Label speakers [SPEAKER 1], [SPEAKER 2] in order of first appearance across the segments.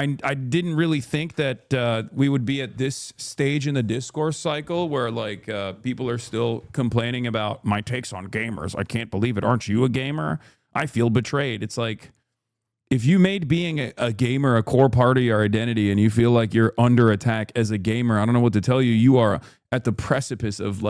[SPEAKER 1] I didn't really think that we would be at this stage in the discourse cycle where like people are still complaining about my takes on gamers. I can't believe it. Aren't you a gamer? I feel betrayed. It's like, if you made being a gamer a core part of your identity and you feel like you're under attack as a gamer, I don't know what to tell you. You are at the precipice of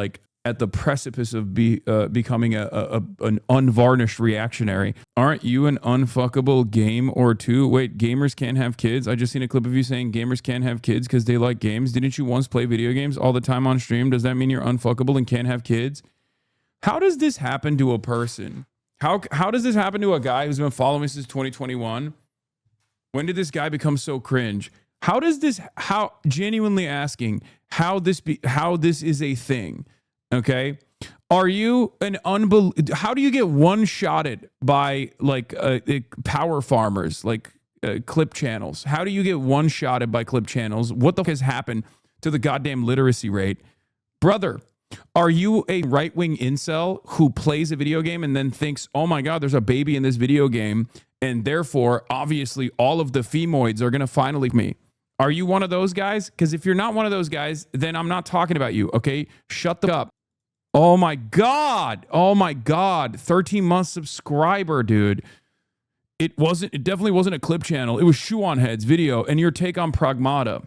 [SPEAKER 1] becoming an unvarnished reactionary. Aren't you an unfuckable game or two? Wait, gamers can't have kids? I just seen a clip of you saying gamers can't have kids because they like games. Didn't you once play video games all the time on stream? Does that mean you're unfuckable and can't have kids? How does this happen to a person? How does this happen to a guy who's been following me since 2021? When did this guy become so cringe? Genuinely asking how this is a thing? Okay. Are you how do you get one-shotted by like power farmers, like clip channels? How do you get one-shotted by clip channels? What the fuck has happened to the goddamn literacy rate? Brother, are you a right-wing incel who plays a video game and then thinks, oh my God, there's a baby in this video game, and therefore, obviously, all of the femoids are going to finally me? Are you one of those guys? Because if you're not one of those guys, then I'm not talking about you, okay? Shut the up. Oh my God. 13-month subscriber, dude. It definitely wasn't a clip channel. It was Shoe on Head's video and your take on Pragmata.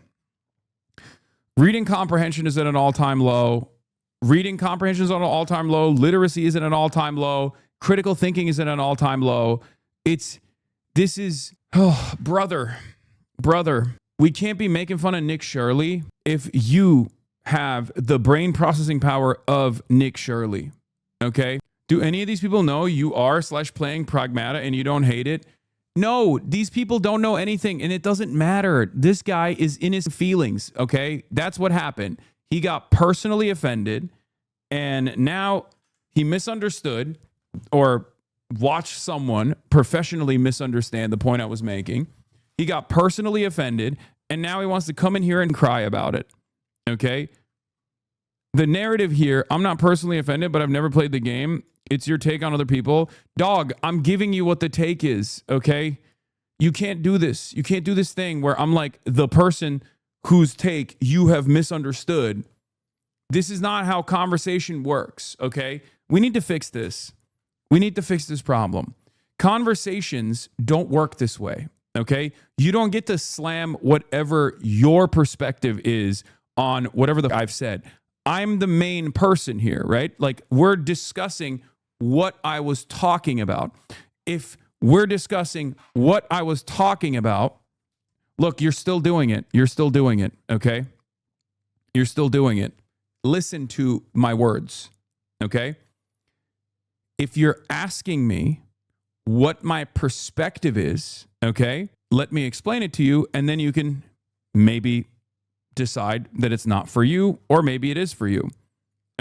[SPEAKER 1] Reading comprehension is at an all-time low. Reading comprehension is at an all-time low. Literacy is at an all-time low. Critical thinking is at an all-time low. Brother, we can't be making fun of Nick Shirley if you have the brain processing power of Nick Shirley. Okay? Do any of these people know you are /playing Pragmata and you don't hate it? No, these people don't know anything and it doesn't matter. This guy is in his feelings, okay? That's what happened. He got personally offended and now he misunderstood or watched someone professionally misunderstand the point I was making. He got personally offended and now he wants to come in here and cry about it, okay? The narrative here, I'm not personally offended, but I've never played the game. It's your take on other people. Dog, I'm giving you what the take is, okay? You can't do this. You can't do this thing where I'm like the person whose take you have misunderstood. This is not how conversation works, okay? We need to fix this. We need to fix this problem. Conversations don't work this way, okay? You don't get to slam whatever your perspective is on whatever I've said. I'm the main person here, right? Like we're discussing what I was talking about. If we're discussing what I was talking about, look, you're still doing it. You're still doing it, okay? You're still doing it. Listen to my words, okay? If you're asking me what my perspective is, okay, let me explain it to you, and then you can maybe decide that it's not for you, or maybe it is for you,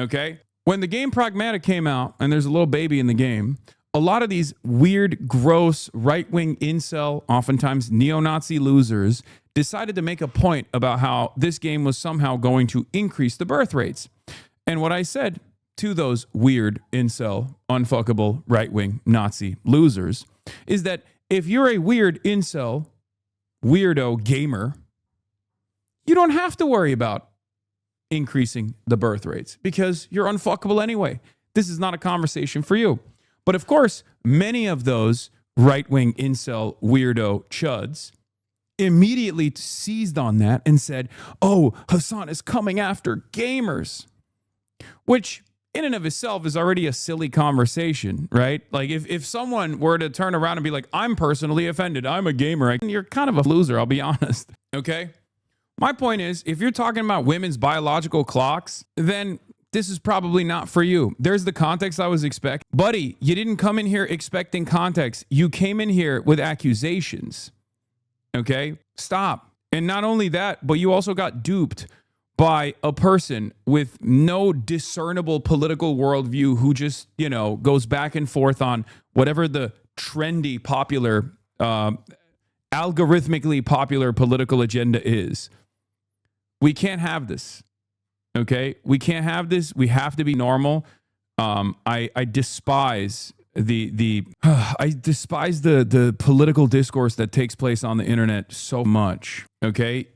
[SPEAKER 1] okay? When the game Pragmatic came out, and there's a little baby in the game, a lot of these weird, gross, right-wing incel, oftentimes neo-Nazi losers, decided to make a point about how this game was somehow going to increase the birth rates. And what I said to those weird incel, unfuckable, right-wing Nazi losers is that if you're a weird incel, weirdo gamer, you don't have to worry about increasing the birth rates because you're unfuckable anyway. This is not a conversation for you. But of course, many of those right-wing incel weirdo chuds immediately seized on that and said, oh, Hasan is coming after gamers, which in and of itself is already a silly conversation, right? Like if someone were to turn around and be like, I'm personally offended, I'm a gamer, you're kind of a loser, I'll be honest, okay? My point is, if you're talking about women's biological clocks, then this is probably not for you. There's the context I was expecting. Buddy, you didn't come in here expecting context. You came in here with accusations. Okay? Stop. And not only that, but you also got duped by a person with no discernible political worldview who just, goes back and forth on whatever the trendy, popular, algorithmically popular political agenda is. We can't have this. Okay, we can't have this. We have to be normal. I despise I despise the political discourse that takes place on the internet so much. Okay,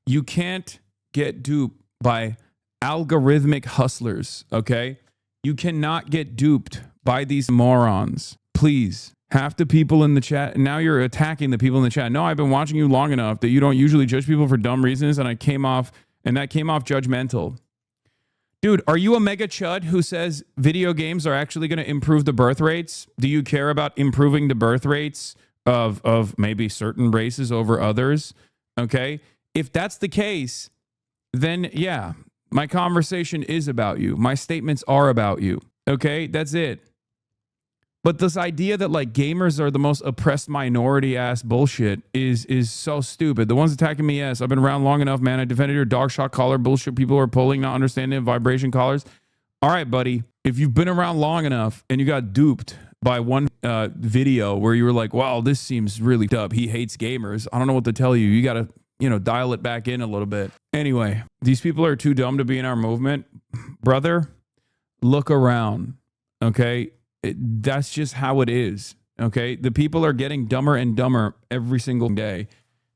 [SPEAKER 1] you can't get duped by algorithmic hustlers. Okay, you cannot get duped by these morons. Please. Half the people in the chat, now you're attacking the people in the chat. No, I've been watching you long enough that you don't usually judge people for dumb reasons, and that came off judgmental. Dude, are you a mega chud who says video games are actually going to improve the birth rates? Do you care about improving the birth rates of maybe certain races over others? Okay. If that's the case, then yeah, my conversation is about you. My statements are about you. Okay. That's it. But this idea that like gamers are the most oppressed minority ass bullshit is so stupid. The ones attacking me, yes, I've been around long enough, man. I defended your dog shot collar bullshit. People are pulling, not understanding vibration collars. All right, buddy. If you've been around long enough and you got duped by one video where you were like, wow, this seems really dumb. He hates gamers. I don't know what to tell you. You got to, dial it back in a little bit. Anyway, these people are too dumb to be in our movement. Brother, look around. Okay. That's just how it is. Okay. The people are getting dumber and dumber every single day.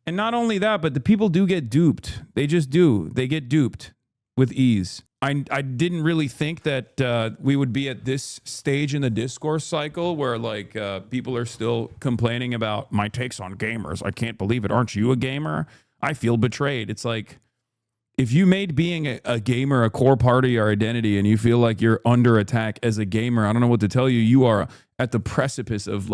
[SPEAKER 1] And not only that, but the people do get duped. They just do. They get duped with ease. I didn't really think that we would be at this stage in the discourse cycle where like people are still complaining about my takes on gamers. I can't believe it. Aren't you a gamer? I feel betrayed. It's like, if you made being a gamer a core part of your identity and you feel like you're under attack as a gamer, I don't know what to tell you. You are at the precipice of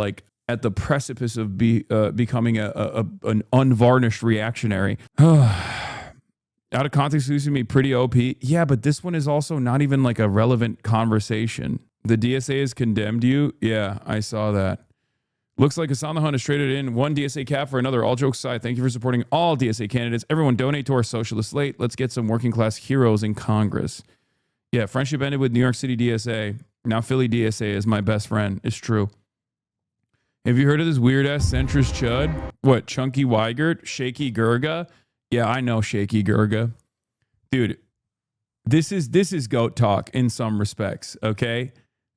[SPEAKER 1] becoming an unvarnished reactionary. Out of context, this is me pretty OP. Yeah, but this one is also not even like a relevant conversation. The DSA has condemned you. Yeah, I saw that. Looks like Hasan the Hun has traded in one DSA cap for another. All jokes aside, thank you for supporting all DSA candidates. Everyone donate to our socialist slate. Let's get some working class heroes in Congress. Yeah, friendship ended with New York City DSA. Now Philly DSA is my best friend. It's true. Have you heard of this weird-ass centrist chud? What, Chunky Weigert? Shaky Gurga? Yeah, I know Shaky Gurga. Dude, this is goat talk in some respects, okay?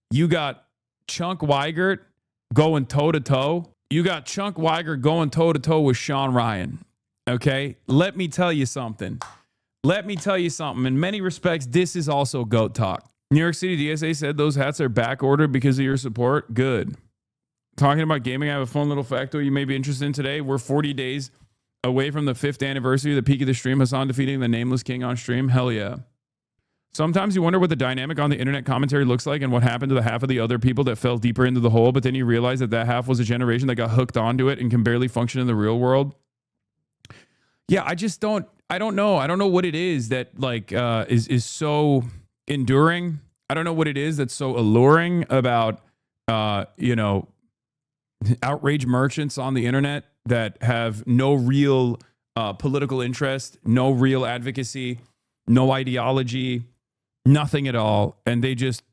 [SPEAKER 1] You got Chunk Weigert going toe-to-toe. You got Chunk Weigert going toe-to-toe with Sean Ryan. Okay? Let me tell you something. In many respects, this is also GOAT talk. New York City DSA said those hats are back ordered because of your support. Good. Talking about gaming, I have a fun little factoid you may be interested in today. We're 40 days away from the 5th anniversary of the peak of the stream. Hasan defeating the Nameless King on stream. Hell yeah. Sometimes you wonder what the dynamic on the internet commentary looks like and what happened to the half of the other people that fell deeper into the hole, but then you realize that half was a generation that got hooked onto it and can barely function in the real world. Yeah, I don't know. I don't know what it is that like is so enduring. I don't know what it is that's so alluring about outrage merchants on the internet that have no real political interest, no real advocacy, no ideology, nothing at all. And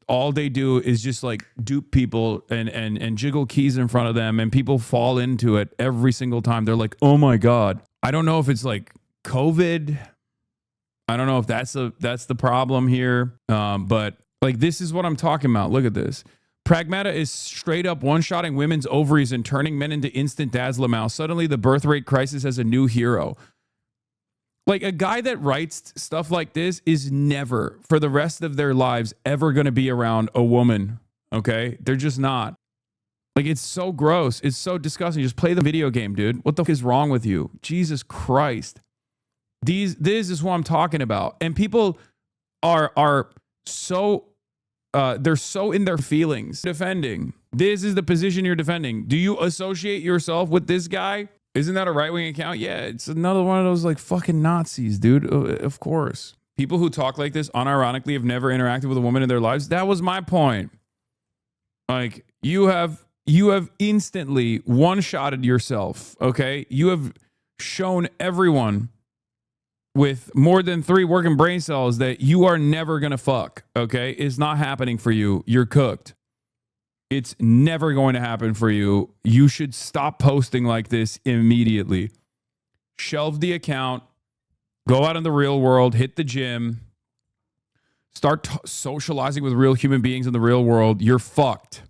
[SPEAKER 1] all they do is just like dupe people and jiggle keys in front of them, and people fall into it every single time. They're like, oh my God. I don't know if it's like COVID. I don't know if that's the problem here. But like, this is what I'm talking about. Look at this. Pragmata is straight up one-shotting women's ovaries and turning men into instant dazzler. Suddenly the birth rate crisis has a new hero. Like, a guy that writes stuff like this is never, for the rest of their lives, ever going to be around a woman, okay? They're just not. Like, it's so gross. It's so disgusting. Just play the video game, dude. What the fuck is wrong with you? Jesus Christ. This is what I'm talking about. And people are so, they're so in their feelings defending. This is the position you're defending. Do you associate yourself with this guy? Isn't that a right-wing account? Yeah, it's another one of those like fucking Nazis, dude. Of course. People who talk like this unironically have never interacted with a woman in their lives. That was my point. Like, you have instantly one-shotted yourself, okay? You have shown everyone with more than 3 working brain cells that you are never going to fuck, okay? It's not happening for you. You're cooked. It's never going to happen for you. You should stop posting like this immediately. Shelve the account. Go out in the real world. Hit the gym. Start socializing with real human beings in the real world. You're fucked.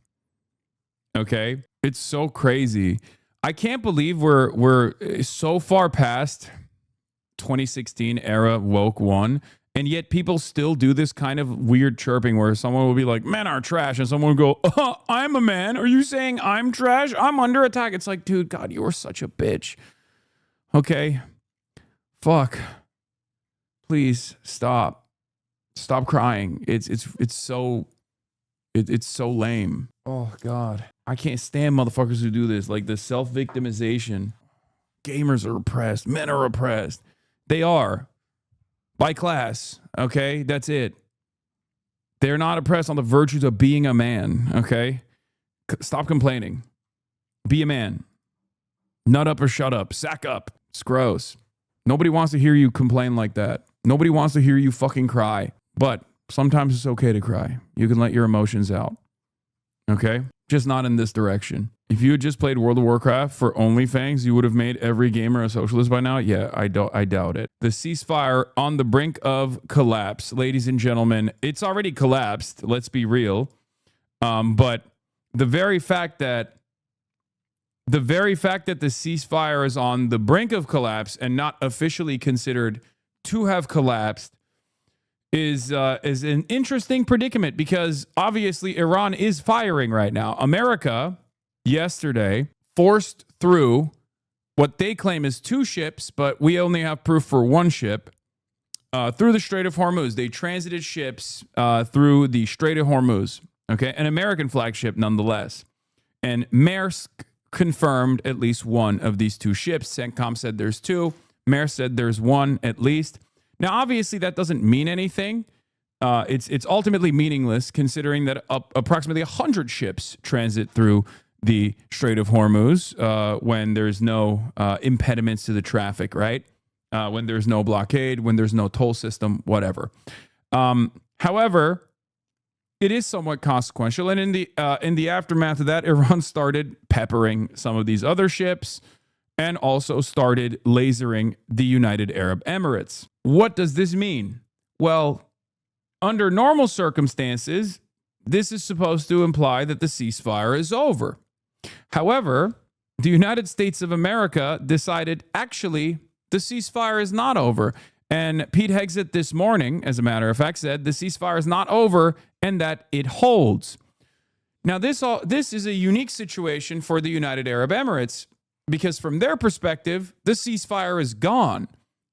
[SPEAKER 1] Okay, it's so crazy. I can't believe we're so far past 2016 era woke one, and yet people still do this kind of weird chirping where someone will be like, "Men are trash," and someone will go, "I'm a man. Are you saying I'm trash? I'm under attack." It's like, dude, God, you are such a bitch. Okay, fuck. Please stop. Stop crying. It's so lame. Oh God, I can't stand motherfuckers who do this. Like the self-victimization. Gamers are oppressed. Men are oppressed. They are. By class. Okay, that's it. They're not oppressed on the virtues of being a man. Okay, stop complaining. Be a man. Nut up or shut up. Sack up. It's gross. Nobody wants to hear you complain like that. Nobody wants to hear you fucking cry. But sometimes it's okay to cry. You can let your emotions out. Okay? Just not in this direction. If you had just played World of Warcraft for OnlyFans, you would have made every gamer a socialist by now? Yeah, I doubt it. The ceasefire on the brink of collapse. Ladies and gentlemen, it's already collapsed. Let's be real. But the very fact that the ceasefire is on the brink of collapse and not officially considered to have collapsed is an interesting predicament, because obviously Iran is firing right now. America yesterday forced through what they claim is 2 ships, but we only have proof for 1 ship, through the Strait of Hormuz. They transited ships through the Strait of Hormuz. Okay, an American flagship nonetheless. And Maersk confirmed at least 1 of these 2 ships. CENTCOM said there's 2. Maersk said there's 1 at least. Now, obviously, that doesn't mean anything. It's ultimately meaningless, considering that approximately 100 ships transit through the Strait of Hormuz when there's no impediments to the traffic, right? When there's no blockade, when there's no toll system, whatever. However, it is somewhat consequential, and in the aftermath of that, Iran started peppering some of these other ships and also started lasering the United Arab Emirates. What does this mean? Well, under normal circumstances, this is supposed to imply that the ceasefire is over. However, the United States of America decided, actually, the ceasefire is not over. And Pete Hegseth this morning, as a matter of fact, said the ceasefire is not over and that it holds. Now, this is a unique situation for the United Arab Emirates, because from their perspective, the ceasefire is gone,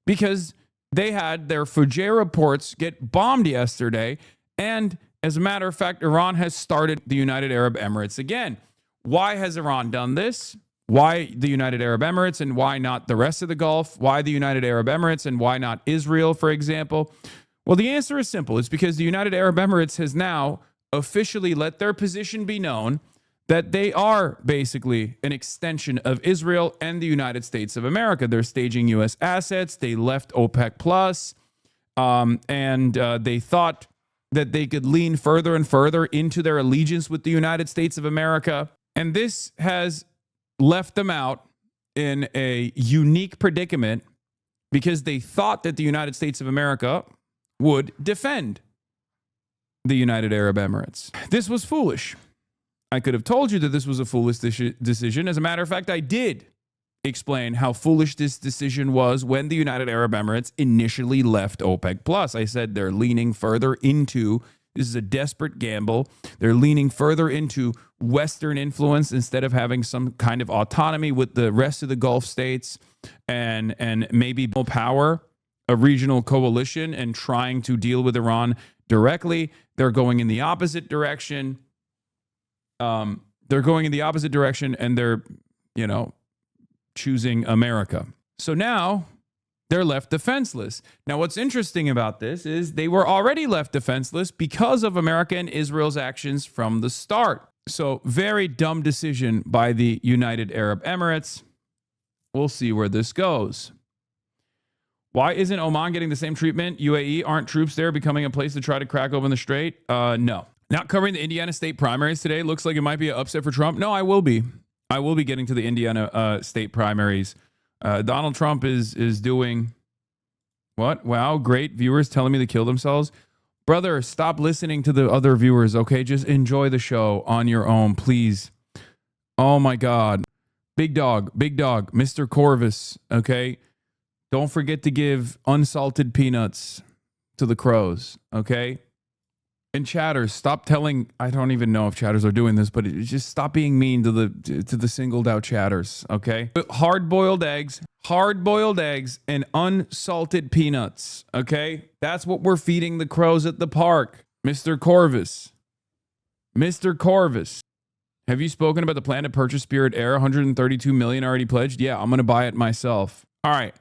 [SPEAKER 1] because they had their Fujairah ports get bombed yesterday. And as a matter of fact, Iran has started the United Arab Emirates again. Why has Iran done this? Why the United Arab Emirates and why not the rest of the Gulf? Why the United Arab Emirates and why not Israel, for example? Well, the answer is simple. It's because the United Arab Emirates has now officially let their position be known that they are basically an extension of Israel and the United States of America. They're staging U.S. assets. They left OPEC Plus, and they thought that they could lean further and further into their allegiance with the United States of America. And this has left them out in a unique predicament, because they thought that the United States of America would defend the United Arab Emirates. This was foolish. I could have told you that this was a foolish decision. As a matter of fact, I did explain how foolish this decision was when the United Arab Emirates initially left OPEC Plus. I said they're leaning further into, this is a desperate gamble. They're leaning further into Western influence instead of having some kind of autonomy with the rest of the Gulf states and maybe power a regional coalition and trying to deal with Iran directly. They're going in the opposite direction. And they're, choosing America. So now they're left defenseless. Now, what's interesting about this is they were already left defenseless because of America and Israel's actions from the start. So very dumb decision by the United Arab Emirates. We'll see where this goes. Why isn't Oman getting the same treatment? UAE, aren't troops there becoming a place to try to crack open the strait? No. Not covering the Indiana state primaries today. Looks like it might be an upset for Trump. No, I will be. I will be getting to the Indiana state primaries. Donald Trump is doing what? Wow, great. Viewers telling me to kill themselves. Brother, stop listening to the other viewers, okay? Just enjoy the show on your own, please. Oh my God. Big dog, Mr. Corvus, okay? Don't forget to give unsalted peanuts to the crows, okay? And chatters, stop telling, I don't even know if chatters are doing this, but just stop being mean to the singled out chatters, okay? Hard-boiled eggs, and unsalted peanuts, okay? That's what we're feeding the crows at the park. Mr. Corvus. Mr. Corvus. Have you spoken about the plan to purchase Spirit Air? 132 million already pledged? Yeah, I'm going to buy it myself. All right.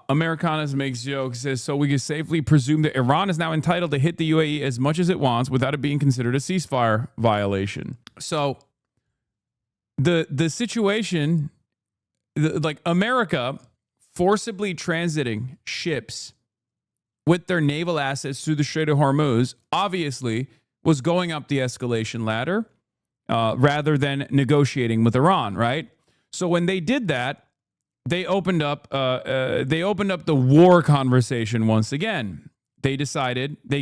[SPEAKER 1] Americanas makes jokes, says, so we can safely presume that Iran is now entitled to hit the UAE as much as it wants without it being considered a ceasefire violation. So the situation, like America forcibly transiting ships with their naval assets through the Strait of Hormuz, obviously was going up the escalation ladder rather than negotiating with Iran, right? So when they did that, they opened up the war conversation once again. They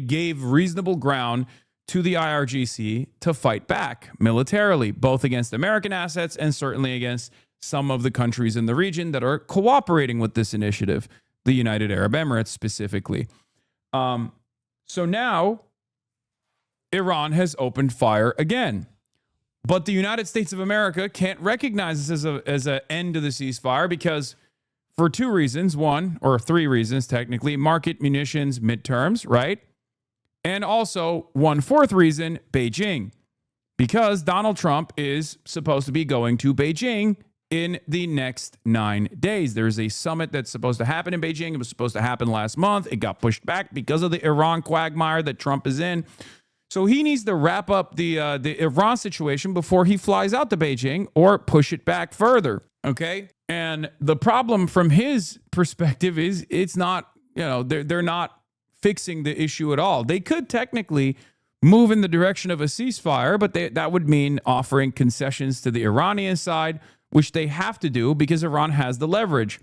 [SPEAKER 1] gave reasonable ground to the IRGC to fight back militarily, both against American assets and certainly against some of the countries in the region that are cooperating with this initiative, the United Arab Emirates specifically. So now Iran has opened fire again. But the United States of America can't recognize this as an end to the ceasefire because for two reasons, one or three reasons technically, market munitions midterms, right? And also 1/4 reason, Beijing, because Donald Trump is supposed to be going to Beijing in the next 9 days. There's a summit that's supposed to happen in Beijing. It was supposed to happen last month. It got pushed back because of the Iran quagmire that Trump is in. So he needs to wrap up the Iran situation before he flies out to Beijing or push it back further, okay? And the problem from his perspective is it's not, they're not fixing the issue at all. They could technically move in the direction of a ceasefire, but that would mean offering concessions to the Iranian side, which they have to do because Iran has the leverage.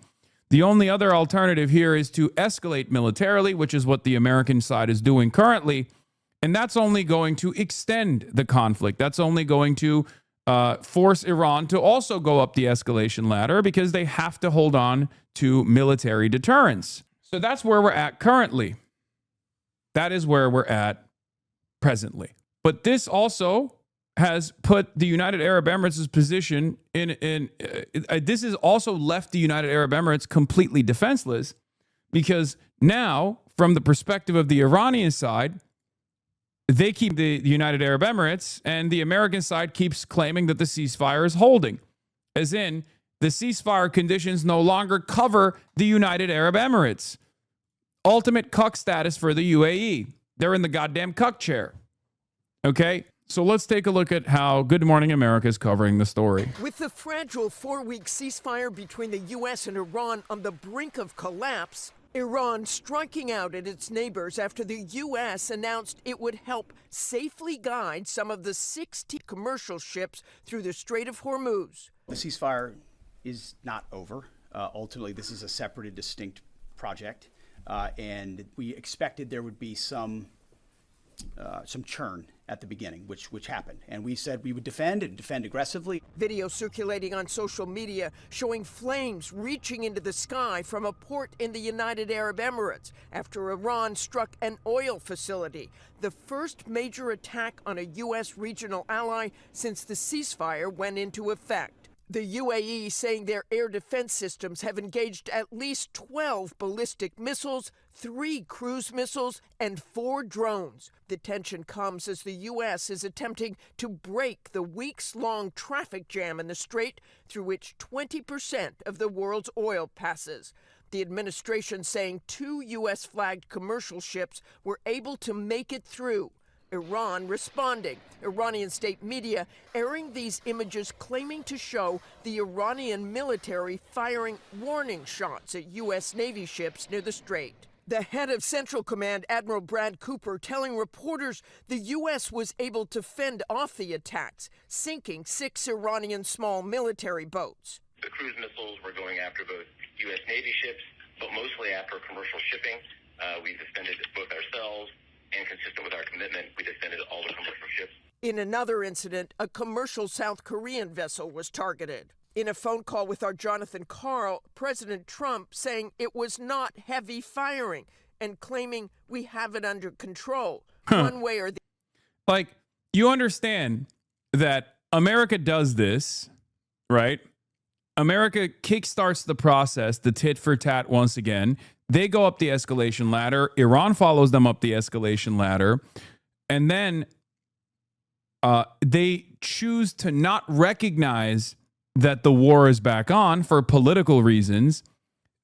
[SPEAKER 1] The only other alternative here is to escalate militarily, which is what the American side is doing currently. And that's only going to extend the conflict. That's only going to force Iran to also go up the escalation ladder because they have to hold on to military deterrence. So that's where we're at currently. That is where we're at presently. But this also has put the United Arab Emirates' position this has also left the United Arab Emirates completely defenseless because now, from the perspective of the Iranian side, they keep the United Arab Emirates, and the American side keeps claiming that the ceasefire is holding. As in, the ceasefire conditions no longer cover the United Arab Emirates. Ultimate cuck status for the UAE. They're in the goddamn cuck chair. Okay? So let's take a look at how Good Morning America is covering the story.
[SPEAKER 2] With the fragile 4-week ceasefire between the U.S. and Iran on the brink of collapse, Iran striking out at its neighbors after the U.S. announced it would help safely guide some of the 60 commercial ships through the Strait of Hormuz.
[SPEAKER 3] The ceasefire is not over. Ultimately, this is a separate and distinct project, and we expected there would be some churn at the beginning, which happened. And we said we would defend aggressively.
[SPEAKER 2] Video circulating on social media showing flames reaching into the sky from a port in the United Arab Emirates after Iran struck an oil facility, the first major attack on a U.S. regional ally since the ceasefire went into effect. The UAE saying their air defense systems have engaged at least 12 ballistic missiles, 3 cruise missiles, and 4 drones. The tension comes as the U.S. is attempting to break the weeks-long traffic jam in the strait through which 20% of the world's oil passes. The administration saying 2 U.S.-flagged commercial ships were able to make it through. Iran responding. Iranian state media airing these images claiming to show the Iranian military firing warning shots at U.S. Navy ships near the strait. The head of Central Command, Admiral Brad Cooper, telling reporters the U.S. was able to fend off the attacks, sinking 6 Iranian small military boats.
[SPEAKER 4] The cruise missiles were going after both U.S. Navy ships, but mostly after commercial shipping. We defended both ourselves, and consistent with our commitment, we defended all the commercial ships.
[SPEAKER 2] In another incident, a commercial South Korean vessel was targeted. In a phone call with our Jonathan Karl, President Trump saying it was not heavy firing and claiming we have it under control, one way or the
[SPEAKER 1] Like, you understand that America does this, right? America kickstarts the process, the tit for tat once again. They go up the escalation ladder. Iran follows them up the escalation ladder. And then they choose to not recognize that the war is back on for political reasons.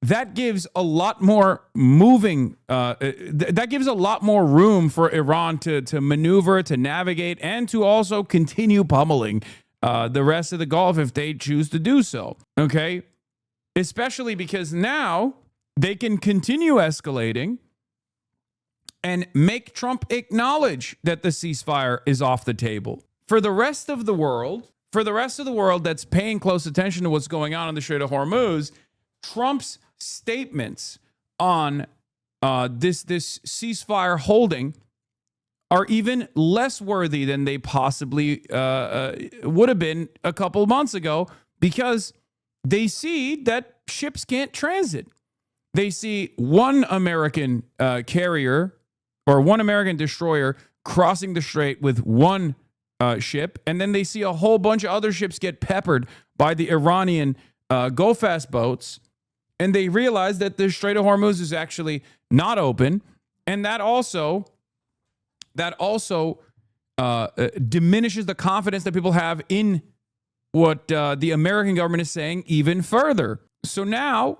[SPEAKER 1] That gives a lot more that gives a lot more room for Iran to maneuver, to navigate, and to also continue pummeling the rest of the Gulf if they choose to do so. Okay? Especially because now they can continue escalating and make Trump acknowledge that the ceasefire is off the table. For the rest of the world that's paying close attention to what's going on in the Strait of Hormuz, Trump's statements on this ceasefire holding are even less worthy than they possibly would have been a couple months ago, because they see that ships can't transit. They see one American carrier or one American destroyer crossing the strait with one ship, and then they see a whole bunch of other ships get peppered by the Iranian go-fast boats, and they realize that the Strait of Hormuz is actually not open, and that also diminishes the confidence that people have in what the American government is saying even further. So now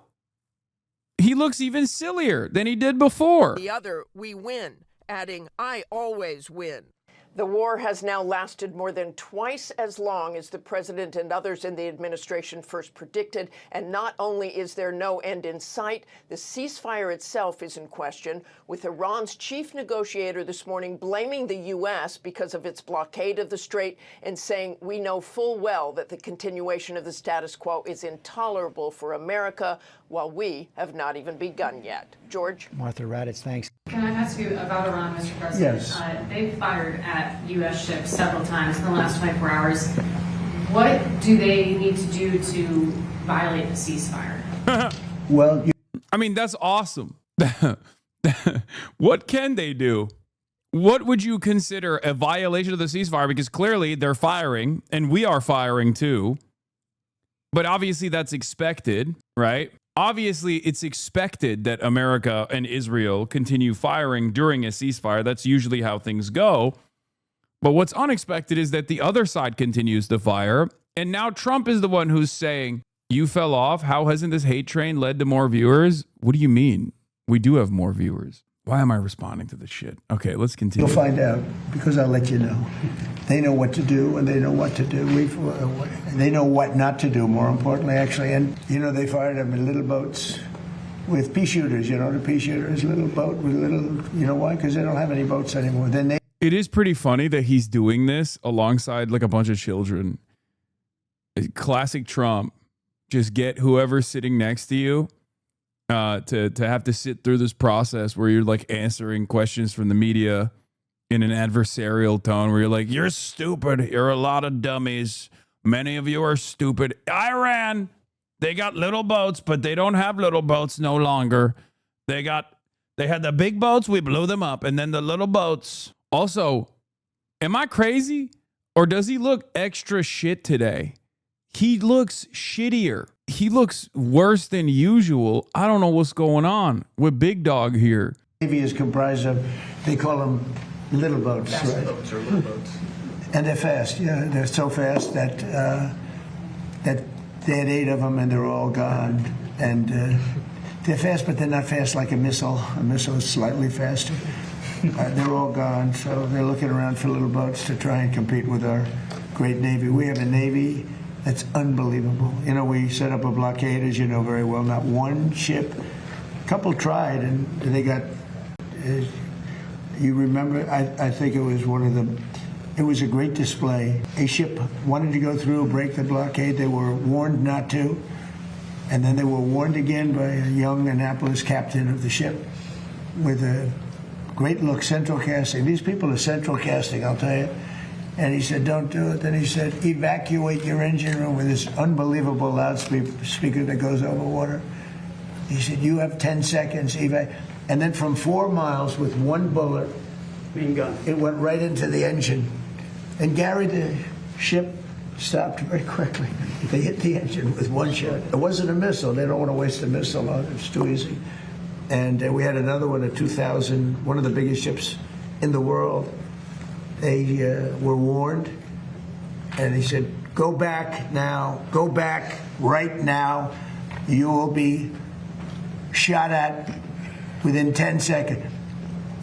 [SPEAKER 1] he looks even sillier than he did before.
[SPEAKER 2] The other, we win, adding, I always win. The war has now lasted more than twice as long as the president and others in the administration first predicted. And not only is there no end in sight, the ceasefire itself is in question, with Iran's chief negotiator this morning blaming the U.S. because of its blockade of the strait and saying, we know full well that the continuation of the status quo is intolerable for America, while we have not even begun yet. George?
[SPEAKER 5] Martha Raddatz, thanks.
[SPEAKER 6] Can I ask you about Iran, Mr. President?
[SPEAKER 5] Yes.
[SPEAKER 6] They've fired at U.S. ships several times in the last 24 hours. What do they need to do to violate the ceasefire?
[SPEAKER 5] Well,
[SPEAKER 1] I mean, that's awesome. What can they do? What would you consider a violation of the ceasefire? Because clearly they're firing, and we are firing too. But obviously that's expected, right? Obviously, it's expected that America and Israel continue firing during a ceasefire. That's usually how things go. But what's unexpected is that the other side continues to fire. And now Trump is the one who's saying, you fell off. How hasn't this hate train led to more viewers? What do you mean? We do have more viewers. Why am I responding to this shit? Okay, let's continue.
[SPEAKER 5] you'll find out, because I'll let you know. They know what to do, and they know what to do. They know what not to do, more importantly, actually. And, they fired them in little boats with pea shooters, the pea shooters, little boat with little, why? Because they don't have any boats anymore.
[SPEAKER 1] It is pretty funny that he's doing this alongside like a bunch of children. Classic Trump. Just get whoever's sitting next to you to have to sit through this process where you're like answering questions from the media in an adversarial tone where you're like, you're stupid. You're a lot of dummies. Many of you are stupid. Iran, they got little boats, but they don't have little boats no longer. They had the big boats. We blew them up. And then the little boats. Also, am I crazy? Or does he look extra shit today? He looks shittier. He looks worse than usual. I don't know what's going on with Big Dog here.
[SPEAKER 5] Navy is comprised of, they call them little boats, right?
[SPEAKER 7] Boats or little boats.
[SPEAKER 5] And they're fast. Yeah, they're so fast that they had 8 of them and they're all gone. And they're fast, but they're not fast like a missile. A missile is slightly faster. They're all gone, so they're looking around for little boats to try and compete with our great Navy. We have a Navy that's unbelievable. We set up a blockade, as you know very well. Not one ship. A couple tried, and they got. You remember? I think it was one of the. It was a great display. A ship wanted to go through, break the blockade. They were warned not to, and then they were warned again by a young Annapolis captain of the ship, with a great look, central casting. These people are central casting, I'll tell you. And he said, don't do it. Then he said, evacuate your engine room with this unbelievable loudspeaker that goes over water. He said, you have 10 seconds. And then from 4 miles with one bullet, it went right into the engine. And Gary, the ship stopped very quickly. They hit the engine with one shot. It wasn't a missile. They don't want to waste a missile on it. It's too easy. And we had another one at 2000, one of the biggest ships in the world. They were warned, and he said, go back now, go back right now. You will be shot at within 10 seconds.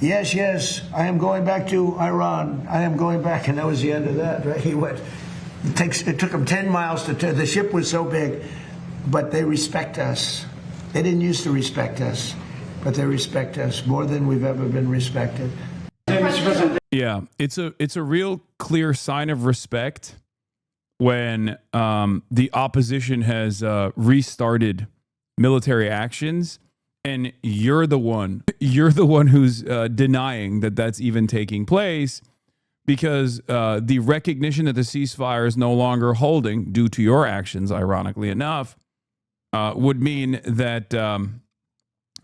[SPEAKER 5] Yes, yes, I am going back to Iran. I am going back. And that was the end of that, right? He went. It took him 10 miles to turn. The ship was so big, but they respect us. They didn't used to respect us, but they respect us more than we've ever been respected.
[SPEAKER 1] Yeah, it's a real clear sign of respect when the opposition has restarted military actions, and you're the one who's denying that that's even taking place, because the recognition that the ceasefire is no longer holding due to your actions, ironically enough, would mean that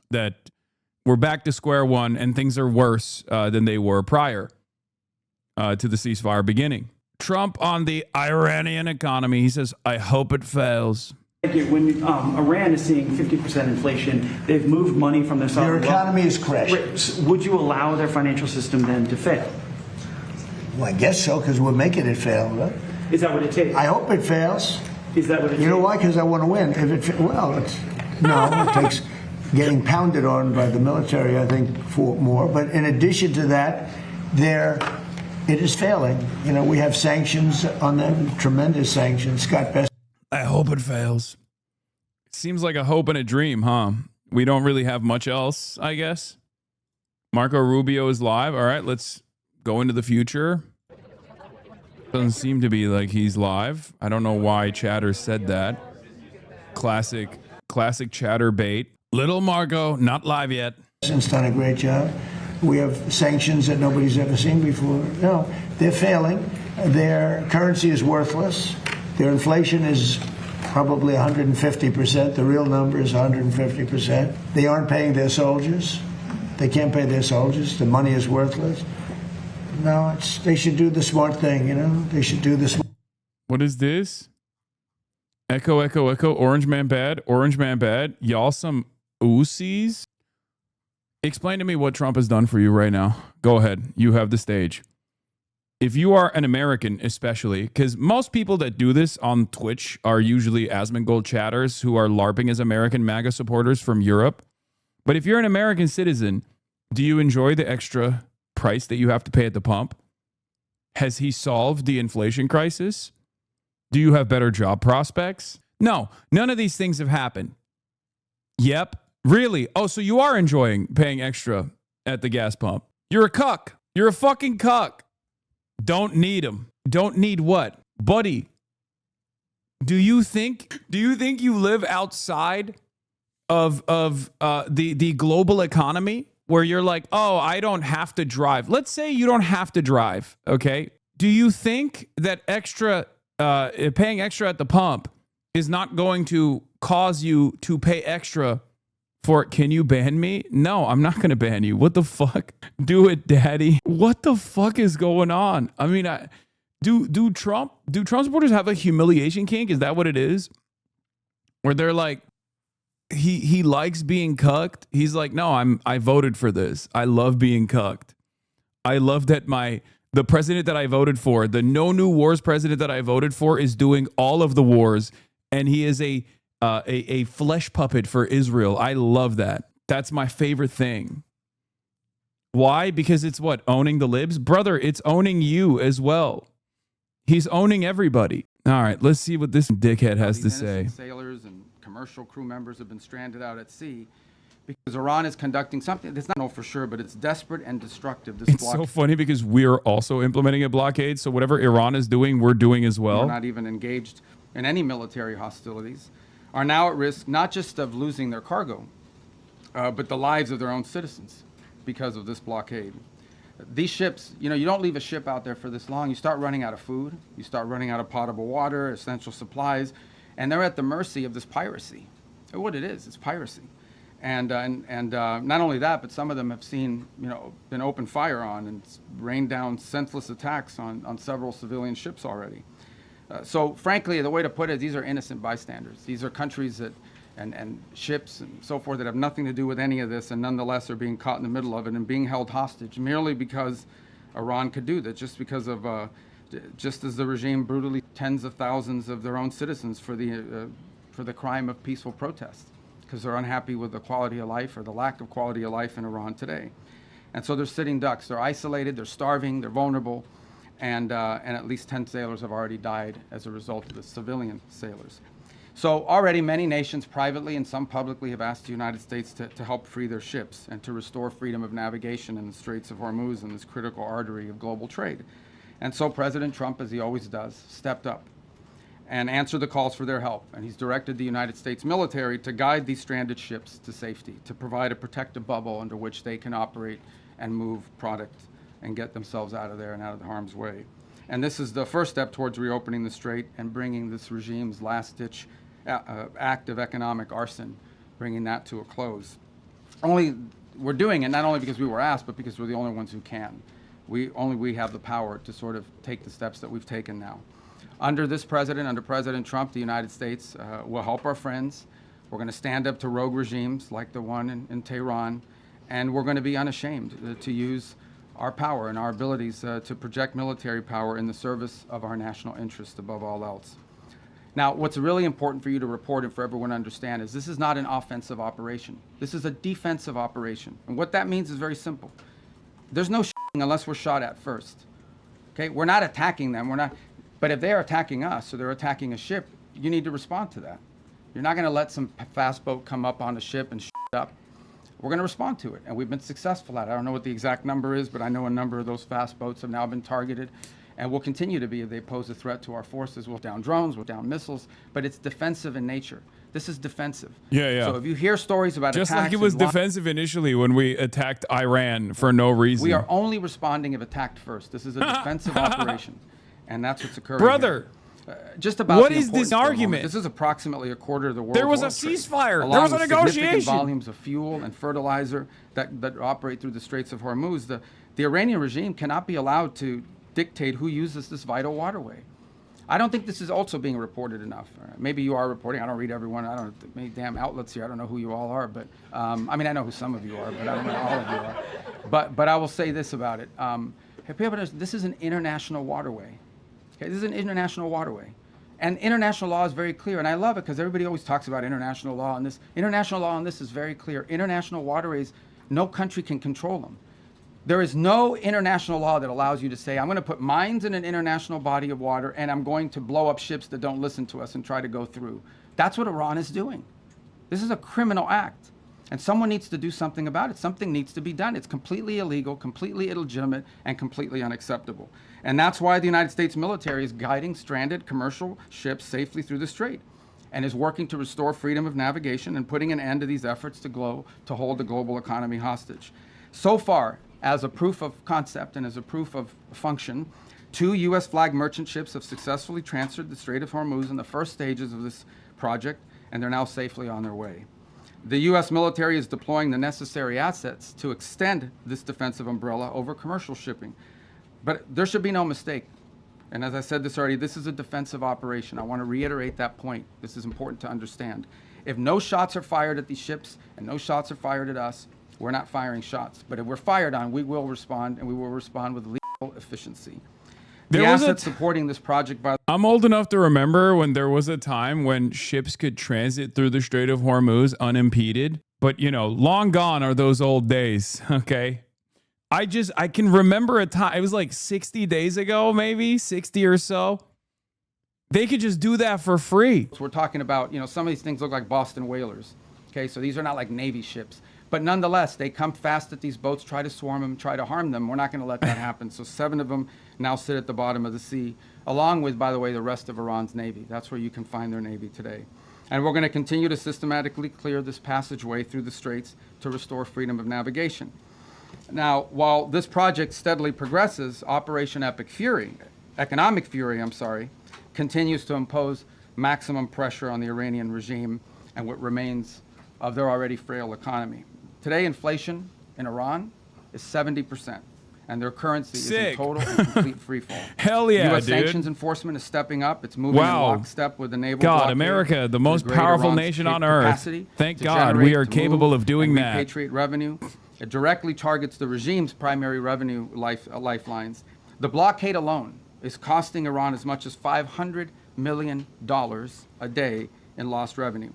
[SPEAKER 1] that we're back to square one and things are worse than they were prior to the ceasefire beginning. Trump on the Iranian economy. He says, I hope it fails.
[SPEAKER 7] When Iran is seeing 50% inflation, they've moved money from their sovereign
[SPEAKER 5] Their economy is crashing.
[SPEAKER 7] Would you allow their financial system then to fail?
[SPEAKER 5] Well, I guess so, because we're making it fail. Right?
[SPEAKER 7] Is that what it takes?
[SPEAKER 5] I hope it fails.
[SPEAKER 7] Is that what it takes?
[SPEAKER 5] You know why? Because I want to win. If it it takes getting pounded on by the military, I think, for more. But in addition to that, it is failing. You know, we have sanctions on them, tremendous sanctions. Scott Best.
[SPEAKER 1] I hope it fails. Seems like a hope and a dream, huh? We don't really have much else, I guess. Marco Rubio is live. All right, let's go into the future. Doesn't seem to be like he's live. I don't know why Chatter said that. Classic Chatter bait. Little Marco, not live yet.
[SPEAKER 5] President's done a great job. We have sanctions that nobody's ever seen before. No, they're failing. Their currency is worthless. Their inflation is probably 150%. The real number is 150%. They aren't paying their soldiers. They can't pay their soldiers. The money is worthless. No, they should do the smart thing, you know? They should do the smart.
[SPEAKER 1] What is this? Echo, echo, echo. Orange man bad. Orange man bad. Y'all some Uzis? Explain to me what Trump has done for you right now. Go ahead. You have the stage. If you are an American, especially, because most people that do this on Twitch are usually Asmongold chatters who are LARPing as American MAGA supporters from Europe. But if you're an American citizen, do you enjoy the extra price that you have to pay at the pump? Has he solved the inflation crisis? Do you have better job prospects? No, none of these things have happened. Yep. Really? Oh, so you are enjoying paying extra at the gas pump. You're a cuck. You're a fucking cuck. Don't need them. Don't need what? Buddy, do you think you live outside of the global economy where you're like, oh, I don't have to drive? Let's say you don't have to drive, okay? Do you think that paying extra at the pump is not going to cause you to pay extra for, can you ban me? No, I'm not going to ban you. What the fuck? Do it, daddy. What the fuck is going on? I mean, do Trump supporters have a humiliation kink? Is that what it is? Where they're like, he likes being cucked. He's like, no, I voted for this. I love being cucked. I love that the president that I voted for, the no new wars president that I voted for, is doing all of the wars, and he is a flesh puppet for Israel. I love that. That's my favorite thing. Why? Because it's what? Owning the libs? Brother, it's owning you as well. He's owning everybody. All right, let's see what this dickhead has to say.
[SPEAKER 8] Sailors and commercial crew members have been stranded out at sea because Iran is conducting something that's not know for sure, but it's desperate and destructive.
[SPEAKER 1] It's so funny because we're also implementing a blockade. So whatever Iran is doing, we're doing as well.
[SPEAKER 8] We're not even engaged in any military hostilities. Are now at risk not just of losing their cargo, but the lives of their own citizens because of this blockade. These ships, you know, you don't leave a ship out there for this long. You start running out of food. You start running out of potable water, essential supplies, and they're at the mercy of this piracy. What it is, it's piracy. And not only that, but some of them have seen, you know, been open fire on and rained down senseless attacks on several civilian ships already. So frankly, the way to put it, these are innocent bystanders. These are countries that, and ships and so forth that have nothing to do with any of this, and nonetheless are being caught in the middle of it and being held hostage merely because Iran could do that, just because of, just as the regime brutally tens of thousands of their own citizens for the crime of peaceful protest, because they're unhappy with the quality of life or the lack of quality of life in Iran today. And so they're sitting ducks. They're isolated, they're starving, they're vulnerable, and at least 10 sailors have already died as a result of the civilian sailors. So already many nations privately and some publicly have asked the United States to help free their ships and to restore freedom of navigation in the Straits of Hormuz and this critical artery of global trade. And so President Trump, as he always does, stepped up and answered the calls for their help. And he's directed the United States military to guide these stranded ships to safety, to provide a protective bubble under which they can operate and move product and get themselves out of there and out of the harm's way. And this is the first step towards reopening the strait and bringing this regime's last-ditch act of economic arson, bringing that to a close. We're doing it not only because we were asked, but because we're the only ones who can. Only we have the power to sort of take the steps that we've taken now. Under this president, under President Trump, the United States will help our friends. We're going to stand up to rogue regimes like the one in Tehran, and we're going to be unashamed to use our power and our abilities to project military power in the service of our national interest above all else. Now, what's really important for you to report and for everyone to understand is this is not an offensive operation. This is a defensive operation. And what that means is very simple. There's no shooting unless we're shot at first. Okay? We're not attacking them. But if they're attacking us or they're attacking a ship, you need to respond to that. You're not going to let some fast boat come up on a ship and shoot up. We're going to respond to it, and we've been successful at it. I don't know what the exact number is, but I know a number of those fast boats have now been targeted. And will continue to be if they pose a threat to our forces. We'll down drones, we'll down missiles, but it's defensive in nature. This is defensive.
[SPEAKER 1] Yeah.
[SPEAKER 8] So if you hear stories about
[SPEAKER 1] just
[SPEAKER 8] attacks,
[SPEAKER 1] like it was defensive initially when we attacked Iran for no reason.
[SPEAKER 8] we are only responding if attacked first. This is a defensive operation, and that's what's occurring.
[SPEAKER 1] Brother,
[SPEAKER 8] just about
[SPEAKER 1] what
[SPEAKER 8] the
[SPEAKER 1] is this
[SPEAKER 8] importance for a moment.
[SPEAKER 1] argument?
[SPEAKER 8] This is approximately a quarter of the world.
[SPEAKER 1] There was a
[SPEAKER 8] oil trade,
[SPEAKER 1] ceasefire.
[SPEAKER 8] along
[SPEAKER 1] There was a
[SPEAKER 8] with significant
[SPEAKER 1] negotiation.
[SPEAKER 8] volumes of fuel and fertilizer that operate through the Straits of Hormuz. The Iranian regime cannot be allowed to dictate who uses this vital waterway. I don't think this is also being reported enough. Maybe you are reporting. I don't read everyone. I don't know many damn outlets here. I don't know who you all are, but I mean, I know who some of you are, but I don't know all of you are. But I will say this about it. This is an international waterway. Okay, this is an international waterway. And international law is very clear, and I love it because everybody always talks about international law, and this international law on this is very clear. International waterways, no country can control them. There is no international law that allows you to say, I'm going to put mines in an international body of water and I'm going to blow up ships that don't listen to us and try to go through. That's what Iran is doing. This is a criminal act. And someone needs to do something about it. Something needs to be done. It's completely illegal, completely illegitimate, and completely unacceptable. And that's why the United States military is guiding stranded commercial ships safely through the strait and is working to restore freedom of navigation and putting an end to these efforts to hold the global economy hostage. So far, as a proof of concept and as a proof of function, 2 U.S. flag merchant ships have successfully transferred the Strait of Hormuz in the first stages of this project, and they're now safely on their way. The U.S. military is deploying the necessary assets to extend this defensive umbrella over commercial shipping. But there should be no mistake. And as I said this already, this is a defensive operation. I want to reiterate that point. This is important to understand. If no shots are fired at these ships and no shots are fired at us, we're not firing shots. But if we're fired on, we will respond, and we will respond with legal efficiency. The assets supporting this project, by
[SPEAKER 1] I'm old enough to remember when there was a time when ships could transit through the Strait of Hormuz unimpeded. But, you know, long gone are those old days, okay? I can remember a time, it was like 60 days ago, maybe 60 or so. They could just do that for free.
[SPEAKER 8] We're talking about, you know, some of these things look like Boston whalers. Okay, so these are not like Navy ships. But nonetheless, they come fast at these boats, try to swarm them, try to harm them. We're not going to let that happen. So 7 of them now sit at the bottom of the sea, along with, by the way, the rest of Iran's Navy. That's where you can find their Navy today. And we're going to continue to systematically clear this passageway through the straits to restore freedom of navigation. Now, while this project steadily progresses, Operation Economic Fury, continues to impose maximum pressure on the Iranian regime and what remains of their already frail economy. Today, inflation in Iran is 70%, and their currency is in total and complete freefall.
[SPEAKER 1] Hell yeah,
[SPEAKER 8] U.S.
[SPEAKER 1] dude.
[SPEAKER 8] sanctions enforcement is stepping up. It's moving in lockstep with the naval blockade
[SPEAKER 1] America, the
[SPEAKER 8] to
[SPEAKER 1] most
[SPEAKER 8] degrade
[SPEAKER 1] powerful
[SPEAKER 8] Iran's
[SPEAKER 1] nation on earth.
[SPEAKER 8] capacity
[SPEAKER 1] Thank
[SPEAKER 8] to
[SPEAKER 1] God
[SPEAKER 8] generate,
[SPEAKER 1] we are
[SPEAKER 8] to
[SPEAKER 1] capable
[SPEAKER 8] move,
[SPEAKER 1] of doing
[SPEAKER 8] and
[SPEAKER 1] that.
[SPEAKER 8] Repatriate revenue. It directly targets the regime's primary revenue lifelines. The blockade alone is costing Iran as much as $500 million a day in lost revenue.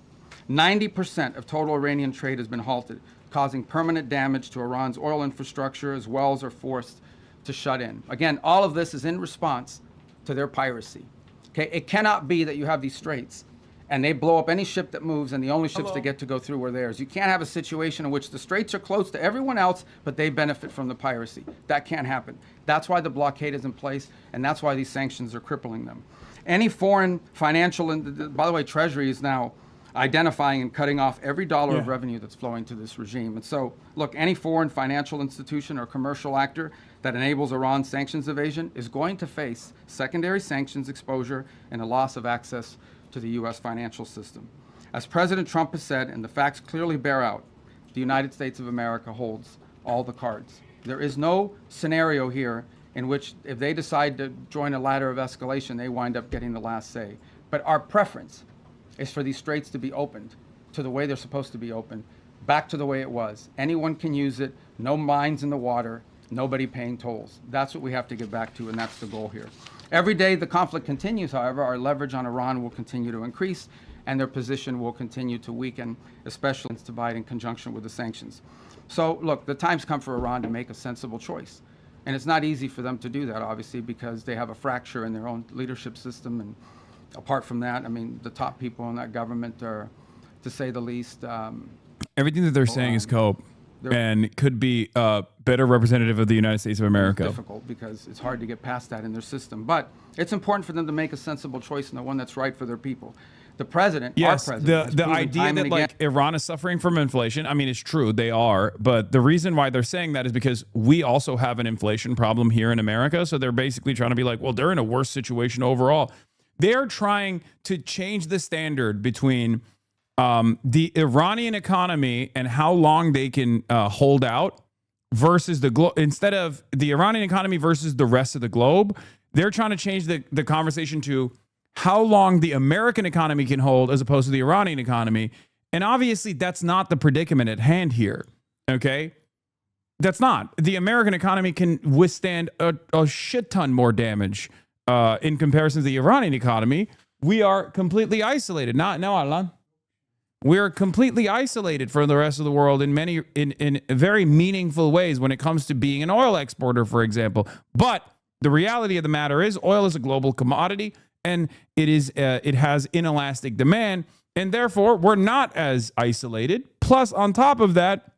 [SPEAKER 8] 90% of total Iranian trade has been halted, causing permanent damage to Iran's oil infrastructure as wells are forced to shut in. Again, all of this is in response to their piracy. Okay, it cannot be that you have these straits and they blow up any ship that moves and the only ships that get to go through are theirs. You can't have a situation in which the straits are closed to everyone else, but they benefit from the piracy. That can't happen. That's why the blockade is in place, and that's why these sanctions are crippling them. Any foreign financial, and by the way, Treasury is now identifying and cutting off every dollar of revenue that's flowing to this regime. And so, look, any foreign financial institution or commercial actor that enables Iran's sanctions evasion is going to face secondary sanctions exposure and a loss of access to the U.S. financial system. As President Trump has said, and the facts clearly bear out, the United States of America holds all the cards. There is no scenario here in which if they decide to join a ladder of escalation, they wind up getting the last say. But our preference is for these straits to be opened to the way they're supposed to be opened, back to the way it was. Anyone can use it, no mines in the water, nobody paying tolls. That's what we have to get back to, and that's the goal here. Every day the conflict continues, however, our leverage on Iran will continue to increase, and their position will continue to weaken, especially to Biden in conjunction with the sanctions. So, look, the time's come for Iran to make a sensible choice. And it's not easy for them to do that, obviously, because they have a fracture in their own leadership system. And apart from that, I mean, the top people in that government are, to say the least...
[SPEAKER 1] everything that they're saying is cope and could be a better representative of the United States of America.
[SPEAKER 8] It's difficult because it's hard to get past that in their system. But it's important for them to make a sensible choice and the one that's right for their people. The president, our president,
[SPEAKER 1] the idea that like Iran is suffering from inflation, I mean, it's true, they are. But the reason why they're saying that is because we also have an inflation problem here in America. So they're basically trying to be like, well, they're in a worse situation overall. They're trying to change the standard between the Iranian economy and how long they can hold out versus the instead of the Iranian economy versus the rest of the globe. They're trying to change the conversation to how long the American economy can hold as opposed to the Iranian economy. And obviously that's not the predicament at hand here. Okay. That's not. The American economy can withstand a shit ton more damage in comparison to the Iranian economy. We are completely isolated. No, Alan. We're completely isolated from the rest of the world in many, in very meaningful ways when it comes to being an oil exporter, for example. But the reality of the matter is oil is a global commodity and it has inelastic demand. And therefore, we're not as isolated. Plus, on top of that,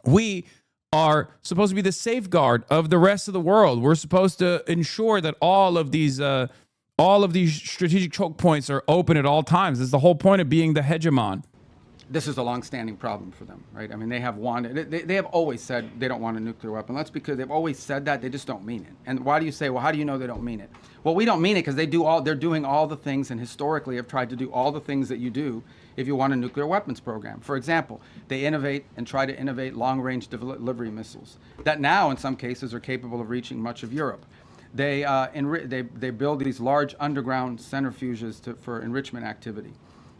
[SPEAKER 1] we are supposed to be the safeguard of the rest of the world. We're supposed to ensure that all of these strategic choke points are open at all times. This is the whole point of being the hegemon.
[SPEAKER 8] This is a long-standing problem for them, right? I mean, they have wanted, they have always said they don't want a nuclear weapon. That's because they've always said that, they just don't mean it. And why do you say, well, how do you know they don't mean it? Well, we don't mean it because they're doing all the things and historically have tried to do all the things that you do if you want a nuclear weapons program. For example, they innovate and try to innovate long-range delivery missiles that now, in some cases, are capable of reaching much of Europe. They build these large underground centrifuges for enrichment activity.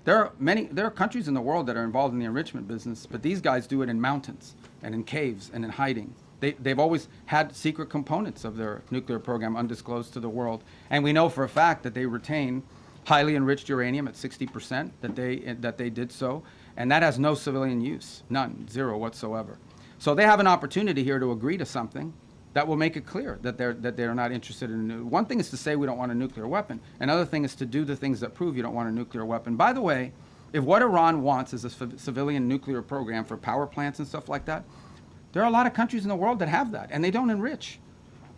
[SPEAKER 8] There are countries in the world that are involved in the enrichment business, but these guys do it in mountains and in caves and in hiding. They've always had secret components of their nuclear program undisclosed to the world. And we know for a fact that they retain highly enriched uranium at 60%, that they did so. And that has no civilian use, none, zero whatsoever. So they have an opportunity here to agree to something that will make it clear that they're not interested in a one thing is to say we don't want a nuclear weapon. Another thing is to do the things that prove you don't want a nuclear weapon. By the way, if what Iran wants is a civilian nuclear program for power plants and stuff like that, there are a lot of countries in the world that have that, and they don't enrich.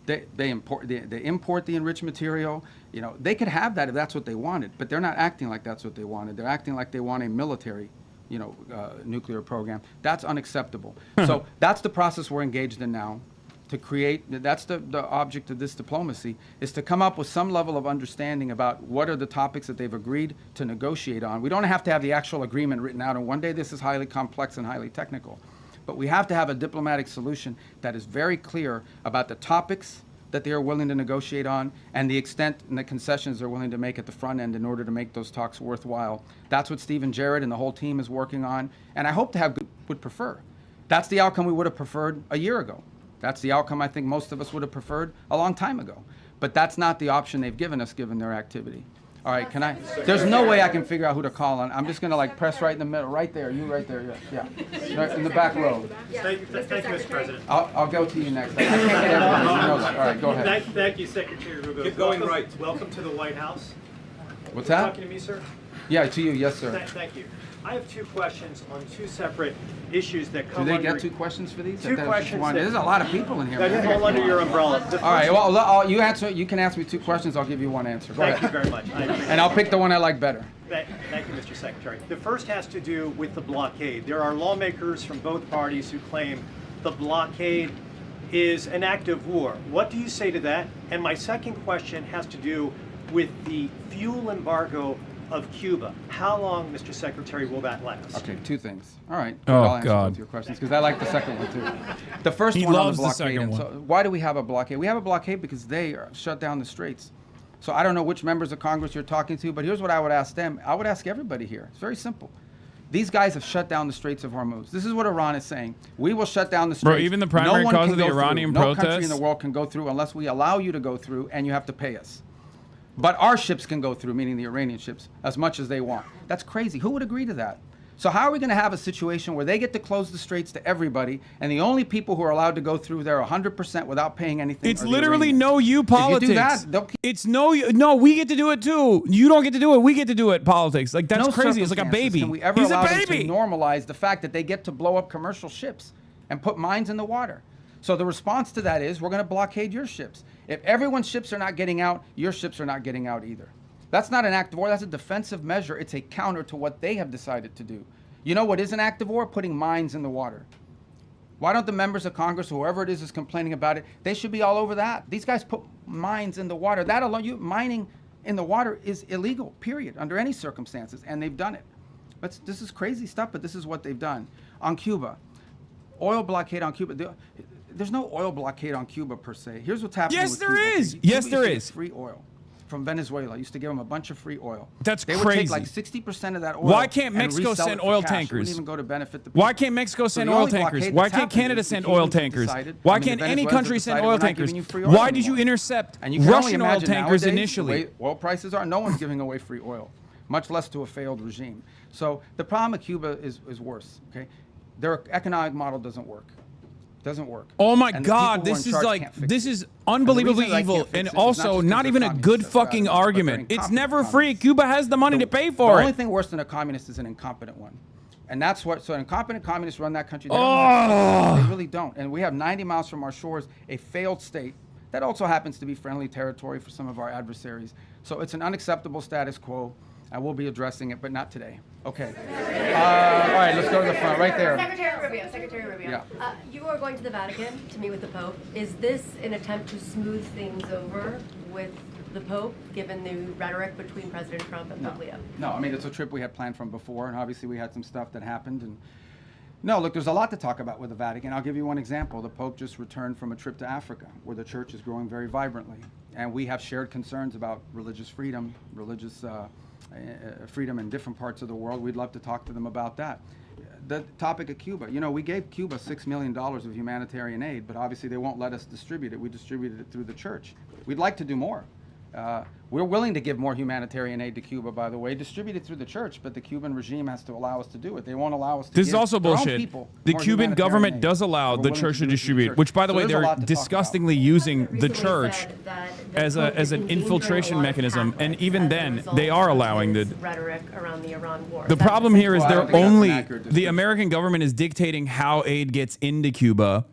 [SPEAKER 8] They import the enriched material. You know, they could have that if that's what they wanted, but they're not acting like that's what they wanted. They're acting like they want a military nuclear program. That's unacceptable. So that's the process we're engaged in now. To create, that's the object of this diplomacy, is to come up with some level of understanding about what are the topics that they've agreed to negotiate on. We don't have to have the actual agreement written out, and one day this is highly complex and highly technical. But we have to have a diplomatic solution that is very clear about the topics that they are willing to negotiate on and the extent and the concessions they're willing to make at the front end in order to make those talks worthwhile. That's what Stephen Jarrett and the whole team is working on, and I hope to have would prefer. That's the outcome we would have preferred a year ago. That's the outcome I think most of us would have preferred a long time ago. But that's not the option they've given us given their activity. All right, there's no way I can figure out who to call on. I'm just going to like press right in the middle, right there, you right there, yeah. Right in the back row.
[SPEAKER 9] Thank you, Mr. President.
[SPEAKER 8] I'll go to you next. I can't get everybody, you know that. All right, go ahead.
[SPEAKER 9] Thank you, Secretary Rubio.
[SPEAKER 10] Keep going right.
[SPEAKER 9] Welcome to the White House.
[SPEAKER 8] What's that?
[SPEAKER 9] Talking to me, sir?
[SPEAKER 8] Yeah, to you, yes, sir.
[SPEAKER 9] Thank you. I have two questions on two separate issues that come
[SPEAKER 8] Do they
[SPEAKER 9] under...
[SPEAKER 8] get two questions for these?
[SPEAKER 9] Two questions that-
[SPEAKER 8] There's a lot of people in here.
[SPEAKER 9] that fall under your umbrella. The
[SPEAKER 8] All right,
[SPEAKER 9] first-
[SPEAKER 8] well, you can ask me two questions, I'll give you one answer. Go
[SPEAKER 9] Thank you
[SPEAKER 8] ahead.
[SPEAKER 9] very much. I appreciate
[SPEAKER 8] And I'll pick the one I like better.
[SPEAKER 9] Thank you, Mr. Secretary. The first has to do with the blockade. There are lawmakers from both parties who claim the blockade is an act of war. What do you say to that? And my second question has to do with the fuel embargo of Cuba. How long, Mr. Secretary, will that last?
[SPEAKER 8] Okay, two things. All right.
[SPEAKER 1] Oh,
[SPEAKER 8] I'll answer
[SPEAKER 1] God.
[SPEAKER 8] both your questions because I like the second one too. The first
[SPEAKER 1] He
[SPEAKER 8] one on the
[SPEAKER 1] loves the
[SPEAKER 8] blockade.
[SPEAKER 1] second
[SPEAKER 8] and
[SPEAKER 1] one.
[SPEAKER 8] so why do we have a blockade? We have a blockade because they shut down the straits. So I don't know which members of Congress you're talking to, but here's what I would ask them. I would ask everybody here. It's very simple. These guys have shut down the Straits of Hormuz. This is what Iran is saying. We will shut down the straits.
[SPEAKER 1] Bro, even the primary
[SPEAKER 8] one
[SPEAKER 1] cause
[SPEAKER 8] can
[SPEAKER 1] of the
[SPEAKER 8] go through.
[SPEAKER 1] Iranian
[SPEAKER 8] No country in
[SPEAKER 1] protests-
[SPEAKER 8] the world can go through unless we allow you to go through, and you have to pay us. But our ships can go through, meaning the Iranian ships, as much as they want. That's crazy. Who would agree to that? So how are we going to have a situation where they get to close the straits to everybody, and the only people who are allowed to go through there 100% without paying anything
[SPEAKER 1] It's
[SPEAKER 8] are the
[SPEAKER 1] literally
[SPEAKER 8] Iranians?
[SPEAKER 1] no you politics.
[SPEAKER 8] If you do that, they'll keep
[SPEAKER 1] It's no, we get to do it too. You don't get to do it. We get to do it. Politics. Like that's
[SPEAKER 8] no
[SPEAKER 1] crazy. It's like a
[SPEAKER 8] circumstances
[SPEAKER 1] baby.
[SPEAKER 8] Can we ever
[SPEAKER 1] He's
[SPEAKER 8] allow
[SPEAKER 1] a
[SPEAKER 8] them to
[SPEAKER 1] baby.
[SPEAKER 8] normalize the fact that they get to blow up commercial ships and put mines in the water? So the response to that is we're going to blockade your ships. If everyone's ships are not getting out, your ships are not getting out either. That's not an act of war. That's a defensive measure. It's a counter to what they have decided to do. You know what is an act of war? Putting mines in the water. Why don't the members of Congress, whoever it is complaining about it, they should be all over that. These guys put mines in the water. That alone, mining in the water is illegal, period, under any circumstances, and they've done it. But this is crazy stuff, but this is what they've done. On Cuba, oil blockade on Cuba. There's no oil blockade on Cuba per se. Here's what's happening
[SPEAKER 1] Yes,
[SPEAKER 8] with
[SPEAKER 1] there
[SPEAKER 8] Cuba.
[SPEAKER 1] is.
[SPEAKER 8] Cuba
[SPEAKER 1] Yes,
[SPEAKER 8] used
[SPEAKER 1] there
[SPEAKER 8] to get
[SPEAKER 1] is.
[SPEAKER 8] free oil from Venezuela. Used to give them a bunch of free oil.
[SPEAKER 1] That's
[SPEAKER 8] they would
[SPEAKER 1] crazy.
[SPEAKER 8] take like 60% of that oil.
[SPEAKER 1] Why can't
[SPEAKER 8] and
[SPEAKER 1] Mexico
[SPEAKER 8] resell
[SPEAKER 1] send
[SPEAKER 8] it for
[SPEAKER 1] oil
[SPEAKER 8] cash. It
[SPEAKER 1] tankers?
[SPEAKER 8] wouldn't even go to benefit the people.
[SPEAKER 1] Why can't Mexico
[SPEAKER 8] So
[SPEAKER 1] send
[SPEAKER 8] the
[SPEAKER 1] oil
[SPEAKER 8] only
[SPEAKER 1] tankers?
[SPEAKER 8] blockade
[SPEAKER 1] Why
[SPEAKER 8] that's
[SPEAKER 1] can't
[SPEAKER 8] happened
[SPEAKER 1] Canada
[SPEAKER 8] is the
[SPEAKER 1] send oil
[SPEAKER 8] Cubans have
[SPEAKER 1] tankers?
[SPEAKER 8] decided-
[SPEAKER 1] Why
[SPEAKER 8] I mean,
[SPEAKER 1] can't
[SPEAKER 8] the
[SPEAKER 1] any
[SPEAKER 8] Venezuelans
[SPEAKER 1] country
[SPEAKER 8] have
[SPEAKER 1] send
[SPEAKER 8] decided
[SPEAKER 1] oil
[SPEAKER 8] we're not
[SPEAKER 1] tankers?
[SPEAKER 8] giving you free oil
[SPEAKER 1] Why did you
[SPEAKER 8] anymore.
[SPEAKER 1] intercept
[SPEAKER 8] And you can only
[SPEAKER 1] Russian oil
[SPEAKER 8] imagine
[SPEAKER 1] tankers
[SPEAKER 8] nowadays,
[SPEAKER 1] initially?
[SPEAKER 8] the way oil prices are, no one's giving away free oil, much less to a failed regime. So the problem with Cuba is worse. Okay, their economic model doesn't work. Doesn't work.
[SPEAKER 1] Oh my
[SPEAKER 8] And the
[SPEAKER 1] God,
[SPEAKER 8] people who are
[SPEAKER 1] this
[SPEAKER 8] in
[SPEAKER 1] is
[SPEAKER 8] charge
[SPEAKER 1] like
[SPEAKER 8] can't fix
[SPEAKER 1] this
[SPEAKER 8] it.
[SPEAKER 1] is
[SPEAKER 8] And the
[SPEAKER 1] unbelievably
[SPEAKER 8] reason I can't
[SPEAKER 1] evil,
[SPEAKER 8] fix
[SPEAKER 1] and
[SPEAKER 8] it is
[SPEAKER 1] also
[SPEAKER 8] just
[SPEAKER 1] not
[SPEAKER 8] because
[SPEAKER 1] even
[SPEAKER 8] they're
[SPEAKER 1] a good
[SPEAKER 8] communists, they're
[SPEAKER 1] fucking
[SPEAKER 8] bad, but they're
[SPEAKER 1] argument. It's
[SPEAKER 8] incompetent
[SPEAKER 1] never free.
[SPEAKER 8] communists.
[SPEAKER 1] Cuba has the money to pay for
[SPEAKER 8] The
[SPEAKER 1] it.
[SPEAKER 8] only thing worse than a communist is an incompetent one. And that's what, so incompetent communists run that country. They,
[SPEAKER 1] Oh.
[SPEAKER 8] they really don't. And we have 90 miles from our shores, a failed state that also happens to be friendly territory for some of our adversaries. So it's an unacceptable status quo. I will be addressing it, but not today. Okay. All right, let's go to the front, right there.
[SPEAKER 11] Secretary Rubio.
[SPEAKER 8] Yeah.
[SPEAKER 11] You are going to the Vatican to meet with the Pope. Is this an attempt to smooth things over with the Pope, given the rhetoric between President Trump and Pope Leo?
[SPEAKER 8] No, I mean, it's a trip we had planned from before, and obviously we had some stuff that happened. And no, look, there's a lot to talk about with the Vatican. I'll give you one example. The Pope just returned from a trip to Africa, where the church is growing very vibrantly. And we have shared concerns about religious freedom, freedom in different parts of the world. We'd love to talk to them about that. The topic of Cuba, you know, we gave Cuba $6 million of humanitarian aid, but obviously they won't let us distribute it. We distributed it through the church. We'd like to do more. We're willing to give more humanitarian aid to Cuba, by the way, distributed through the church, but the Cuban regime has to allow us to do it. They won't allow us to
[SPEAKER 1] This is
[SPEAKER 8] give
[SPEAKER 1] also
[SPEAKER 8] their own
[SPEAKER 1] bullshit.
[SPEAKER 8] people
[SPEAKER 1] The
[SPEAKER 8] more
[SPEAKER 1] Cuban
[SPEAKER 8] humanitarian
[SPEAKER 1] government
[SPEAKER 8] aid.
[SPEAKER 1] does allow
[SPEAKER 8] We're
[SPEAKER 1] the
[SPEAKER 8] willing
[SPEAKER 1] church to
[SPEAKER 8] do it through the
[SPEAKER 1] distribute,
[SPEAKER 8] church.
[SPEAKER 1] which, by the
[SPEAKER 8] So
[SPEAKER 1] way,
[SPEAKER 8] there's a lot
[SPEAKER 1] they're
[SPEAKER 8] to talk about.
[SPEAKER 1] disgustingly using the
[SPEAKER 11] Recently
[SPEAKER 1] church
[SPEAKER 11] said that the
[SPEAKER 1] as
[SPEAKER 11] Pope is
[SPEAKER 1] an
[SPEAKER 11] endangering a
[SPEAKER 1] infiltration
[SPEAKER 11] lot of
[SPEAKER 1] mechanism, and
[SPEAKER 11] Catholics
[SPEAKER 1] even
[SPEAKER 11] as a
[SPEAKER 1] then,
[SPEAKER 11] result
[SPEAKER 1] they are
[SPEAKER 11] of
[SPEAKER 1] allowing
[SPEAKER 11] his
[SPEAKER 1] the.
[SPEAKER 11] rhetoric around the Iran war.
[SPEAKER 1] The
[SPEAKER 11] Is that
[SPEAKER 1] problem here is
[SPEAKER 8] Well, I don't
[SPEAKER 1] they're
[SPEAKER 8] think that's an
[SPEAKER 1] only
[SPEAKER 8] accurate
[SPEAKER 1] the
[SPEAKER 8] description.
[SPEAKER 1] American government is dictating how aid gets into Cuba,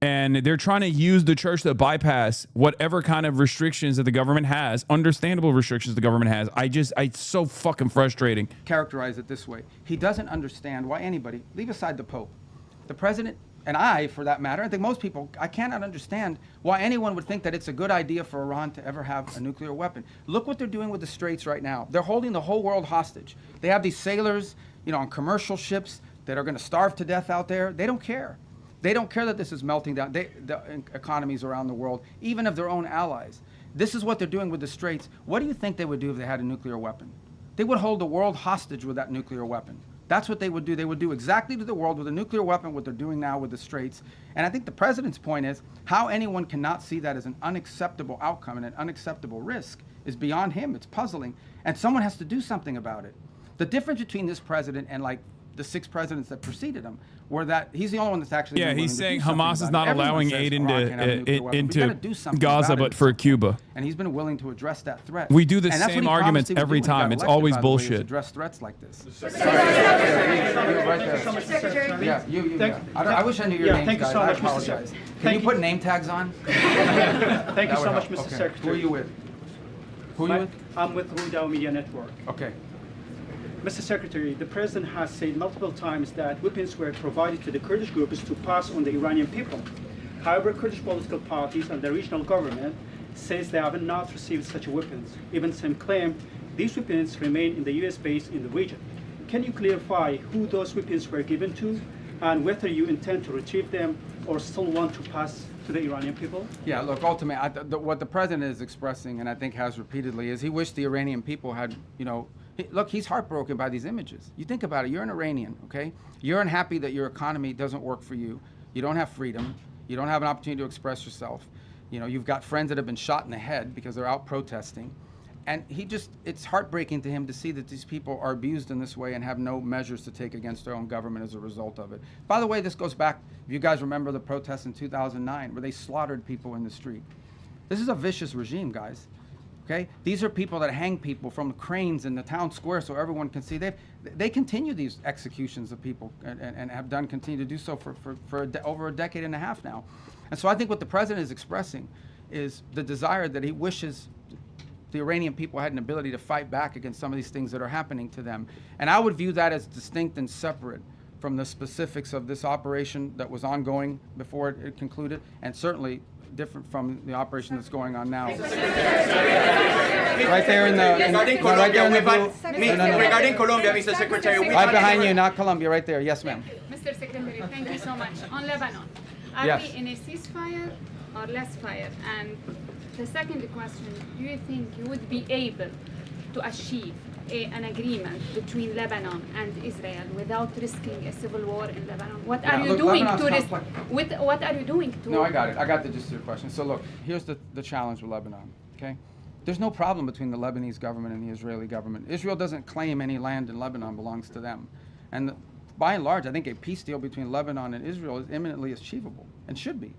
[SPEAKER 1] And they're trying to use the church to bypass whatever kind of restrictions that the government has, understandable restrictions the government has. It's so fucking frustrating.
[SPEAKER 8] Characterize it this way. He doesn't understand why anybody, leave aside the Pope, the president, and I, for that matter, I think most people, I cannot understand why anyone would think that it's a good idea for Iran to ever have a nuclear weapon. Look what they're doing with the Straits right now. They're holding the whole world hostage. They have these sailors, on commercial ships that are going to starve to death out there. They don't care. They don't care that this is melting down the economies around the world, even of their own allies. This is what they're doing with the Straits. What do you think they would do if they had a nuclear weapon? They would hold the world hostage with that nuclear weapon. That's what they would do. They would do exactly to the world with a nuclear weapon what they're doing now with the Straits. And I think the president's point is how anyone cannot see that as an unacceptable outcome and an unacceptable risk is beyond him. It's puzzling. And someone has to do something about it. The difference between this president and like the 6 presidents that preceded him were that he's the only one that's actually
[SPEAKER 1] he's saying Hamas is not allowing aid into Gaza, but for Cuba.
[SPEAKER 8] And he's been willing to address that threat.
[SPEAKER 1] We do the same arguments every time. It's always bullshit.
[SPEAKER 8] Address threats like this. I wish I knew your name.
[SPEAKER 9] Thank you so much, Mr.
[SPEAKER 8] Secretary. Can you put name tags on?
[SPEAKER 9] Thank you so much, Mr. Secretary.
[SPEAKER 8] Who are you with?
[SPEAKER 9] I'm with Ruidao Media Network.
[SPEAKER 8] Okay.
[SPEAKER 9] Mr. Secretary, the President has said multiple times that weapons were provided to the Kurdish groups to pass on the Iranian people. However, Kurdish political parties and the regional government says they have not received such weapons. Even some claim these weapons remain in the U.S. base in the region. Can you clarify who those weapons were given to and whether you intend to retrieve them or still want to pass to the Iranian people?
[SPEAKER 8] Yeah, look, ultimately, what the President is expressing, and I think has repeatedly, is he wished the Iranian people had, look, he's heartbroken by these images. You think about it. You're an Iranian, okay? You're unhappy that your economy doesn't work for you. You don't have freedom. You don't have an opportunity to express yourself. You've got friends that have been shot in the head because they're out protesting. And it's heartbreaking to him to see that these people are abused in this way and have no measures to take against their own government as a result of it. By the way, this goes back, if you guys remember the protests in 2009 where they slaughtered people in the street. This is a vicious regime, guys. Okay? These are people that hang people from cranes in the town square so everyone can see. They continue these executions of people and have continue to do so for over a decade and a half now. And so I think what the president is expressing is the desire that he wishes the Iranian people had an ability to fight back against some of these things that are happening to them. And I would view that as distinct and separate from the specifics of this operation that was ongoing before it concluded, and certainly different from the operation that's going on now. Right there in the...
[SPEAKER 3] Regarding Colombia, Mr. Secretary...
[SPEAKER 8] Right behind you, not Colombia, right there. Yes, ma'am.
[SPEAKER 10] Mr. Secretary, thank you so much. On Lebanon, are we in a ceasefire or less fire? And the second question, do you think you would be able to achieve an agreement between Lebanon and Israel without risking a civil war in Lebanon? What are you doing to risk? What are you doing to?
[SPEAKER 8] No, I got it. I got the gist of your question. So look, here's the challenge with Lebanon. Okay, there's no problem between the Lebanese government and the Israeli government. Israel doesn't claim any land in Lebanon belongs to them, and by and large, I think a peace deal between Lebanon and Israel is imminently achievable and should be.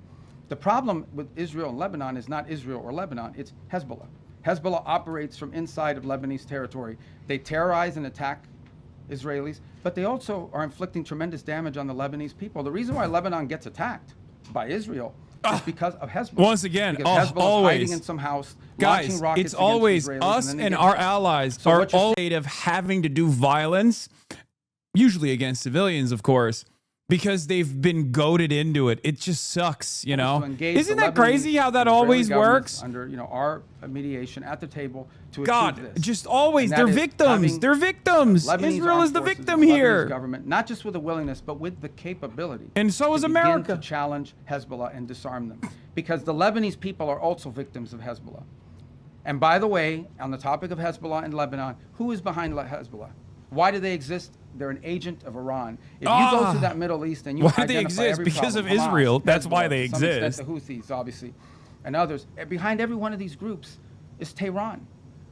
[SPEAKER 8] The problem with Israel and Lebanon is not Israel or Lebanon, it's Hezbollah. Hezbollah operates from inside of Lebanese territory. They terrorize and attack Israelis, but they also are inflicting tremendous damage on the Lebanese people. The reason why Lebanon gets attacked by Israel is because of Hezbollah.
[SPEAKER 1] Once again, always
[SPEAKER 8] hiding in some house,
[SPEAKER 1] guys, it's always us and our allies are all of having to do violence, usually against civilians, of course, because they've been goaded into it. It just sucks, Isn't that crazy how that always works?
[SPEAKER 8] Under, our mediation at the table to
[SPEAKER 1] God,
[SPEAKER 8] achieve this.
[SPEAKER 1] just always, they're victims. They're victims. Israel is the victim here.
[SPEAKER 8] Government, not just with the willingness, but with the capability.
[SPEAKER 1] And so is America.
[SPEAKER 8] To challenge Hezbollah and disarm them, because the Lebanese people are also victims of Hezbollah. And by the way, on the topic of Hezbollah in Lebanon, who is behind Hezbollah? Why do they exist? They're an agent of Iran. If you go to that Middle East and you
[SPEAKER 1] why do they exist? Because of Israel. That's why they exist.
[SPEAKER 8] The Houthis, obviously, and others. Behind every one of these groups is Tehran.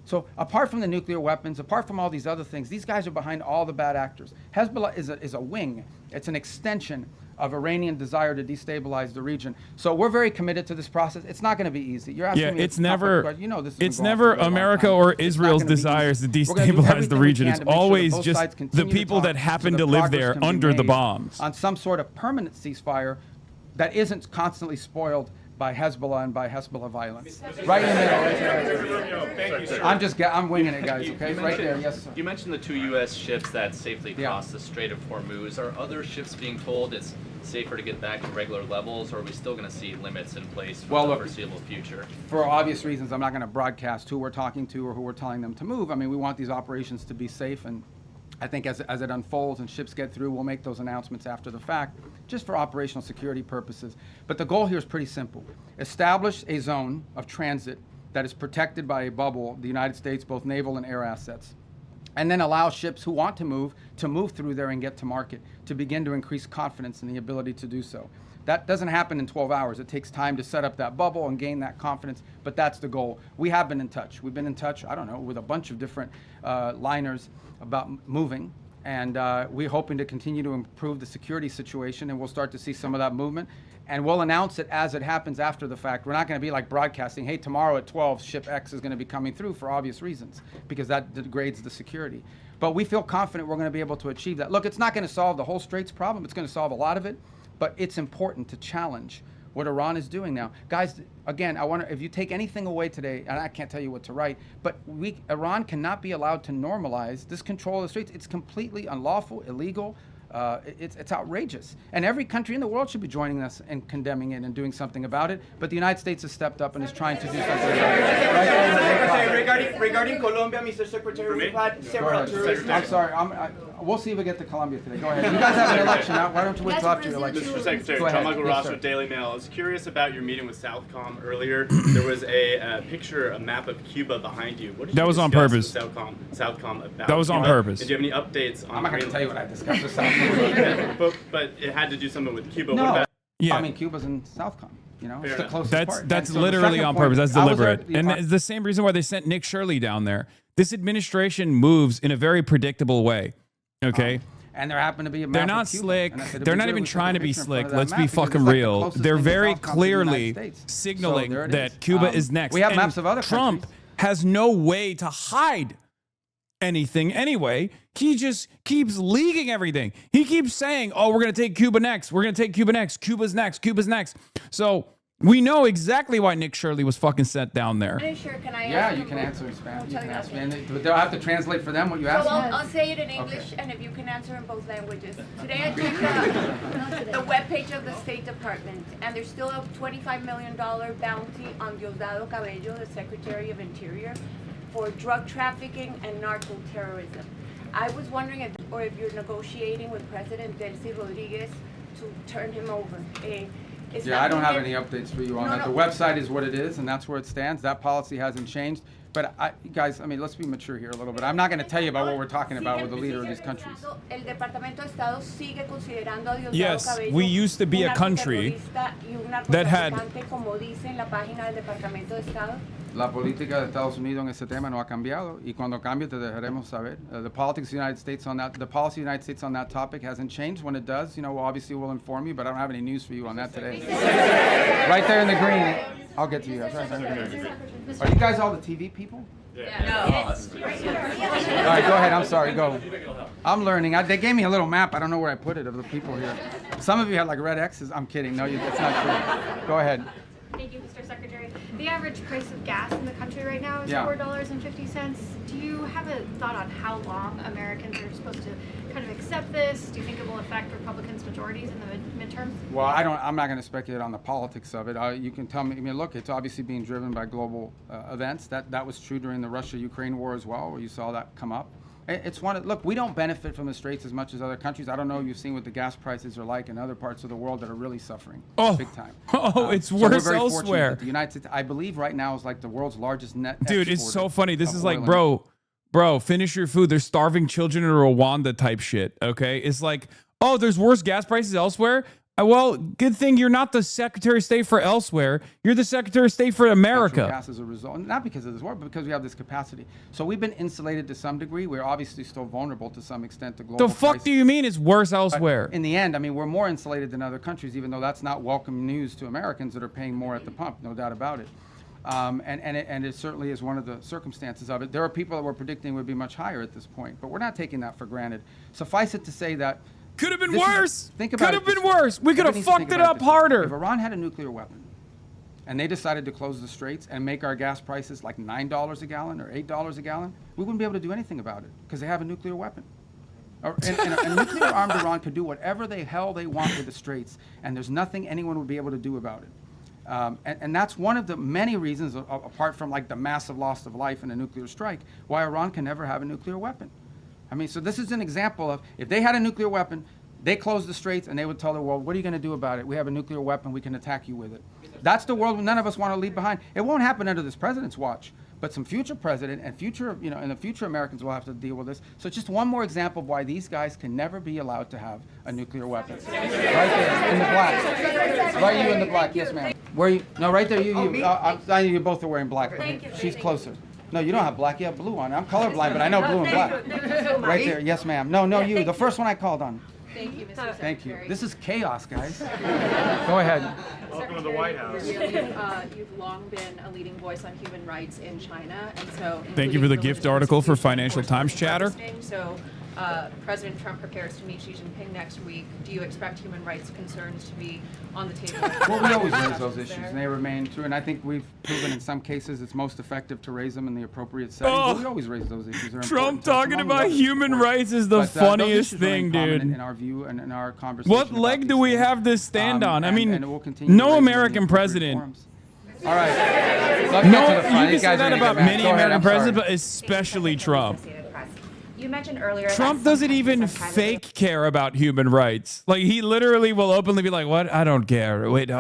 [SPEAKER 8] So apart from the nuclear weapons, apart from all these other things, these guys are behind all the bad actors. Hezbollah is a wing. It's an extension of Iranian desire to destabilize the region. So we're very committed to this process. It's not going to be easy. You're asking me.
[SPEAKER 1] It's never. It's never America or Israel's desires to destabilize the region. It's always just the people that happen to live there under the bombs.
[SPEAKER 8] On some sort of permanent ceasefire that isn't constantly spoiled by Hezbollah and by Hezbollah violence. Right in the middle.
[SPEAKER 12] Thank you, sir.
[SPEAKER 8] I'm winging it, guys, okay? Right there, yes, sir.
[SPEAKER 12] You mentioned the 2 U.S. ships that safely crossed the Strait of Hormuz. Are other ships being told it's safer to get back to regular levels, or are we still going to see limits in place for the foreseeable future?
[SPEAKER 8] For obvious reasons, I'm not going to broadcast who we're talking to or who we're telling them to move. I mean, we want these operations to be safe, and I think as it unfolds and ships get through, we'll make those announcements after the fact, just for operational security purposes. But the goal here is pretty simple. Establish a zone of transit that is protected by a bubble, the United States, both naval and air assets, and then allow ships who want to move through there and get to market, to begin to increase confidence in the ability to do so. That doesn't happen in 12 hours. It takes time to set up that bubble and gain that confidence, but that's the goal. We have been in touch. We've been in touch, I don't know, with a bunch of different liners about moving, and we're hoping to continue to improve the security situation, and we'll start to see some of that movement, and we'll announce it as it happens after the fact. We're not going to be like broadcasting, hey, tomorrow at 12, ship X is going to be coming through, for obvious reasons, because that degrades the security. But we feel confident we're going to be able to achieve that. Look, it's not going to solve the whole Straits problem. It's going to solve a lot of it, but it's important to challenge what Iran is doing now. Guys, again, I wonder if you take anything away today, and I can't tell you what to write, but Iran cannot be allowed to normalize this control of the Straits. It's completely unlawful, illegal. It's outrageous. And every country in the world should be joining us and condemning it and doing something about it. But the United States has stepped up and is trying to do something about it.
[SPEAKER 7] Regarding Colombia, Mr. Secretary, we've had several tourists.
[SPEAKER 8] I'm sorry. We'll see if we get to Colombia today. Go ahead. You guys have an election now. Why don't you wait till after your election?
[SPEAKER 13] Mr. Secretary, John Michael Ross with Daily Mail. I was curious about your meeting with Southcom earlier. There was a picture, a map of Cuba behind you. What did
[SPEAKER 1] that
[SPEAKER 13] you
[SPEAKER 1] was on
[SPEAKER 13] discuss
[SPEAKER 1] purpose.
[SPEAKER 13] with Southcom about
[SPEAKER 1] that was on
[SPEAKER 13] Cuba?
[SPEAKER 1] purpose.
[SPEAKER 13] And do you have any updates on?
[SPEAKER 8] I'm not going to tell you what I discussed with Southcom.
[SPEAKER 13] but it had to do something with Cuba.
[SPEAKER 8] No,
[SPEAKER 13] what about?
[SPEAKER 1] Yeah.
[SPEAKER 8] I mean, Cuba's in Southcom. You know, it's the closest part.
[SPEAKER 1] That's
[SPEAKER 8] And so the
[SPEAKER 1] literally
[SPEAKER 8] second
[SPEAKER 1] on
[SPEAKER 8] point,
[SPEAKER 1] purpose. That's
[SPEAKER 8] I was
[SPEAKER 1] deliberate.
[SPEAKER 8] there-
[SPEAKER 1] And it's the same reason why they sent Nick Shirley down there. This administration moves in a very predictable way. Okay.
[SPEAKER 8] And there happened to be a map
[SPEAKER 1] They're
[SPEAKER 8] of
[SPEAKER 1] not
[SPEAKER 8] Cuba.
[SPEAKER 1] slick.
[SPEAKER 8] And I said, it'd
[SPEAKER 1] They're
[SPEAKER 8] be
[SPEAKER 1] not
[SPEAKER 8] good
[SPEAKER 1] even
[SPEAKER 8] if we took
[SPEAKER 1] trying
[SPEAKER 8] a
[SPEAKER 1] to be
[SPEAKER 8] picture in front
[SPEAKER 1] slick.
[SPEAKER 8] of that
[SPEAKER 1] Let's
[SPEAKER 8] map
[SPEAKER 1] be
[SPEAKER 8] because it's
[SPEAKER 1] fucking
[SPEAKER 8] like the
[SPEAKER 1] real.
[SPEAKER 8] closest
[SPEAKER 1] They're
[SPEAKER 8] thing to
[SPEAKER 1] very
[SPEAKER 8] Southcom to the United
[SPEAKER 1] clearly
[SPEAKER 8] States.
[SPEAKER 1] signaling
[SPEAKER 8] So there it
[SPEAKER 1] that
[SPEAKER 8] is.
[SPEAKER 1] Cuba is next.
[SPEAKER 8] We have
[SPEAKER 1] And
[SPEAKER 8] maps of other
[SPEAKER 1] Trump
[SPEAKER 8] countries.
[SPEAKER 1] has no way to hide anything anyway. He just keeps leaking everything. He keeps saying, oh, we're going to take Cuba next. We're going to take Cuba next. Cuba's next. Cuba's next. So we know exactly why Nick Shirley was fucking sent down there.
[SPEAKER 11] Sure, can I
[SPEAKER 8] Yeah,
[SPEAKER 11] ask
[SPEAKER 8] you
[SPEAKER 11] him
[SPEAKER 8] can
[SPEAKER 11] a-
[SPEAKER 8] answer in Spanish. You
[SPEAKER 11] Okay.
[SPEAKER 8] can ask me. And they'll have to translate for them what you
[SPEAKER 11] So
[SPEAKER 8] asked me.
[SPEAKER 11] I'll say it in English, and if you can answer in both languages. Today I checked the webpage of the State Department, and there's still a $25 million bounty on Diosdado Cabello, the Secretary of Interior, for drug trafficking and narco-terrorism. I was wondering if you're negotiating with President Delcy Rodriguez to turn him over.
[SPEAKER 8] Yeah, I don't have any updates for you on that.
[SPEAKER 11] No.
[SPEAKER 8] The website is what it is, and that's where it stands. That policy hasn't changed. But guys, I mean, let's be mature here a little bit. I'm not going to tell you about what we're talking about with the leader of these countries.
[SPEAKER 11] El Departamento de Estado sigue considerando a Diosdado
[SPEAKER 1] Yes,
[SPEAKER 11] Cabello
[SPEAKER 1] we used to be
[SPEAKER 11] un
[SPEAKER 1] a country
[SPEAKER 11] narcoterrorista y un
[SPEAKER 1] that had-
[SPEAKER 11] narcotraficante, como dice en la página del Departamento de Estado.
[SPEAKER 8] La política de Estados Unidos en ese tema no ha cambiado, y cuando cambie te dejaremos saber. The politics of the United States on that, the policy of the United States on that topic hasn't changed. When it does, you know, obviously we'll inform you, but I don't have any news for you on that today. Right there in the green. I'll get to you. Are you guys all the TV people?
[SPEAKER 11] No.
[SPEAKER 8] All right, go ahead. I'm sorry. Go. I'm learning. They gave me a little map. I don't know where I put it of the people here. Some of you had like red X's. I'm kidding. No, that's not true. Go ahead.
[SPEAKER 14] Thank you, Mr. Secretary. The average price of gas in the country right now is $4.50. Do you have a thought on how long Americans are supposed to kind of accept this? Do you think it will affect Republicans' majorities in the midterms?
[SPEAKER 8] Well, I'm not going to speculate on the politics of it. You can tell me. I mean, look, it's obviously being driven by global events. That was true during the Russia-Ukraine war as well, where you saw that come up. It's one. Look, we don't benefit from the Straits as much as other countries. I don't know if you've seen what the gas prices are like in other parts of the world that are really suffering big time.
[SPEAKER 1] It's
[SPEAKER 8] so we're
[SPEAKER 1] worse
[SPEAKER 8] very fortunate
[SPEAKER 1] elsewhere.
[SPEAKER 8] that the United States, I believe, right now is like the world's largest net.
[SPEAKER 1] Dude, it's so funny. This
[SPEAKER 8] of
[SPEAKER 1] is like,
[SPEAKER 8] oil
[SPEAKER 1] bro, finish your food. There's starving children in Rwanda type shit. Okay. It's like, oh, there's worse gas prices elsewhere. Well, good thing you're not the Secretary of State for elsewhere. You're the Secretary of State for America.
[SPEAKER 8] Gas as a result, not because of this war, but because we have this capacity. So we've been insulated to some degree. We're obviously still vulnerable to some extent to global
[SPEAKER 1] The fuck
[SPEAKER 8] crisis.
[SPEAKER 1] do you mean it's worse elsewhere?
[SPEAKER 8] But in the end, I mean, we're more insulated than other countries, even though that's not welcome news to Americans that are paying more at the pump, no doubt about it. And it certainly is one of the circumstances of it. There are people that we're predicting would be much higher at this point, but we're not taking that for granted. Suffice it to say that
[SPEAKER 1] Could have been worse.
[SPEAKER 8] Think about
[SPEAKER 1] Could
[SPEAKER 8] it.
[SPEAKER 1] have been worse. We could have fucked it up harder.
[SPEAKER 8] If Iran had a nuclear weapon and they decided to close the straits and make our gas prices like $9 a gallon or $8 a gallon, we wouldn't be able to do anything about it because they have a nuclear weapon. And a nuclear armed Iran could do whatever the hell they want with the straits, and there's nothing anyone would be able to do about it. And that's one of the many reasons, apart from like the massive loss of life in a nuclear strike, why Iran can never have a nuclear weapon. I mean, so this is an example of if they had a nuclear weapon, they closed the straits and they would tell the world, what are you going to do about it? We have a nuclear weapon, we can attack you with it. That's the world none of us want to leave behind. It won't happen under this president's watch, but some future president and future, in the future Americans will have to deal with this. So it's just one more example of why these guys can never be allowed to have a nuclear weapon. Right there, in the black. Right, you in the black, yes ma'am. Where you? No, right there, you both are wearing black. She's closer. No, you don't have black, you have blue on. I'm colorblind, but I know blue and black. Right there, yes ma'am. No, you, the first one I called on.
[SPEAKER 15] Thank you, Mr. Secretary.
[SPEAKER 8] Thank you. This is chaos, guys. Go ahead.
[SPEAKER 15] Welcome to the White House. You've long been a leading voice on human rights in China, and so.
[SPEAKER 1] Thank you for the gift article for Financial Times Chatter.
[SPEAKER 15] So, President Trump prepares to meet Xi Jinping next week. Do you expect human rights concerns to be on the table?
[SPEAKER 8] Well, we always raise those issues, and they remain true. And I think we've proven in some cases it's most effective to raise them in the appropriate setting. But we always raise those issues. They're
[SPEAKER 1] Trump talking about human rights is the funniest thing, dude.
[SPEAKER 8] In our view and in our conversation.
[SPEAKER 1] What leg do we have this stand on? I mean, no American president.
[SPEAKER 8] All right.
[SPEAKER 1] No, you can say that about many American presidents, but especially Trump.
[SPEAKER 16] You mentioned earlier
[SPEAKER 1] Trump doesn't even fake care about human rights. Like, he literally will openly be like, what? I don't care. Wait,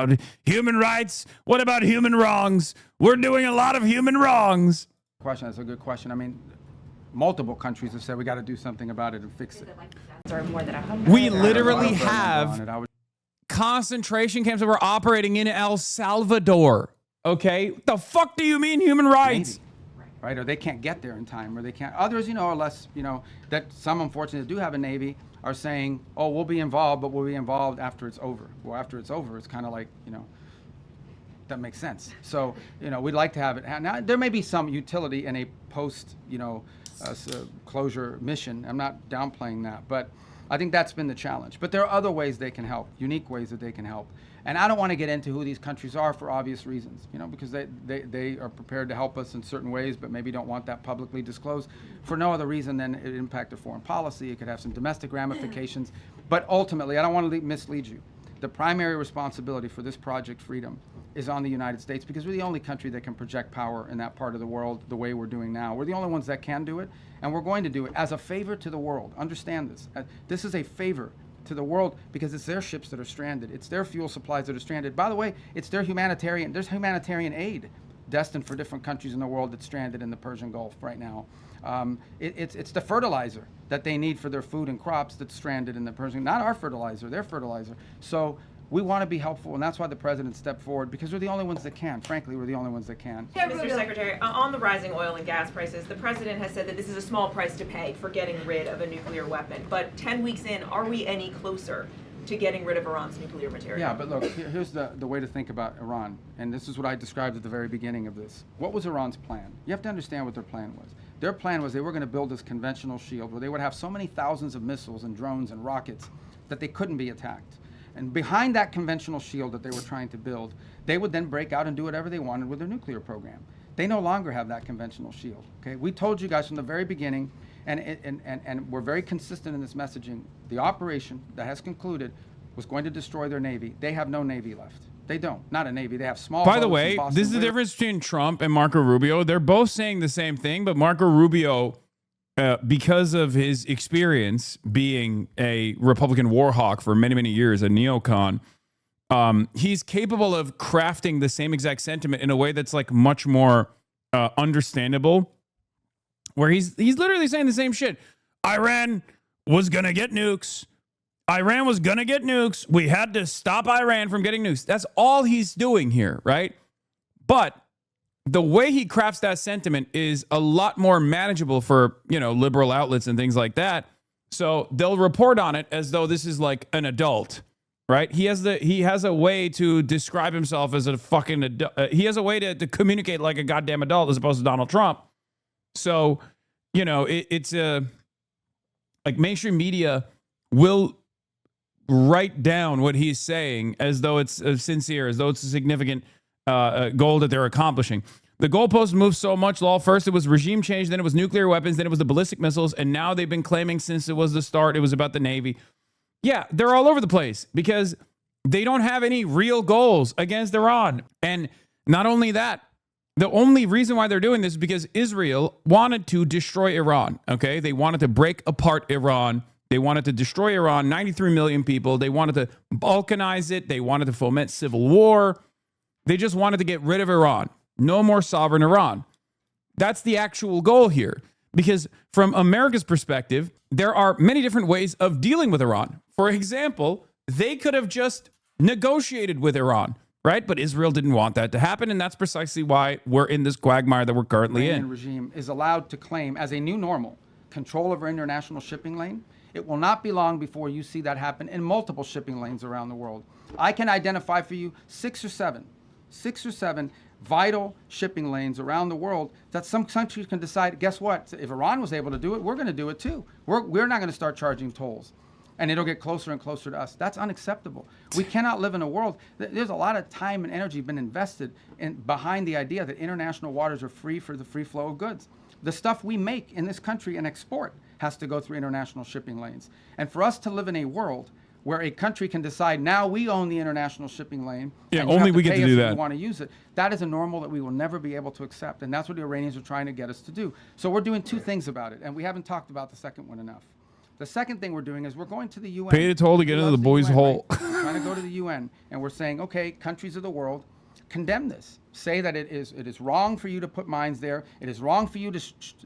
[SPEAKER 1] human rights? What about human wrongs? We're doing a lot of human wrongs.
[SPEAKER 8] That's a good question. I mean, multiple countries have said we got to do something about it and fix it.
[SPEAKER 1] We literally have concentration camps that were operating in El Salvador. Okay? What the fuck do you mean human rights?
[SPEAKER 8] Right, or they can't get there in time, or they can't. Others, are less, that some unfortunately do have a Navy are saying, oh, we'll be involved, but we'll be involved after it's over. Well, after it's over, it's kind of like, that makes sense. So, we'd like to have it. Now, there may be some utility in a post, closure mission. I'm not downplaying that, but I think that's been the challenge. But there are other ways they can help, unique ways that they can help. And I don't want to get into who these countries are for obvious reasons, because they are prepared to help us in certain ways, but maybe don't want that publicly disclosed for no other reason than it impact their foreign policy. It could have some domestic ramifications. But ultimately, I don't want to mislead you. The primary responsibility for this Project Freedom is on the United States, because we're the only country that can project power in that part of the world the way we're doing now. We're the only ones that can do it, and we're going to do it as a favor to the world. Understand this. This is a favor to the world, because it's their ships that are stranded. It's their fuel supplies that are stranded. By the way, it's their there's humanitarian aid destined for different countries in the world that's stranded in the Persian Gulf right now. It's the fertilizer that they need for their food and crops that's stranded in the Persian, not our fertilizer, their fertilizer. So we want to be helpful, and that's why the president stepped forward, because we're the only ones that can. Frankly, we're the only ones that can.
[SPEAKER 17] Mr. Secretary, on the rising oil and gas prices, the president has said that this is a small price to pay for getting rid of a nuclear weapon. But 10 weeks in, are we any closer to getting rid of Iran's nuclear material?
[SPEAKER 8] Yeah, but look, here's the way to think about Iran, and this is what I described at the very beginning of this. What was Iran's plan? You have to understand what their plan was. Their plan was they were going to build this conventional shield where they would have so many thousands of missiles and drones and rockets that they couldn't be attacked. And behind that conventional shield that they were trying to build, they would then break out and do whatever they wanted with their nuclear program. They no longer have that conventional shield. Okay, we told you guys from the very beginning, and we're very consistent in this messaging. The operation that has concluded was going to destroy their Navy. They have no Navy left. They don't. Not a Navy. They have small.
[SPEAKER 1] By the way, this is the difference between Trump and Marco Rubio. They're both saying the same thing, but Marco Rubio, because of his experience being a Republican war hawk for many, many years, a neocon, he's capable of crafting the same exact sentiment in a way that's like much more understandable, where he's literally saying the same shit. Iran was going to get nukes. Iran was going to get nukes. We had to stop Iran from getting nukes. That's all he's doing here, right? But the way he crafts that sentiment is a lot more manageable for, liberal outlets and things like that. So they'll report on it as though this is like an adult, right? He has a way to describe himself as a fucking adult. He has a way to communicate like a goddamn adult as opposed to Donald Trump. So, it's like mainstream media will write down what he's saying as though it's sincere, as though it's a significant goal that they're accomplishing. The goalposts move so much, Lol. First it was regime change, then it was nuclear weapons, then it was the ballistic missiles, and now they've been claiming since it was the start, it was about the Navy. Yeah, they're all over the place because they don't have any real goals against Iran. And not only that, the only reason why they're doing this is because Israel wanted to destroy Iran, okay? They wanted to break apart Iran. They wanted to destroy Iran, 93 million people. They wanted to balkanize it. They wanted to foment civil war. They just wanted to get rid of Iran. No more sovereign Iran. That's the actual goal here. Because from America's perspective, there are many different ways of dealing with Iran. For example, they could have just negotiated with Iran, right? But Israel didn't want that to happen, and that's precisely why we're in this quagmire that we're currently in.
[SPEAKER 8] The regime is allowed to claim as a new normal control over international shipping lane. It will not be long before you see that happen in multiple shipping lanes around the world. I can identify for you six or seven vital shipping lanes around the world that some countries can decide, guess what? If Iran was able to do it, we're going to do it too. We're not going to start charging tolls. And it'll get closer and closer to us. That's unacceptable. We cannot live in a world. There's a lot of time and energy been invested behind the idea that international waters are free for the free flow of goods. The stuff we make in this country and export has to go through international shipping lanes. And for us to live in a world where a country can decide now we own the international shipping lane.
[SPEAKER 1] Yeah,
[SPEAKER 8] and
[SPEAKER 1] only we get to do that.
[SPEAKER 8] If you want to use it. That is a normal that we will never be able to accept, and that's what the Iranians are trying to get us to do. So we're doing two things about it, and we haven't talked about the second one enough. The second thing we're doing is we're going to the UN.
[SPEAKER 1] Pay the toll to get into the boys' hole.
[SPEAKER 8] Right? We're trying to go to the UN, and we're saying, okay, countries of the world, condemn this. Say that it is wrong for you to put mines there. It is wrong for you to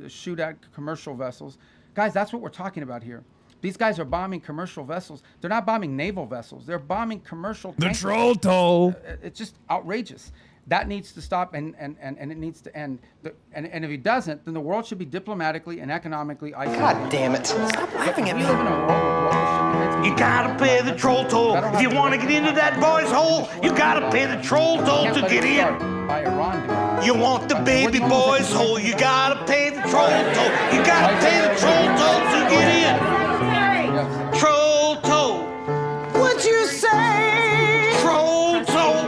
[SPEAKER 8] shoot at commercial vessels. Guys, that's what we're talking about here. These guys are bombing commercial vessels. They're not bombing naval vessels. They're bombing commercial tankers.
[SPEAKER 1] The troll toll.
[SPEAKER 8] It's just outrageous. That needs to stop, and it needs to end. And if it doesn't, then the world should be diplomatically and economically isolated.
[SPEAKER 2] God damn it. Stop laughing at me.
[SPEAKER 8] We live in a world where global shipping
[SPEAKER 18] You gotta pay the troll toll. If you want to get into that boy's hole, you gotta pay the troll toll to get in.
[SPEAKER 8] By Iran doing it.
[SPEAKER 18] You want the baby boy's hole, you gotta pay the troll toll. You gotta pay the troll toll to get in. Troll toll.
[SPEAKER 2] What'd you say?
[SPEAKER 18] Troll toll.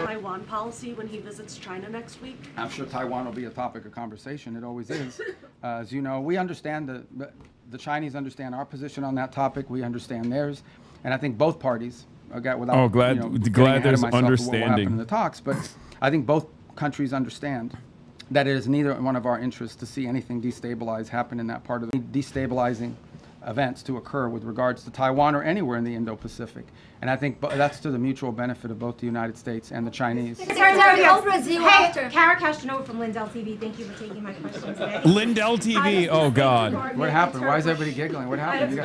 [SPEAKER 19] Taiwan policy when he visits China next week?
[SPEAKER 8] I'm sure Taiwan will be a topic of conversation. It always is. As you know, we understand the Chinese understand our position on that topic. We understand theirs, and I think both parties.
[SPEAKER 1] Glad there's understanding
[SPEAKER 8] in the talks, but I think both countries understand that it is neither one of our interests to see anything destabilize happen in that part of the destabilizing events to occur with regards to Taiwan or anywhere in the Indo-Pacific. And I think that's to the mutual benefit of both the United States and the Chinese.
[SPEAKER 14] Secretary, Kara Castanova from Lindell TV. Thank you for taking my question today.
[SPEAKER 1] Lindell TV. Oh, God.
[SPEAKER 8] What happened? Why is everybody giggling? What happened?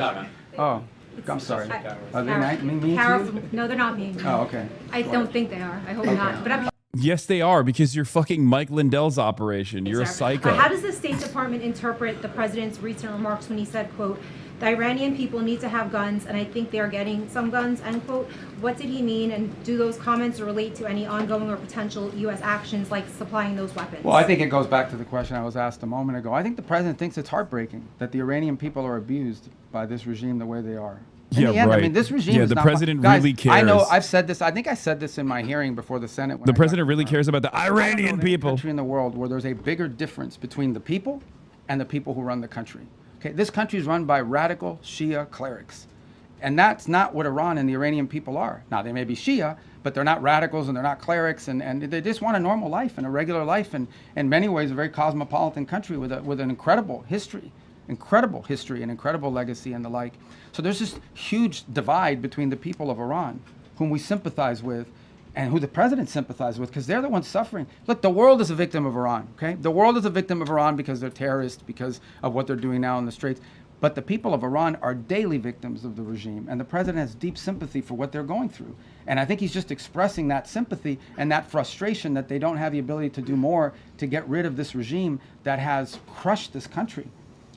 [SPEAKER 8] I'm sorry. Are they mean to you?
[SPEAKER 14] No, they're not mean.
[SPEAKER 8] Oh, okay.
[SPEAKER 14] I don't think they are. I hope not. But
[SPEAKER 1] yes, they are, because you're fucking Mike Lindell's operation. You're a psycho.
[SPEAKER 14] How does the State Department interpret the president's recent remarks when he said, quote, the Iranian people need to have guns, and I think they are getting some guns, end quote. What did he mean, and do those comments relate to any ongoing or potential U.S. actions like supplying those weapons?
[SPEAKER 8] Well, I think it goes back to the question I was asked a moment ago. I think the president thinks it's heartbreaking that the Iranian people are abused by this regime the way they are. In the end,
[SPEAKER 1] right.
[SPEAKER 8] I mean, this regime is
[SPEAKER 1] the
[SPEAKER 8] not...
[SPEAKER 1] president
[SPEAKER 8] Guys,
[SPEAKER 1] really cares.
[SPEAKER 8] I know, I've said this. I think I said this in my hearing before the Senate.
[SPEAKER 1] The president really cares about the Iranian people.
[SPEAKER 8] Country in the world where there's a bigger difference between the people and the people who run the country. Okay, this country is run by radical Shia clerics. And that's not what Iran and the Iranian people are. Now, they may be Shia, but they're not radicals and they're not clerics, and they just want a normal life and a regular life, and in many ways a very cosmopolitan country with an incredible history and incredible legacy and the like. So there's this huge divide between the people of Iran, whom we sympathize with, and who the president sympathizes with, because they're the ones suffering. Look, the world is a victim of Iran, okay? The world is a victim of Iran because they're terrorists, because of what they're doing now in the Straits. But the people of Iran are daily victims of the regime, and the president has deep sympathy for what they're going through. And I think he's just expressing that sympathy and that frustration that they don't have the ability to do more to get rid of this regime that has crushed this country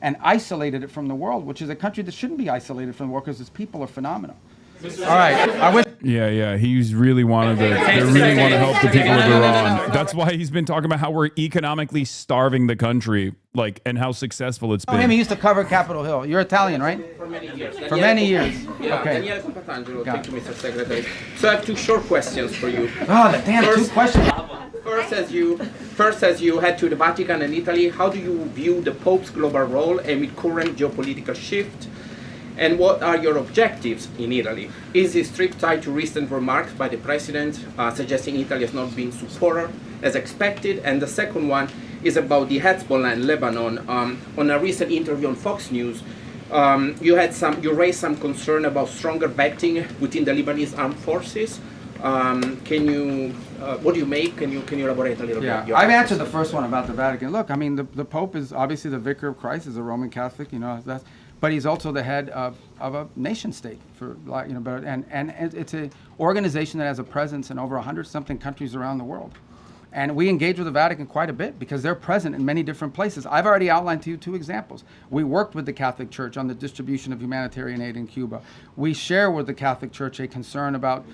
[SPEAKER 8] and isolated it from the world, which is a country that shouldn't be isolated from the world because its people are phenomenal. All right.
[SPEAKER 1] Yeah. He's really wanted to. They really want to help the people of Iran. That's why he's been talking about how we're economically starving the country, and how successful it's been.
[SPEAKER 8] He used to cover Capitol Hill. You're Italian, right?
[SPEAKER 20] For many years.
[SPEAKER 8] For many years.
[SPEAKER 20] Yeah,
[SPEAKER 8] Okay.
[SPEAKER 20] Daniele Papatangelo, thank you, Mr. Secretary. So I have two short questions for you.
[SPEAKER 8] Two questions.
[SPEAKER 20] First, as you head to the Vatican and Italy, how do you view the Pope's global role amid current geopolitical shift? And what are your objectives in Italy? Is this trip tied to recent remarks by the President suggesting Italy has not been supported as expected? And the second one is about the Hezbollah in Lebanon. On a recent interview on Fox News, you raised some concern about stronger vetting within the Lebanese armed forces. What do you make? Can you elaborate a little bit?
[SPEAKER 8] I've answered the first one about the Vatican. Look, I mean, the Pope is obviously the vicar of Christ, is a Roman Catholic, but he's also the head of a nation state, and it's an organization that has a presence in over 100-something countries around the world. And we engage with the Vatican quite a bit because they're present in many different places. I've already outlined to you 2 examples. We worked with the Catholic Church on the distribution of humanitarian aid in Cuba. We share with the Catholic Church a concern about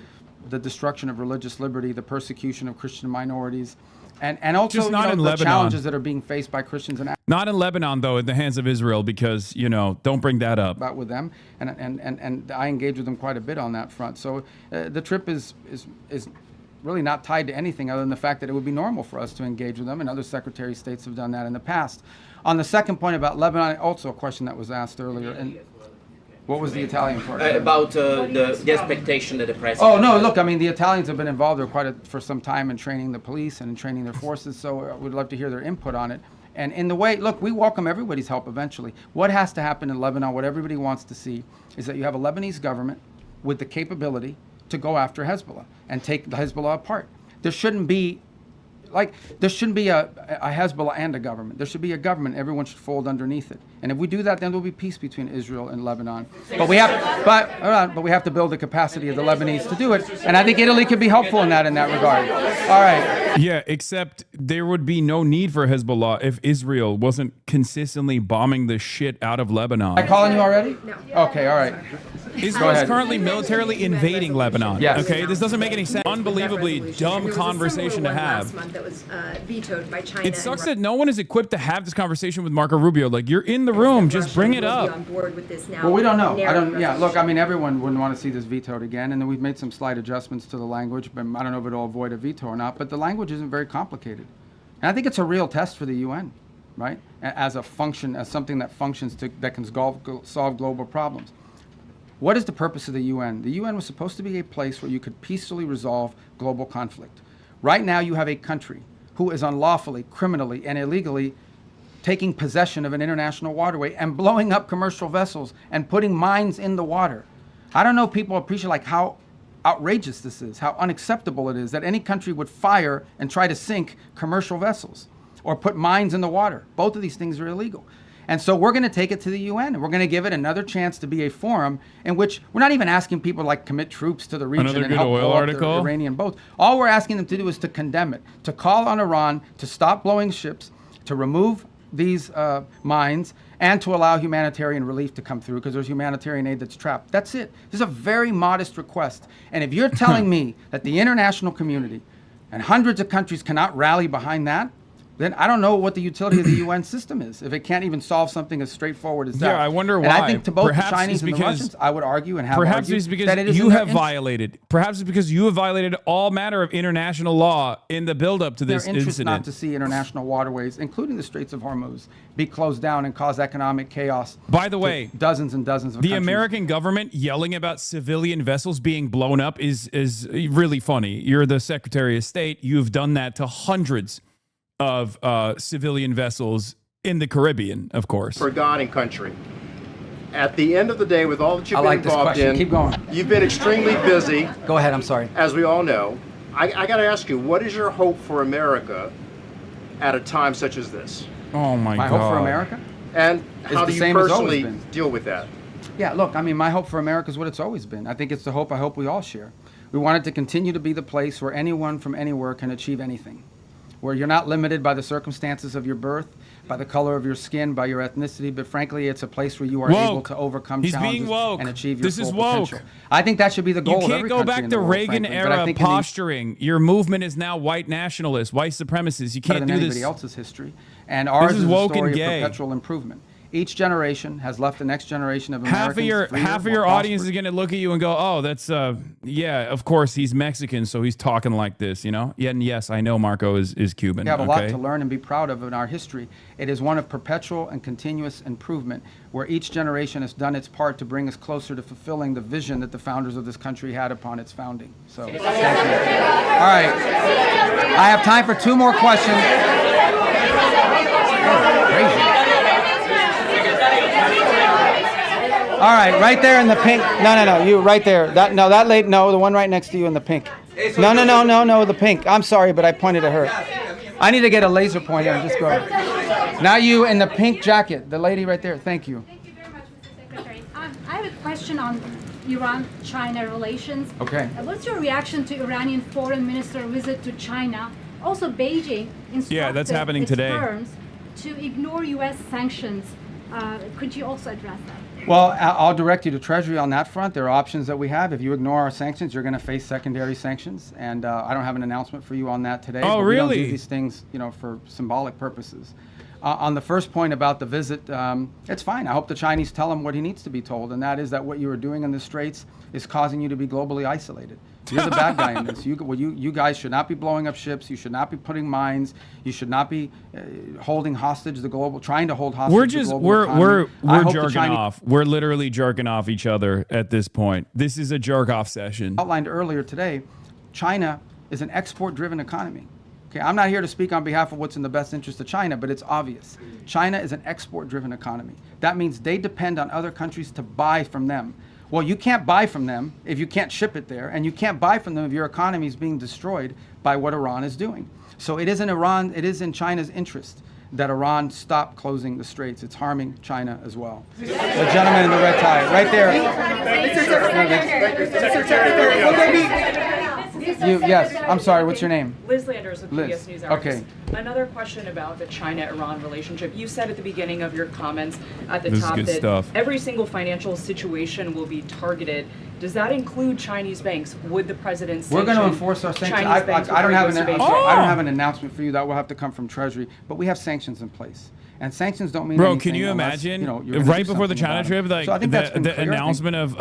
[SPEAKER 8] the destruction of religious liberty, the persecution of Christian minorities, and also
[SPEAKER 1] Just not in
[SPEAKER 8] the
[SPEAKER 1] Lebanon.
[SPEAKER 8] challenges that are being faced by Christians in Africa.
[SPEAKER 1] Not in Lebanon, though, in the hands of Israel, because, don't bring that up.
[SPEAKER 8] About with them, and I engage with them quite a bit on that front. So the trip is really not tied to anything other than the fact that it would be normal for us to engage with them, and other Secretary of States have done that in the past. On the second point about Lebanon, also a question that was asked earlier, and what was the Italian part?
[SPEAKER 20] About the expectation that the President...
[SPEAKER 8] Oh, no, look, I mean, the Italians have been involved for some time in training the police and in training their forces, so we'd love to hear their input on it. And in the way, look, we welcome everybody's help eventually. What has to happen in Lebanon, what everybody wants to see, is that you have a Lebanese government with the capability to go after Hezbollah and take the Hezbollah apart. There shouldn't be a Hezbollah and a government. There should be a government. Everyone should fold underneath it. And if we do that, then there'll be peace between Israel and Lebanon. But we have to build the capacity of the Lebanese to do it. And I think Italy could be helpful in that regard. All right.
[SPEAKER 1] Yeah, except there would be no need for Hezbollah if Israel wasn't consistently bombing the shit out of Lebanon.
[SPEAKER 8] Am I calling you already? No. Okay, all right.
[SPEAKER 1] Israel is currently militarily invading Lebanon.
[SPEAKER 8] Yes.
[SPEAKER 1] Okay, this doesn't make any sense. Unbelievably dumb conversation to have.
[SPEAKER 21] That was vetoed by China.
[SPEAKER 1] It sucks that no one is equipped to have this conversation with Marco Rubio. Like, you're in the room, just bring it up.
[SPEAKER 21] On board with this now.
[SPEAKER 8] Well, we don't know. Look, I mean, everyone wouldn't want to see this vetoed again, and then we've made some slight adjustments to the language, but I don't know if it'll avoid a veto or not, but the language isn't very complicated. And I think it's a real test for the UN, right? As something that functions that can solve global problems. What is the purpose of the UN? The UN was supposed to be a place where you could peacefully resolve global conflict. Right now, you have a country who is unlawfully, criminally, and illegally taking possession of an international waterway and blowing up commercial vessels and putting mines in the water. I don't know if people appreciate how outrageous this is, how unacceptable it is that any country would fire and try to sink commercial vessels or put mines in the water. Both of these things are illegal. And so we're going to take it to the UN, and we're going to give it another chance to be a forum in which we're not even asking people to commit troops to the region and help blow up the Iranian boats. All we're asking them to do is to condemn it, to call on Iran to stop blowing ships, to remove these mines, and to allow humanitarian relief to come through because there's humanitarian aid that's trapped. That's it. This is a very modest request. And if you're telling me that the international community and hundreds of countries cannot rally behind that, then I don't know what the utility of the UN system is if it can't even solve something as straightforward as that.
[SPEAKER 1] Yeah, I wonder why.
[SPEAKER 8] And I think to both
[SPEAKER 1] perhaps
[SPEAKER 8] the Chinese and the Russians, I would argue and have
[SPEAKER 1] perhaps
[SPEAKER 8] argued
[SPEAKER 1] it's because
[SPEAKER 8] that it is
[SPEAKER 1] you have violated. Perhaps it's because you have violated all manner of international law in the build-up to this
[SPEAKER 8] their interest
[SPEAKER 1] incident.
[SPEAKER 8] Not to see international waterways, including the Straits of Hormuz, be closed down and cause economic chaos.
[SPEAKER 1] By the way,
[SPEAKER 8] dozens and dozens of
[SPEAKER 1] the
[SPEAKER 8] countries.
[SPEAKER 1] American government yelling about civilian vessels being blown up is really funny. You're the Secretary of State. You've done that to hundreds of civilian vessels in the Caribbean, of course.
[SPEAKER 22] For God and country. At the end of the day, with all that you've been involved in,
[SPEAKER 8] keep going.
[SPEAKER 22] You've been extremely busy.
[SPEAKER 8] Go ahead, I'm sorry.
[SPEAKER 22] As we all know. I got to ask you, what is your hope for America at a time such as this?
[SPEAKER 1] Oh my God.
[SPEAKER 8] My hope for America?
[SPEAKER 22] And how do you personally deal with that?
[SPEAKER 8] Yeah, look, I mean, my hope for America is what it's always been. I think it's the hope I hope we all share. We want it to continue to be the place where anyone from anywhere can achieve anything. where you're not limited by the circumstances of your birth, by the color of your skin, by your ethnicity, but frankly, it's a place where you are able to overcome challenges and achieve your full potential. I think that should be the goal of every country in the world. You can't go back to Reagan-era
[SPEAKER 1] posturing. Your movement is now white nationalists, white supremacists. You can't do this.
[SPEAKER 8] Anybody else's history, and ours is a story of perpetual improvement. Each generation has left the next generation of Americans
[SPEAKER 1] half of your audience is going to look at you and go, "Oh, that's yeah, of course he's Mexican, so he's talking like this," you know. Yeah, and yes, I know Marco is Cuban.
[SPEAKER 8] We have a lot to learn and be proud of in our history. It is one of perpetual and continuous improvement, where each generation has done its part to bring us closer to fulfilling the vision that the founders of this country had upon its founding. So, thank you. All right, I have time for 2 more questions. Crazy. All right, right there in the pink. No, you right there. That lady. No, the one right next to you in the pink. No, the pink. I'm sorry, but I pointed at her. I need to get a laser pointer and just go. Now you in the pink jacket, the lady right there. Thank you.
[SPEAKER 4] Thank you very much, Mr. Secretary. I have a question on Iran-China relations.
[SPEAKER 8] Okay.
[SPEAKER 4] What's your reaction to Iranian foreign minister visit to China? Also, Beijing instructed
[SPEAKER 1] that's happening
[SPEAKER 4] its
[SPEAKER 1] today.
[SPEAKER 4] firms to ignore U.S. sanctions. Could you also address that?
[SPEAKER 8] Well, I'll direct you to Treasury on that front. There are options that we have. If you ignore our sanctions, you're going to face secondary sanctions. And I don't have an announcement for you on that today.
[SPEAKER 1] Oh,
[SPEAKER 8] but
[SPEAKER 1] really?
[SPEAKER 8] We don't do these things, for symbolic purposes. On the first point about the visit, it's fine. I hope the Chinese tell him what he needs to be told, and that is that what you are doing in the Straits is causing you to be globally isolated. You're the bad guy in this. You guys should not be blowing up ships. You should not be putting mines. You should not be holding hostage the global, trying to hold hostage the global economy.
[SPEAKER 1] We're jerking off. We're literally jerking off each other at this point. This is a jerk off session.
[SPEAKER 8] Outlined earlier today, China is an export-driven economy. Okay, I'm not here to speak on behalf of what's in the best interest of China, but it's obvious. China is an export-driven economy. That means they depend on other countries to buy from them. Well, you can't buy from them if you can't ship it there, and you can't buy from them if your economy is being destroyed by what Iran is doing. So it is in China's interest that Iran stop closing the Straits. It's harming China as well. The gentleman in the red tie, right there. Yes, I'm sorry, what's your name?
[SPEAKER 6] Liz Landers with PBS NewsHour.
[SPEAKER 8] Okay.
[SPEAKER 6] Another question about the China-Iran relationship. You said at the beginning of your comments at the top that every single financial situation will be targeted. Does that include Chinese banks? Would the president sanction
[SPEAKER 8] We're going to enforce our sanctions. I don't have an announcement for you. That will have to come from Treasury. But we have sanctions in place. And sanctions don't mean anything.
[SPEAKER 1] Can you
[SPEAKER 8] unless,
[SPEAKER 1] imagine right before the China trip, like the announcement of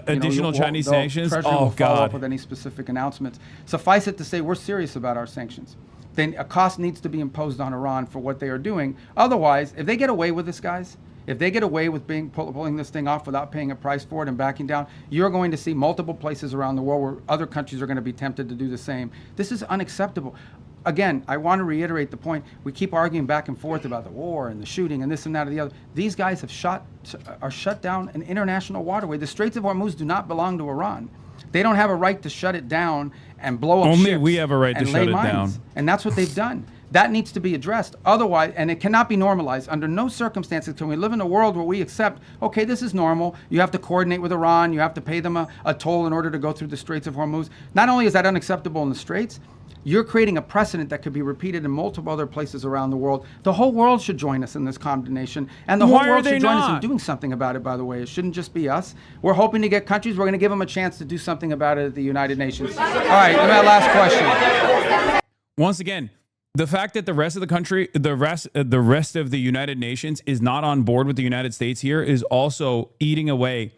[SPEAKER 1] additional Chinese sanctions?
[SPEAKER 8] Treasury will follow up with any specific announcements. Suffice it to say, we're serious about our sanctions. Then a cost needs to be imposed on Iran for what they are doing. Otherwise, if they get away with this, guys, if they get away with pulling this thing off without paying a price for it and backing down, you're going to see multiple places around the world where other countries are going to be tempted to do the same. This is unacceptable. Again, I want to reiterate the point. We keep arguing back and forth about the war and the shooting and this and that and the other. These guys are shut down an international waterway. The Straits of Hormuz do not belong to Iran. They don't have a right to shut it down and blow up ships.
[SPEAKER 1] Only we have a right to shut it down.
[SPEAKER 8] And that's what they've done. That needs to be addressed. Otherwise, and it cannot be normalized. Under no circumstances can we live in a world where we accept, okay, this is normal. You have to coordinate with Iran. You have to pay them a toll in order to go through the Straits of Hormuz. Not only is that unacceptable in the Straits, you're creating a precedent that could be repeated in multiple other places around the world. The whole world should join us in this condemnation. And the whole world should join us in doing something about it, by the way. It shouldn't just be us. We're hoping to get countries. We're going to give them a chance to do something about it at the United Nations. All right, my last question.
[SPEAKER 1] Once again, the fact that the rest of the country, the rest of the United Nations is not on board with the United States here is also eating away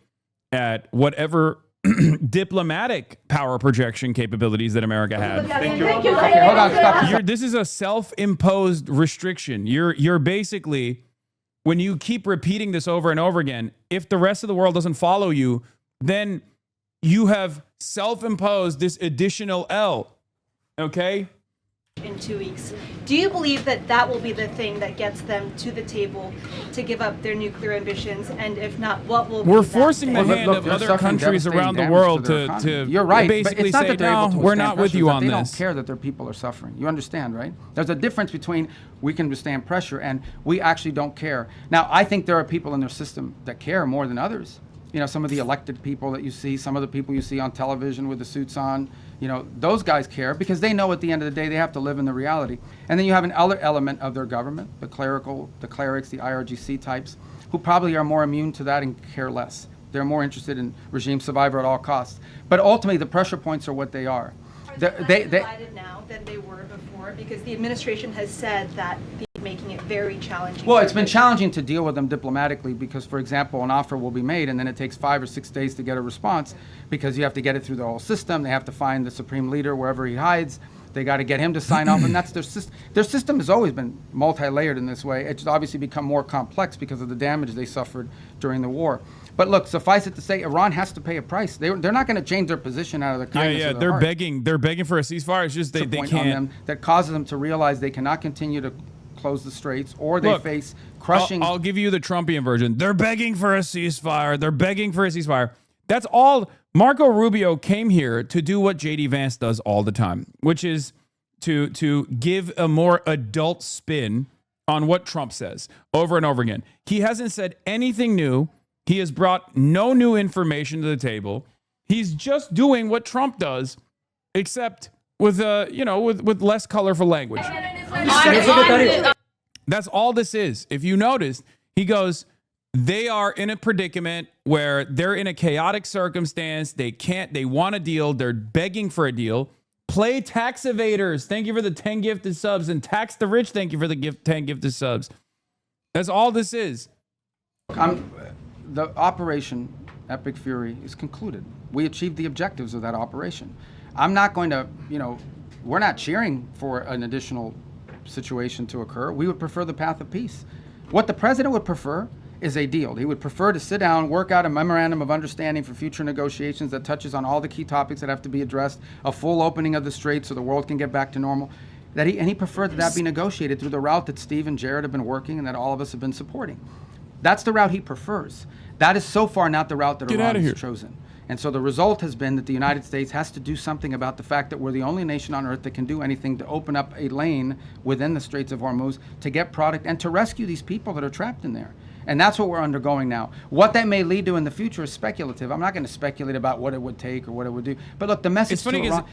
[SPEAKER 1] at whatever diplomatic power projection capabilities that America had.
[SPEAKER 8] Thank you. Okay, hold on, stop.
[SPEAKER 1] This is a self-imposed restriction. You're basically, when you keep repeating this over and over again, if the rest of the world doesn't follow you, then you have self-imposed this additional L. Okay?
[SPEAKER 14] In 2 weeks. Do you believe that that will be the thing that gets them to the table to give up their nuclear ambitions? And if not, what will
[SPEAKER 1] We're forcing the hand of other countries around the world to
[SPEAKER 8] You're right,
[SPEAKER 1] basically
[SPEAKER 8] but it's not
[SPEAKER 1] say, no, we're not with you on
[SPEAKER 8] this. They
[SPEAKER 1] this.
[SPEAKER 8] don't care that their people are suffering. You understand, right? There's a difference between we can withstand pressure and we actually don't care. Now, I think there are people in their system that care more than others. you know, some of the elected people that you see, some of the people you see on television with the suits on, you know, those guys care because they know at the end of the day they have to live in the reality. And then you have another element of their government, the clerics, the IRGC types, who probably are more immune to that and care less. They're more interested in regime survival at all costs. But ultimately, the pressure points are what they are.
[SPEAKER 5] They divided now than they were before because the administration has said that making it very challenging.
[SPEAKER 8] Well, it's been challenging to deal with them diplomatically because, for example, an offer will be made and then it takes 5 or 6 days to get a response because you have to get it through the whole system. They have to find the supreme leader wherever he hides. They got to get him to sign off, and that's their system. Their system has always been multi-layered in this way. It's obviously become more complex because of the damage they suffered during the war. But look, suffice it to say, Iran has to pay a price. They're not going to change their position out of the kindness of their heart.
[SPEAKER 1] They're begging for a ceasefire. It's just they can't.
[SPEAKER 8] On them that causes them to realize they cannot continue to close the straits, or they face crushing.
[SPEAKER 1] I'll give you the Trumpian version. They're begging for a ceasefire. They're begging for a ceasefire. That's all. Marco Rubio came here to do what J.D. Vance does all the time, which is to give a more adult spin on what Trump says over and over again. He hasn't said anything new. He has brought no new information to the table. He's just doing what Trump does, except with with less colorful language. That's all this is. If you noticed, he goes, they are in a predicament where they're in a chaotic circumstance. They want a deal. They're begging for a deal. Play tax evaders. Thank you for the 10 gifted subs. And tax the rich. Thank you for the 10 gifted subs. That's all this is.
[SPEAKER 8] The operation Epic Fury is concluded. We achieved the objectives of that operation. I'm not going to, we're not cheering for an additional situation to occur. We would prefer the path of peace. What the president would prefer is a deal. He would prefer to sit down, work out a memorandum of understanding for future negotiations that touches on all the key topics that have to be addressed, a full opening of the strait so the world can get back to normal. He preferred that be negotiated through the route that Steve and Jared have been working and that all of us have been supporting. That's the route he prefers. That is so far not the route that Iran has chosen. And so the result has been that the United States has to do something about the fact that we're the only nation on earth that can do anything to open up a lane within the Straits of Hormuz to get product and to rescue these people that are trapped in there. And that's what we're undergoing now. What that may lead to in the future is speculative. I'm not going to speculate about what it would take or what it would do. But look, the message to Iran,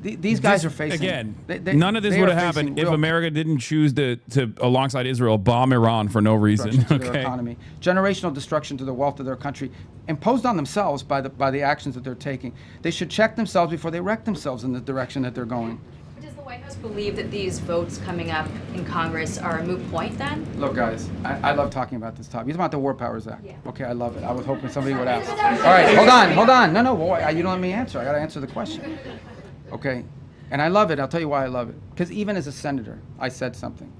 [SPEAKER 8] these guys are facing...
[SPEAKER 1] Again, none of this would have happened if America didn't choose to, alongside Israel, bomb Iran for no reason.
[SPEAKER 8] To their economy, generational destruction to the wealth of their country, imposed on themselves by the actions that they're taking. They should check themselves before they wreck themselves in the direction that they're going.
[SPEAKER 15] Does the White House believe that these votes coming up in Congress are a moot point then?
[SPEAKER 8] Look, guys, I love talking about this topic. It's about the War Powers Act. Yeah. Okay, I love it. I was hoping somebody would ask. All right, hold on. No, boy, you don't let me answer. I got to answer the question. Okay, and I love it. I'll tell you why I love it. Because even as a senator, I said something.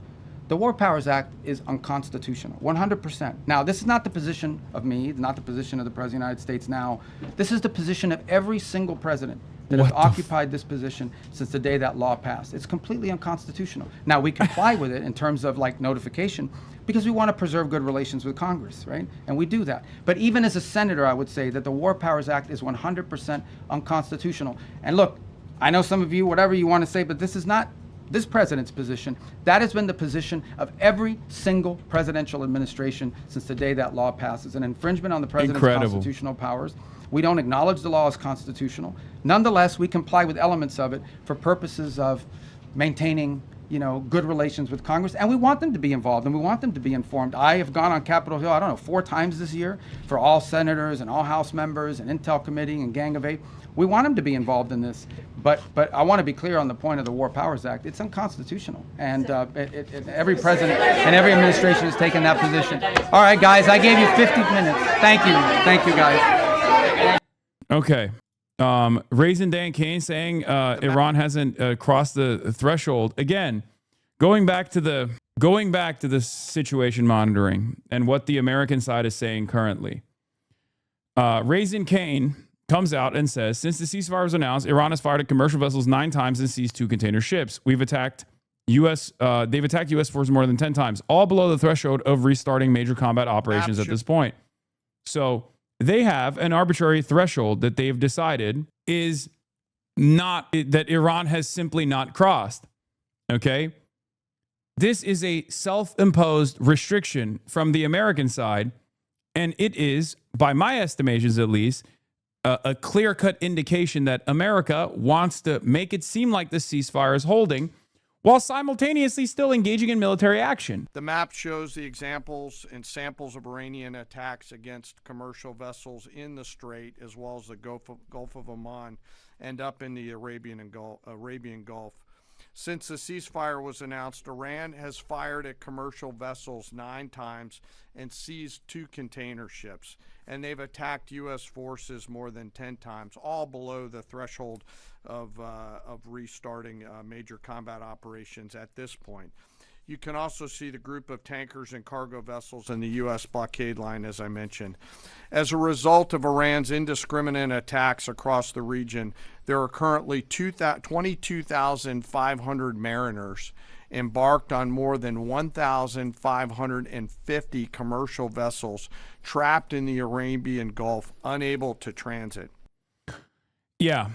[SPEAKER 8] The War Powers Act is unconstitutional, 100%. Now, this is not the position of me, not the position of the President of the United States now. This is the position of every single president that has occupied this position since the day that law passed. It's completely unconstitutional. Now, we comply with it in terms of notification because we want to preserve good relations with Congress, right? And we do that. But even as a senator, I would say that the War Powers Act is 100% unconstitutional. And look, I know some of you, whatever you want to say, but this is not this president's position. That has been the position of every single presidential administration since the day that law passes. An infringement on the president's constitutional powers. We don't acknowledge the law as constitutional. Nonetheless, we comply with elements of it for purposes of maintaining, good relations with Congress. And we want them to be involved and we want them to be informed. I have gone on Capitol Hill, 4 times this year for all senators and all House members and Intel Committee and Gang of 8. We want them to be involved in this. But I want to be clear on the point of the War Powers Act. It's unconstitutional. And every president and every administration has taken that position. All right, guys, I gave you 50 minutes. Thank you, guys.
[SPEAKER 1] Okay. Raisin Dan Kane saying Iran hasn't crossed the threshold. Again, going back to the situation monitoring and what the American side is saying currently. Raisin Kane comes out and says, since the ceasefire was announced, Iran has fired at commercial vessels 9 times and seized 2 container ships. They've attacked U.S. forces more than 10 times, all below the threshold of restarting major combat operations at this point. So they have an arbitrary threshold that they've decided is not, that Iran has simply not crossed. Okay? This is a self-imposed restriction from the American side, and it is by my estimations at least, a clear-cut indication that America wants to make it seem like the ceasefire is holding while simultaneously still engaging in military action.
[SPEAKER 3] The map shows the examples and samples of Iranian attacks against commercial vessels in the Strait, as well as the Gulf of Oman and up in the Arabian Gulf. Since the ceasefire was announced, Iran has fired at commercial vessels 9 times and seized 2 container ships. And they've attacked U.S. forces more than 10 times, all below the threshold of restarting major combat operations at this point. You can also see the group of tankers and cargo vessels in the U.S. blockade line, as I mentioned. As a result of Iran's indiscriminate attacks across the region, there are currently 22,500 mariners embarked on more than 1,550 commercial vessels trapped in the Arabian Gulf, unable to transit.
[SPEAKER 1] Yeah.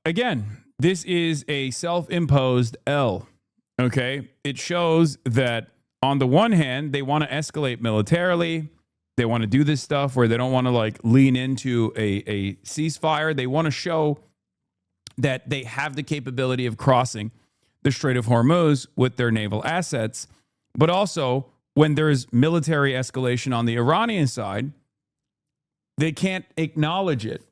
[SPEAKER 1] Again, this is a self-imposed L. Okay. It shows that on the one hand, they want to escalate militarily. They want to do this stuff where they don't want to like lean into a ceasefire. They want to show that they have the capability of crossing the Strait of Hormuz with their naval assets. But also, when there's military escalation on the Iranian side, they can't acknowledge it.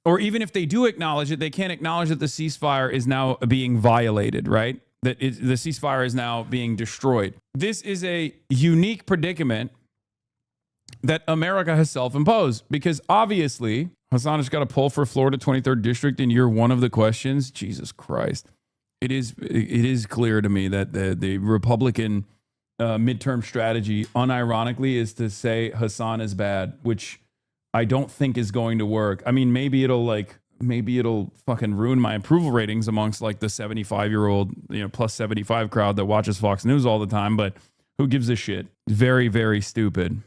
[SPEAKER 1] Or even if they do acknowledge it, they can't acknowledge that the ceasefire is now being violated, right? That the ceasefire is now being destroyed. This is a unique predicament that America has self-imposed, because obviously, Hasan has got a poll for Florida 23rd District, and you're one of the questions. Jesus Christ. It is clear to me that the Republican midterm strategy, unironically, is to say Hasan is bad, which I don't think is going to work. I mean, maybe it'll fucking ruin my approval ratings amongst like the 75-year-old, plus 75 crowd that watches Fox News all the time, but who gives a shit? Very, very stupid.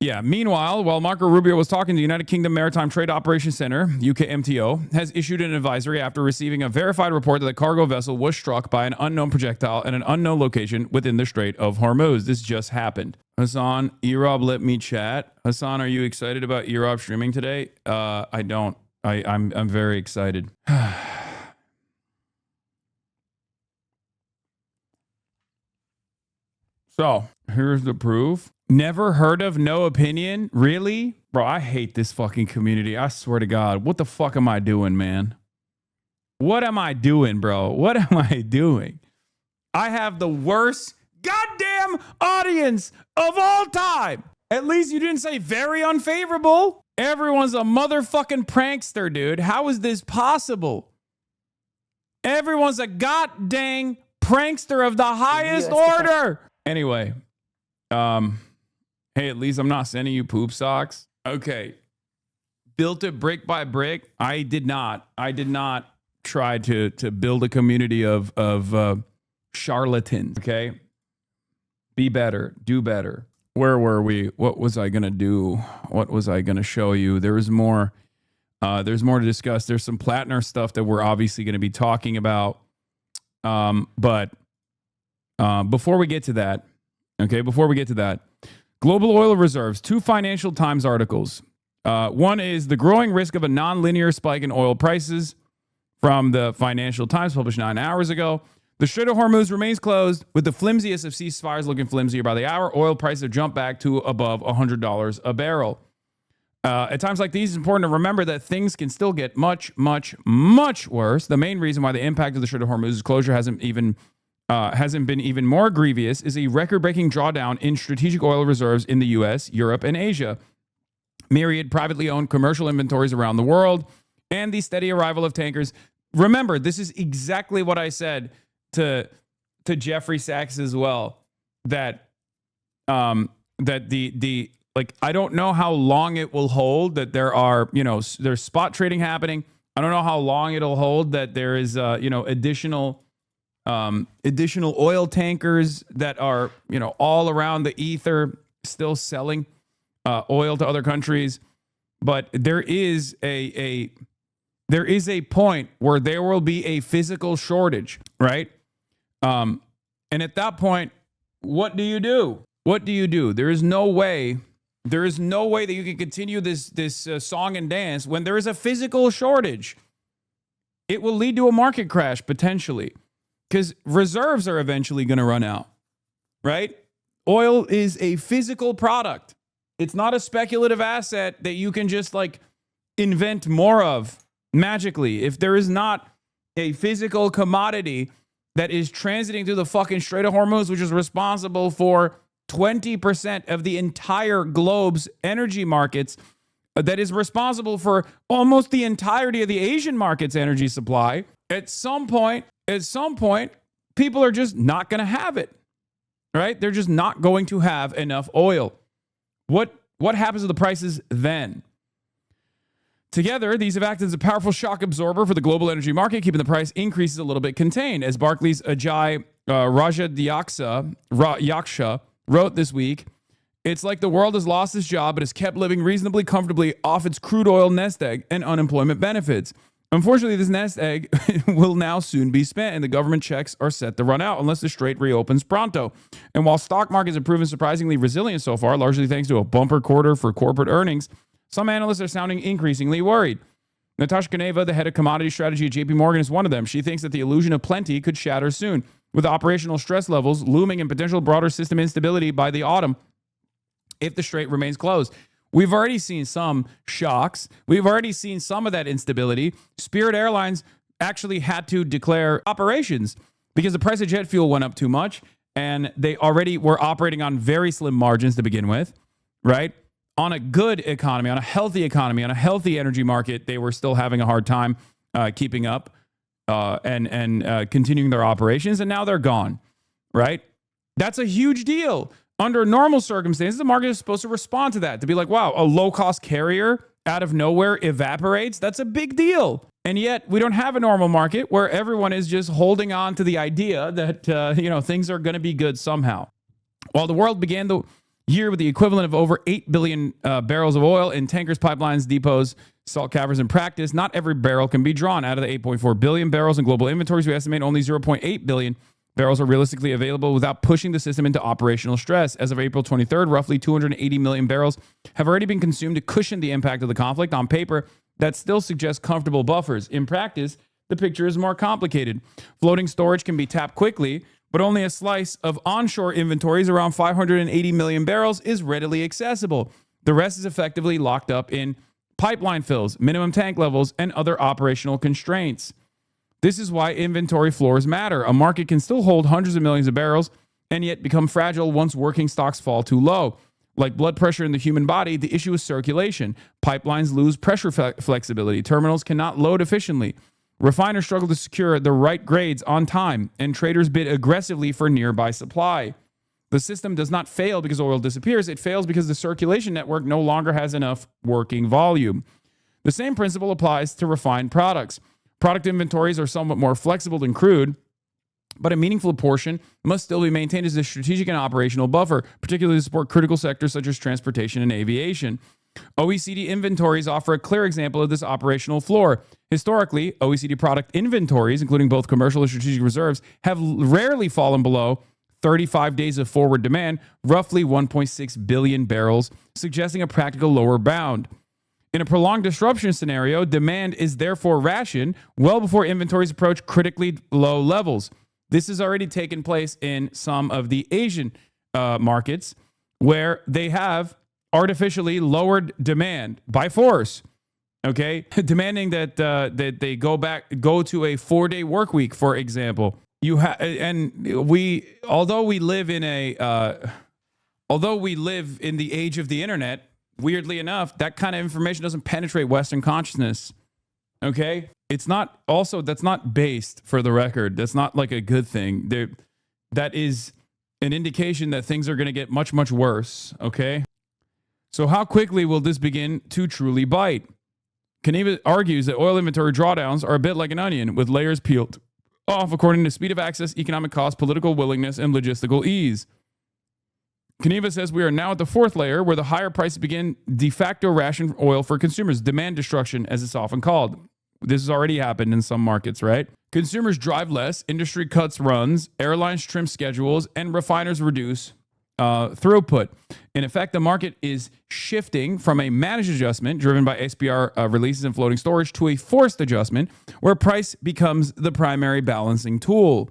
[SPEAKER 1] Yeah. Meanwhile, while Marco Rubio was talking, the United Kingdom Maritime Trade Operations Center, UKMTO, has issued an advisory after receiving a verified report that the cargo vessel was struck by an unknown projectile at an unknown location within the Strait of Hormuz. This just happened. Hasan, Erob let me chat. Hasan, are you excited about Erob streaming today? I don't. I'm very excited. So here's the proof. Never heard of No Opinion? Really? Bro, I hate this fucking community. I swear to God. What the fuck am I doing, man? What am I doing, bro? What am I doing? I have the worst goddamn audience of all time. At least you didn't say very unfavorable. Everyone's a motherfucking prankster, dude. How is this possible? Everyone's a goddamn prankster of the highest order. Anyway, hey, at least I'm not sending you poop socks. Okay. Built it brick by brick. I did not try to build a community of charlatans. Okay. Be better. Do better. Where were we? What was I going to do? What was I going to show you? There's more to discuss. There's some Plattner stuff that we're obviously going to be talking about. But before we get to that, global oil reserves, 2 Financial Times articles. One is the growing risk of a nonlinear spike in oil prices from the Financial Times, published 9 hours ago. The Strait of Hormuz remains closed, with the flimsiest of ceasefires looking flimsier by the hour. Oil prices have jumped back to above $100 a barrel. At times like these, it's important to remember that things can still get much, much, much worse. The main reason why the impact of the Strait of Hormuz's closure hasn't been even more grievous is a record-breaking drawdown in strategic oil reserves in the U.S., Europe, and Asia. Myriad privately owned commercial inventories around the world, and the steady arrival of tankers. Remember, this is exactly what I said to Jeffrey Sachs as well, that the I don't know how long it will hold, that there's spot trading happening. I don't know how long it'll hold, that there is additional oil tankers that are all around the ether still selling oil to other countries. But there is a point where there will be a physical shortage, right? And at that point, what do you do? There is no way There is no way that you can continue this song and dance when there is a physical shortage. It will lead to a market crash potentially because reserves are eventually going to run out, right? Oil is a physical product. It's not a speculative asset that you can just like invent more of magically. If there is not a physical commodity that is transiting through the fucking Strait of Hormuz, which is responsible for 20% of the entire globe's energy markets, that is responsible for almost the entirety of the Asian market's energy supply, at some point, people are just not going to have it, right? They're just not going to have enough oil. What happens to the prices then? Together, these have acted as a powerful shock absorber for the global energy market, keeping the price increases a little bit contained. As Barclays' Ajay Yaksha wrote this week, it's like the world has lost its job but has kept living reasonably comfortably off its crude oil nest egg and unemployment benefits. Unfortunately, this nest egg will now soon be spent, and the government checks are set to run out unless the strait reopens pronto. And while stock markets have proven surprisingly resilient so far, largely thanks to a bumper quarter for corporate earnings, some analysts are sounding increasingly worried. Natasha Kaneva, the head of commodity strategy at JP Morgan, is one of them. She thinks that the illusion of plenty could shatter soon, with operational stress levels looming and potential broader system instability by the autumn if the strait remains closed. We've already seen some shocks. We've already seen some of that instability. Spirit Airlines actually had to declare operations because the price of jet fuel went up too much, and they already were operating on very slim margins to begin with, right? On a good economy, on a healthy energy market, they were still having a hard time keeping up and continuing their operations, and now they're gone, right? That's a huge deal. Under normal circumstances, the market is supposed to respond to that, to be like, wow, a low-cost carrier out of nowhere evaporates. That's a big deal. And yet we don't have a normal market where everyone is just holding on to the idea that, things are going to be good somehow. While the world began the year with the equivalent of over 8 billion barrels of oil in tankers, pipelines, depots, salt caverns in practice, not every barrel can be drawn. Out of the 8.4 billion barrels in global inventories, we estimate only 0.8 billion barrels are realistically available without pushing the system into operational stress. As of April 23rd, roughly 280 million barrels have already been consumed to cushion the impact of the conflict. On paper, that still suggests comfortable buffers. In practice, the picture is more complicated. Floating storage can be tapped quickly, but only a slice of onshore inventories, around 580 million barrels, is readily accessible. The rest is effectively locked up in pipeline fills, minimum tank levels, and other operational constraints. This is why inventory floors matter. A market can still hold hundreds of millions of barrels and yet become fragile once working stocks fall too low. Like blood pressure in the human body, the issue is circulation. Pipelines lose pressure flexibility. Terminals cannot load efficiently. Refiners struggle to secure the right grades on time, and traders bid aggressively for nearby supply. The system does not fail because oil disappears. It fails because the circulation network no longer has enough working volume. The same principle applies to refined products. Product inventories are somewhat more flexible than crude, but a meaningful portion must still be maintained as a strategic and operational buffer, particularly to support critical sectors such as transportation and aviation. OECD inventories offer a clear example of this operational floor. Historically, OECD product inventories, including both commercial and strategic reserves, have rarely fallen below 35 days of forward demand, roughly 1.6 billion barrels, suggesting a practical lower bound. In a prolonged disruption scenario, demand is therefore rationed well before inventories approach critically low levels. This has already taken place in some of the Asian markets where they have artificially lowered demand by force. Okay, demanding that they go to a 4-day work week, for example. Although we live in the age of the internet. Weirdly enough, that kind of information doesn't penetrate Western consciousness. Okay? That's not based, for the record. That's not like a good thing. That is an indication that things are going to get much, much worse. Okay? So how quickly will this begin to truly bite? Kaneva argues that oil inventory drawdowns are a bit like an onion, with layers peeled off according to speed of access, economic cost, political willingness, and logistical ease. Kaneva says we are now at the fourth layer where the higher prices begin de facto ration oil for consumers, demand destruction, as it's often called. This has already happened in some markets, right? Consumers drive less, industry cuts runs, airlines trim schedules, and refiners reduce throughput. In effect, the market is shifting from a managed adjustment driven by SPR releases and floating storage to a forced adjustment where price becomes the primary balancing tool.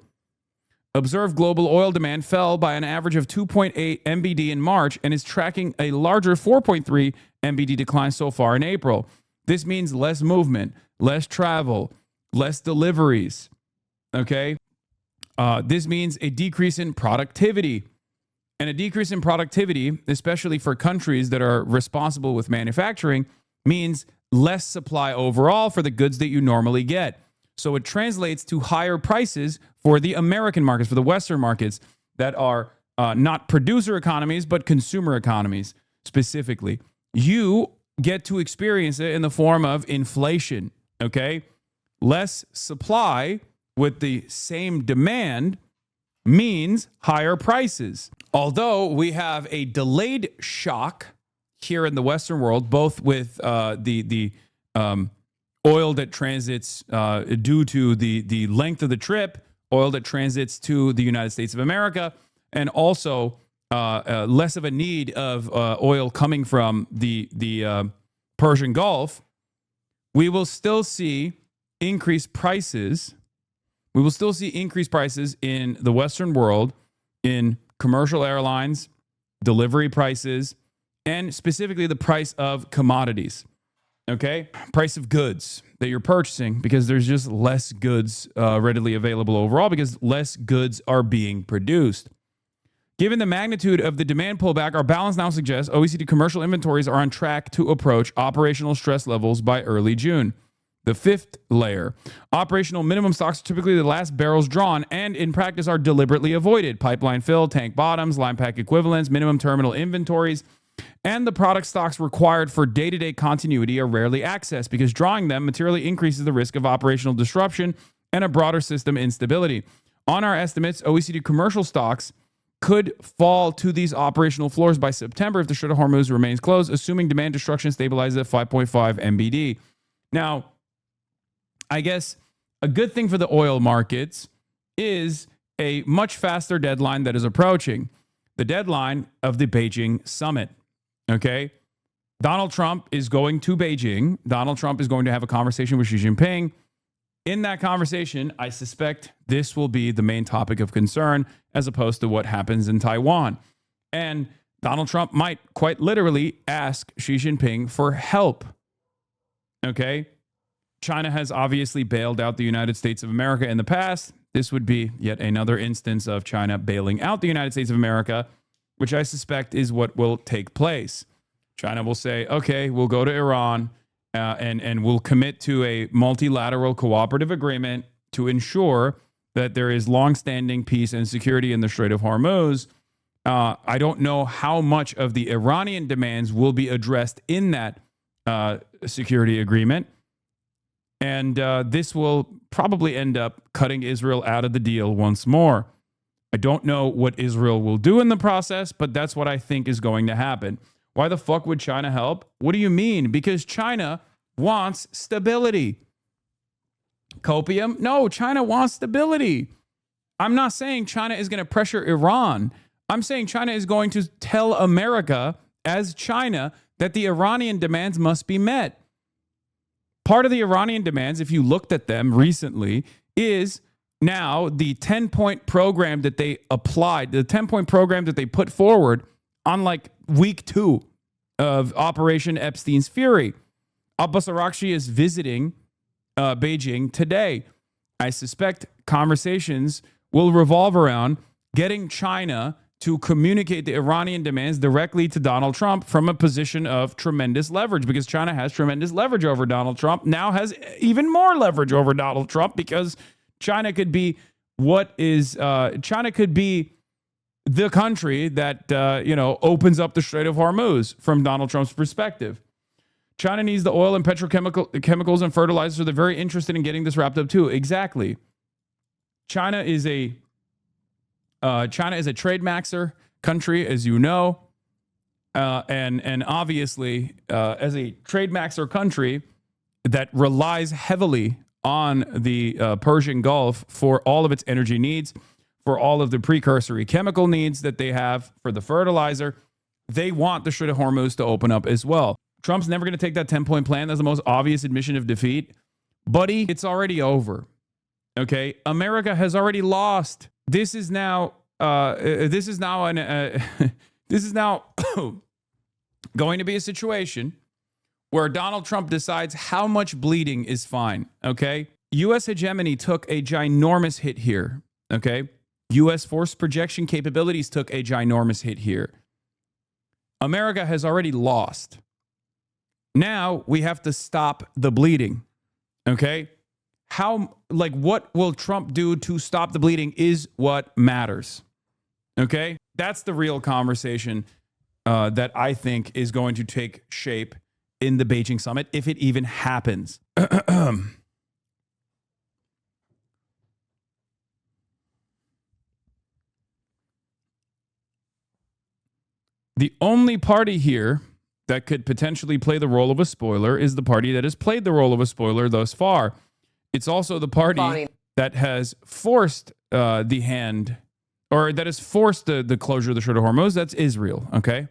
[SPEAKER 1] Observed global oil demand fell by an average of 2.8 MBD in March and is tracking a larger 4.3 MBD decline so far in April. This means less movement, less travel, less deliveries. Okay? This means a decrease in productivity. And a decrease in productivity, especially for countries that are responsible with manufacturing, means less supply overall for the goods that you normally get. So it translates to higher prices for the American markets, for the Western markets that are not producer economies, but consumer economies specifically. You get to experience it in the form of inflation, okay? Less supply with the same demand means higher prices. Although we have a delayed shock here in the Western world, both with the oil that transits due to the length of the trip, oil that transits to the United States of America, and also less of a need of oil coming from the Persian Gulf, we will still see increased prices. We will still see increased prices in the Western world, in commercial airlines, delivery prices, and specifically the price of commodities. Okay? Price of goods that you're purchasing, because there's just less goods readily available overall because less goods are being produced. Given the magnitude of the demand pullback, our balance now suggests OECD commercial inventories are on track to approach operational stress levels by early June. The fifth layer. Operational minimum stocks are typically the last barrels drawn and in practice are deliberately avoided. Pipeline fill, tank bottoms, line pack equivalents, minimum terminal inventories, and the product stocks required for day-to-day continuity are rarely accessed because drawing them materially increases the risk of operational disruption and a broader system instability. On our estimates, OECD commercial stocks could fall to these operational floors by September if the Strait of Hormuz remains closed, assuming demand destruction stabilizes at 5.5 MBD. Now, I guess a good thing for the oil markets is a much faster deadline that is approaching. The deadline of the Beijing summit. Okay? Donald Trump is going to Beijing. Donald Trump is going to have a conversation with Xi Jinping. In that conversation, I suspect this will be the main topic of concern as opposed to what happens in Taiwan. And Donald Trump might quite literally ask Xi Jinping for help. Okay? China has obviously bailed out the United States of America in the past. This would be yet another instance of China bailing out the United States of America, which I suspect is what will take place. China will say, okay, we'll go to Iran and we'll commit to a multilateral cooperative agreement to ensure that there is longstanding peace and security in the Strait of Hormuz. I don't know how much of the Iranian demands will be addressed in that security agreement. And this will probably end up cutting Israel out of the deal once more. I don't know what Israel will do in the process, but that's what I think is going to happen. Why the fuck would China help? What do you mean? Because China wants stability. Copium? No, China wants stability. I'm not saying China is going to pressure Iran. I'm saying China is going to tell America as China that the Iranian demands must be met. Part of the Iranian demands, if you looked at them recently, is now the 10-point program that they applied, the 10-point program that they put forward on like week 2 of Operation Epstein's Fury. Abbas Araghchi is visiting Beijing today. I suspect conversations will revolve around getting China to communicate the Iranian demands directly to Donald Trump from a position of tremendous leverage, because China has tremendous leverage over Donald Trump, now has even more leverage over Donald Trump, because China could be China could be the country that, opens up the Strait of Hormuz from Donald Trump's perspective. China needs the oil and petrochemicals and fertilizers, so they're very interested in getting this wrapped up too. Exactly. China is a trade maxer country, as you know, and obviously as a trade maxer country that relies heavily on the Persian Gulf for all of its energy needs, for all of the precursory chemical needs that they have for the fertilizer. They want the Strait of Hormuz to open up as well. Trump's never going to take that 10-point plan. That's the most obvious admission of defeat. Buddy, it's already over. Okay? America has already lost. This is now this is now going to be a situation where Donald Trump decides how much bleeding is fine. Okay? U.S. hegemony took a ginormous hit here. Okay? U.S. force projection capabilities took a ginormous hit here. America has already lost. Now we have to stop the bleeding. Okay? What will Trump do to stop the bleeding is what matters. Okay? That's the real conversation that I think is going to take shape in the Beijing summit, if it even happens. The only party here that could potentially play the role of a spoiler is the party that has played the role of a spoiler thus far. It's also the party that has forced the hand, or that has forced the closure of the Strait of Hormuz. That's Israel, okay?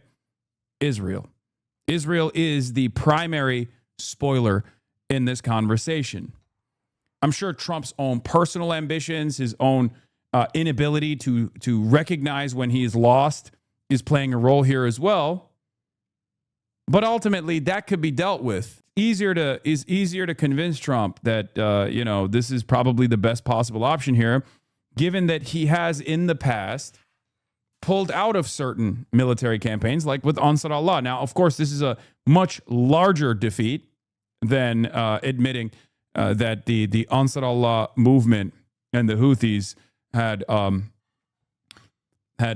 [SPEAKER 1] Israel. Israel is the primary spoiler in this conversation. I'm sure Trump's own personal ambitions, his own inability to recognize when he is lost is playing a role here as well. But ultimately, that could be dealt with. Easier to convince Trump that this is probably the best possible option here, given that he has in the past pulled out of certain military campaigns, like with Ansar Allah. Now, of course, this is a much larger defeat than admitting that the Ansar Allah movement and the Houthis had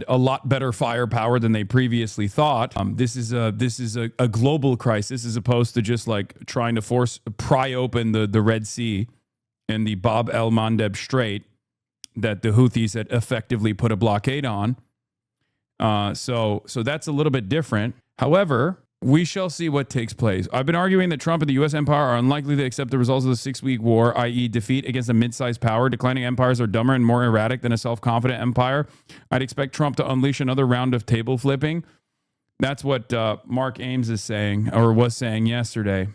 [SPEAKER 1] a lot better firepower than they previously thought. This is a global crisis, as opposed to just like trying to pry open the Red Sea and the Bab el-Mandeb Strait that the Houthis had effectively put a blockade on. So that's a little bit different. However, we shall see what takes place. I've been arguing that Trump and the U.S. empire are unlikely to accept the results of the 6-week war, i.e. defeat against a mid-sized power. Declining empires are dumber and more erratic than a self-confident empire. I'd expect Trump to unleash another round of table flipping. That's what Mark Ames is saying, or was saying yesterday.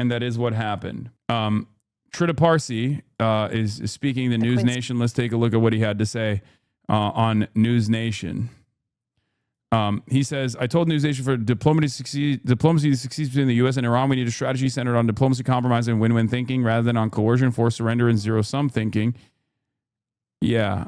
[SPEAKER 1] And that is what happened. Trita Parsi is speaking to News Nation. Let's take a look at what he had to say on News Nation. He says, I told News Nation for diplomacy to succeed between the U.S. and Iran, we need a strategy centered on diplomacy, compromise, and win-win thinking rather than on coercion, forced surrender, and zero-sum thinking. Yeah,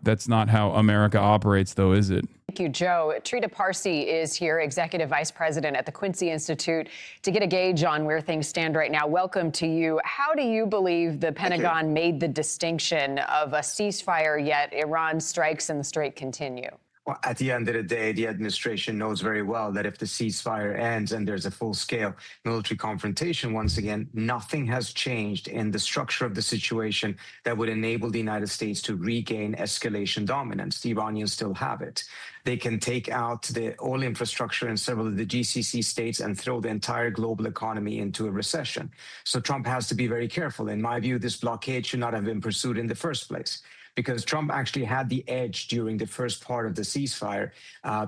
[SPEAKER 1] that's not how America operates, though, is it?
[SPEAKER 9] Thank you, Joe. Trita Parsi is here, Executive Vice President at the Quincy Institute, to get a gauge on where things stand right now. Welcome to you. How do you believe the Pentagon made the distinction of a ceasefire, yet Iran strikes and the Strait continue?
[SPEAKER 10] Well, at the end of the day, the administration knows very well that if the ceasefire ends and there's a full-scale military confrontation, once again, nothing has changed in the structure of the situation that would enable the United States to regain escalation dominance. The Iranians still have it. They can take out the oil infrastructure in several of the GCC states and throw the entire global economy into a recession. So Trump has to be very careful. In my view, this blockade should not have been pursued in the first place, because Trump actually had the edge during the first part of the ceasefire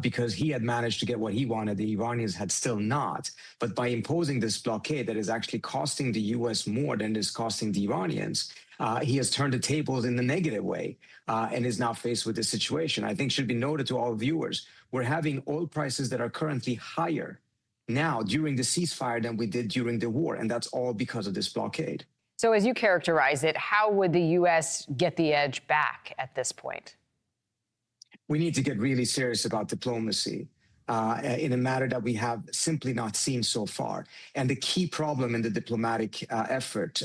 [SPEAKER 10] because he had managed to get what he wanted. The Iranians had still not. But by imposing this blockade that is actually costing the U.S. more than it is costing the Iranians, he has turned the tables in the negative way and is now faced with this situation. I think should be noted to all viewers, we're having oil prices that are currently higher now during the ceasefire than we did during the war, and that's all because of this blockade.
[SPEAKER 9] So as you characterize it, how would the U.S. get the edge back at this point?
[SPEAKER 10] We need to get really serious about diplomacy in a matter that we have simply not seen so far. And the key problem in the diplomatic effort,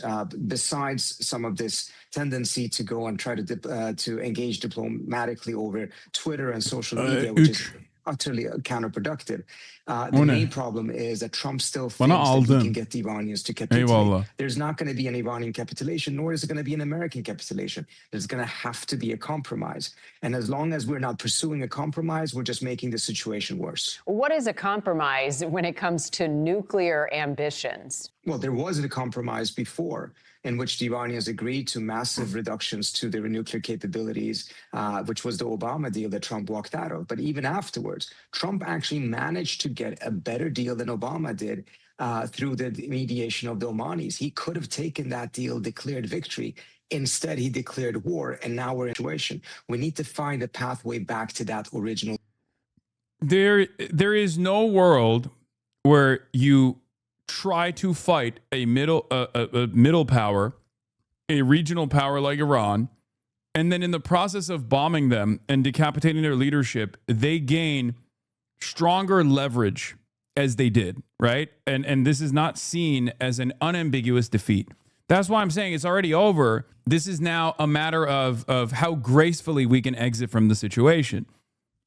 [SPEAKER 10] besides some of this tendency to go and try to engage diplomatically over Twitter and social media, which is utterly counterproductive. The main problem is that Trump still thinks that he can get the Iranians to capitulate. There's not going to be an Iranian capitulation, nor is it going to be an American capitulation. There's going to have to be a compromise. And as long as we're not pursuing a compromise, we're just making the situation worse.
[SPEAKER 9] What is a compromise when it comes to nuclear ambitions?
[SPEAKER 10] Well, there was a compromise before in which the Iranians agreed to massive reductions to their nuclear capabilities, which was the Obama deal that Trump walked out of. But even afterwards, Trump actually managed to get a better deal than Obama did through the mediation of the Omanis. He could have taken that deal, declared victory. Instead, he declared war, and now we're in a situation. We need to find a pathway back to that original.
[SPEAKER 1] There is no world where you try to fight a middle power, a regional power like Iran, and then in the process of bombing them and decapitating their leadership, they gain stronger leverage as they did, right? And this is not seen as an unambiguous defeat. That's why I'm saying it's already over. This is now a matter of how gracefully we can exit from the situation.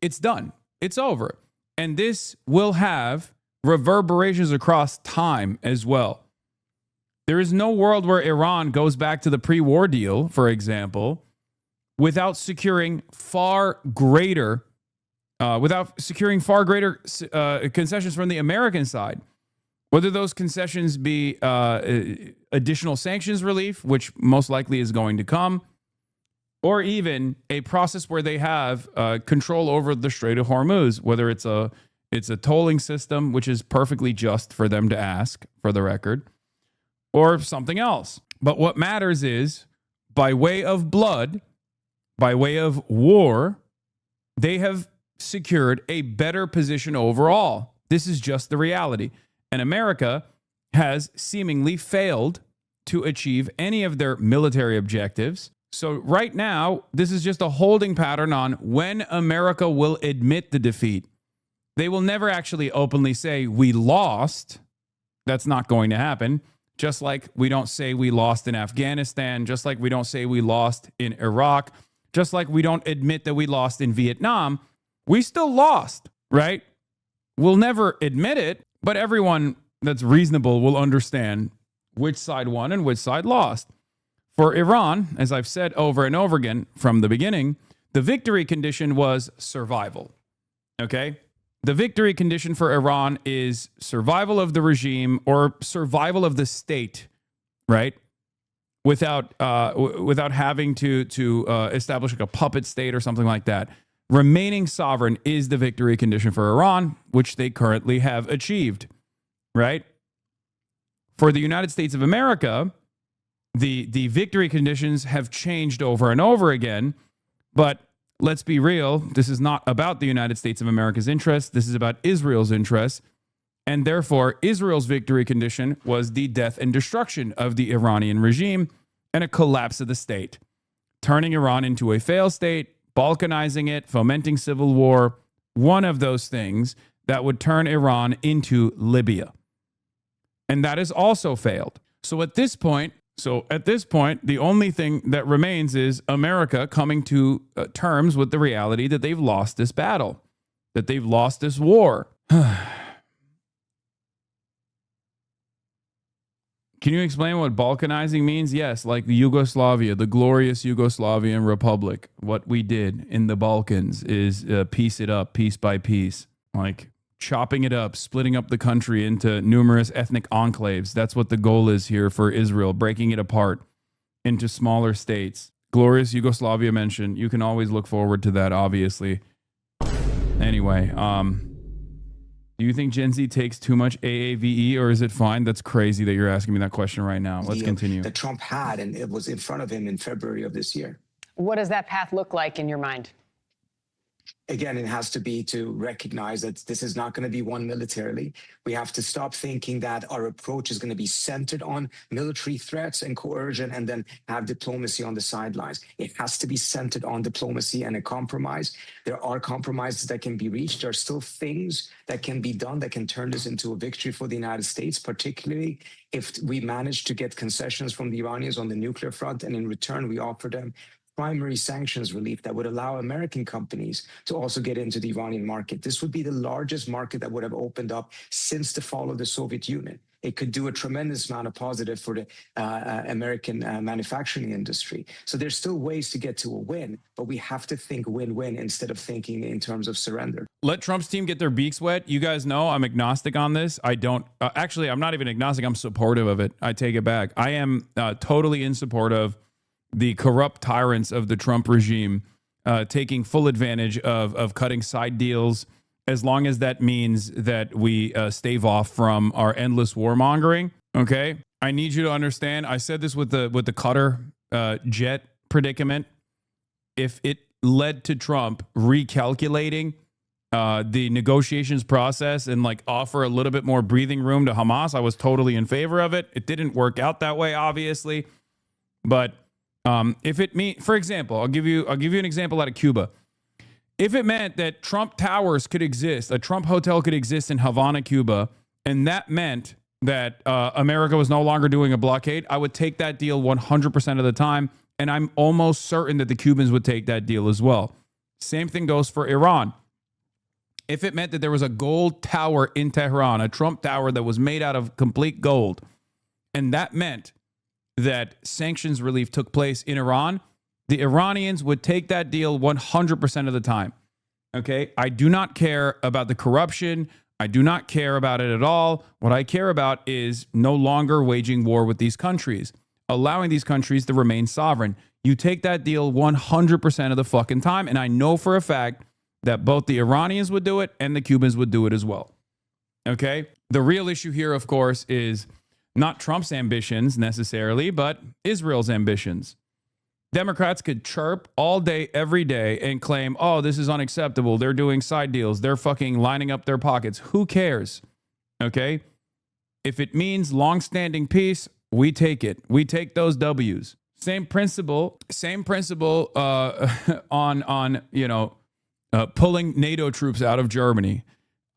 [SPEAKER 1] It's done. It's over. And this will have reverberations across time as well. There is no world where Iran goes back to the pre-war deal, for example, without securing far greater concessions from the American side. Whether those concessions be additional sanctions relief, which most likely is going to come, or even a process where they have control over the Strait of Hormuz, whether it's a tolling system, which is perfectly just for them to ask, for the record, or something else. But what matters is, by way of blood, by way of war, they have secured a better position overall. This is just the reality. And America has seemingly failed to achieve any of their military objectives. So right now, this is just a holding pattern on when America will admit the defeat. They will never actually openly say, we lost. That's not going to happen. Just like we don't say we lost in Afghanistan, just like we don't say we lost in Iraq, just like we don't admit that we lost in Vietnam. We still lost, right? We'll never admit it, but everyone that's reasonable will understand which side won and which side lost. For Iran, as I've said over and over again from the beginning, the victory condition was survival, okay? The victory condition for Iran is survival of the regime or survival of the state, right? Without having to establish like a puppet state or something like that. Remaining sovereign is the victory condition for Iran, which they currently have achieved, right? For the United States of America, the victory conditions have changed over and over again, but let's be real, this is not about the United States of America's interests. This is about Israel's interests. And therefore, Israel's victory condition was the death and destruction of the Iranian regime and a collapse of the state, turning Iran into a failed state, balkanizing it, fomenting civil war, one of those things that would turn Iran into Libya. And that has also failed. So at this point, the only thing that remains is America coming to terms with the reality that they've lost this battle, that they've lost this war. Can you explain what balkanizing means? Yes, like Yugoslavia, the glorious Yugoslavian Republic. What we did in the Balkans is piece it up piece by piece, like chopping it up, splitting up the country into numerous ethnic enclaves. That's what the goal is here for Israel, breaking it apart into smaller states. Glorious Yugoslavia mentioned. You can always look forward to that, obviously. Anyway, do you think Gen Z takes too much AAVE, or is it fine? That's crazy that you're asking me that question right now. Let's continue.
[SPEAKER 10] That Trump had, and it was in front of him in February of this year.
[SPEAKER 9] What does that path look like in your mind?
[SPEAKER 10] Again, it has to be to recognize that this is not going to be won militarily. We have to stop thinking that our approach is going to be centered on military threats and coercion and then have diplomacy on the sidelines. It has to be centered on diplomacy and a compromise. There are compromises that can be reached. There are still things that can be done that can turn this into a victory for the United States, particularly if we manage to get concessions from the Iranians on the nuclear front, and in return, we offer them primary sanctions relief that would allow American companies to also get into the Iranian market. This would be the largest market that would have opened up since the fall of the Soviet Union. It could do a tremendous amount of positive for the American manufacturing industry. So there's still ways to get to a win, but we have to think win-win instead of thinking in terms of surrender.
[SPEAKER 1] Let Trump's team get their beaks wet. You guys know I'm agnostic on this. I don't actually, I'm not even agnostic. I'm supportive of it. I take it back. I am totally in support of the corrupt tyrants of the Trump regime taking full advantage of cutting side deals, as long as that means that we stave off from our endless warmongering. Okay, I need you to understand. I said this with the Qatar jet predicament. If it led to Trump recalculating the negotiations process and like offer a little bit more breathing room to Hamas, I was totally in favor of it. It didn't work out that way, obviously, but if it mean, for example, I'll give you an example out of Cuba. If it meant that Trump Towers could exist, a Trump hotel could exist in Havana, Cuba, and that meant that America was no longer doing a blockade, I would take that deal 100% of the time, and I'm almost certain that the Cubans would take that deal as well. Same thing goes for Iran. If it meant that there was a gold tower in Tehran, a Trump tower that was made out of complete gold, and that meant that sanctions relief took place in Iran, the Iranians would take that deal 100% of the time. Okay? I do not care about the corruption. I do not care about it at all. What I care about is no longer waging war with these countries, allowing these countries to remain sovereign. You take that deal 100% of the fucking time, and I know for a fact that both the Iranians would do it and the Cubans would do it as well. Okay? The real issue here, of course, is not Trump's ambitions necessarily, but Israel's ambitions. Democrats could chirp all day, every day, and claim, oh, this is unacceptable. They're doing side deals. They're fucking lining up their pockets. Who cares? Okay? If it means long-standing peace, we take it. We take those W's. Same principle on pulling NATO troops out of Germany.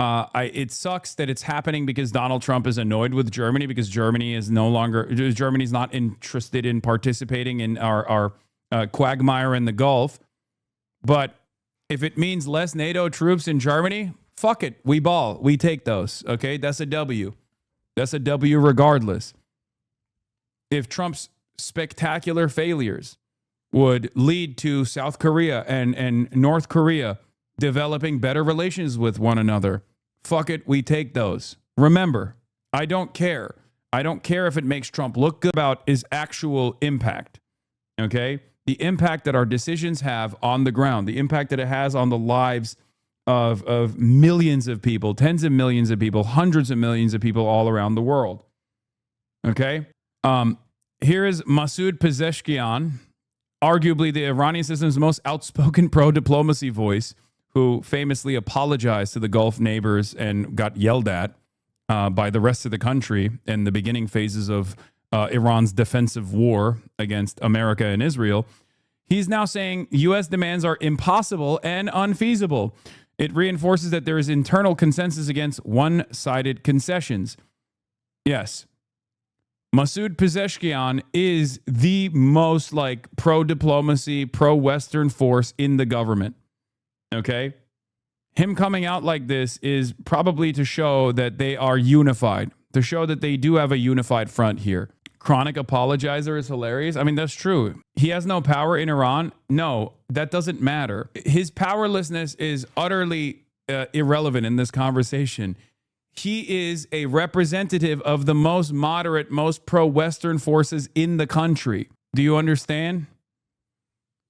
[SPEAKER 1] It sucks that it's happening because Donald Trump is annoyed with Germany, because Germany's not interested in participating in our quagmire in the Gulf. But if it means less NATO troops in Germany, fuck it. We ball. We take those. Okay, that's a W. That's a W regardless. If Trump's spectacular failures would lead to South Korea and North Korea developing better relations with one another, fuck it, we take those. Remember, I don't care. I don't care if it makes Trump look good about his actual impact. Okay? The impact that our decisions have on the ground, the impact that it has on the lives of millions of people, tens of millions of people, hundreds of millions of people all around the world. Okay? Here is Masoud Pezeshkian, arguably the Iranian system's most outspoken pro-diplomacy voice, who famously apologized to the Gulf neighbors and got yelled at by the rest of the country in the beginning phases of Iran's defensive war against America and Israel. He's now saying U.S. demands are impossible and unfeasible. It reinforces that there is internal consensus against one-sided concessions. Yes. Masoud Pezeshkian is the most pro-diplomacy, pro-Western force in the government. Okay? Him coming out like this is probably to show that they are unified, to show that they do have a unified front here. Chronic apologizer is hilarious. I mean, that's true. He has no power in Iran. No, that doesn't matter. His powerlessness is utterly irrelevant in this conversation. He is a representative of the most moderate, most pro-Western forces in the country. Do you understand?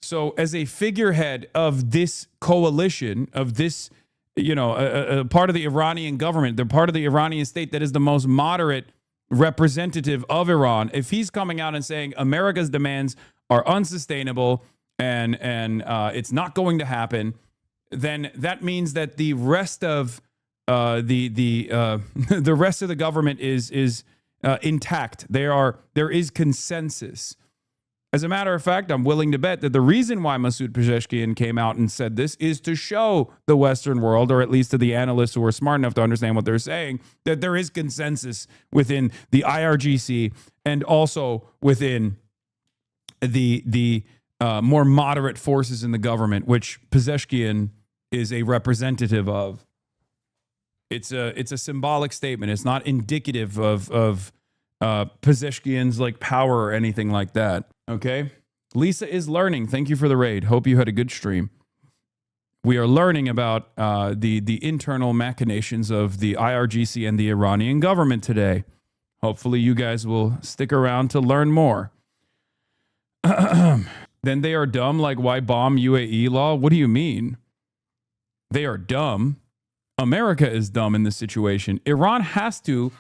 [SPEAKER 1] So as a figurehead of this coalition, of this, a part of the Iranian government, they're part of the Iranian state that is the most moderate representative of Iran, if he's coming out and saying America's demands are unsustainable and it's not going to happen, then that means that the rest of the rest of the government is intact. There is consensus. As a matter of fact, I'm willing to bet that the reason why Masoud Pezeshkian came out and said this is to show the Western world, or at least to the analysts who are smart enough to understand what they're saying, that there is consensus within the IRGC and also within the more moderate forces in the government, which Pezeshkian is a representative of. It's a symbolic statement. It's not indicative of Pezeshkian's like power or anything like that. Okay. Lisa is learning. Thank you for the raid. Hope you had a good stream. We are learning about the internal machinations of the IRGC and the Iranian government today. Hopefully you guys will stick around to learn more. Then they are dumb, like why bomb UAE law? What do you mean? They are dumb. America is dumb in this situation. Iran has to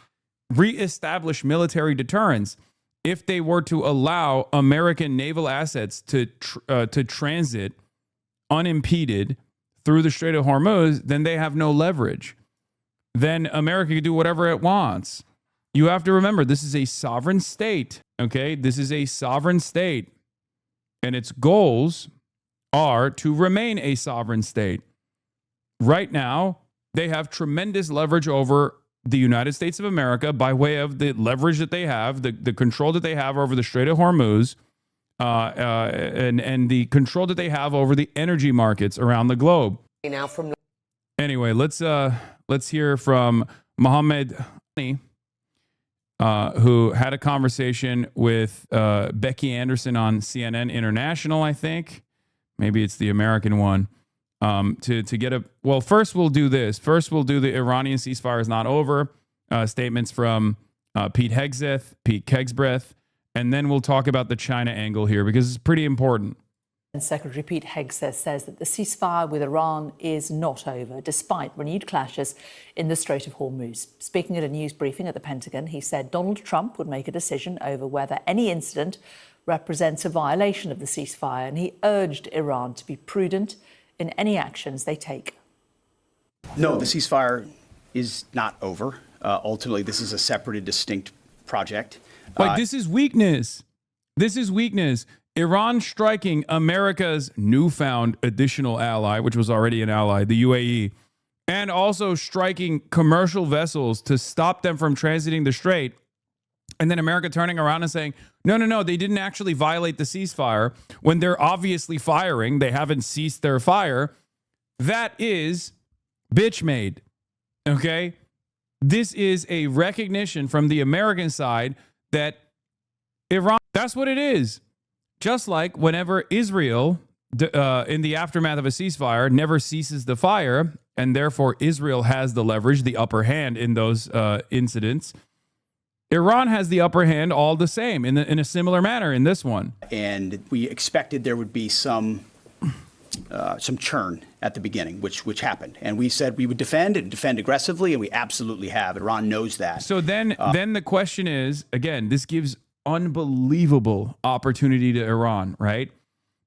[SPEAKER 1] reestablish military deterrence. If they were to allow American naval assets to transit unimpeded through the Strait of Hormuz, then they have no leverage. Then America can do whatever it wants. You have to remember, this is a sovereign state, okay? This is a sovereign state, and its goals are to remain a sovereign state. Right now, they have tremendous leverage over the United States of America by way of the leverage that they have, the control that they have over the Strait of Hormuz, and the control that they have over the energy markets around the globe. Anyway, let's hear from Mohammed, who had a conversation with Becky Anderson on CNN International, I think. Maybe it's the American one. To get a... Well, first we'll do this. First we'll do the Iranian ceasefire is not over. Statements from Pete Kegsbreth. And then we'll talk about the China angle here because it's pretty important.
[SPEAKER 7] And Secretary Pete Hegseth says that the ceasefire with Iran is not over, despite renewed clashes in the Strait of Hormuz. Speaking at a news briefing at the Pentagon, he said Donald Trump would make a decision over whether any incident represents a violation of the ceasefire, and he urged Iran to be prudent in any actions they take.
[SPEAKER 12] No, the ceasefire is not over. Ultimately, this is a separate and distinct project.
[SPEAKER 1] Like, this is weakness. This is weakness. Iran striking America's newfound additional ally, which was already an ally, the UAE, and also striking commercial vessels to stop them from transiting the strait. And then America turning around and saying, no, they didn't actually violate the ceasefire when they're obviously firing. They haven't ceased their fire. That is bitch made. Okay? This is a recognition from the American side that Iran, that's what it is. Just like whenever Israel, in the aftermath of a ceasefire, never ceases the fire, and therefore Israel has the leverage, the upper hand in those incidents, Iran has the upper hand all the same in a similar manner in this one.
[SPEAKER 12] And we expected there would be some churn at the beginning, which happened. And we said we would defend aggressively, and we absolutely have. Iran knows that.
[SPEAKER 1] So then the question is, again, this gives unbelievable opportunity to Iran, right?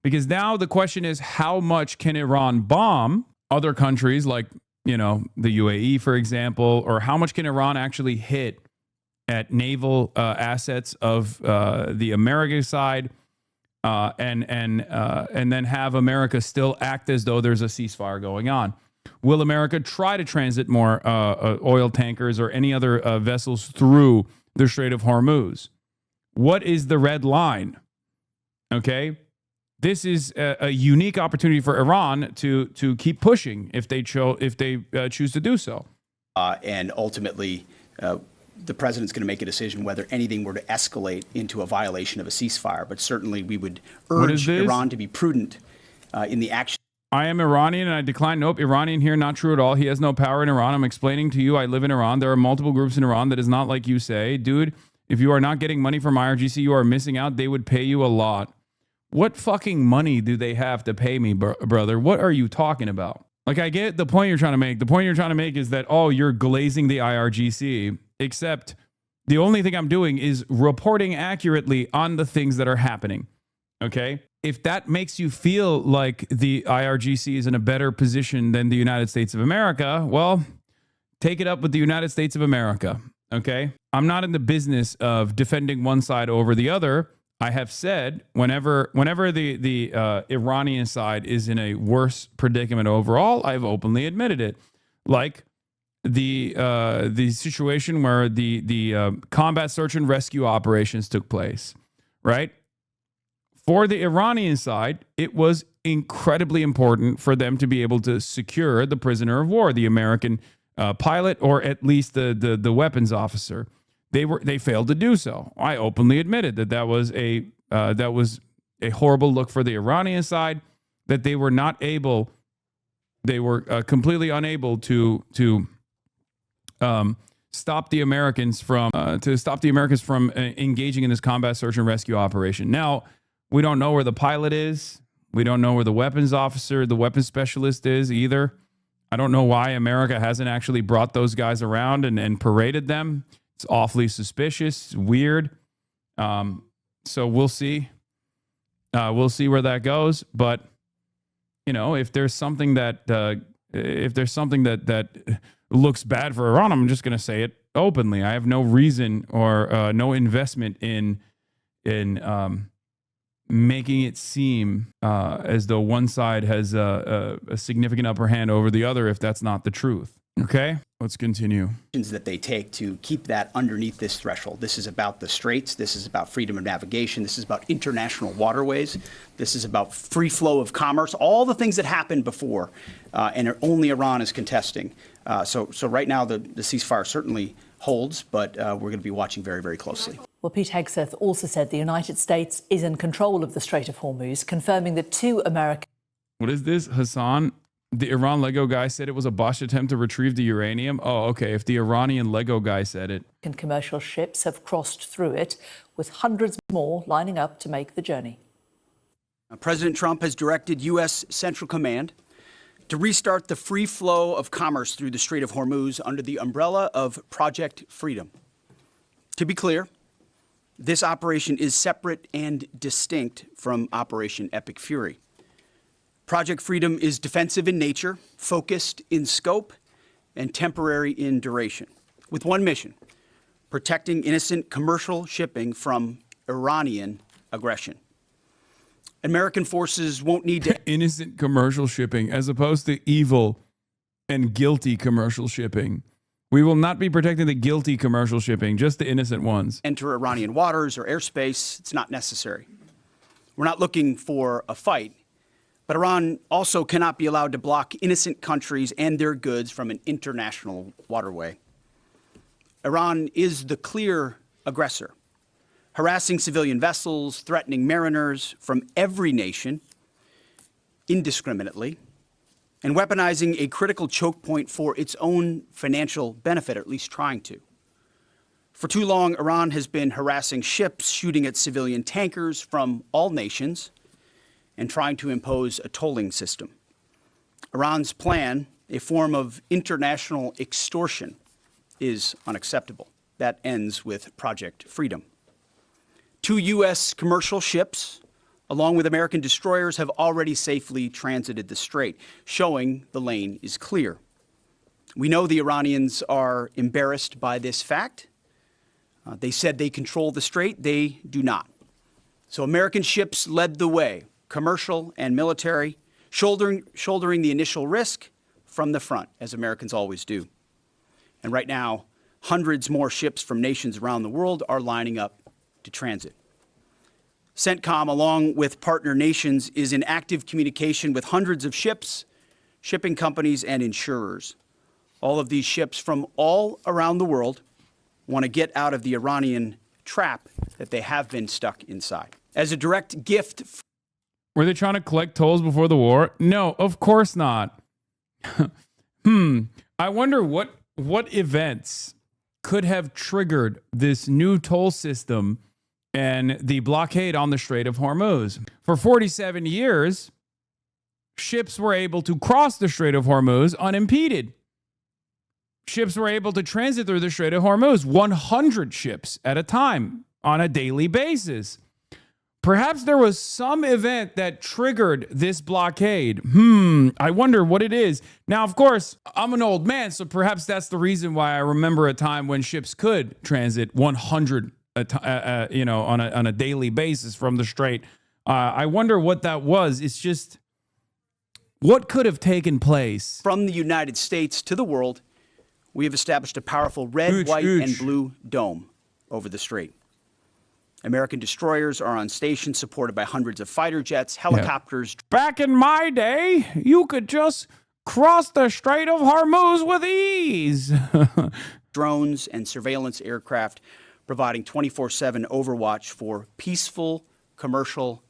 [SPEAKER 1] Because now the question is, how much can Iran bomb other countries like, the UAE, for example, or how much can Iran actually hit at naval assets of the American side, and then have America still act as though there's a ceasefire going on? Will America try to transit more oil tankers or any other vessels through the Strait of Hormuz? What is the red line? Okay, this is a unique opportunity for Iran to keep pushing if they choose to do so.
[SPEAKER 12] And ultimately, the president's going to make a decision whether anything were to escalate into a violation of a ceasefire. But certainly, we would urge Iran to be prudent in the action.
[SPEAKER 1] I am Iranian and I decline. Nope, Iranian here, not true at all. He has no power in Iran. I'm explaining to you, I live in Iran. There are multiple groups in Iran that is not like you say. Dude, if you are not getting money from IRGC, you are missing out. They would pay you a lot. What fucking money do they have to pay me, brother? What are you talking about? Like, I get the point you're trying to make. The point you're trying to make is that, you're glazing the IRGC, except the only thing I'm doing is reporting accurately on the things that are happening. Okay? If that makes you feel like the IRGC is in a better position than the United States of America, well, take it up with the United States of America. Okay? I'm not in the business of defending one side over the other. I have said whenever the Iranian side is in a worse predicament overall, I've openly admitted it. Like the situation where the combat search and rescue operations took place, right? For the Iranian side, it was incredibly important for them to be able to secure the prisoner of war, the American pilot or at least the weapons officer. They failed to do so. I openly admitted that was a horrible look for the Iranian side, that they were not able, they were completely unable to stop the Americans from engaging in this combat search and rescue operation. Now, we don't know where the pilot is. We don't know where the weapons officer, the weapons specialist is either. I don't know why America hasn't actually brought those guys around and paraded them. It's awfully suspicious, weird. So we'll see. We'll see where that goes. But if there's something that looks bad for Iran, I'm just going to say it openly. I have no reason or no investment in making it seem as though one side has a significant upper hand over the other if that's not the truth. Okay, let's continue.
[SPEAKER 12] That they take to keep that underneath this threshold. This is about the straits. This is about freedom of navigation. This is about international waterways. This is about free flow of commerce. All the things that happened before, and only Iran is contesting. So right now the ceasefire certainly holds, but we're going to be watching very, very closely.
[SPEAKER 7] Well, Pete Hegseth also said the United States is in control of the Strait of Hormuz, confirming that 2 American...
[SPEAKER 1] What is this, Hasan? The Iran Lego guy said it was a botched attempt to retrieve the uranium? Oh, okay. If the Iranian Lego guy said it.
[SPEAKER 7] Commercial ships have crossed through it, with hundreds more lining up to make the journey.
[SPEAKER 12] President Trump has directed U.S. Central Command to restart the free flow of commerce through the Strait of Hormuz under the umbrella of Project Freedom. To be clear, this operation is separate and distinct from Operation Epic Fury. Project Freedom is defensive in nature, focused in scope, and temporary in duration, with one mission: protecting innocent commercial shipping from Iranian aggression. American forces won't need to...
[SPEAKER 1] Innocent commercial shipping, as opposed to evil and guilty commercial shipping. We will not be protecting the guilty commercial shipping, just the innocent ones.
[SPEAKER 12] Enter Iranian waters or airspace. It's not necessary. We're not looking for a fight. But Iran also cannot be allowed to block innocent countries and their goods from an international waterway. Iran is the clear aggressor, harassing civilian vessels, threatening mariners from every nation indiscriminately, and weaponizing a critical choke point for its own financial benefit, or at least trying to. For too long, Iran has been harassing ships, shooting at civilian tankers from all nations, and trying to impose a tolling system. Iran's plan, a form of international extortion, is unacceptable. That ends with Project Freedom. 2 U.S. commercial ships, along with American destroyers, have already safely transited the strait, showing the lane is clear. We know the Iranians are embarrassed by this fact. They said they control the strait. They do not. So American ships led the way, commercial and military, shouldering the initial risk from the front, as Americans always do. And right now, hundreds more ships from nations around the world are lining up to transit. CENTCOM, along with partner nations, is in active communication with hundreds of ships, shipping companies, and insurers. All of these ships from all around the world want to get out of the Iranian trap that they have been stuck inside. As a direct gift...
[SPEAKER 1] Were they trying to collect tolls before the war? No, of course not. I wonder what events could have triggered this new toll system and the blockade on the Strait of Hormuz. For 47 years, ships were able to cross the Strait of Hormuz unimpeded. Ships were able to transit through the Strait of Hormuz, 100 ships at a time on a daily basis. Perhaps there was some event that triggered this blockade. I wonder what it is. Now, of course, I'm an old man, so perhaps that's the reason why I remember a time when ships could transit 100, on a daily basis from the strait. I wonder what that was. It's just, what could have taken place?
[SPEAKER 12] From the United States to the world, we have established a powerful red, white, and blue dome over the strait. American destroyers are on station, supported by hundreds of fighter jets, helicopters.
[SPEAKER 1] Back in my day, you could just cross the Strait of Hormuz with ease.
[SPEAKER 12] Drones and surveillance aircraft providing 24/7 overwatch for peaceful commercial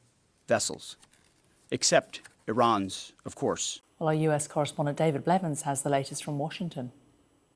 [SPEAKER 12] vessels, except Iran's, of course.
[SPEAKER 7] Well, our US correspondent David Blevins has the latest from Washington.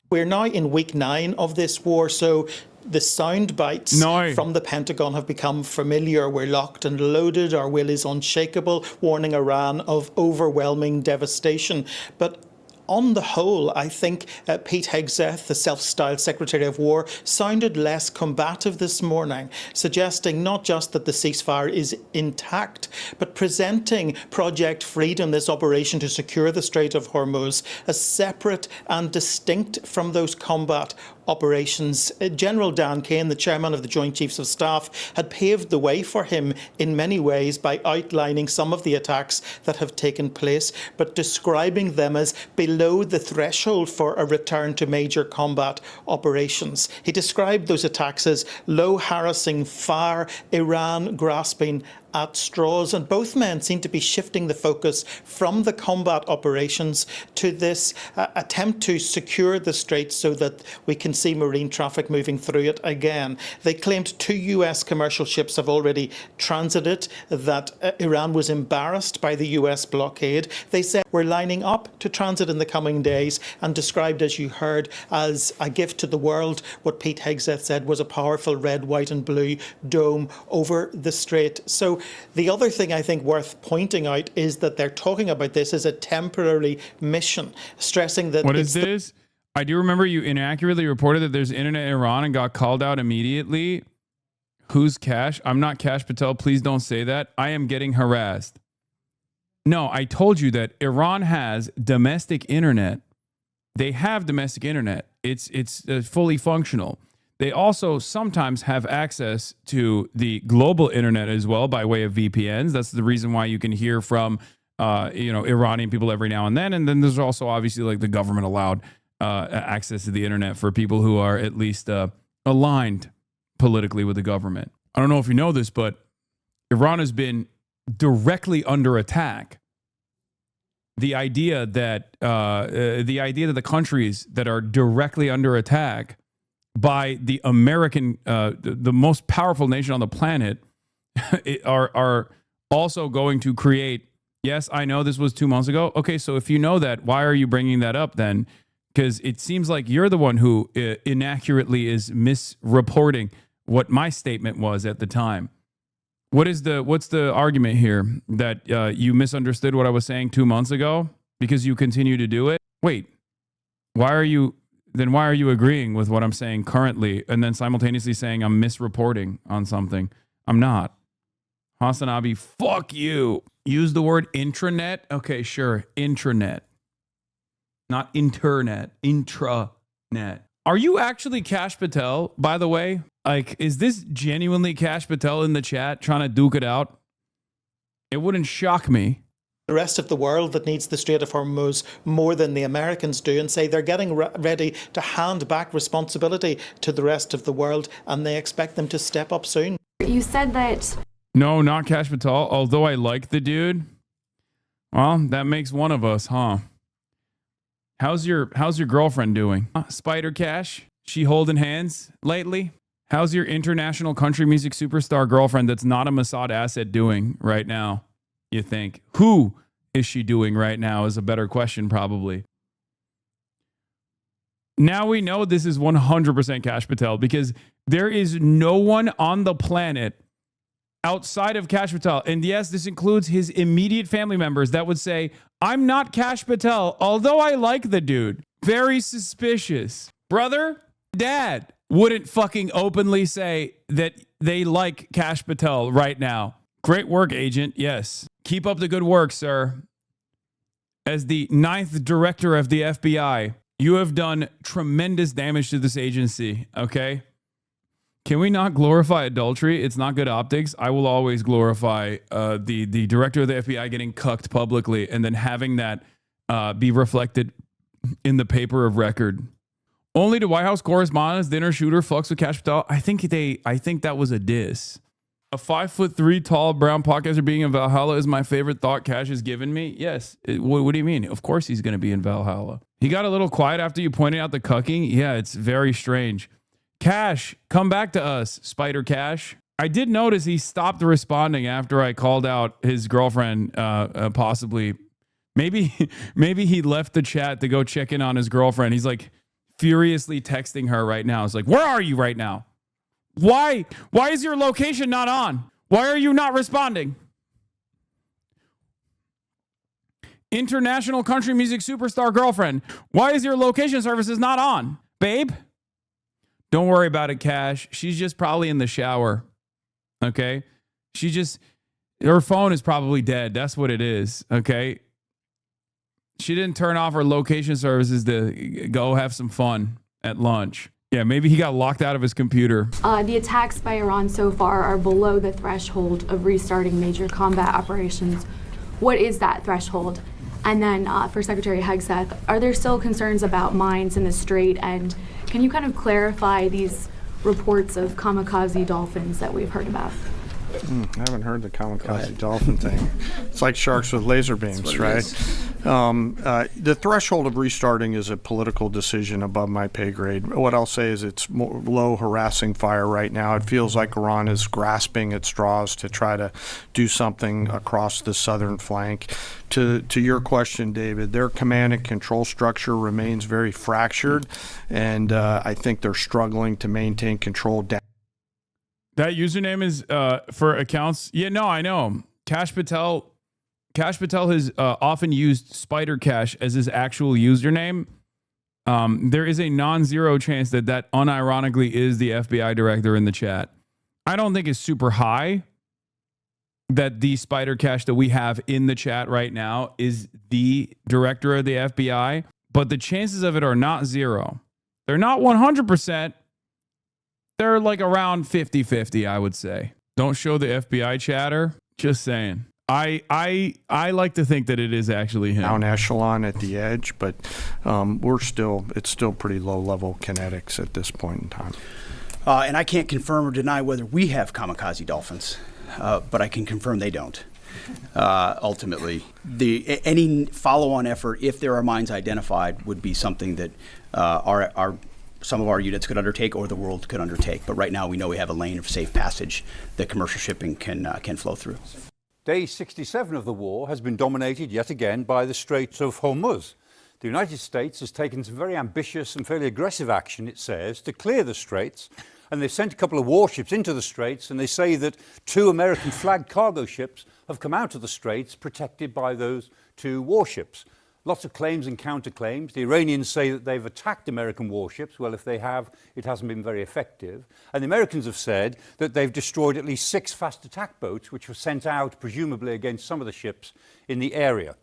[SPEAKER 11] We're now in week 9 of this war, so the sound bites from the Pentagon have become familiar. We're locked and loaded. Our will is unshakable, warning Iran of overwhelming devastation. But on the whole, I think Pete Hegseth, the self-styled Secretary of War, sounded less combative this morning, suggesting not just that the ceasefire is intact, but presenting Project Freedom, this operation to secure the Strait of Hormuz, as separate and distinct from those combat operations. General Dan Kane, the chairman of the Joint Chiefs of Staff, had paved the way for him in many ways by outlining some of the attacks that have taken place, but describing them as below the threshold for a return to major combat operations. He described those attacks as low, harassing fire, Iran grasping at straws, and both men seem to be shifting the focus from the combat operations to this attempt to secure the strait so that we can see marine traffic moving through it again. They claimed 2 US commercial ships have already transited, that Iran was embarrassed by the US blockade. They said we're lining up to transit in the coming days, and described, as you heard, as a gift to the world what Pete Hegseth said was a powerful red, white and blue dome over the strait. So the other thing I think worth pointing out is that they're talking about this as a temporary mission, stressing that...
[SPEAKER 1] What is this? I do remember you inaccurately reported that there's internet in Iran and got called out immediately. Who's Cash? I'm not Cash Patel. Please don't say that. I am getting harassed. No, I told you that Iran has domestic internet. They have domestic internet. It's fully functional. They also sometimes have access to the global internet as well by way of VPNs. That's the reason why you can hear from, Iranian people every now and then. And then there's also obviously like the government allowed access to the internet for people who are at least aligned politically with the government. I don't know if you know this, but Iran has been directly under attack. The idea that the countries that are directly under attack by the American, the most powerful nation on the planet, are also going to create. Yes, I know this was 2 months ago. Okay, so if you know that, why are you bringing that up then? Because it seems like you're the one who inaccurately is misreporting what my statement was at the time. What's the argument here that you misunderstood what I was saying 2 months ago because you continue to do it? Wait, why are you agreeing with what I'm saying currently and then simultaneously saying I'm misreporting on something? I'm not. HasanAbi, fuck you. Use the word intranet. Okay, sure. Intranet. Not internet. Intranet. Are you actually Cash Patel, by the way? Like, is this genuinely Cash Patel in the chat trying to duke it out? It wouldn't shock me.
[SPEAKER 11] The rest of the world that needs the Strait of Hormuz more than the Americans do, and say they're getting ready to hand back responsibility to the rest of the world, and they expect them to step up soon.
[SPEAKER 13] You said that...
[SPEAKER 1] No, not Cash Patel, although I like the dude. Well, that makes one of us, huh? How's your girlfriend doing? Spider Cash? She holding hands lately? How's your international country music superstar girlfriend that's not a Mossad asset doing right now, you think? Who is she doing right now is a better question, probably. Now we know this is 100% Cash Patel because there is no one on the planet outside of Cash Patel, and yes, this includes his immediate family members, that would say, I'm not Cash Patel, although I like the dude. Very suspicious. Brother, dad wouldn't fucking openly say that they like Cash Patel right now. Great work, agent. Yes. Keep up the good work, sir. As the 9th director of the FBI, you have done tremendous damage to this agency, okay? Can we not glorify adultery? It's not good optics. I will always glorify the director of the FBI getting cucked publicly and then having that be reflected in the paper of record. Only to White House correspondents, dinner shooter fucks with Cash Patel. I think that was a diss. A 5'3" tall brown podcaster being in Valhalla is my favorite thought Cash has given me. Yes. What do you mean? Of course he's going to be in Valhalla. He got a little quiet after you pointed out the cucking. Yeah, it's very strange. Cash, come back to us, Spider Cash. I did notice he stopped responding after I called out his girlfriend, possibly. Maybe he left the chat to go check in on his girlfriend. He's like furiously texting her right now. It's like, where are you right now? Why is your location not on? Why are you not responding? International country music superstar girlfriend. Why is your location services not on? Babe? Don't worry about it, Cash. She's just probably in the shower. Okay? Her phone is probably dead. That's what it is. Okay? She didn't turn off her location services to go have some fun at lunch. Yeah, maybe he got locked out of his computer.
[SPEAKER 13] The attacks by Iran so far are below the threshold of restarting major combat operations. What is that threshold? And then for Secretary Hegseth, are there still concerns about mines in the Strait? And can you kind of clarify these reports of kamikaze dolphins that we've heard about?
[SPEAKER 3] I haven't heard the kamikaze dolphin thing. It's like sharks with laser beams, right? The threshold of restarting is a political decision above my pay grade. What I'll say is it's low harassing fire right now. It feels like Iran is grasping at straws to try to do something across the southern flank. To your question, David, their command and control structure remains very fractured, and I think they're struggling to maintain control down.
[SPEAKER 1] That username is for accounts. Yeah, no, I know. Cash Patel has often used Spider Cash as his actual username. There is a non-zero chance that unironically is the FBI director in the chat. I don't think it's super high that the Spider Cash that we have in the chat right now is the director of the FBI, but the chances of it are not zero. They're not 100%. They're like around 50-50, I would say. Don't show the FBI chatter. Just saying. I like to think that it is actually him.
[SPEAKER 3] Down echelon at the edge, but it's still pretty low level kinetics at this point in time.
[SPEAKER 12] And I can't confirm or deny whether we have kamikaze dolphins, but I can confirm they don't. Ultimately, any follow-on effort, if there are mines identified, would be something that some of our units could undertake or the world could undertake. But right now we know we have a lane of safe passage that commercial shipping can flow through.
[SPEAKER 16] Day 67 of the war has been dominated yet again by the Straits of Hormuz. The United States has taken some very ambitious and fairly aggressive action, it says, to clear the straits. And they've sent a couple of warships into the straits, and they say that 2 American flagged cargo ships have come out of the straits protected by those 2 warships. Lots of claims and counterclaims. The Iranians say that they've attacked American warships. Well, if they have, it hasn't been very effective. And the Americans have said that they've destroyed at least 6 fast attack boats, which were sent out presumably against some of the ships in the area.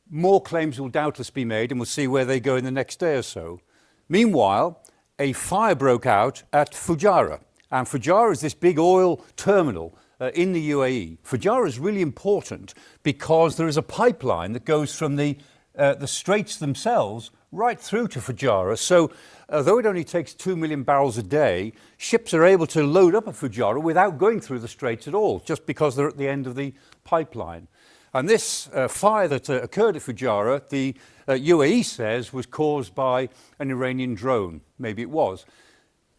[SPEAKER 16] More claims will doubtless be made, and we'll see where they go in the next day or so. Meanwhile, a fire broke out at Fujairah. And Fujairah is this big oil terminal in the UAE. Fujairah is really important because there is a pipeline that goes from the straits themselves right through to Fujairah. So although it only takes 2 million barrels a day, ships are able to load up at Fujairah without going through the straits at all, just because they're at the end of the pipeline. And this fire that occurred at Fujairah, the UAE says was caused by an Iranian drone. Maybe it was.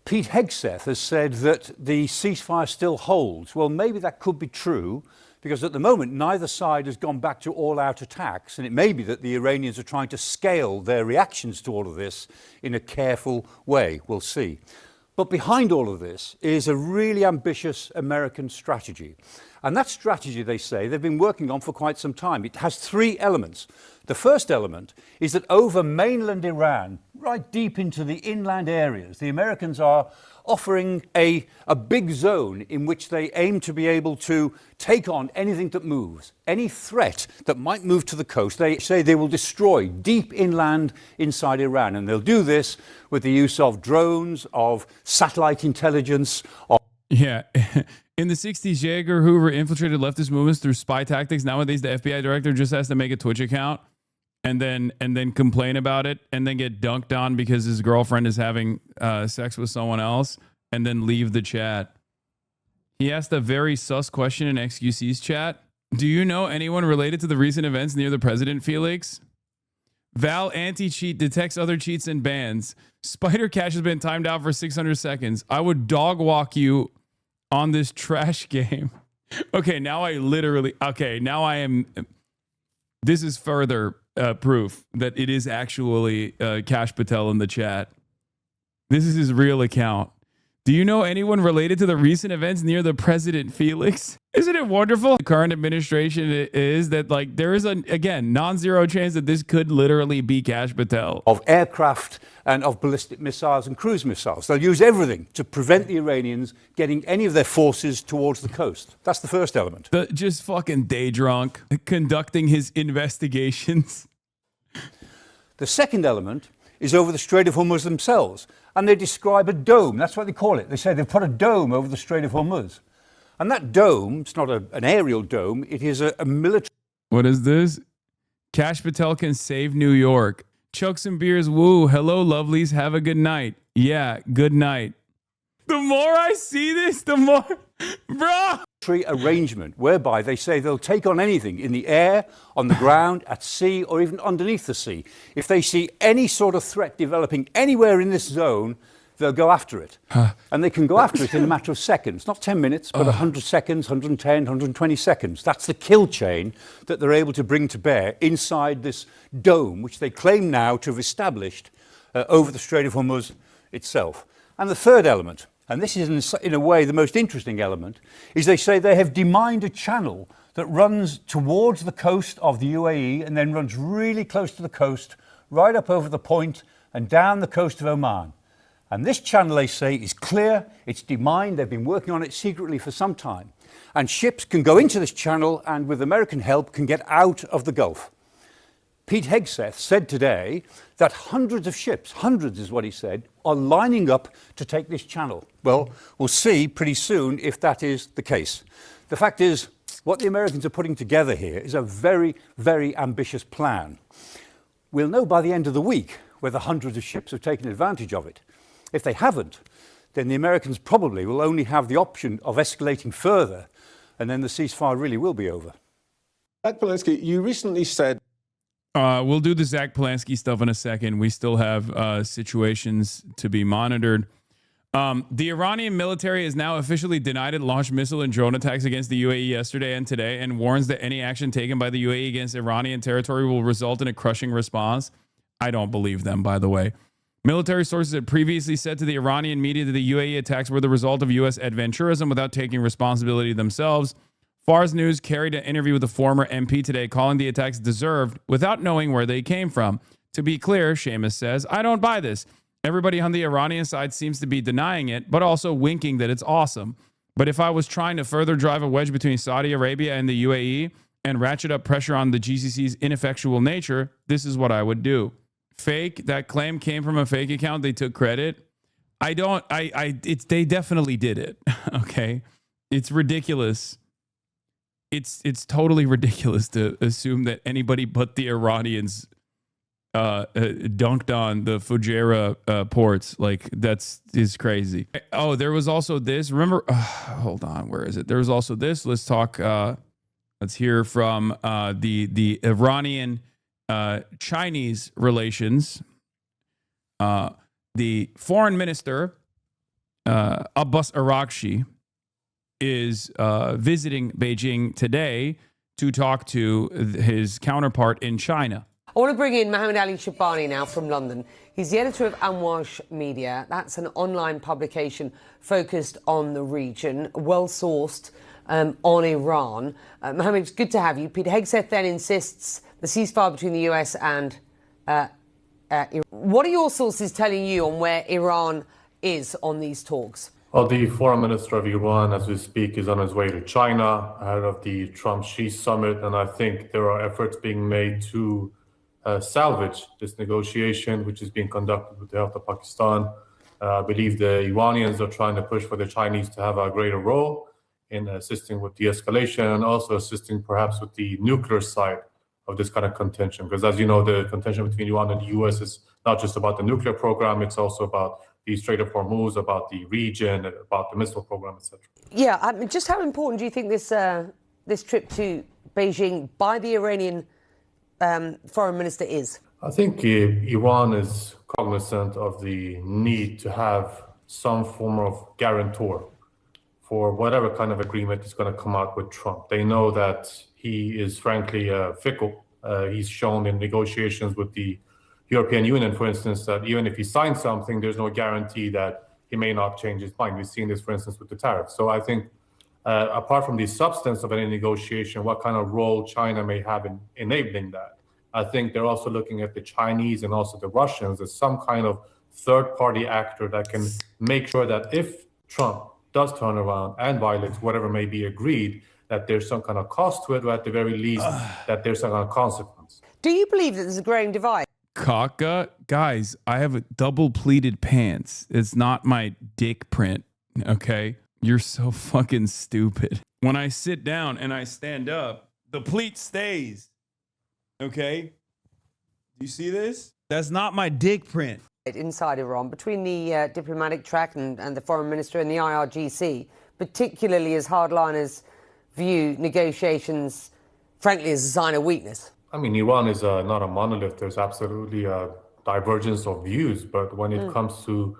[SPEAKER 16] Pete Hegseth has said that the ceasefire still holds. Well, maybe that could be true, because at the moment neither side has gone back to all-out attacks, and it may be that the Iranians are trying to scale their reactions to all of this in a careful way. We'll see. But behind all of this is a really ambitious American strategy. And that strategy, they say, they've been working on for quite some time. It has 3 elements. The first element is that over mainland Iran, right deep into the inland areas, the Americans are offering a big zone in which they aim to be able to take on anything that moves, any threat that might move to the coast. They say they will destroy deep inland inside Iran, and they'll do this with the use of drones, of satellite intelligence.
[SPEAKER 1] Yeah. In the 60s, J. Edgar Hoover infiltrated leftist movements through spy tactics. Nowadays, the FBI director just has to make a Twitch account and then complain about it and then get dunked on because his girlfriend is having sex with someone else and then leave the chat. He asked a very sus question in XQC's chat. Do you know anyone related to the recent events near the president, Felix? Val anti-cheat detects other cheats and bans. Spider Cash has been timed out for 600 seconds. I would dog walk you on this trash game. Okay, now I am. This is further proof that it is actually Cash Patel in the chat. This is his real account. Do you know anyone related to the recent events near the president, Felix? Isn't it wonderful? The current administration is that, like, there is again, non-zero chance that this could literally be Cash Patel.
[SPEAKER 16] Of aircraft and of ballistic missiles and cruise missiles. They'll use everything to prevent the Iranians getting any of their forces towards the coast. That's the first element.
[SPEAKER 1] Just fucking day drunk, conducting his investigations.
[SPEAKER 16] The second element is over the Strait of Hormuz themselves. And they describe a dome. That's what they call it. They say they've put a dome over the Strait of Hormuz. And that dome, it's not an aerial dome, it is a military.
[SPEAKER 1] What is this? Cash Patel can save New York. Chuck some beers, woo. Hello, lovelies. Have a good night. Yeah, good night. The more I see this, the more, bro.
[SPEAKER 16] Arrangement whereby they say they'll take on anything in the air, on the ground, at sea, or even underneath the sea. If they see any sort of threat developing anywhere in this zone, they'll go after it. And they can go after it in a matter of seconds, not 10 minutes, but 100 seconds, 110, 120 seconds. That's the kill chain that they're able to bring to bear inside this dome, which they claim now to have established over the Strait of Hormuz itself. And the third element, and this is in a way the most interesting element, is they say they have demined a channel that runs towards the coast of the UAE and then runs really close to the coast, right up over the point and down the coast of Oman. And this channel, they say, is clear, it's demined, they've been working on it secretly for some time. And ships can go into this channel and, with American help, can get out of the Gulf. Pete Hegseth said today that hundreds of ships, hundreds is what he said, are lining up to take this channel. Well, we'll see pretty soon if that is the case. The fact is, what the Americans are putting together here is a very, very ambitious plan. We'll know by the end of the week whether hundreds of ships have taken advantage of it. If they haven't, then the Americans probably will only have the option of escalating further, and then the ceasefire really will be over.
[SPEAKER 2] Zach Polanski, you recently said
[SPEAKER 1] we'll do the Zach Polanski stuff in a second. We still have situations to be monitored. The Iranian military has now officially denied it launched missile and drone attacks against the UAE yesterday and today, and warns that any action taken by the UAE against Iranian territory will result in a crushing response. I don't believe them, by the way. Military sources had previously said to the Iranian media that the UAE attacks were the result of U.S. adventurism without taking responsibility themselves. Fars News carried an interview with a former MP today, calling the attacks deserved without knowing where they came from. To be clear, Seamus says, I don't buy this. Everybody on the Iranian side seems to be denying it, but also winking that it's awesome. But if I was trying to further drive a wedge between Saudi Arabia and the UAE and ratchet up pressure on the GCC's ineffectual nature, this is what I would do. Fake, that claim came from a fake account. They took credit. They definitely did it. Okay. It's ridiculous. It's totally ridiculous to assume that anybody but the Iranians dunked on the Fujairah ports. Like, is crazy. Oh, there was also this. Remember, hold on, where is it? There was also this. Let's talk. Let's hear from the Iranian Chinese relations. The foreign minister, Abbas Araghchi, is visiting Beijing today to talk to his counterpart in China.
[SPEAKER 17] I want to bring in Mohammed Ali Shabani now from London. He's the editor of Amwash Media. That's an online publication focused on the region, well-sourced on Iran. Mohammed, it's good to have you. Pete Hegseth then insists the ceasefire between the US and Iran. What are your sources telling you on where Iran is on these talks?
[SPEAKER 23] Well, the foreign minister of Iran, as we speak, is on his way to China ahead of the Trump-Xi summit, and I think there are efforts being made to salvage this negotiation, which is being conducted with the help of Pakistan. I believe the Iranians are trying to push for the Chinese to have a greater role in assisting with de-escalation and also assisting perhaps with the nuclear side this kind of contention. Because as you know, the contention between Iran and the US is not just about the nuclear program, it's also about the Strait of Hormuz, about the region, about the missile program, etc.
[SPEAKER 17] Yeah, I mean, just how important do you think this trip to Beijing by the Iranian foreign minister is?
[SPEAKER 23] I think Iran is cognizant of the need to have some form of guarantor for whatever kind of agreement is going to come out with Trump. They know that he is frankly fickle. He's shown in negotiations with the European Union, for instance, that even if he signs something, there's no guarantee that he may not change his mind. We've seen this, for instance, with the tariffs. So I think apart from the substance of any negotiation, what kind of role China may have in enabling that, I think they're also looking at the Chinese and also the Russians as some kind of third-party actor that can make sure that if Trump does turn around and violates whatever may be agreed, that there's some kind of cost to it, or at the very least, that there's some kind of consequence.
[SPEAKER 17] Do you believe that there's a growing divide?
[SPEAKER 1] Kaka, guys, I have a double pleated pants. It's not my dick print, okay? You're so fucking stupid. When I sit down and I stand up, the pleat stays, okay? Do you see this? That's not my dick print.
[SPEAKER 17] Inside Iran, between the diplomatic track and the foreign minister and the IRGC, particularly as hardliners view negotiations, frankly, as a sign of weakness.
[SPEAKER 23] I mean, Iran is not a monolith. There's absolutely a divergence of views. But when it comes to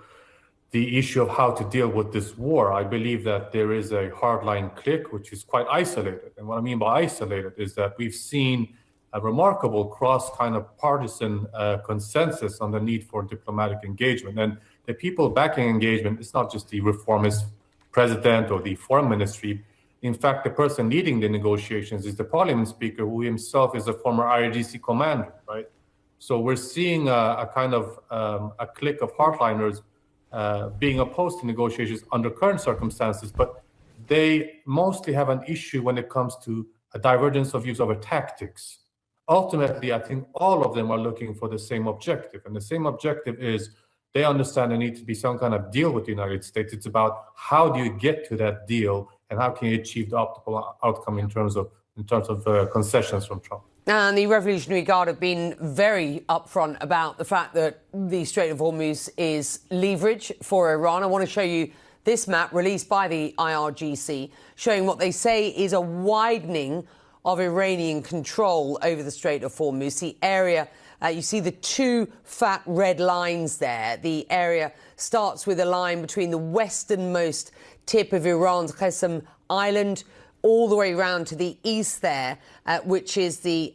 [SPEAKER 23] the issue of how to deal with this war, I believe that there is a hardline clique which is quite isolated. And what I mean by isolated is that we've seen a remarkable cross kind of partisan consensus on the need for diplomatic engagement. And the people backing engagement, it's not just the reformist president or the foreign ministry. In fact, the person leading the negotiations is the parliament speaker, who himself is a former IRGC commander, right? So we're seeing a kind of a clique of hardliners being opposed to negotiations under current circumstances, but they mostly have an issue when it comes to a divergence of views over tactics. Ultimately, I think all of them are looking for the same objective, and the same objective is they understand there needs to be some kind of deal with the United States. It's about how do you get to that deal and how can you achieve the optimal outcome in terms of concessions from Trump.
[SPEAKER 17] And the Revolutionary Guard have been very upfront about the fact that the Strait of Hormuz is leverage for Iran. I want to show you this map released by the IRGC, showing what they say is a widening of Iranian control over the Strait of Hormuz. The area, you see the two fat red lines there. The area starts with a line between the westernmost tip of Iran's Qasem Island all the way around to the east there, which is the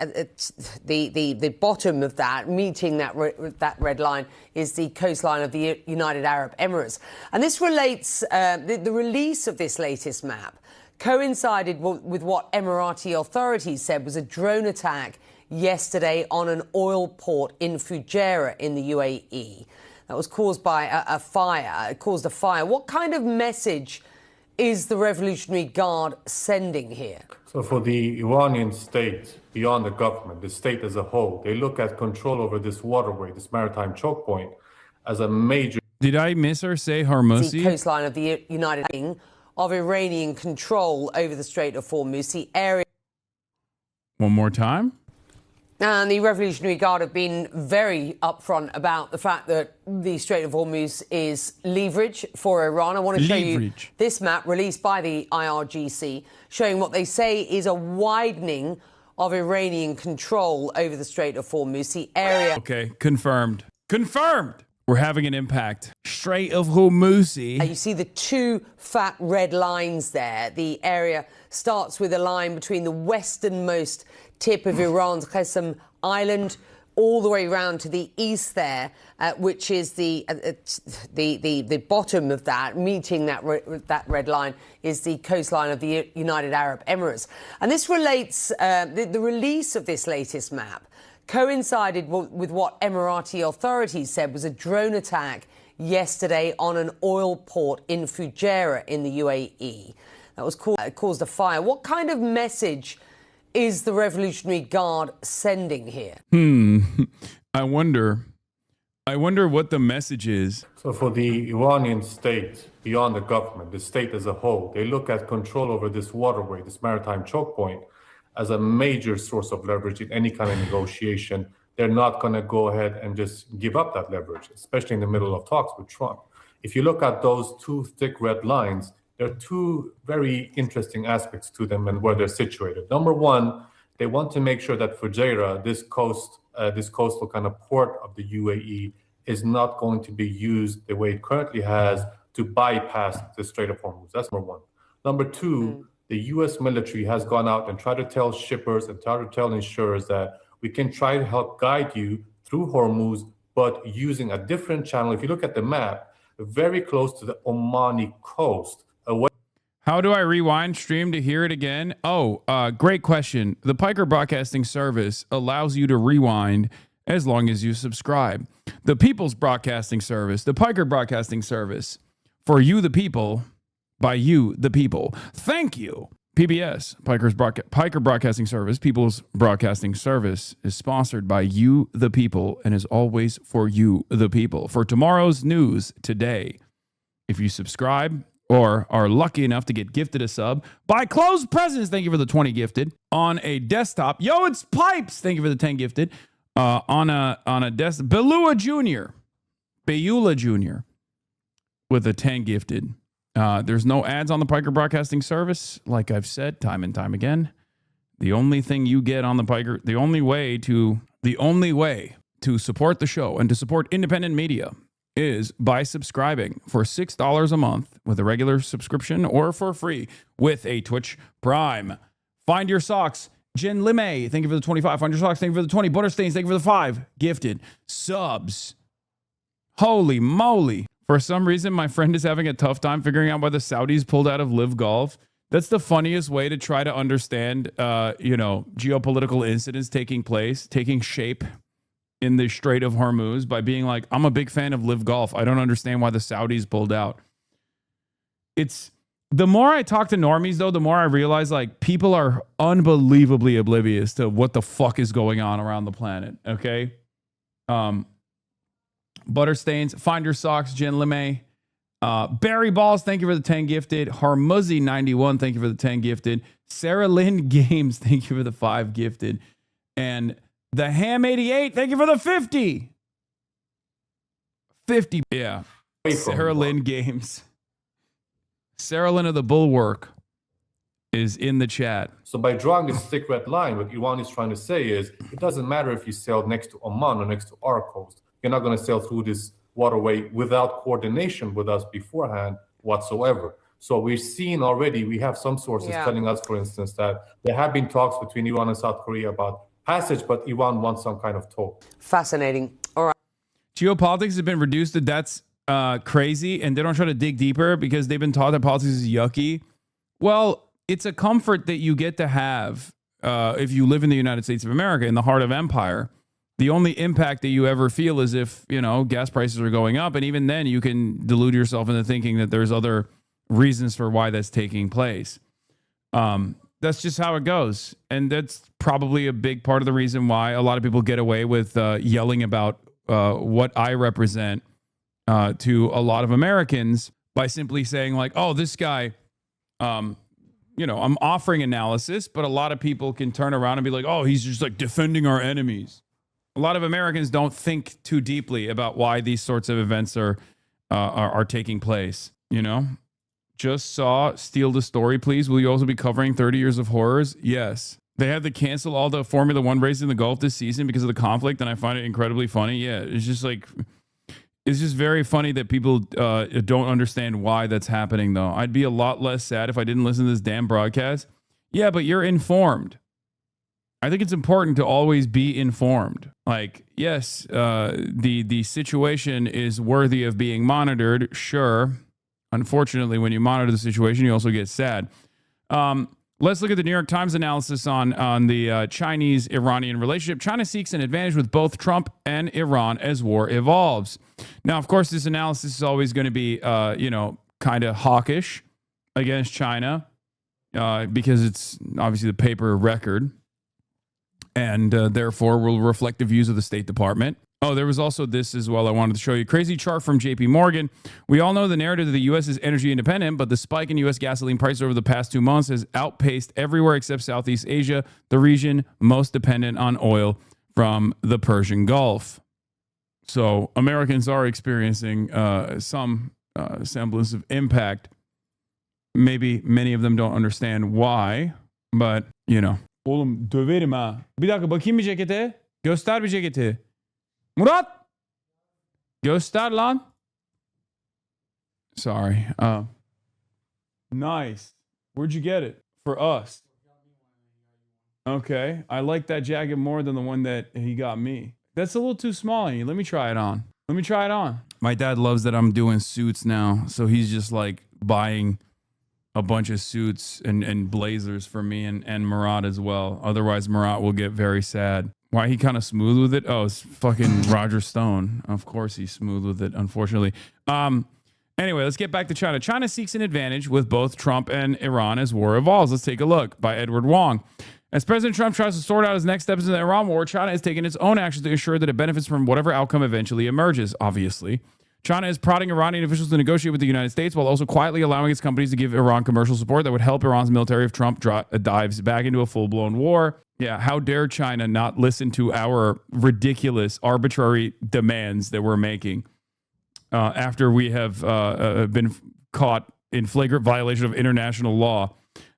[SPEAKER 17] bottom of that, meeting that red line, is the coastline of the United Arab Emirates. And this relates, the release of this latest map coincided with what Emirati authorities said was a drone attack yesterday on an oil port in Fujairah in the UAE. That was caused by a fire. It caused a fire. What kind of message is the Revolutionary Guard sending here?
[SPEAKER 23] So for the Iranian state, beyond the government, the state as a whole, they look at control over this waterway, this maritime choke point, as a major...
[SPEAKER 1] Did I miss her say Hormuz?
[SPEAKER 17] The coastline of the United Kingdom of Iranian control over the Strait of Hormuz, the area...
[SPEAKER 1] One more time?
[SPEAKER 17] And the Revolutionary Guard have been very upfront about the fact that the Strait of Hormuz is leverage for Iran. I want to show you this map released by the IRGC, showing what they say is a widening of Iranian control over the Strait of Hormuz. The area...
[SPEAKER 1] Okay, confirmed. Confirmed! We're having an impact. Strait of Hormuz.
[SPEAKER 17] You see the two fat red lines there. The area starts with a line between the westernmost tip of Iran's Qasem Island all the way around to the east there, which is the bottom of that, meeting that red line, is the coastline of the United Arab Emirates. And this relates, the release of this latest map coincided with what Emirati authorities said was a drone attack yesterday on an oil port in Fujairah in the UAE. That was caused a fire. What kind of message is the Revolutionary Guard sending here?
[SPEAKER 1] I wonder what the message is.
[SPEAKER 23] So for the Iranian state, beyond the government, the state as a whole, they look at control over this waterway, this maritime choke point, as a major source of leverage in any kind of negotiation, they're not going to go ahead and just give up that leverage, especially in the middle of talks with Trump. If you look at those two thick red lines, there are two very interesting aspects to them and where they're situated. Number one, they want to make sure that Fujairah, this coastal kind of port of the UAE, is not going to be used the way it currently has to bypass the Strait of Hormuz. That's number one. Number two, the U.S. military has gone out and tried to tell shippers and tried to tell insurers that we can try to help guide you through Hormuz, but using a different channel. If you look at the map, very close to the Omani coast.
[SPEAKER 1] How do I rewind stream to hear it again? Oh, great question. The Piker Broadcasting Service allows you to rewind as long as you subscribe. The People's Broadcasting Service, the Piker Broadcasting Service, for you the people, by you the people. Thank you. PBS, Piker Broadcasting Service, People's Broadcasting Service, is sponsored by you the people and is always for you the people. For tomorrow's news today, if you subscribe or are lucky enough to get gifted a sub, buy closed presents, thank you for the 20 gifted, on a desktop. Yo, it's Pipes, thank you for the 10 gifted. On a desktop, Beula Jr. with a 10 gifted. There's no ads on the Piker Broadcasting Service, like I've said time and time again. The only thing you get on the Piker, the only way to support the show and to support independent media is by subscribing for $6 a month with a regular subscription or for free with a Twitch Prime. Find Your Socks, Jen Lime, thank you for the 25. Find Your Socks, thank you for the 20. Butterstains, thank you for the 5. Gifted. Subs. Holy moly. For some reason, my friend is having a tough time figuring out why the Saudis pulled out of Live Golf. That's the funniest way to try to understand, geopolitical incidents taking shape in the Strait of Hormuz by being like, I'm a big fan of Live Golf. I don't understand why the Saudis pulled out. It's the more I talk to normies, though, the more I realize like people are unbelievably oblivious to what the fuck is going on around the planet. Okay. Butterstains, Find Your Socks, Jen Lime, Barry Balls, thank you for the 10 gifted. Harmuzzi 91, thank you for the 10 gifted. Sarah Lynn Games, thank you for the 5 gifted. And the Ham 88, thank you for the 50. 50, yeah. Sarah Lynn Games. Sarah Lynn of the Bulwark is in the chat.
[SPEAKER 23] So by drawing this thick red line, what Iran is trying to say is it doesn't matter if you sail next to Oman or next to our coast. You're not going to sail through this waterway without coordination with us beforehand whatsoever. So we've seen already, we have some sources telling us, for instance, that there have been talks between Iran and South Korea about passage, but Iran wants some kind of toll.
[SPEAKER 17] Fascinating. All right.
[SPEAKER 1] Geopolitics has been reduced to that's crazy, and they don't try to dig deeper because they've been taught that politics is yucky. Well, it's a comfort that you get to have if you live in the United States of America, in the heart of empire. The only impact that you ever feel is if, gas prices are going up. And even then you can delude yourself into thinking that there's other reasons for why that's taking place. That's just how it goes. And that's probably a big part of the reason why a lot of people get away with yelling about what I represent to a lot of Americans by simply saying like, oh, this guy, I'm offering analysis, but a lot of people can turn around and be like, oh, he's just like defending our enemies. A lot of Americans don't think too deeply about why these sorts of events are taking place. Just saw Steal the Story, please. Will you also be covering 30 Years of Horrors? Yes. They had to cancel all the Formula One races in the Gulf this season because of the conflict, and I find it incredibly funny. Yeah, it's just very funny that people don't understand why that's happening, though. I'd be a lot less sad if I didn't listen to this damn broadcast. Yeah, but you're informed. I think it's important to always be informed. Like, yes, the situation is worthy of being monitored. Sure. Unfortunately, when you monitor the situation, you also get sad. Let's look at the New York Times analysis on the Chinese-Iranian relationship. China seeks an advantage with both Trump and Iran as war evolves. Now, of course, this analysis is always going to be, kind of hawkish against China because it's obviously the paper record. And therefore will reflect the views of the State Department. Oh, there was also this as well I wanted to show you. Crazy chart from JP Morgan. We all know the narrative that the U.S. is energy independent, but the spike in U.S. gasoline prices over the past 2 months has outpaced everywhere except Southeast Asia, the region most dependent on oil from the Persian Gulf. So Americans are experiencing some semblance of impact. Maybe many of them don't understand why, but, you know. Oğlum döverim ha. Bir dakika bakayım bir cekete. Göster bir ceketi. Murat! Göster lan. Sorry. Nice. Where'd you get it? For us. Okay. I like that jacket more than the one that he got me. That's a little too small on you. Let me try it on. Let me try it on. My dad loves that I'm doing suits now. So he's just like buying a bunch of suits and blazers for me and Murat as well. Otherwise, Murat will get very sad. Why he kind of smooth with it? Oh, it's fucking Roger Stone. Of course he's smooth with it, unfortunately. Anyway, let's get back to China. China seeks an advantage with both Trump and Iran as war evolves. Let's take a look by Edward Wong. As President Trump tries to sort out his next steps in the Iran war, China is taking its own actions to ensure that it benefits from whatever outcome eventually emerges, obviously. China is prodding Iranian officials to negotiate with the United States while also quietly allowing its companies to give Iran commercial support that would help Iran's military if Trump dives back into a full-blown war. Yeah, how dare China not listen to our ridiculous, arbitrary demands that we're making after we have been caught in flagrant violation of international law.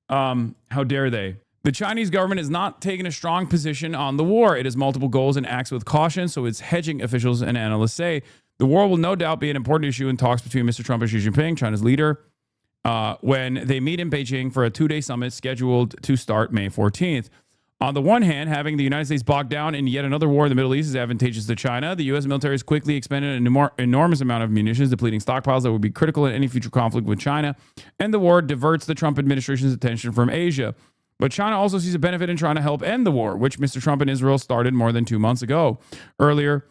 [SPEAKER 1] How dare they? The Chinese government is not taking a strong position on the war. It has multiple goals and acts with caution, so its hedging, officials and analysts say. The war will no doubt be an important issue in talks between Mr. Trump and Xi Jinping, China's leader, when they meet in Beijing for a 2-day summit scheduled to start May 14th. On the one hand, having the United States bogged down in yet another war in the Middle East is advantageous to China. The U.S. military has quickly expended an enormous amount of munitions, depleting stockpiles that would be critical in any future conflict with China, and the war diverts the Trump administration's attention from Asia. But China also sees a benefit in trying to help end the war, which Mr. Trump and Israel started more than 2 months ago. Earlier,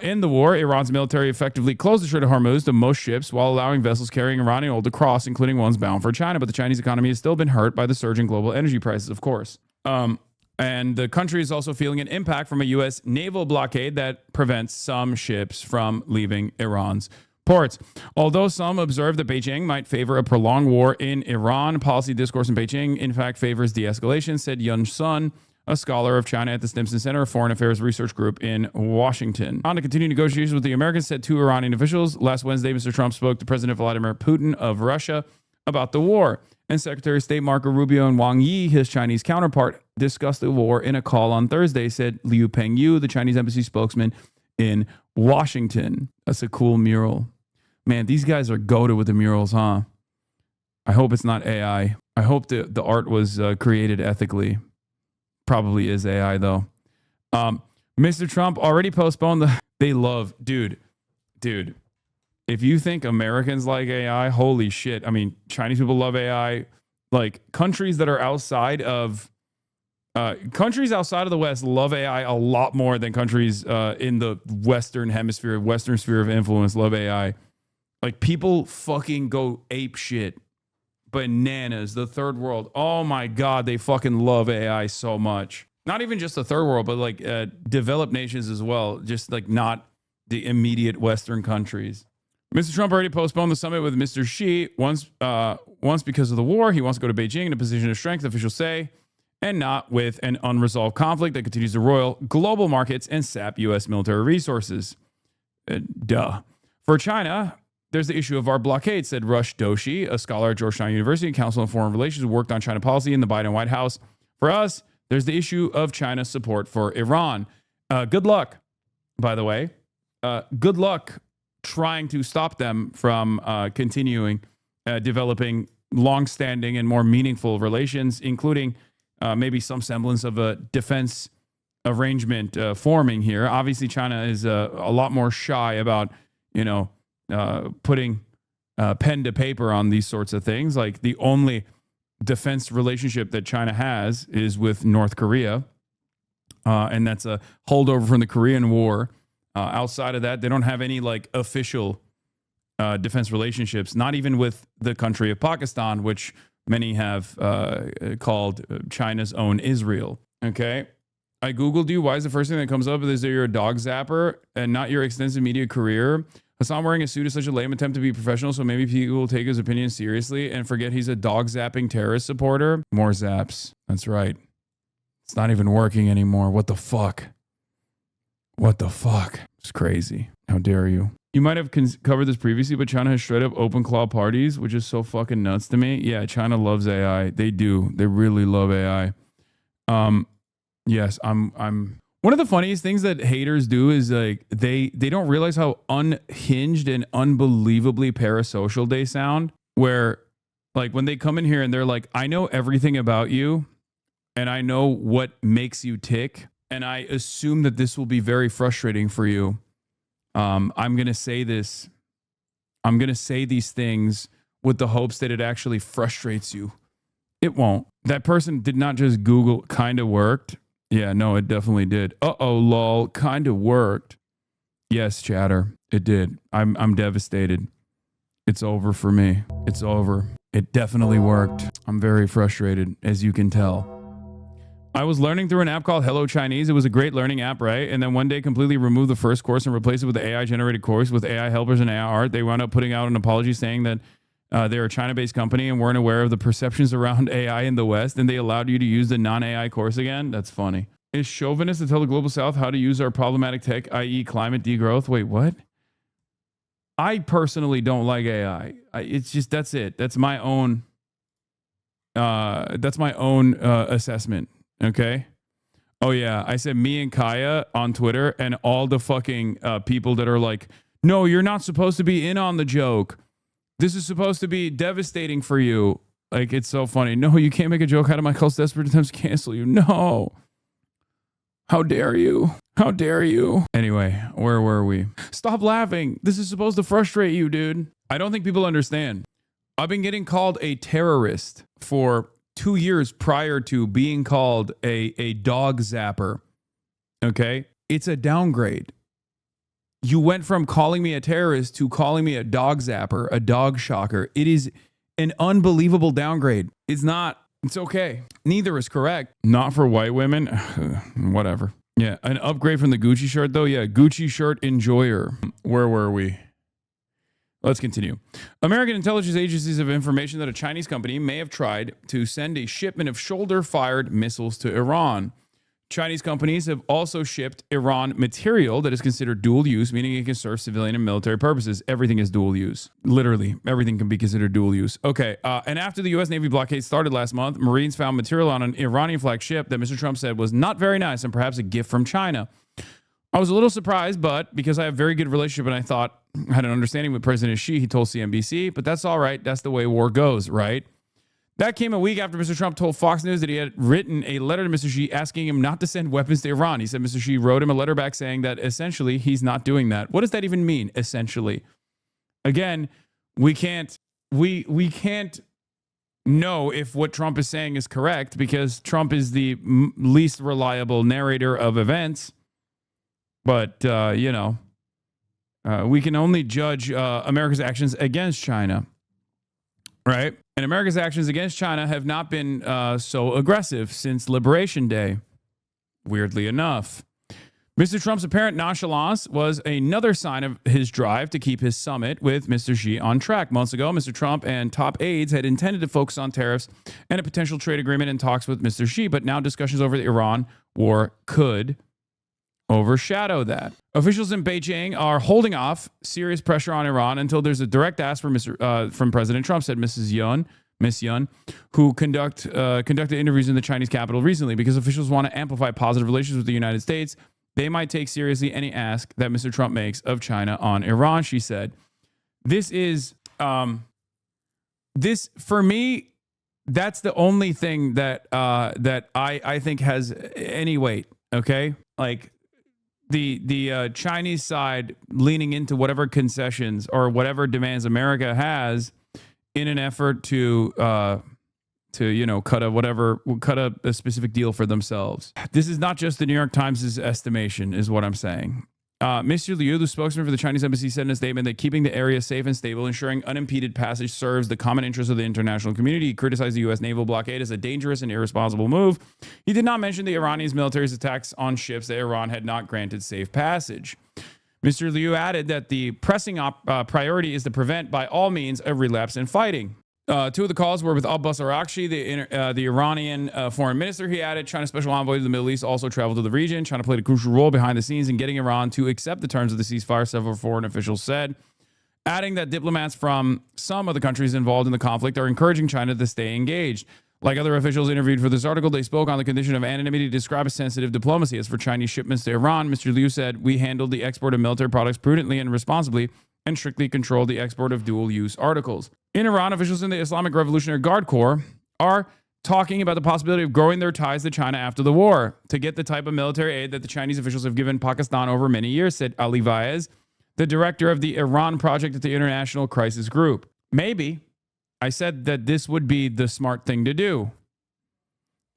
[SPEAKER 1] in the war, Iran's military effectively closed the Strait of Hormuz to most ships while allowing vessels carrying Iranian oil to cross, including ones bound for China. But the Chinese economy has still been hurt by the surge in global energy prices, of course. And the country is also feeling an impact from a U.S. naval blockade that prevents some ships from leaving Iran's ports. Although some observe that Beijing might favor a prolonged war in Iran, policy discourse in Beijing, in fact, favors de-escalation, said Yun Sun, a scholar of China at the Stimson Center, a foreign affairs research group in Washington. On to continue negotiations with the Americans, said 2 Iranian officials. Last Wednesday, Mr. Trump spoke to President Vladimir Putin of Russia about the war. And Secretary of State Marco Rubio and Wang Yi, his Chinese counterpart, discussed the war in a call on Thursday, said Liu Pengyu, the Chinese embassy spokesman in Washington. That's a cool mural. Man, these guys are goated with the murals, huh? I hope it's not AI. I hope the art was created ethically. Probably is AI, though. Mr. Trump already postponed the... They love... Dude. If you think Americans like AI, holy shit. I mean, Chinese people love AI. Like, countries that are outside of... countries outside of the West love AI a lot more than countries in the Western hemisphere, Western sphere of influence love AI. Like, people fucking go ape shit. Bananas, the third world. Oh my God, they fucking love AI so much. Not even just the third world, but like developed nations as well. Just like not the immediate Western countries. Mr. Trump already postponed the summit with Mr. Xi once because of the war. He wants to go to Beijing in a position of strength, officials say, and not with an unresolved conflict that continues to roil global markets and sap U.S. military resources. Duh. For China, there's the issue of our blockade, said Rush Doshi, a scholar at Georgetown University and Council on Foreign Relations who worked on China policy in the Biden White House. For us, there's the issue of China's support for Iran. Good luck, by the way. Good luck trying to stop them from continuing developing long-standing and more meaningful relations, including maybe some semblance of a defense arrangement forming here. Obviously, China is a lot more shy about, putting pen to paper on these sorts of things. Like, the only defense relationship that China has is with North Korea. And that's a holdover from the Korean War. Outside of that, they don't have any like official defense relationships, not even with the country of Pakistan, which many have called China's own Israel. Okay. I Googled you. Why is the first thing that comes up is that you're a dog zapper and not your extensive media career? Hasan wearing a suit is such a lame attempt to be professional, so maybe people will take his opinion seriously and forget he's a dog zapping terrorist supporter. More zaps. That's right. It's not even working anymore. What the fuck? What the fuck? It's crazy. How dare you? You might have covered this previously, but China has straight up open claw parties, which is so fucking nuts to me. Yeah, China loves AI. They do. They really love AI. Yes, I'm one of the funniest things that haters do is like they don't realize how unhinged and unbelievably parasocial they sound, where like when they come in here and they're like, I know everything about you and I know what makes you tick, and I assume that this will be very frustrating for you. I'm going to say this. I'm going to say these things with the hopes that it actually frustrates you. It won't. That person did not just Google kind of worked. Yeah, no, it definitely did. Uh-oh, lol, kind of worked. Yes, chatter, it did. I'm devastated. It's over for me. It's over. It definitely worked. I'm very frustrated, as you can tell. I was learning through an app called Hello Chinese. It was a great learning app, right? And then one day completely removed the first course and replaced it with the AI-generated course with AI helpers and AI art. They wound up putting out an apology saying that they're a China-based company and weren't aware of the perceptions around AI in the West, and they allowed you to use the non-AI course again. That's funny. Is chauvinist to tell the global South how to use our problematic tech, i.e. climate degrowth? Wait, what? I personally don't like AI. It's just, that's it. That's my own assessment. Okay. Oh yeah. I said me and Kaya on Twitter, and all the fucking people that are like, no, you're not supposed to be in on the joke. This is supposed to be devastating for you. Like, it's so funny. No, you can't make a joke out of my cult's desperate attempts to cancel you. No. How dare you? How dare you? Anyway, where were we? Stop laughing. This is supposed to frustrate you, dude. I don't think people understand. I've been getting called a terrorist for 2 years prior to being called a dog zapper. Okay? It's a downgrade. You went from calling me a terrorist to calling me a dog zapper, a dog shocker. It is an unbelievable downgrade. It's not. It's okay. Neither is correct. Not for white women. Whatever. Yeah. An upgrade from the Gucci shirt, though. Yeah. Gucci shirt enjoyer. Where were we? Let's continue. American intelligence agencies have information that a Chinese company may have tried to send a shipment of shoulder-fired missiles to Iran. Chinese companies have also shipped Iran material that is considered dual use, meaning it can serve civilian and military purposes. Everything is dual use. Literally, everything can be considered dual use. Okay, and after the U.S. Navy blockade started last month, Marines found material on an Iranian-flagged ship that Mr. Trump said was not very nice and perhaps a gift from China. I was a little surprised, but because I have a very good relationship and I thought I had an understanding with President Xi, he told CNBC, but that's all right. That's the way war goes, right? That came a week after Mr. Trump told Fox News that he had written a letter to Mr. Xi asking him not to send weapons to Iran. He said Mr. Xi wrote him a letter back saying that essentially he's not doing that. What does that even mean, essentially? Again, we can't know if what Trump is saying is correct because Trump is the least reliable narrator of events. But, we can only judge America's actions against China, right? And America's actions against China have not been so aggressive since Liberation Day, weirdly enough. Mr. Trump's apparent nonchalance was another sign of his drive to keep his summit with Mr. Xi on track. Months ago, Mr. Trump and top aides had intended to focus on tariffs and a potential trade agreement in talks with Mr. Xi, but now discussions over the Iran war could overshadow that. Officials in Beijing are holding off serious pressure on Iran until there's a direct ask from President Trump, said Miss Yun, who conducted interviews in the Chinese capital recently. Because officials want to amplify positive relations with the United States, they might take seriously any ask that Mr. Trump makes of China on Iran, she said. This is, for me, that's the only thing that I think has any weight, okay? Like, the Chinese side leaning into whatever concessions or whatever demands America has in an effort to cut a specific deal for themselves. This is not just the New York Times' estimation, is what I'm saying. Mr. Liu, the spokesman for the Chinese embassy, said in a statement that keeping the area safe and stable, ensuring unimpeded passage serves the common interests of the international community. He criticized the U.S. naval blockade as a dangerous and irresponsible move. He did not mention the Iranian military's attacks on ships that Iran had not granted safe passage. Mr. Liu added that the pressing priority is to prevent, by all means, a relapse in fighting. Two of the calls were with Abbas Araghchi, the Iranian foreign minister. He added, China's special envoy to the Middle East also traveled to the region. China played a crucial role behind the scenes in getting Iran to accept the terms of the ceasefire, several foreign officials said, adding that diplomats from some of the countries involved in the conflict are encouraging China to stay engaged. Like other officials interviewed for this article, they spoke on the condition of anonymity to describe a sensitive diplomacy. As for Chinese shipments to Iran, Mr. Liu said, we handled the export of military products prudently and responsibly and strictly controlled the export of dual-use articles. In Iran, officials in the Islamic Revolutionary Guard Corps are talking about the possibility of growing their ties to China after the war to get the type of military aid that the Chinese officials have given Pakistan over many years, said Ali Vaez, the director of the Iran project at the International Crisis Group. Maybe I said that this would be the smart thing to do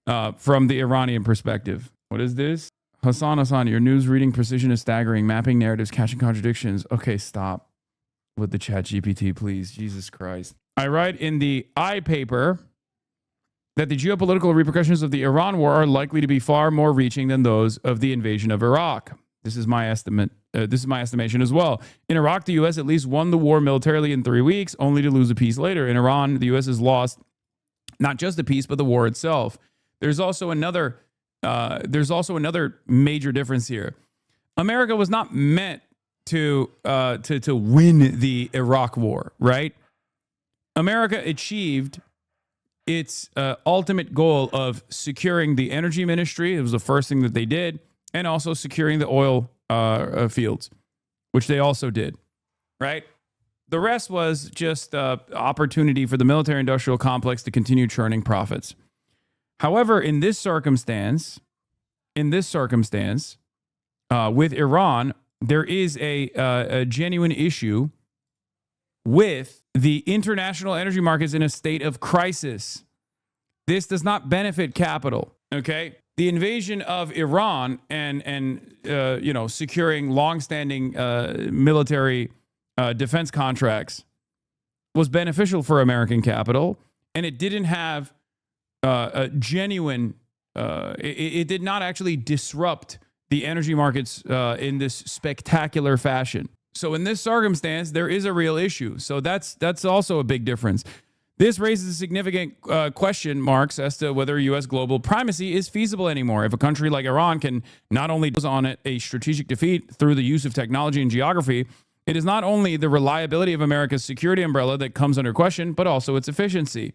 [SPEAKER 1] from the Iranian perspective. What is this? Hasan, your news reading precision is staggering. Mapping narratives, catching contradictions. Okay, stop with the chat GPT, please. Jesus Christ. I write in the I paper that the geopolitical repercussions of the Iran war are likely to be far more reaching than those of the invasion of Iraq. This is my estimate. This is my estimation as well. In Iraq, the U.S. at least won the war militarily in 3 weeks, only to lose the peace later. In Iran, the U.S. has lost not just the peace, but the war itself. There's also another major difference here. America was not meant to win the Iraq war, right? America achieved its ultimate goal of securing the energy ministry. It was the first thing that they did, and also securing the oil fields, which they also did, right? The rest was just opportunity for the military-industrial complex to continue churning profits. However, in this circumstance, with Iran, there is a genuine issue with the international energy markets in a state of crisis. This does not benefit capital, okay? The invasion of Iran and securing longstanding military defense contracts was beneficial for American capital, and it didn't have a genuine. It did not actually disrupt the energy markets in this spectacular fashion. So in this circumstance, there is a real issue. So that's also a big difference. This raises significant question marks as to whether U.S. global primacy is feasible anymore. If a country like Iran can not only pose on it a strategic defeat through the use of technology and geography, it is not only the reliability of America's security umbrella that comes under question, but also its efficiency.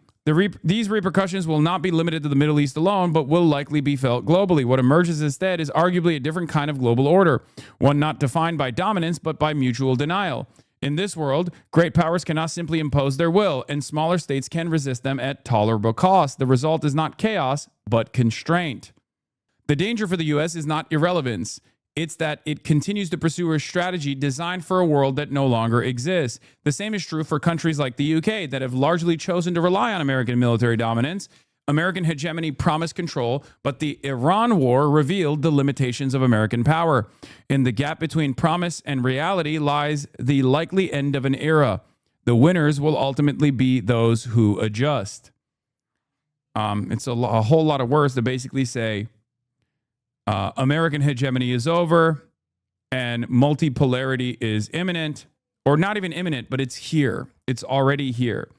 [SPEAKER 1] These repercussions will not be limited to the Middle East alone, but will likely be felt globally. What emerges instead is arguably a different kind of global order, one not defined by dominance, but by mutual denial. In this world, great powers cannot simply impose their will, and smaller states can resist them at tolerable cost. The result is not chaos, but constraint. The danger for the U.S. is not irrelevance. It's that it continues to pursue a strategy designed for a world that no longer exists. The same is true for countries like the UK that have largely chosen to rely on American military dominance. American hegemony promised control, but the Iran war revealed the limitations of American power. In the gap between promise and reality lies the likely end of an era. The winners will ultimately be those who adjust. It's a whole lot of words to basically say American hegemony is over and multipolarity is imminent, or not even imminent, but it's here. It's already here.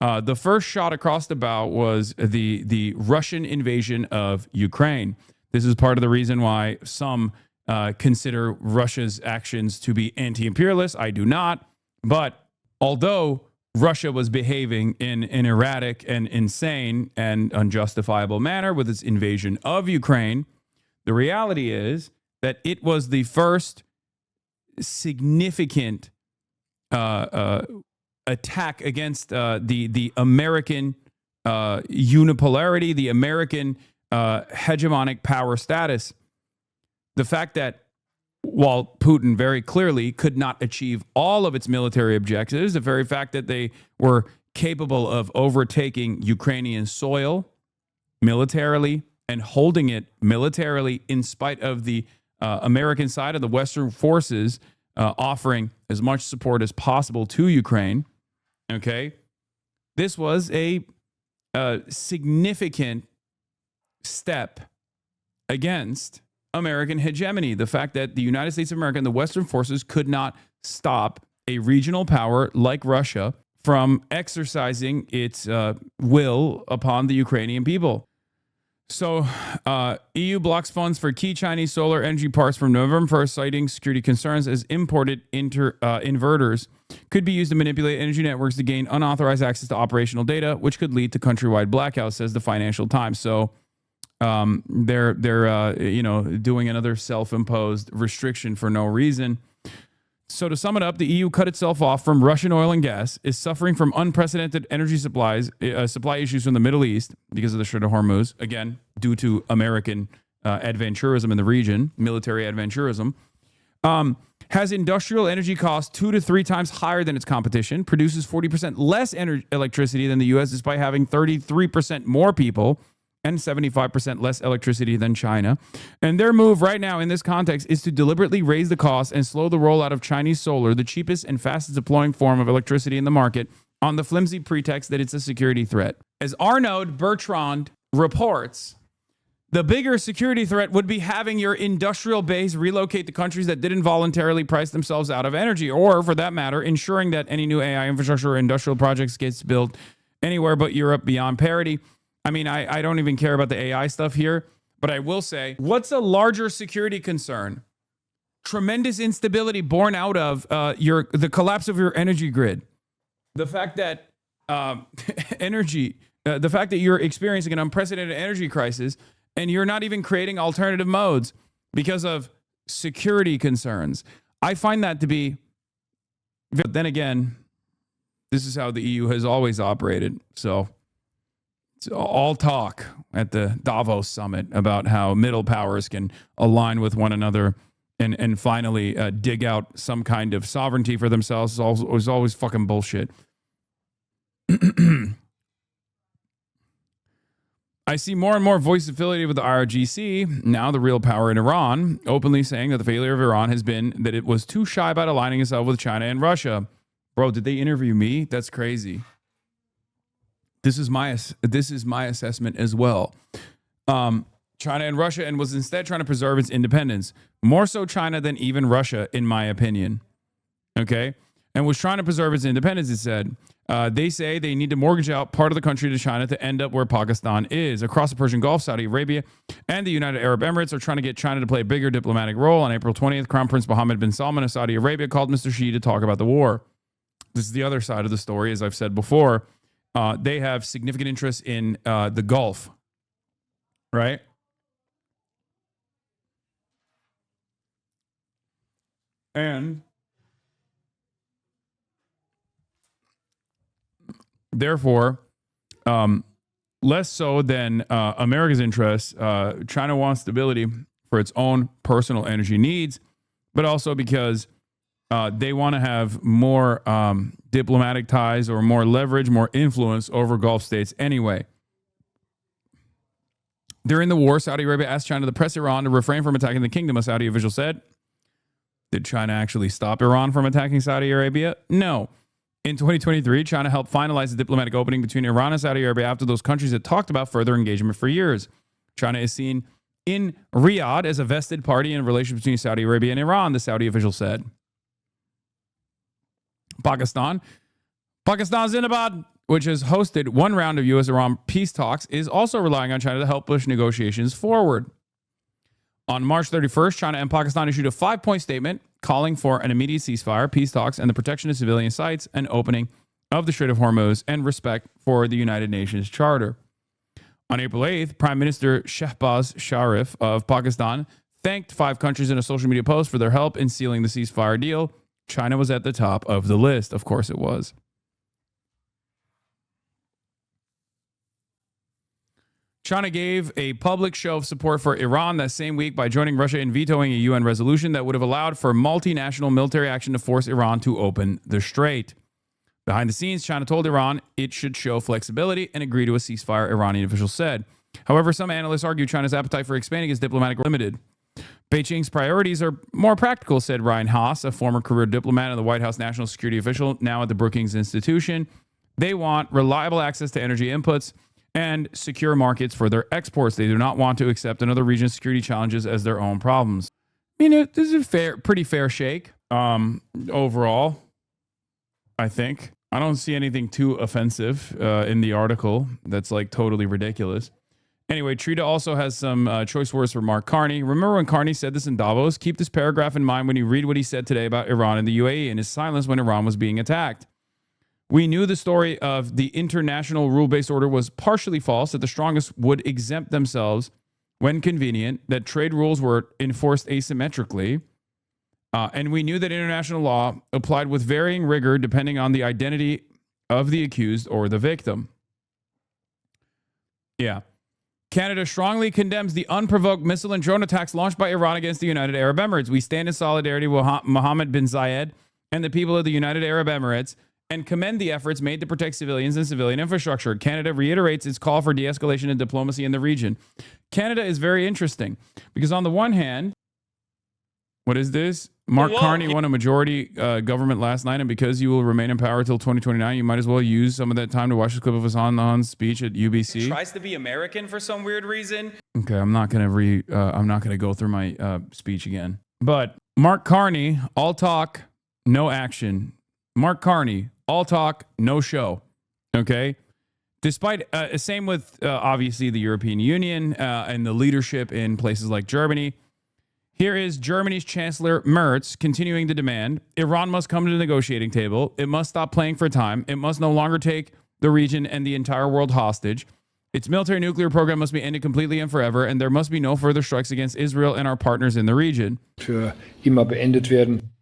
[SPEAKER 1] The first shot across the bow was the Russian invasion of Ukraine. This is part of the reason why some consider Russia's actions to be anti-imperialist. I do not. But although Russia was behaving in an erratic and insane and unjustifiable manner with its invasion of Ukraine, the reality is that it was the first significant attack against the American unipolarity, the American hegemonic power status. The fact that while Putin very clearly could not achieve all of its military objectives, the very fact that they were capable of overtaking Ukrainian soil militarily and holding it militarily in spite of the American side of the Western forces offering as much support as possible to Ukraine. Okay. This was a significant step against American hegemony. The fact that the United States of America and the Western forces could not stop a regional power like Russia from exercising its will upon the Ukrainian people. So EU blocks funds for key Chinese solar energy parks from November 1st, citing security concerns as imported inverters could be used to manipulate energy networks to gain unauthorized access to operational data, which could lead to countrywide blackouts, says the Financial Times. So they're doing another self-imposed restriction for no reason. So to sum it up, the EU cut itself off from Russian oil and gas, is suffering from unprecedented energy supply issues from the Middle East because of the Strait of Hormuz, again, due to American adventurism in the region, military adventurism, has industrial energy costs 2 to 3 times higher than its competition, produces 40% less electricity than the U.S. despite having 33% more people, and 75% less electricity than China. And their move right now in this context is to deliberately raise the cost and slow the rollout of Chinese solar, the cheapest and fastest deploying form of electricity in the market, on the flimsy pretext that it's a security threat. As Arnaud Bertrand reports, the bigger security threat would be having your industrial base relocate to countries that didn't voluntarily price themselves out of energy, or for that matter, ensuring that any new AI infrastructure or industrial projects gets built anywhere but Europe beyond parity. I mean, I don't even care about the AI stuff here, but I will say, what's a larger security concern? Tremendous instability born out of the collapse of your energy grid. The fact that the fact that you're experiencing an unprecedented energy crisis and you're not even creating alternative modes because of security concerns. I find that to be, but then again, this is how the EU has always operated. So it's all talk at the Davos summit about how middle powers can align with one another and finally dig out some kind of sovereignty for themselves. It's always fucking bullshit. I see more and more voice affiliated with the IRGC, now the real power in Iran, openly saying that the failure of Iran has been that it was too shy about aligning itself with China and Russia. Bro, did they interview me? That's crazy. This is my assessment as well. China and Russia, and was instead trying to preserve its independence. More so China than even Russia, in my opinion. Okay? And was trying to preserve its independence, it said. They say they need to mortgage out part of the country to China to end up where Pakistan is. Across the Persian Gulf, Saudi Arabia and the United Arab Emirates are trying to get China to play a bigger diplomatic role. On April 20th, Crown Prince Mohammed bin Salman of Saudi Arabia called Mr. Xi to talk about the war. This is the other side of the story, as I've said before. They have significant interest in the Gulf, right? And therefore, less so than America's interests, China wants stability for its own personal energy needs, but also because they want to have more diplomatic ties or more leverage, more influence over Gulf states anyway. During the war, Saudi Arabia asked China to press Iran to refrain from attacking the kingdom, a Saudi official said. Did China actually stop Iran from attacking Saudi Arabia? No. In 2023, China helped finalize the diplomatic opening between Iran and Saudi Arabia after those countries had talked about further engagement for years. China is seen in Riyadh as a vested party in relations between Saudi Arabia and Iran, the Saudi official said. Pakistan Zindabad, which has hosted one round of U.S.-Iran peace talks, is also relying on China to help push negotiations forward. On March 31st, China and Pakistan issued a 5-point statement calling for an immediate ceasefire, peace talks, and the protection of civilian sites, and opening of the Strait of Hormuz, and respect for the United Nations Charter. On April 8th, Prime Minister Shehbaz Sharif of Pakistan thanked 5 countries in a social media post for their help in sealing the ceasefire deal. China was at the top of the list. Of course it was. China gave a public show of support for Iran that same week by joining Russia in vetoing a UN resolution that would have allowed for multinational military action to force Iran to open the strait. Behind the scenes, China told Iran it should show flexibility and agree to a ceasefire, Iranian officials said. However, some analysts argue China's appetite for expanding its diplomatic limited. Beijing's priorities are more practical, said Ryan Haas, a former career diplomat and the White House national security official, now at the Brookings Institution. They want reliable access to energy inputs and secure markets for their exports. They do not want to accept another region's security challenges as their own problems. I mean, this is a pretty fair shake overall, I think. I don't see anything too offensive in the article that's like totally ridiculous. Anyway, Trita also has some choice words for Mark Carney. Remember when Carney said this in Davos? Keep this paragraph in mind when you read what he said today about Iran and the UAE and his silence when Iran was being attacked. We knew the story of the international rule-based order was partially false, that the strongest would exempt themselves when convenient, that trade rules were enforced asymmetrically, and we knew that international law applied with varying rigor depending on the identity of the accused or the victim. Yeah. Canada strongly condemns the unprovoked missile and drone attacks launched by Iran against the United Arab Emirates. We stand in solidarity with Mohammed bin Zayed and the people of the United Arab Emirates and commend the efforts made to protect civilians and civilian infrastructure. Canada reiterates its call for de-escalation and diplomacy in the region. Canada is very interesting because on the one hand, what is this? Mark Carney won a majority government last night, and because you will remain in power till 2029, you might as well use some of that time to watch the clip of Hasan's speech at UBC.
[SPEAKER 18] Tries to be American for some weird reason.
[SPEAKER 1] Okay, I'm not gonna go through my speech again. But Mark Carney, all talk, no action. Mark Carney, all talk, no show. Okay. Despite same with obviously the European Union and the leadership in places like Germany. Here is Germany's Chancellor Merz continuing to demand Iran must come to the negotiating table. It must stop playing for time. It must no longer take the region and the entire world hostage. Its military nuclear program must be ended completely and forever, and there must be no further strikes against Israel and our partners in the region.
[SPEAKER 19] Für immer beendet werden.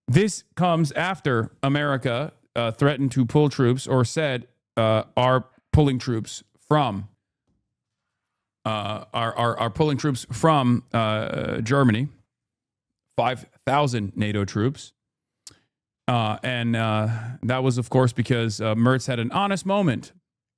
[SPEAKER 1] This comes after America threatened to pull troops or said are pulling troops from are pulling troops from Germany, 5,000 NATO troops. And that was, of course, because Merz had an honest moment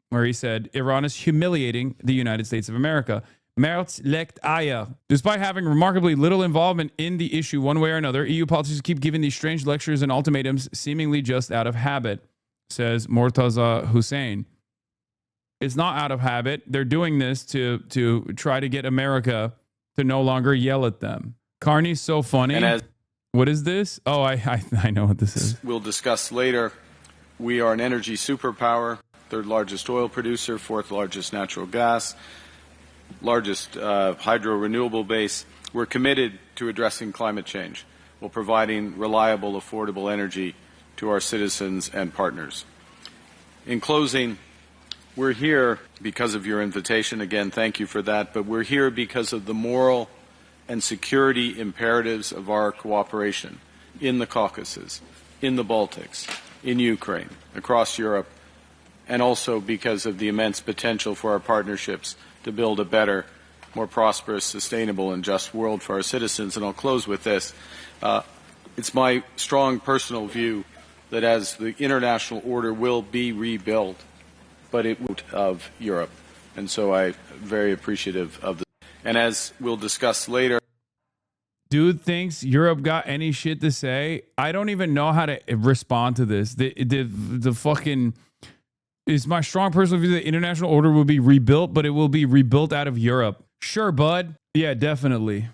[SPEAKER 1] where he said, Iran is humiliating the United States of America. Merz legt Eier. Despite having remarkably little involvement in the issue one way or another, EU politicians keep giving these strange lectures and ultimatums seemingly just out of habit, says Mortaza Hussein. It's not out of habit. They're doing this to try to get America to no longer yell at them. Carney's so funny.
[SPEAKER 20] And
[SPEAKER 1] what is this? Oh, I know what this is.
[SPEAKER 20] We'll discuss later. We are an energy superpower, third largest oil producer, fourth largest natural gas, largest hydro renewable base. We're committed to addressing climate change while providing reliable, affordable energy to our citizens and partners. In closing, we're here because of your invitation. Again, thank you for that. But we're here because of the moral and security imperatives of our cooperation in the Caucasus, in the Baltics, in Ukraine, across Europe, and also because of the immense potential for our partnerships to build a better, more prosperous, sustainable, and just world for our citizens. And I'll close with this. It's my strong personal view that as the international order will be rebuilt, but it will of Europe. And so I'm very appreciative of this. And as we'll discuss later.
[SPEAKER 1] Dude thinks Europe got any shit to say. I don't even know how to respond to this. The fucking... It's my strong personal view that the international order will be rebuilt, but it will be rebuilt out of Europe. Sure, bud. Yeah, definitely.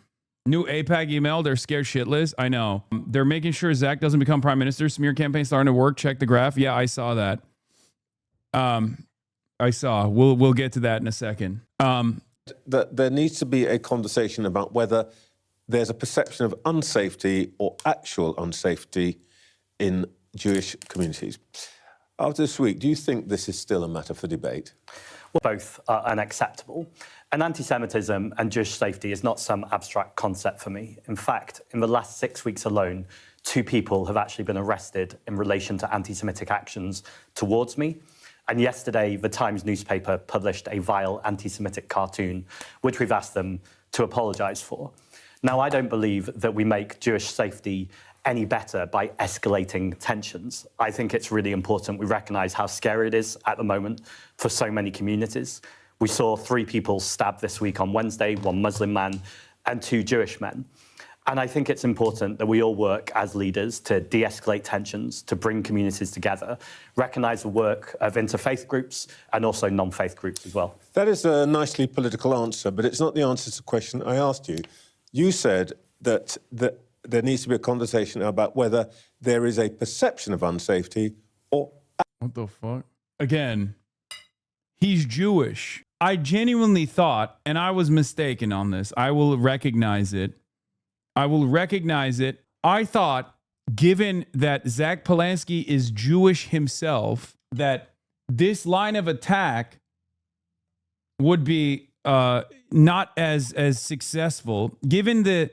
[SPEAKER 1] New APAC email. They're scared shitless. I know. They're making sure Zach doesn't become prime minister. Smear campaign starting to work. Check the graph. Yeah, I saw that. I saw. We'll get to that in a second.
[SPEAKER 2] There needs to be a conversation about whether there's a perception of unsafety or actual unsafety in Jewish communities. After this week, do you think this is still a matter for debate?
[SPEAKER 24] Well, both are unacceptable. And anti-Semitism and Jewish safety is not some abstract concept for me. In fact, in the last 6 weeks alone, 2 people have actually been arrested in relation to anti-Semitic actions towards me. And yesterday, the Times newspaper published a vile anti-Semitic cartoon, which we've asked them to apologise for. Now, I don't believe that we make Jewish safety any better by escalating tensions. I think it's really important we recognise how scary it is at the moment for so many communities. We saw 3 people stabbed this week on Wednesday, 1 Muslim man and 2 Jewish men. And I think it's important that we all work as leaders to de-escalate tensions, to bring communities together, recognise the work of interfaith groups and also non-faith groups as well.
[SPEAKER 2] That is a nicely political answer, but it's not the answer to the question I asked you. You said that there needs to be a conversation about whether there is a perception of unsafety or...
[SPEAKER 1] What the fuck? Again, he's Jewish. I genuinely thought, and I was mistaken on this, I will recognize it. I thought, given that Zach Polanski is Jewish himself, that this line of attack would be not as successful, given the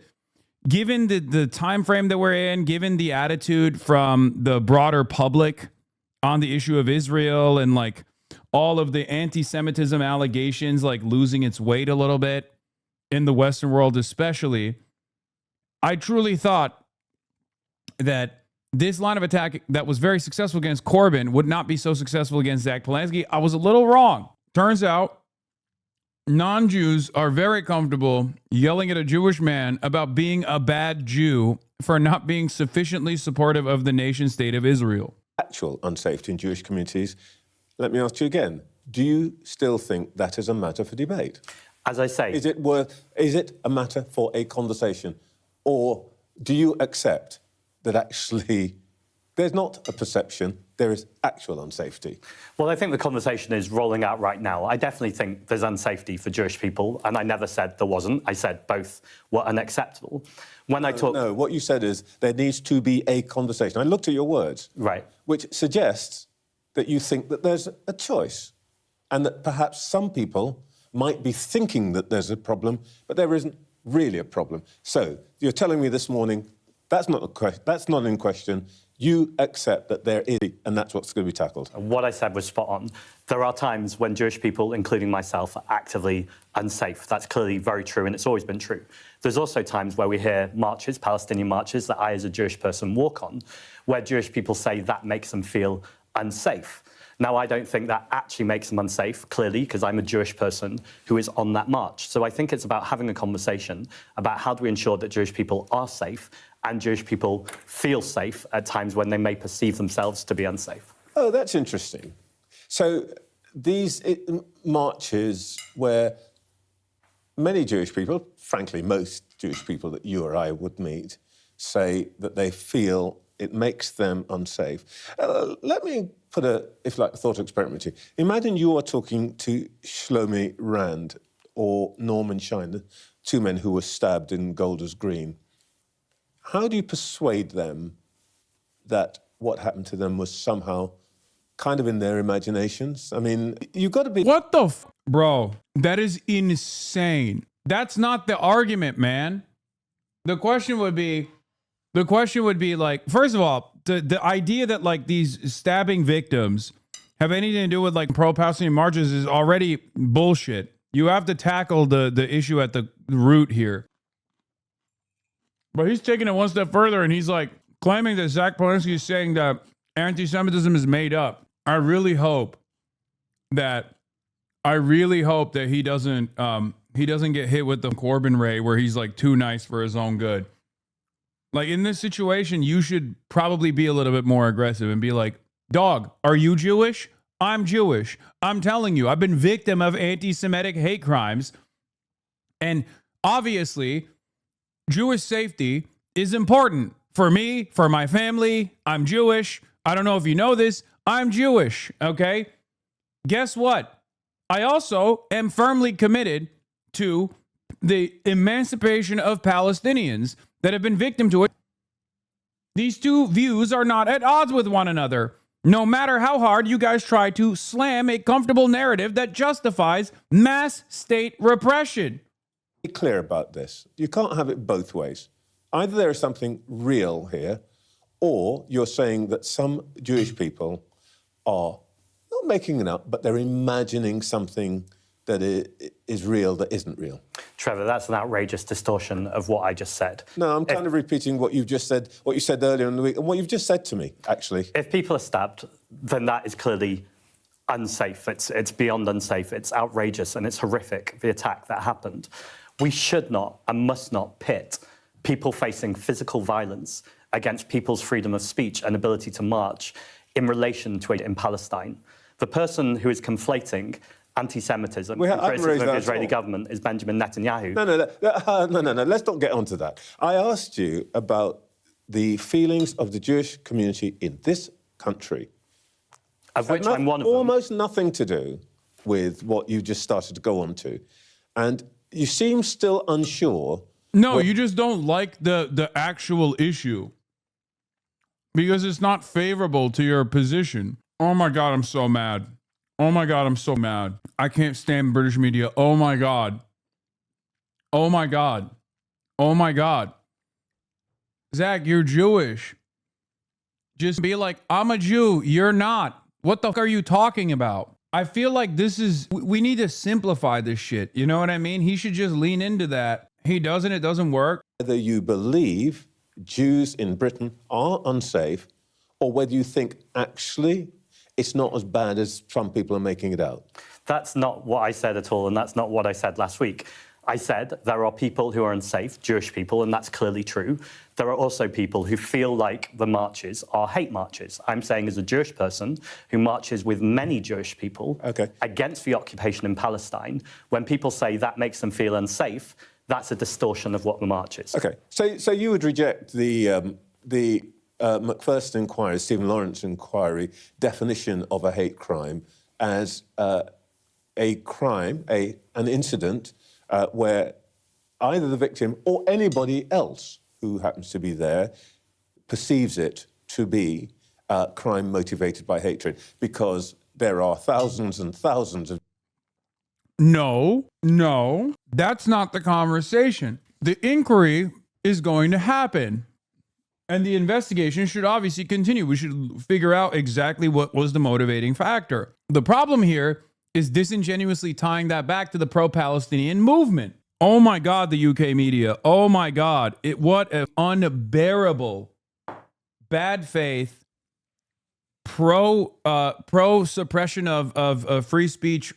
[SPEAKER 1] time frame that we're in, given the attitude from the broader public on the issue of Israel, and like all of the anti-Semitism allegations like losing its weight a little bit in the Western world especially. I truly thought that this line of attack that was very successful against Corbyn would not be so successful against Zach Polanski. I was a little wrong. Turns out non-Jews are very comfortable yelling at a Jewish man about being a bad Jew for not being sufficiently supportive of the nation state of Israel.
[SPEAKER 2] Actual unsafety in Jewish communities. Let me ask you again. Do you still think that is a matter for debate?
[SPEAKER 24] As I say...
[SPEAKER 2] Is it a matter for a conversation? Or do you accept that actually there's not a perception, there is actual unsafety?
[SPEAKER 24] Well, I think the conversation is rolling out right now. I definitely think there's unsafety for Jewish people, and I never said there wasn't. I said both were unacceptable.
[SPEAKER 2] No, what you said is there needs to be a conversation. I looked at your words.
[SPEAKER 24] Right.
[SPEAKER 2] Which suggests that you think that there's a choice and that perhaps some people might be thinking that there's a problem, but there isn't really a problem. So you're telling me this morning that's not in question. You accept that there is, and that's what's going to be tackled.
[SPEAKER 24] What I said was spot on. There are times when Jewish people, including myself, are actively unsafe. That's clearly very true, and it's always been true. There's also times where we hear marches, Palestinian marches, that I, as a Jewish person, walk on, where Jewish people say that makes them feel unsafe. Now, I don't think that actually makes them unsafe, clearly, because I'm a Jewish person who is on that march. So I think it's about having a conversation about how do we ensure that Jewish people are safe and Jewish people feel safe at times when they may perceive themselves to be unsafe.
[SPEAKER 2] Oh, that's interesting. So these marches where many Jewish people, frankly, most Jewish people that you or I would meet, say that they feel it makes them unsafe. Let me put a thought experiment to you. Imagine you are talking to Shlomi Rand or Norman Shine, the 2 men who were stabbed in Golders Green. How do you persuade them that what happened to them was somehow kind of in their imaginations? I mean, you've got to be...
[SPEAKER 1] What the Bro, that is insane. That's not the argument, man. The question would be like, first of all, the idea that like these stabbing victims have anything to do with like pro-Palestinian marches is already bullshit. You have to tackle the issue at the root here. But he's taking it one step further, and he's like claiming that Zach Polanski is saying that anti-Semitism is made up. I really hope that he doesn't get hit with the Corbyn ray where he's like too nice for his own good. Like in this situation, you should probably be a little bit more aggressive and be like, dog, are you Jewish? I'm Jewish. I'm telling you, I've been victim of anti-Semitic hate crimes. And obviously, Jewish safety is important for me, for my family. I'm Jewish. I don't know if you know this. I'm Jewish, okay? Guess what? I also am firmly committed to the emancipation of Palestinians that have been victim to it. These two views are not at odds with one another, no matter how hard you guys try to slam a comfortable narrative that justifies mass state repression.
[SPEAKER 2] Be clear about this. You can't have it both ways. Either there is something real here, or you're saying that some Jewish people are not making it up, but they're imagining something that is real that isn't real.
[SPEAKER 24] Trevor, that's an outrageous distortion of what I just said.
[SPEAKER 2] No, I'm kind of repeating what you've just said, what you said earlier in the week, and what you've just said to me, actually.
[SPEAKER 24] If people are stabbed, then that is clearly unsafe. It's beyond unsafe. It's outrageous and it's horrific, the attack that happened. We should not and must not pit people facing physical violence against people's freedom of speech and ability to march in relation to in Palestine. The person who is conflating anti-Semitism and criticism of the Israeli government is Benjamin Netanyahu.
[SPEAKER 2] No, let's not get onto that. I asked you about the feelings of the Jewish community in this country.
[SPEAKER 24] Of which I'm one of them.
[SPEAKER 2] Almost nothing to do with what you just started to go on to. And you seem still unsure.
[SPEAKER 1] No, you just don't like the actual issue. Because it's not favorable to your position. Oh my God, I'm so mad. Oh my God, I'm so mad. I can't stand British media. Oh my God. Oh my God. Oh my God. Zach, you're Jewish. Just be like, I'm a Jew. You're not. What the fuck are you talking about? I feel like we need to simplify this shit. You know what I mean? He should just lean into that. He doesn't, it doesn't work.
[SPEAKER 2] Whether you believe Jews in Britain are unsafe, or whether you think actually it's not as bad as some people are making it out.
[SPEAKER 24] That's not what I said at all, and that's not what I said last week. I said there are people who are unsafe, Jewish people, and that's clearly true. There are also people who feel like the marches are hate marches. I'm saying as a Jewish person who marches with many Jewish people against the occupation in Palestine, when people say that makes them feel unsafe, that's a distortion of what the march is.
[SPEAKER 2] Okay, so you would reject the Macpherson inquiry, Stephen Lawrence inquiry definition of a hate crime as a crime, an incident where either the victim or anybody else who happens to be there perceives it to be crime motivated by hatred, because there are thousands and thousands of...
[SPEAKER 1] No, that's not the conversation. The inquiry is going to happen. And the investigation should obviously continue. We should figure out exactly what was the motivating factor. The problem here is disingenuously tying that back to the pro-Palestinian movement. Oh my God, the UK media. Oh my God. What an unbearable, bad faith, pro-suppression of free speech,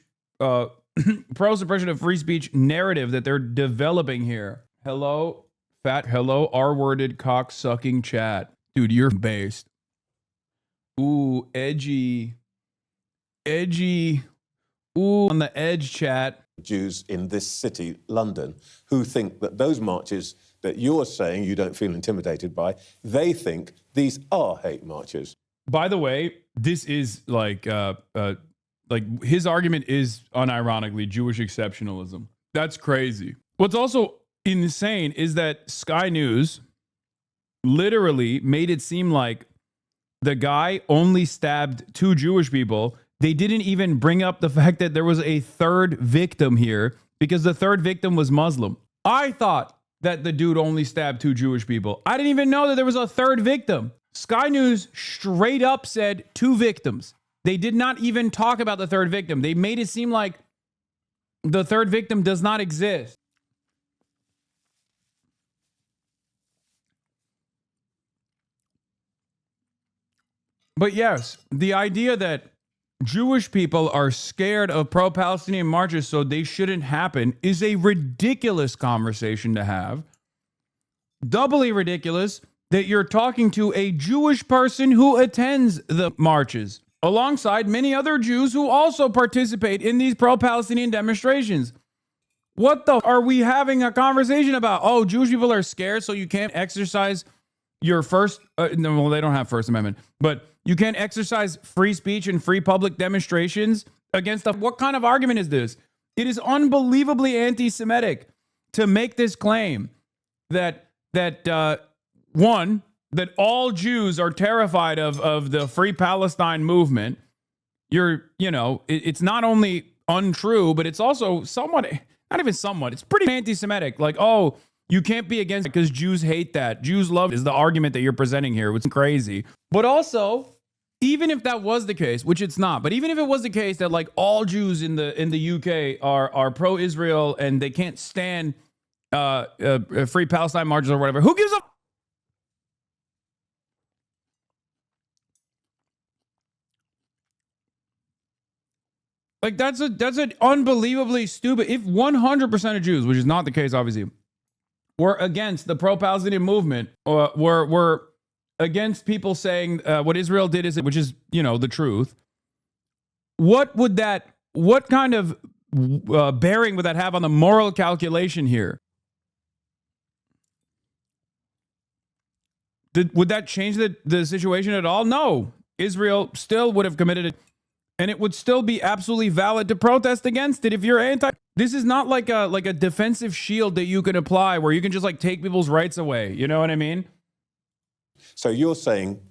[SPEAKER 1] pro-suppression of free speech narrative that they're developing here. Hello, R-worded cock-sucking chat. Dude, you're based. Ooh, edgy. Ooh, on the edge chat.
[SPEAKER 2] Jews in this city, London, who think that those marches that you're saying you don't feel intimidated by, they think these are hate marches.
[SPEAKER 1] By the way, this is like his argument is unironically Jewish exceptionalism. That's crazy. What's also insane is that Sky News literally made it seem like the guy only stabbed 2 Jewish people. They didn't even bring up the fact that there was a third victim here because the third victim was Muslim. I thought that the dude only stabbed 2 Jewish people. I didn't even know that there was a third victim. Sky News straight up said 2 victims. They did not even talk about the third victim. They made it seem like the third victim does not exist. But yes, the idea that Jewish people are scared of pro-Palestinian marches, so they shouldn't happen, is a ridiculous conversation to have. Doubly ridiculous that you're talking to a Jewish person who attends the marches, alongside many other Jews who also participate in these pro-Palestinian demonstrations. What the are we having a conversation about? Oh, Jewish people are scared, so you can't exercise your first... no, well, they don't have First Amendment, but you can't exercise free speech and free public demonstrations against the... What kind of argument is this? It is unbelievably anti-Semitic to make this claim that one, that all Jews are terrified of the Free Palestine movement. It's not only untrue, but it's also somewhat, not even somewhat, it's pretty anti-Semitic. Like, oh, you can't be against it because Jews hate that. Jews love it is the argument that you're presenting here. It's crazy. But also, even if that was the case, which it's not, but even if it was the case that like all Jews in the UK are pro-Israel and they can't stand free Palestine marches or whatever, who gives a... Like that's an unbelievably stupid. If 100% of Jews, which is not the case, obviously, were against the pro-Palestinian movement, or were against people saying what Israel did is, which is, you know, the truth. What kind of bearing would that have on the moral calculation here? Would that change the situation at all? No. Israel still would have committed it, and it would still be absolutely valid to protest against it if you're anti. This is not like a defensive shield that you can apply where you can just like take people's rights away. You know what I mean?
[SPEAKER 2] So you're saying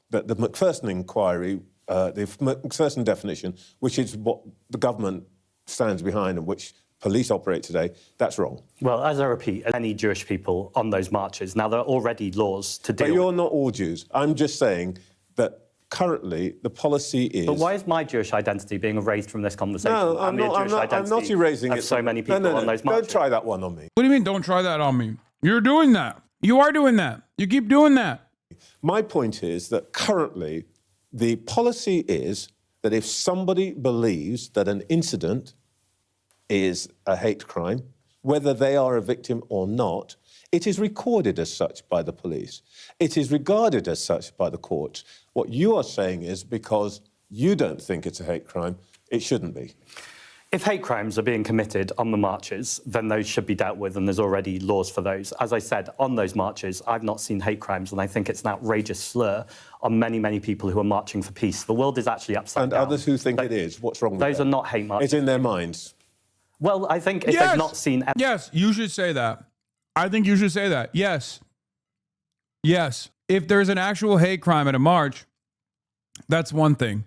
[SPEAKER 2] that the Macpherson inquiry, the Macpherson definition, which is what the government stands behind and which police operate today, that's wrong.
[SPEAKER 24] Well, as I repeat, any Jewish people on those marches, now there are already laws to deal with.
[SPEAKER 2] But you're not all Jews. I'm just saying that currently the policy is...
[SPEAKER 24] But why is my Jewish identity being erased from this conversation?
[SPEAKER 2] No, I'm not erasing it.
[SPEAKER 24] So many people on those marches.
[SPEAKER 2] Don't try that one on me.
[SPEAKER 1] What do you mean, don't try that on me? You're doing that. You are doing that. You keep doing that.
[SPEAKER 2] My point is that currently the policy is that if somebody believes that an incident is a hate crime, whether they are a victim or not, it is recorded as such by the police. It is regarded as such by the courts. What you are saying is because you don't think it's a hate crime, it shouldn't be.
[SPEAKER 24] If hate crimes are being committed on the marches, then those should be dealt with, and there's already laws for those. As I said, on those marches, I've not seen hate crimes, and I think it's an outrageous slur on many, many people who are marching for peace. The world is actually upside down.
[SPEAKER 2] And others who think it is. What's wrong with that?
[SPEAKER 24] Those are not hate marches.
[SPEAKER 2] It's in their minds.
[SPEAKER 24] Well, I think if they've not seen...
[SPEAKER 1] Yes, you should say that. I think you should say that. Yes. Yes. If there's an actual hate crime at a march, that's one thing.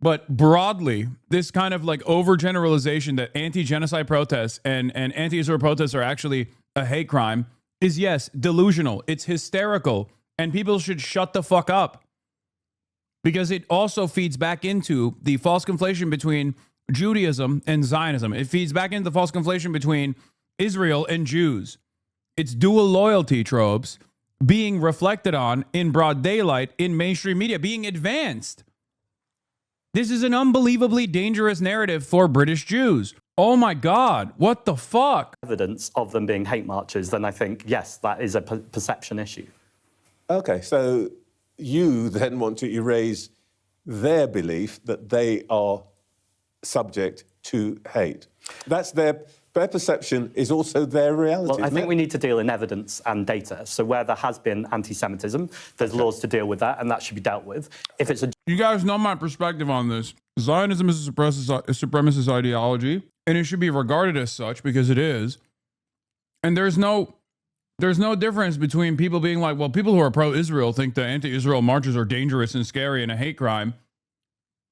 [SPEAKER 1] But broadly, this kind of like overgeneralization that anti-genocide protests and anti-Israel protests are actually a hate crime is, yes, delusional. It's hysterical. And people should shut the fuck up. Because it also feeds back into the false conflation between Judaism and Zionism. It feeds back into the false conflation between Israel and Jews. It's dual loyalty tropes being reflected on in broad daylight in mainstream media, being advanced. This is an unbelievably dangerous narrative for British Jews. Oh my God, what the fuck?
[SPEAKER 24] Evidence of them being hate marches, then I think, yes, that is a perception issue.
[SPEAKER 2] Okay, so you then want to erase their belief that they are subject to hate. That's their perception is also their reality.
[SPEAKER 24] Well, I think we need to deal in evidence and data. So where there has been anti-Semitism, there's laws to deal with that, and that should be dealt with. If it's a...
[SPEAKER 1] You guys know my perspective on this. Zionism is a supremacist ideology, and it should be regarded as such because it is. And there's no difference between people being like, well, people who are pro-Israel think the anti-Israel marches are dangerous and scary and a hate crime.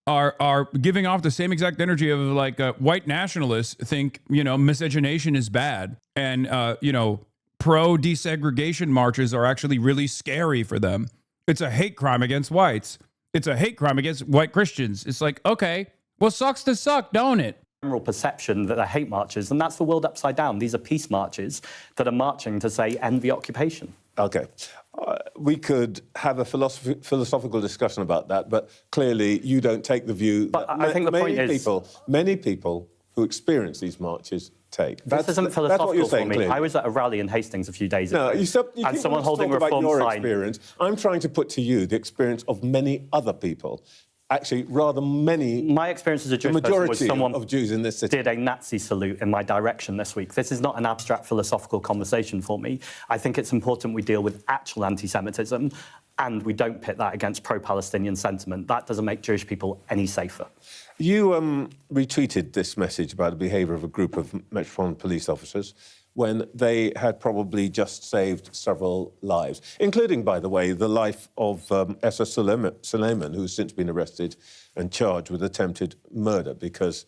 [SPEAKER 1] Are giving off the same exact energy of like white nationalists think, you know, miscegenation is bad. And, you know, pro-desegregation marches are actually really scary for them. It's a hate crime against whites. It's a hate crime against white Christians. It's like, okay, well, sucks to suck, don't it?
[SPEAKER 24] General perception that they're hate marches, and that's the world upside down. These are peace marches that are marching to say, end the occupation.
[SPEAKER 2] Okay. We could have a philosophical discussion about that, but clearly you don't take the view
[SPEAKER 24] but
[SPEAKER 2] that
[SPEAKER 24] I think the point is,
[SPEAKER 2] many people who experience these marches take.
[SPEAKER 24] This isn't philosophical
[SPEAKER 2] that's what you're saying,
[SPEAKER 24] for me.
[SPEAKER 2] clearly.
[SPEAKER 24] I was at a rally in Hastings a few days ago.
[SPEAKER 2] No, you
[SPEAKER 24] and someone holding a
[SPEAKER 2] talk about
[SPEAKER 24] reform
[SPEAKER 2] your
[SPEAKER 24] sign.
[SPEAKER 2] experience. I'm trying to put to you the experience of many other people. Actually, rather many...
[SPEAKER 24] My experience as a Jewish person was someone
[SPEAKER 2] of Jews in this city
[SPEAKER 24] did a Nazi salute in my direction this week. This is not an abstract philosophical conversation for me. I think it's important we deal with actual anti-Semitism and we don't pit that against pro-Palestinian sentiment. That doesn't make Jewish people any safer.
[SPEAKER 2] You retweeted this message about the behaviour of a group of Metropolitan Police officers when they had probably just saved several lives, including, by the way, the life of Essa Suleiman, who's since been arrested and charged with attempted murder because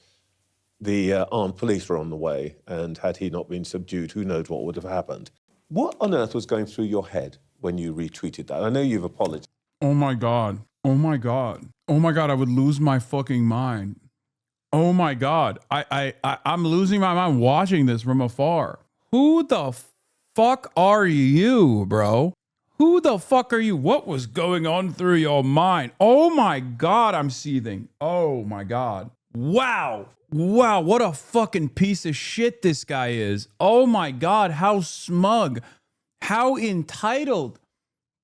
[SPEAKER 2] the armed police were on the way, and had he not been subdued, who knows what would have happened. What on earth was going through your head when you retweeted that? I know you've apologized.
[SPEAKER 1] Oh my God. Oh my God. Oh my God, I would lose my fucking mind. Oh my God. I'm losing my mind watching this from afar. Who the fuck are you, bro? Who the fuck are you? What was going on through your mind? Oh my God, I'm seething. Oh my God. Wow. Wow. What a fucking piece of shit this guy is. Oh my God. How smug. How entitled.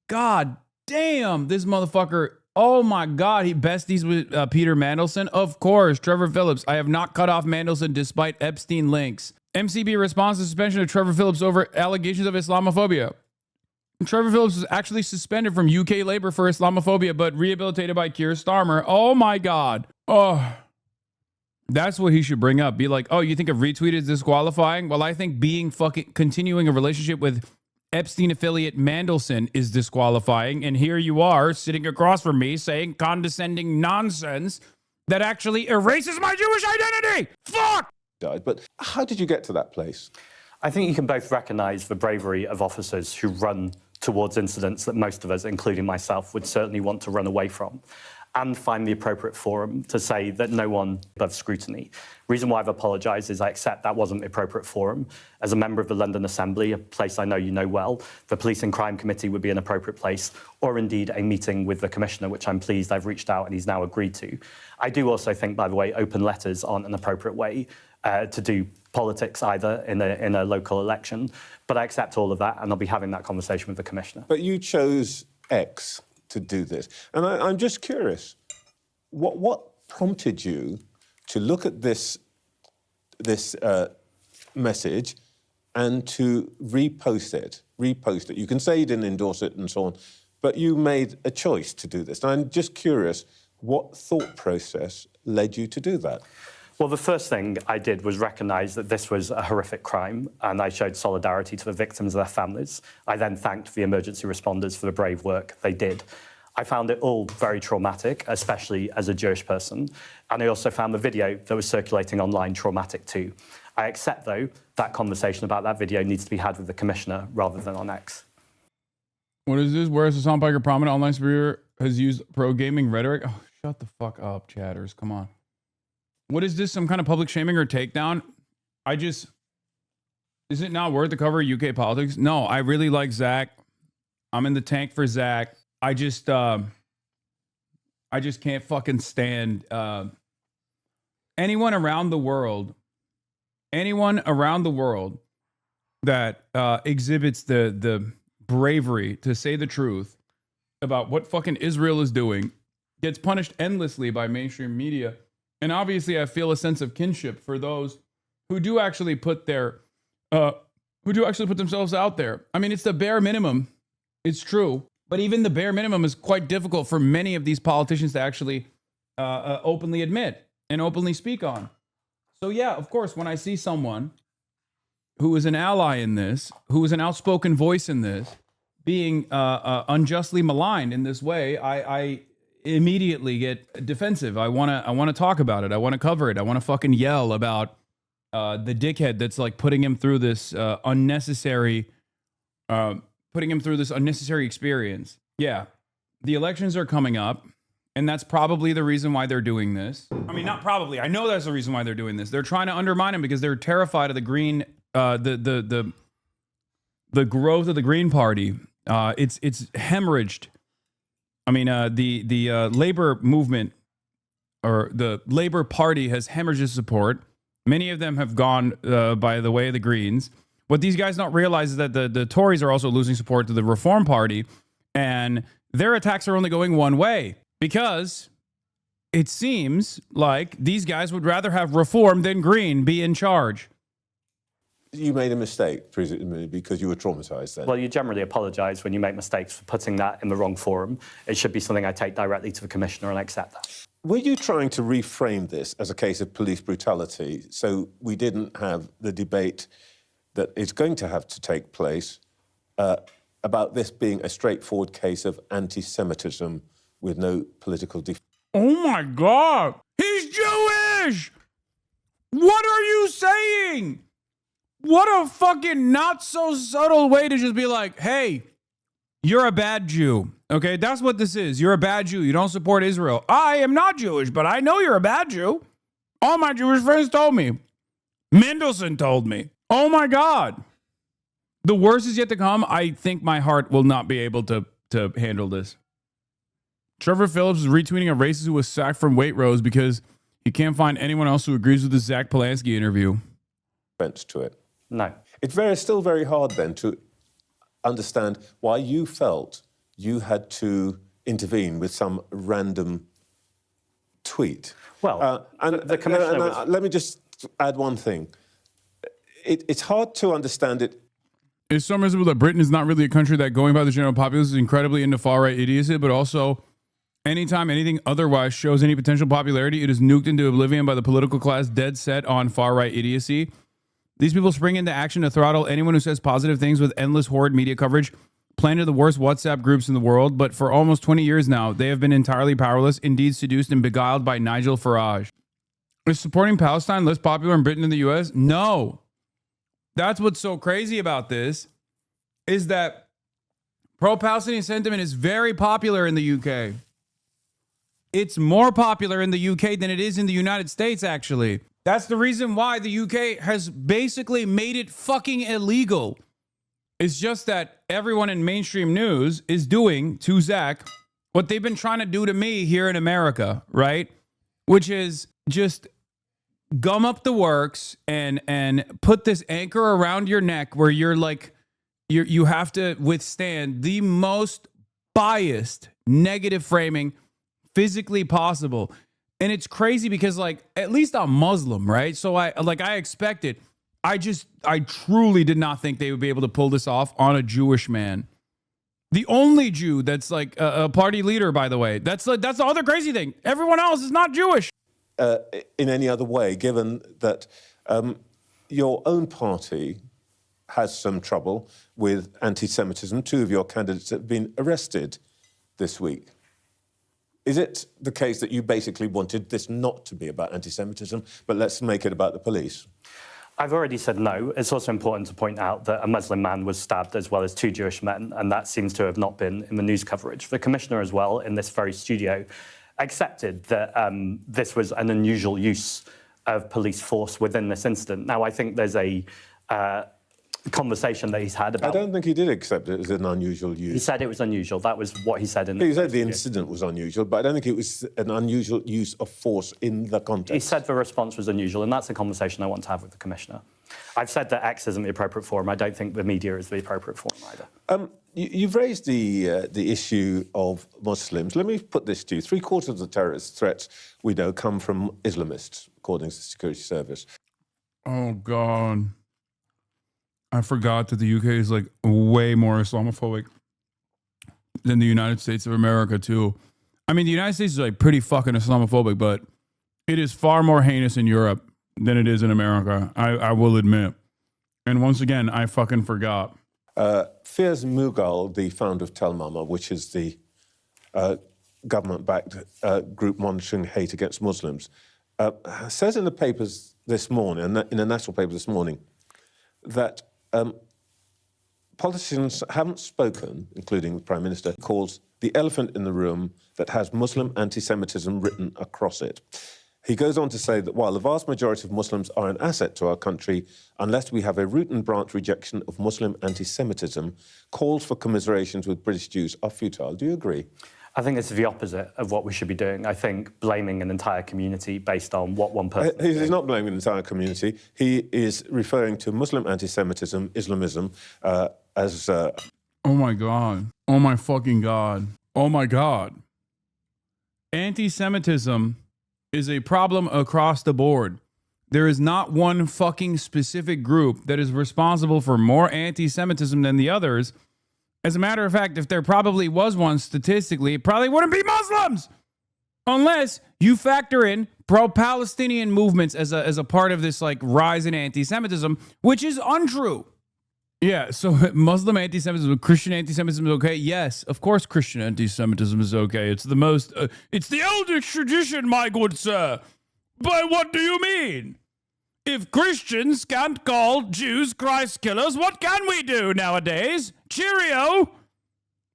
[SPEAKER 1] God damn. This motherfucker. Oh my God. He besties with Peter Mandelson. Of course. Trevor Phillips. I have not cut off Mandelson despite Epstein links. MCB responds to suspension of Trevor Phillips over allegations of Islamophobia. Trevor Phillips was actually suspended from UK Labour for Islamophobia, but rehabilitated by Keir Starmer. Oh my God. Oh, that's what he should bring up. Be like, oh, you think a retweet is disqualifying? Well, I think continuing a relationship with Epstein affiliate Mandelson is disqualifying. And here you are sitting across from me saying condescending nonsense that actually erases my Jewish identity. Fuck!
[SPEAKER 2] But how did you get to that place?
[SPEAKER 24] I think you can both recognise the bravery of officers who run towards incidents that most of us, including myself, would certainly want to run away from, and find the appropriate forum to say that no one above scrutiny. Reason why I've apologised is I accept that wasn't the appropriate forum. As a member of the London Assembly, a place I know you know well, the Police and Crime Committee would be an appropriate place, or indeed a meeting with the Commissioner, which I'm pleased I've reached out and he's now agreed to. I do also think, by the way, open letters aren't an appropriate way to do politics either in a local election. But I accept all of that, and I'll be having that conversation with the Commissioner.
[SPEAKER 2] But you chose X to do this. And I'm just curious, what prompted you to look at this message and to repost it? You can say you didn't endorse it and so on, but you made a choice to do this. And I'm just curious, what thought process led you to do that?
[SPEAKER 24] Well, the first thing I did was recognise that this was a horrific crime, and I showed solidarity to the victims and their families. I then thanked the emergency responders for the brave work they did. I found it all very traumatic, especially as a Jewish person, and I also found the video that was circulating online traumatic too. I accept, though, that conversation about that video needs to be had with the Commissioner rather than on X.
[SPEAKER 1] What is this? Whereas Hasan Piker, prominent online superior, has used pro-gaming rhetoric? Oh, shut the fuck up, chatters. Come on. What is this? Some kind of public shaming or takedown? Is it not worth to cover UK politics? No, I really like Zach. I'm in the tank for Zach. I just can't fucking stand anyone around the world that exhibits the bravery to say the truth about what fucking Israel is doing gets punished endlessly by mainstream media. And obviously, I feel a sense of kinship for those who do actually put themselves out there. I mean, it's the bare minimum. It's true. But even the bare minimum is quite difficult for many of these politicians to actually openly admit and openly speak on. So yeah, of course, when I see someone who is an ally in this, who is an outspoken voice in this, being unjustly maligned in this way, I immediately get defensive. I want to talk about it. I want to cover it. I want to fucking yell about the dickhead that's like putting him through this unnecessary experience. Yeah, the elections are coming up, and that's probably the reason why they're doing this. I mean, not probably. I know that's the reason why they're doing this. They're trying to undermine him because they're terrified of the Green, the growth of the Green Party. It's hemorrhaged. I mean, the labor movement or the Labor Party has hemorrhaged support. Many of them have gone by the way of the Greens. What these guys don't realize is that the Tories are also losing support to the Reform Party, and their attacks are only going one way because it seems like these guys would rather have Reform than Green be in charge.
[SPEAKER 2] You made a mistake, presumably, because you were traumatized then.
[SPEAKER 24] Well, you generally apologise when you make mistakes for putting that in the wrong forum. It should be something I take directly to the Commissioner and I accept that.
[SPEAKER 2] Were you trying to reframe this as a case of police brutality so we didn't have the debate that is going to have to take place about this being a straightforward case of anti-Semitism with no political
[SPEAKER 1] Oh my God! He's Jewish! What are you saying? What a fucking not so subtle way to just be like, hey, you're a bad Jew. Okay, that's what this is. You're a bad Jew. You don't support Israel. I am not Jewish, but I know you're a bad Jew. All my Jewish friends told me. Mendelson told me. Oh my God. The worst is yet to come. I think my heart will not be able to handle this. Trevor Phillips is retweeting a racist who was sacked from Waitrose because You can't find anyone else who agrees with the Zach Polanski interview.
[SPEAKER 2] To it.
[SPEAKER 24] No.
[SPEAKER 2] It's still very hard then to understand why you felt you had to intervene with some random tweet.
[SPEAKER 24] Well,
[SPEAKER 2] the commissioner let me just add one thing. It's hard to understand it.
[SPEAKER 1] It's so miserable that Britain is not really a country that, going by the general populace, is incredibly into far-right idiocy, but also anytime anything otherwise shows any potential popularity, it is nuked into oblivion by the political class dead set on far-right idiocy. These people spring into action to throttle anyone who says positive things with endless horrid media coverage, planted the worst WhatsApp groups in the world, but for almost 20 years now, they have been entirely powerless, indeed seduced and beguiled by Nigel Farage. Is supporting Palestine less popular in Britain than the US? No. That's what's so crazy about this, is that pro-Palestinian sentiment is very popular in the UK. It's more popular in the UK than it is in the United States, actually. That's the reason why the UK has basically made it fucking illegal. It's just that everyone in mainstream news is doing to Zach what they've been trying to do to me here in America, right? Which is just gum up the works and put this anchor around your neck where you're like, you have to withstand the most biased negative framing physically possible. And it's crazy because, like, at least I'm Muslim, right? So I expected. I truly did not think they would be able to pull this off on a Jewish man. The only Jew that's like a party leader, by the way. That's the other crazy thing. Everyone else is not Jewish.
[SPEAKER 2] In any other way, given that your own party has some trouble with anti-Semitism. 2 of your candidates have been arrested this week. Is it the case that you basically wanted this not to be about anti-Semitism, but let's make it about the police?
[SPEAKER 24] I've already said no. It's also important to point out that a Muslim man was stabbed as well as 2 Jewish men, and that seems to have not been in the news coverage. The commissioner as well, in this very studio, accepted that this was an unusual use of police force within this incident. Now, I think there's a conversation that he's had about...
[SPEAKER 2] I don't think he did accept it as an unusual use.
[SPEAKER 24] He said it was unusual. That was what he said.
[SPEAKER 2] He said the incident was unusual, but I don't think it was an unusual use of force in the context.
[SPEAKER 24] He said the response was unusual, and that's a conversation I want to have with the commissioner. I've said that X isn't the appropriate forum. I don't think the media is the appropriate forum either.
[SPEAKER 2] You've raised the issue of Muslims. Let me put this to you. 3/4 of the terrorist threats we know come from Islamists, according to the Security Service.
[SPEAKER 1] Oh, God. I forgot that the UK is like way more Islamophobic than the United States of America, too. I mean, the United States is like pretty fucking Islamophobic, but it is far more heinous in Europe than it is in America. I will admit. And once again, I fucking forgot.
[SPEAKER 2] Fiaz Mughal, the founder of Tel Mama, which is the government-backed group monitoring hate against Muslims, says in the papers this morning, in the national paper this morning, that politicians haven't spoken, including the Prime Minister, calls the elephant in the room that has Muslim anti-Semitism written across it. He goes on to say that while the vast majority of Muslims are an asset to our country, unless we have a root and branch rejection of Muslim anti-Semitism, calls for commiserations with British Jews are futile. Do you agree?
[SPEAKER 24] I think it's the opposite of what we should be doing. I think blaming an entire community based on what one person...
[SPEAKER 2] He's not blaming an entire community. He is referring to Muslim anti-Semitism, Islamism, as...
[SPEAKER 1] Oh, my God. Oh, my fucking God. Oh, my God. Anti-Semitism is a problem across the board. There is not one fucking specific group that is responsible for more anti-Semitism than the others. As a matter of fact, if there probably was one statistically, it probably wouldn't be Muslims. Unless you factor in pro-Palestinian movements as a part of this like rise in anti-Semitism, which is untrue. Yeah, so Muslim anti-Semitism, Christian anti-Semitism is okay? Yes, of course Christian anti-Semitism is okay. It's the most, it's the oldest tradition, my good sir. But what do you mean? If Christians can't call Jews Christ killers, what can we do nowadays? Cheerio!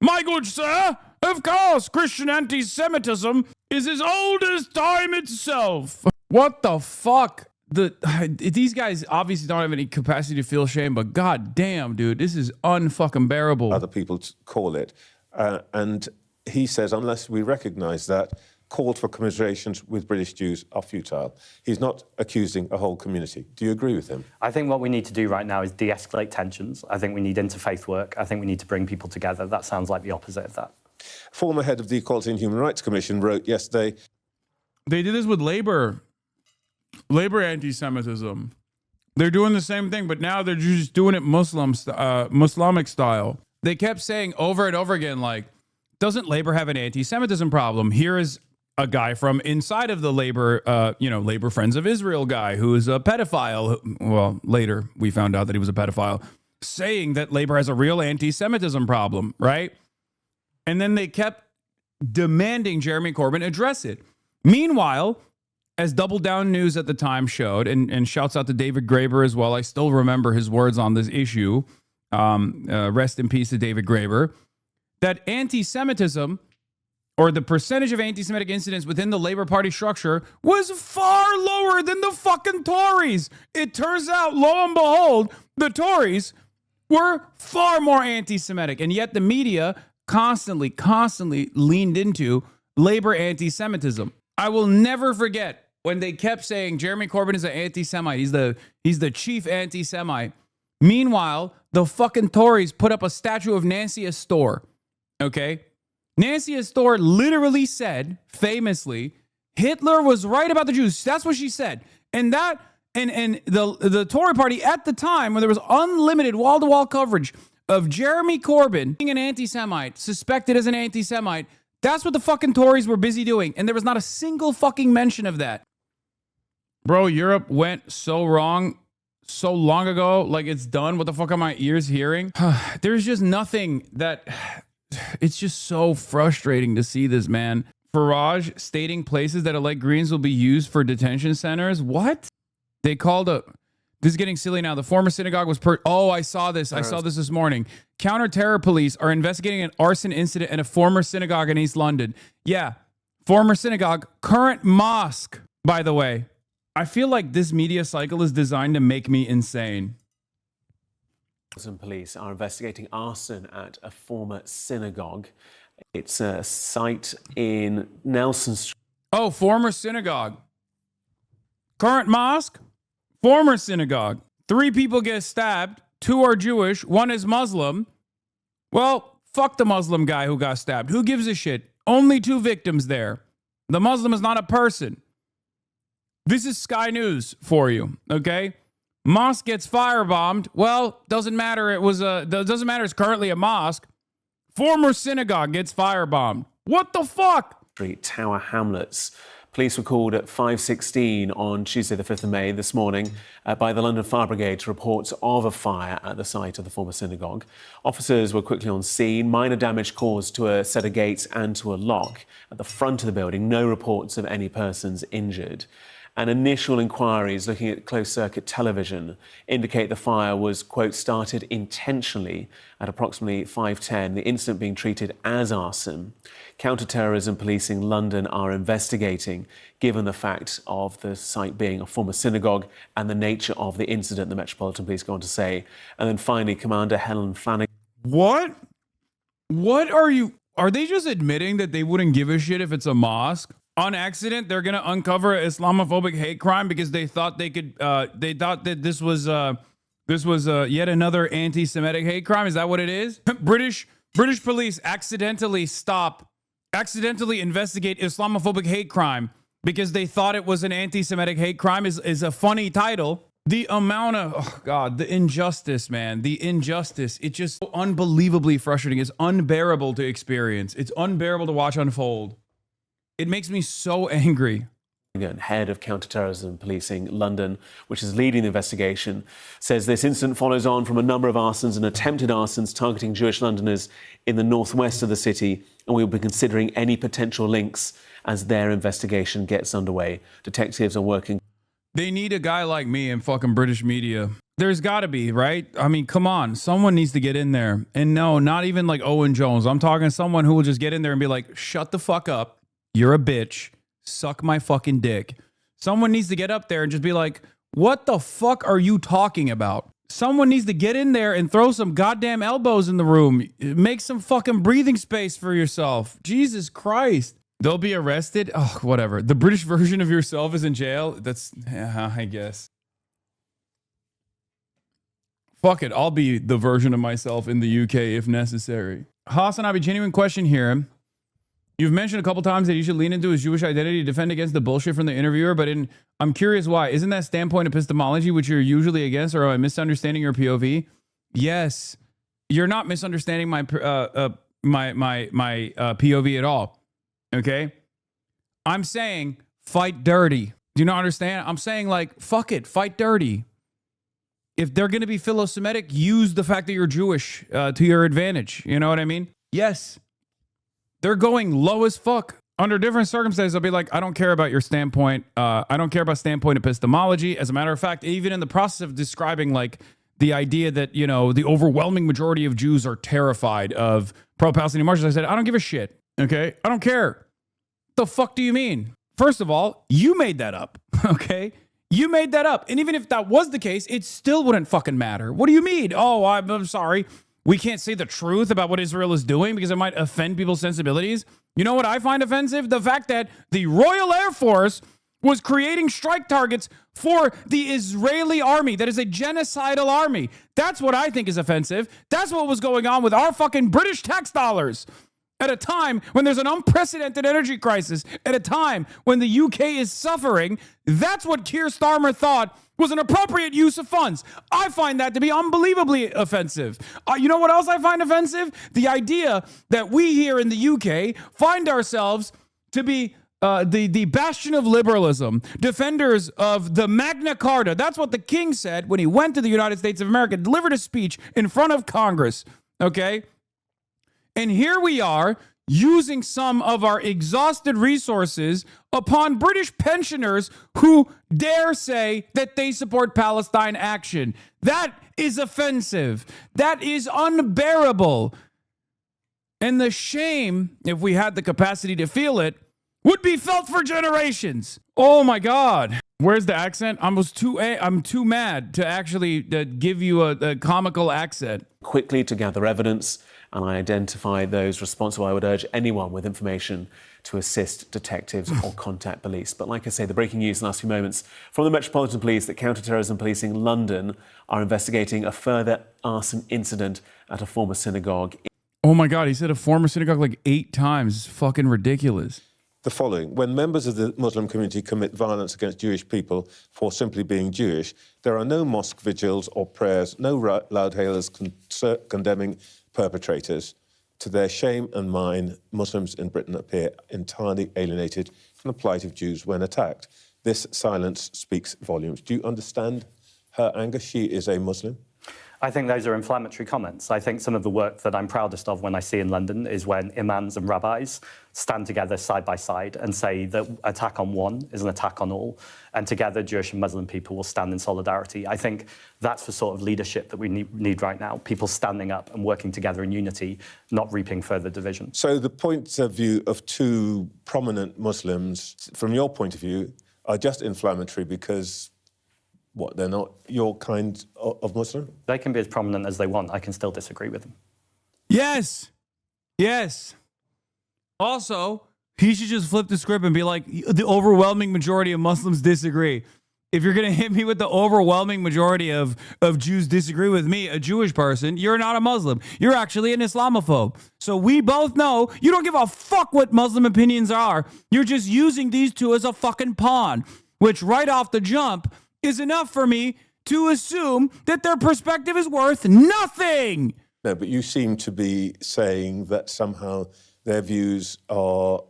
[SPEAKER 1] My good sir, of course, Christian anti-Semitism is as old as time itself. What the fuck? These guys obviously don't have any capacity to feel shame, but god damn, dude, this is unfucking bearable.
[SPEAKER 2] Other people call it. And he says, unless we recognize that, called for commiserations with British Jews are futile. He's not accusing a whole community. Do you agree with him?
[SPEAKER 24] I think what we need to do right now is de-escalate tensions. I think we need interfaith work. I think we need to bring people together. That sounds like the opposite of that.
[SPEAKER 2] Former head of the Equality and Human Rights Commission wrote yesterday...
[SPEAKER 1] They did this with Labour anti-Semitism. They're doing the same thing, but now they're just doing it Muslimic style. They kept saying over and over again, like, doesn't Labour have an anti-Semitism problem? Here is a guy from inside of the Labour, Labour Friends of Israel guy who is a pedophile. Well, later we found out that he was a pedophile, saying that Labour has a real anti-Semitism problem, right? And then they kept demanding Jeremy Corbyn address it. Meanwhile, as Double Down News at the time showed, and shouts out to David Graeber as well, I still remember his words on this issue, rest in peace to David Graeber, that anti-Semitism, or the percentage of anti-Semitic incidents within the Labour Party structure, was far lower than the fucking Tories. It turns out, lo and behold, the Tories were far more anti-Semitic, and yet the media constantly leaned into Labour anti-Semitism. I will never forget when they kept saying Jeremy Corbyn is an anti-Semite. He's the chief anti-Semite. Meanwhile, the fucking Tories put up a statue of Nancy Astor. Okay? Nancy Astor literally said, famously, Hitler was right about the Jews. That's what she said. And the Tory party at the time, when there was unlimited wall-to-wall coverage of Jeremy Corbyn being an anti-Semite, suspected as an anti-Semite, that's what the fucking Tories were busy doing. And there was not a single fucking mention of that. Bro, Europe went so wrong so long ago. Like, it's done. What the fuck are my ears hearing? There's just nothing that... It's just so frustrating to see this, man. Farage stating places that elect Greens will be used for detention centers. What? They called up... This is getting silly now. The former synagogue was Oh, I saw this. I saw this morning. Counter-terror police are investigating an arson incident in a former synagogue in East London. Yeah, former synagogue, current mosque, by the way. I feel like this media cycle is designed to make me insane.
[SPEAKER 4] Police are investigating arson at a former synagogue. It's a site in Nelson Street.
[SPEAKER 1] Oh, former synagogue. Current mosque, former synagogue. 3 people get stabbed. 2 are Jewish. 1 is Muslim. Well, fuck the Muslim guy who got stabbed. Who gives a shit? Only 2 victims there. The Muslim is not a person. This is Sky News for you, okay? Mosque gets firebombed. Well, doesn't matter. Doesn't matter. It's currently a mosque. Former synagogue gets firebombed. What the fuck?
[SPEAKER 4] Tower Hamlets. Police were called at 5:16 on Tuesday, the 5th of May, this morning, by the London Fire Brigade to reports of a fire at the site of the former synagogue. Officers were quickly on scene. Minor damage caused to a set of gates and to a lock at the front of the building. No reports of any persons injured. And initial inquiries looking at closed-circuit television indicate the fire was, quote, started intentionally at approximately 5:10, the incident being treated as arson. Counter-terrorism policing London are investigating, given the fact of the site being a former synagogue and the nature of the incident, the Metropolitan Police go on to say. And then finally, Commander Helen Flanagan.
[SPEAKER 1] What? Are they just admitting that they wouldn't give a shit if it's a mosque? On accident, they're going to uncover an Islamophobic hate crime because they thought they could, they thought that this was yet another anti-Semitic hate crime. Is that what it is? British police accidentally investigate Islamophobic hate crime because they thought it was an anti-Semitic hate crime is a funny title. The amount of, oh God, the injustice, man, the injustice. It's just so unbelievably frustrating. It's unbearable to experience. It's unbearable to watch unfold. It makes me so angry.
[SPEAKER 4] Head of counterterrorism policing London, which is leading the investigation, says this incident follows on from a number of arsons and attempted arsons targeting Jewish Londoners in the northwest of the city, and we will be considering any potential links as their investigation gets underway. Detectives are working.
[SPEAKER 1] They need a guy like me in fucking British media. There's got to be, right? I mean, come on. Someone needs to get in there. And no, not even like Owen Jones. I'm talking someone who will just get in there and be like, shut the fuck up. You're a bitch. Suck my fucking dick. Someone needs to get up there and just be like, what the fuck are you talking about? Someone needs to get in there and throw some goddamn elbows in the room. Make some fucking breathing space for yourself. Jesus Christ. They'll be arrested? Oh, whatever. The British version of yourself is in jail? That's, yeah, I guess. Fuck it. I'll be the version of myself in the UK if necessary. HasanAbi, genuine question here. You've mentioned a couple times that you should lean into his Jewish identity to defend against the bullshit from the interviewer, but I'm curious why. Isn't that standpoint epistemology, which you're usually against, or am I misunderstanding your POV? Yes. You're not misunderstanding my POV at all. Okay? I'm saying fight dirty. Do you not understand? I'm saying, like, fuck it, fight dirty. If they're going to be philo-Semitic, use the fact that you're Jewish to your advantage. You know what I mean? Yes. They're going low as fuck. Under different circumstances, I'll be like, I don't care about your standpoint. I don't care about standpoint epistemology. As a matter of fact, even in the process of describing, like, the idea that, you know, the overwhelming majority of Jews are terrified of pro-Palestinian marches, I said, I don't give a shit. Okay? I don't care. The fuck do you mean? First of all, you made that up. Okay? You made that up. And even if that was the case, it still wouldn't fucking matter. What do you mean? Oh, I'm sorry. We can't say the truth about what Israel is doing because it might offend people's sensibilities. You know what I find offensive? The fact that the Royal Air Force was creating strike targets for the Israeli army. That is a genocidal army. That's what I think is offensive. That's what was going on with our fucking British tax dollars. At a time when there's an unprecedented energy crisis, at a time when the UK is suffering, that's what Keir Starmer thought was an appropriate use of funds. I find that to be unbelievably offensive. You know what else I find offensive? The idea that we here in the UK find ourselves to be the bastion of liberalism, defenders of the Magna Carta. That's what the king said when he went to the United States of America, delivered a speech in front of Congress, okay? And here we are using some of our exhausted resources upon British pensioners who dare say that they support Palestine action. That is offensive. That is unbearable. And the shame, if we had the capacity to feel it, would be felt for generations. Oh my God. Where's the accent? I'm too mad to actually give you a comical accent.
[SPEAKER 4] Quickly to gather evidence and identify those responsible. I would urge anyone with information to assist detectives or contact police. But like I say, the breaking news in the last few moments from the Metropolitan Police that counter-terrorism policing London are investigating a further arson incident at a former synagogue.
[SPEAKER 1] Oh my God, he said a former synagogue like 8 times. It's fucking ridiculous.
[SPEAKER 2] The following: when members of the Muslim community commit violence against Jewish people for simply being Jewish, there are no mosque vigils or prayers, no loud hailers condemning perpetrators. To their shame and mine, Muslims in Britain appear entirely alienated from the plight of Jews when attacked. This silence speaks volumes. Do you understand her anger? She is a Muslim.
[SPEAKER 24] I think those are inflammatory comments. I think some of the work that I'm proudest of when I see in London is when imams and rabbis stand together side by side and say that attack on one is an attack on all, and together Jewish and Muslim people will stand in solidarity. I think that's the sort of leadership that we need right now, people standing up and working together in unity, not reaping further division.
[SPEAKER 2] So the points of view of 2 prominent Muslims, from your point of view, are just inflammatory because what, they're not your kind of Muslim?
[SPEAKER 24] They can be as prominent as they want. I can still disagree with them.
[SPEAKER 1] Yes. Yes. Also, he should just flip the script and be like, the overwhelming majority of Muslims disagree. If you're going to hit me with the overwhelming majority of Jews disagree with me, a Jewish person, you're not a Muslim. You're actually an Islamophobe. So we both know you don't give a fuck what Muslim opinions are. You're just using these 2 as a fucking pawn, which right off the jump is enough for me to assume that their perspective is worth nothing.
[SPEAKER 2] No, but you seem to be saying that somehow their views are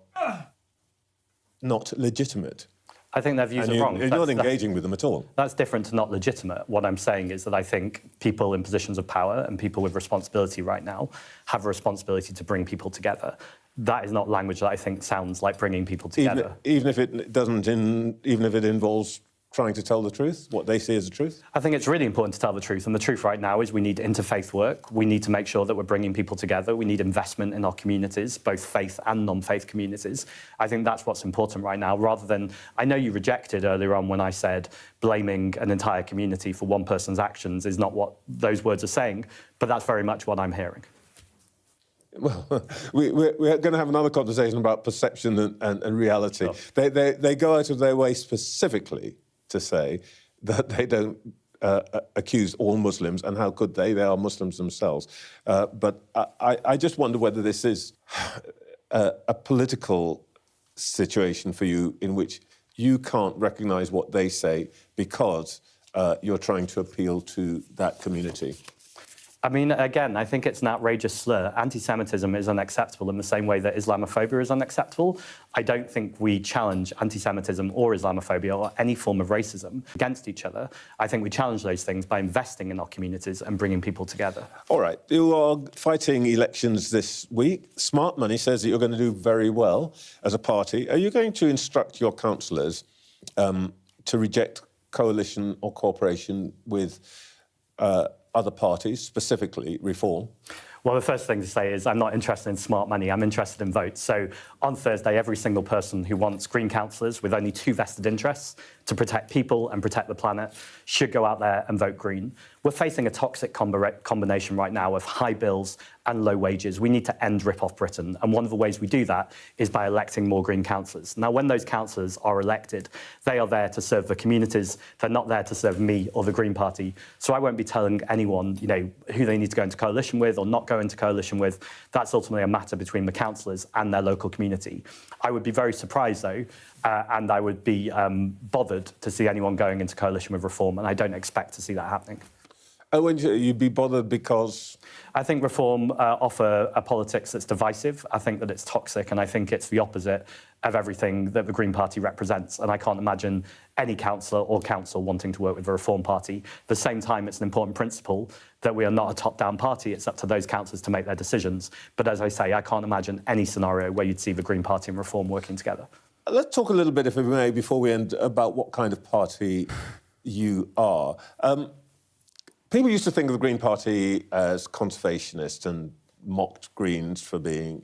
[SPEAKER 2] not legitimate.
[SPEAKER 24] I think their views are wrong.
[SPEAKER 2] You're not engaging with them at all.
[SPEAKER 24] That's different to not legitimate. What I'm saying is that I think people in positions of power and people with responsibility right now have a responsibility to bring people together. That is not language that I think sounds like bringing people together.
[SPEAKER 2] Even if it doesn't, even if it involves trying to tell the truth, what they see as the truth?
[SPEAKER 24] I think it's really important to tell the truth. And the truth right now is we need interfaith work. We need to make sure that we're bringing people together. We need investment in our communities, both faith and non-faith communities. I think that's what's important right now, rather than, I know you rejected earlier on when I said blaming an entire community for one person's actions is not what those words are saying, but that's very much what I'm hearing.
[SPEAKER 2] Well, we're going to have another conversation about perception and reality. Sure. They go out of their way specifically to say that they don't accuse all Muslims, and how could they? They are Muslims themselves. But I just wonder whether this is a political situation for you in which you can't recognise what they say because you're trying to appeal to that community.
[SPEAKER 24] I mean, again, I think it's an outrageous slur. Anti-Semitism is unacceptable in the same way that Islamophobia is unacceptable. I don't think we challenge anti-Semitism or Islamophobia or any form of racism against each other. I think we challenge those things by investing in our communities and bringing people together.
[SPEAKER 2] All right. You are fighting elections this week. Smart Money says that you're going to do very well as a party. Are you going to instruct your councillors to reject coalition or cooperation with other parties, specifically Reform?
[SPEAKER 24] Well, the first thing to say is I'm not interested in smart money. I'm interested in votes. So on Thursday, every single person who wants Green councillors with only two vested interests, to protect people and protect the planet, should go out there and vote Green. We're facing a toxic combination right now of high bills and low wages. We need to end rip-off Britain. And one of the ways we do that is by electing more Green councillors. Now, when those councillors are elected, they are there to serve the communities. They're not there to serve me or the Green Party. So I won't be telling anyone, who they need to go into coalition with or not go into coalition with. That's ultimately a matter between the councillors and their local community. I would be very surprised, though, and I would be bothered to see anyone going into coalition with Reform, and I don't expect to see that happening.
[SPEAKER 2] Oh, and you'd be bothered because?
[SPEAKER 24] I think Reform offer a politics that's divisive. I think that it's toxic, and I think it's the opposite of everything that the Green Party represents. And I can't imagine any councillor or council wanting to work with the Reform Party. At the same time, it's an important principle that we are not a top-down party. It's up to those councillors to make their decisions. But as I say, I can't imagine any scenario where you'd see the Green Party and Reform working together.
[SPEAKER 2] Let's talk a little bit, if we may, before we end, about what kind of party you are. People used to think of the Green Party as conservationist and mocked Greens for being,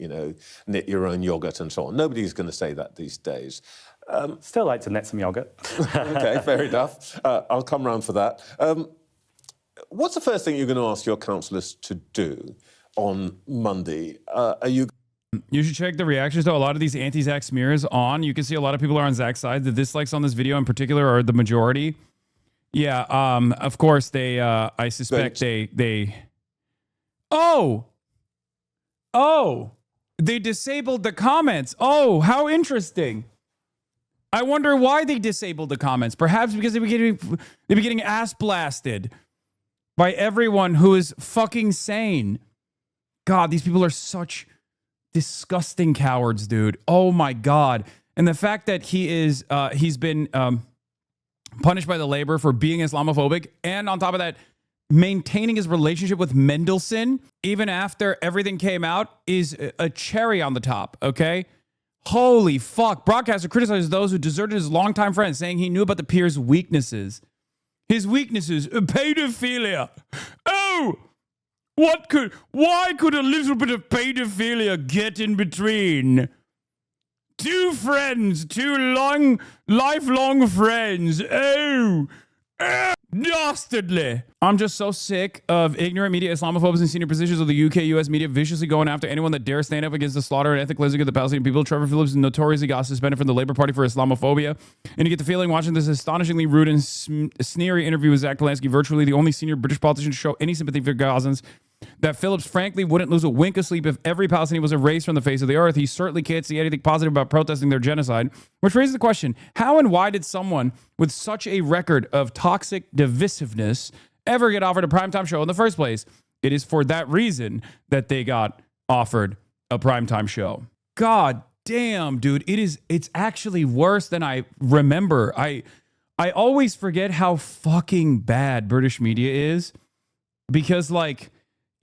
[SPEAKER 2] knit your own yoghurt and so on. Nobody's going to say that these days.
[SPEAKER 24] Still like to knit some yoghurt.
[SPEAKER 2] OK, fair enough. I'll come round for that. What's the first thing you're going to ask your councillors to do on Monday?
[SPEAKER 1] You should check the reactions to a lot of these anti-Zach smears on. You can see a lot of people are on Zach's side. The dislikes on this video in particular are the majority. Yeah, of course, I suspect they... Oh! They disabled the comments. Oh, how interesting. I wonder why they disabled the comments. Perhaps because they'd be getting ass blasted by everyone who is fucking sane. God, these people are such disgusting cowards, dude. Oh my God. And the fact that he's been punished by the labor for being Islamophobic, and on top of that, maintaining his relationship with Mendelssohn, even after everything came out, is a cherry on the top, okay? Holy fuck. Broadcaster criticizes those who deserted his longtime friend, saying he knew about the peer's weaknesses. His weaknesses, pedophilia. Oh! Why could a little bit of pedophilia get in between? Two friends, lifelong friends. Oh, dastardly. I'm just so sick of ignorant media Islamophobes in senior positions of the UK, US media viciously going after anyone that dares stand up against the slaughter and ethnic cleansing of the Palestinian people. Trevor Phillips notoriously got suspended from the Labour Party for Islamophobia. And you get the feeling watching this astonishingly rude and sneery interview with Zach Delansky, virtually the only senior British politician to show any sympathy for Gazans, that Phillips frankly wouldn't lose a wink of sleep if every Palestinian was erased from the face of the earth. He certainly can't see anything positive about protesting their genocide, which raises the question, how and why did someone with such a record of toxic divisiveness ever get offered a primetime show in the first place? It is for that reason that they got offered a primetime show. God damn, dude. It's actually worse than I remember. I always forget how fucking bad British media is because,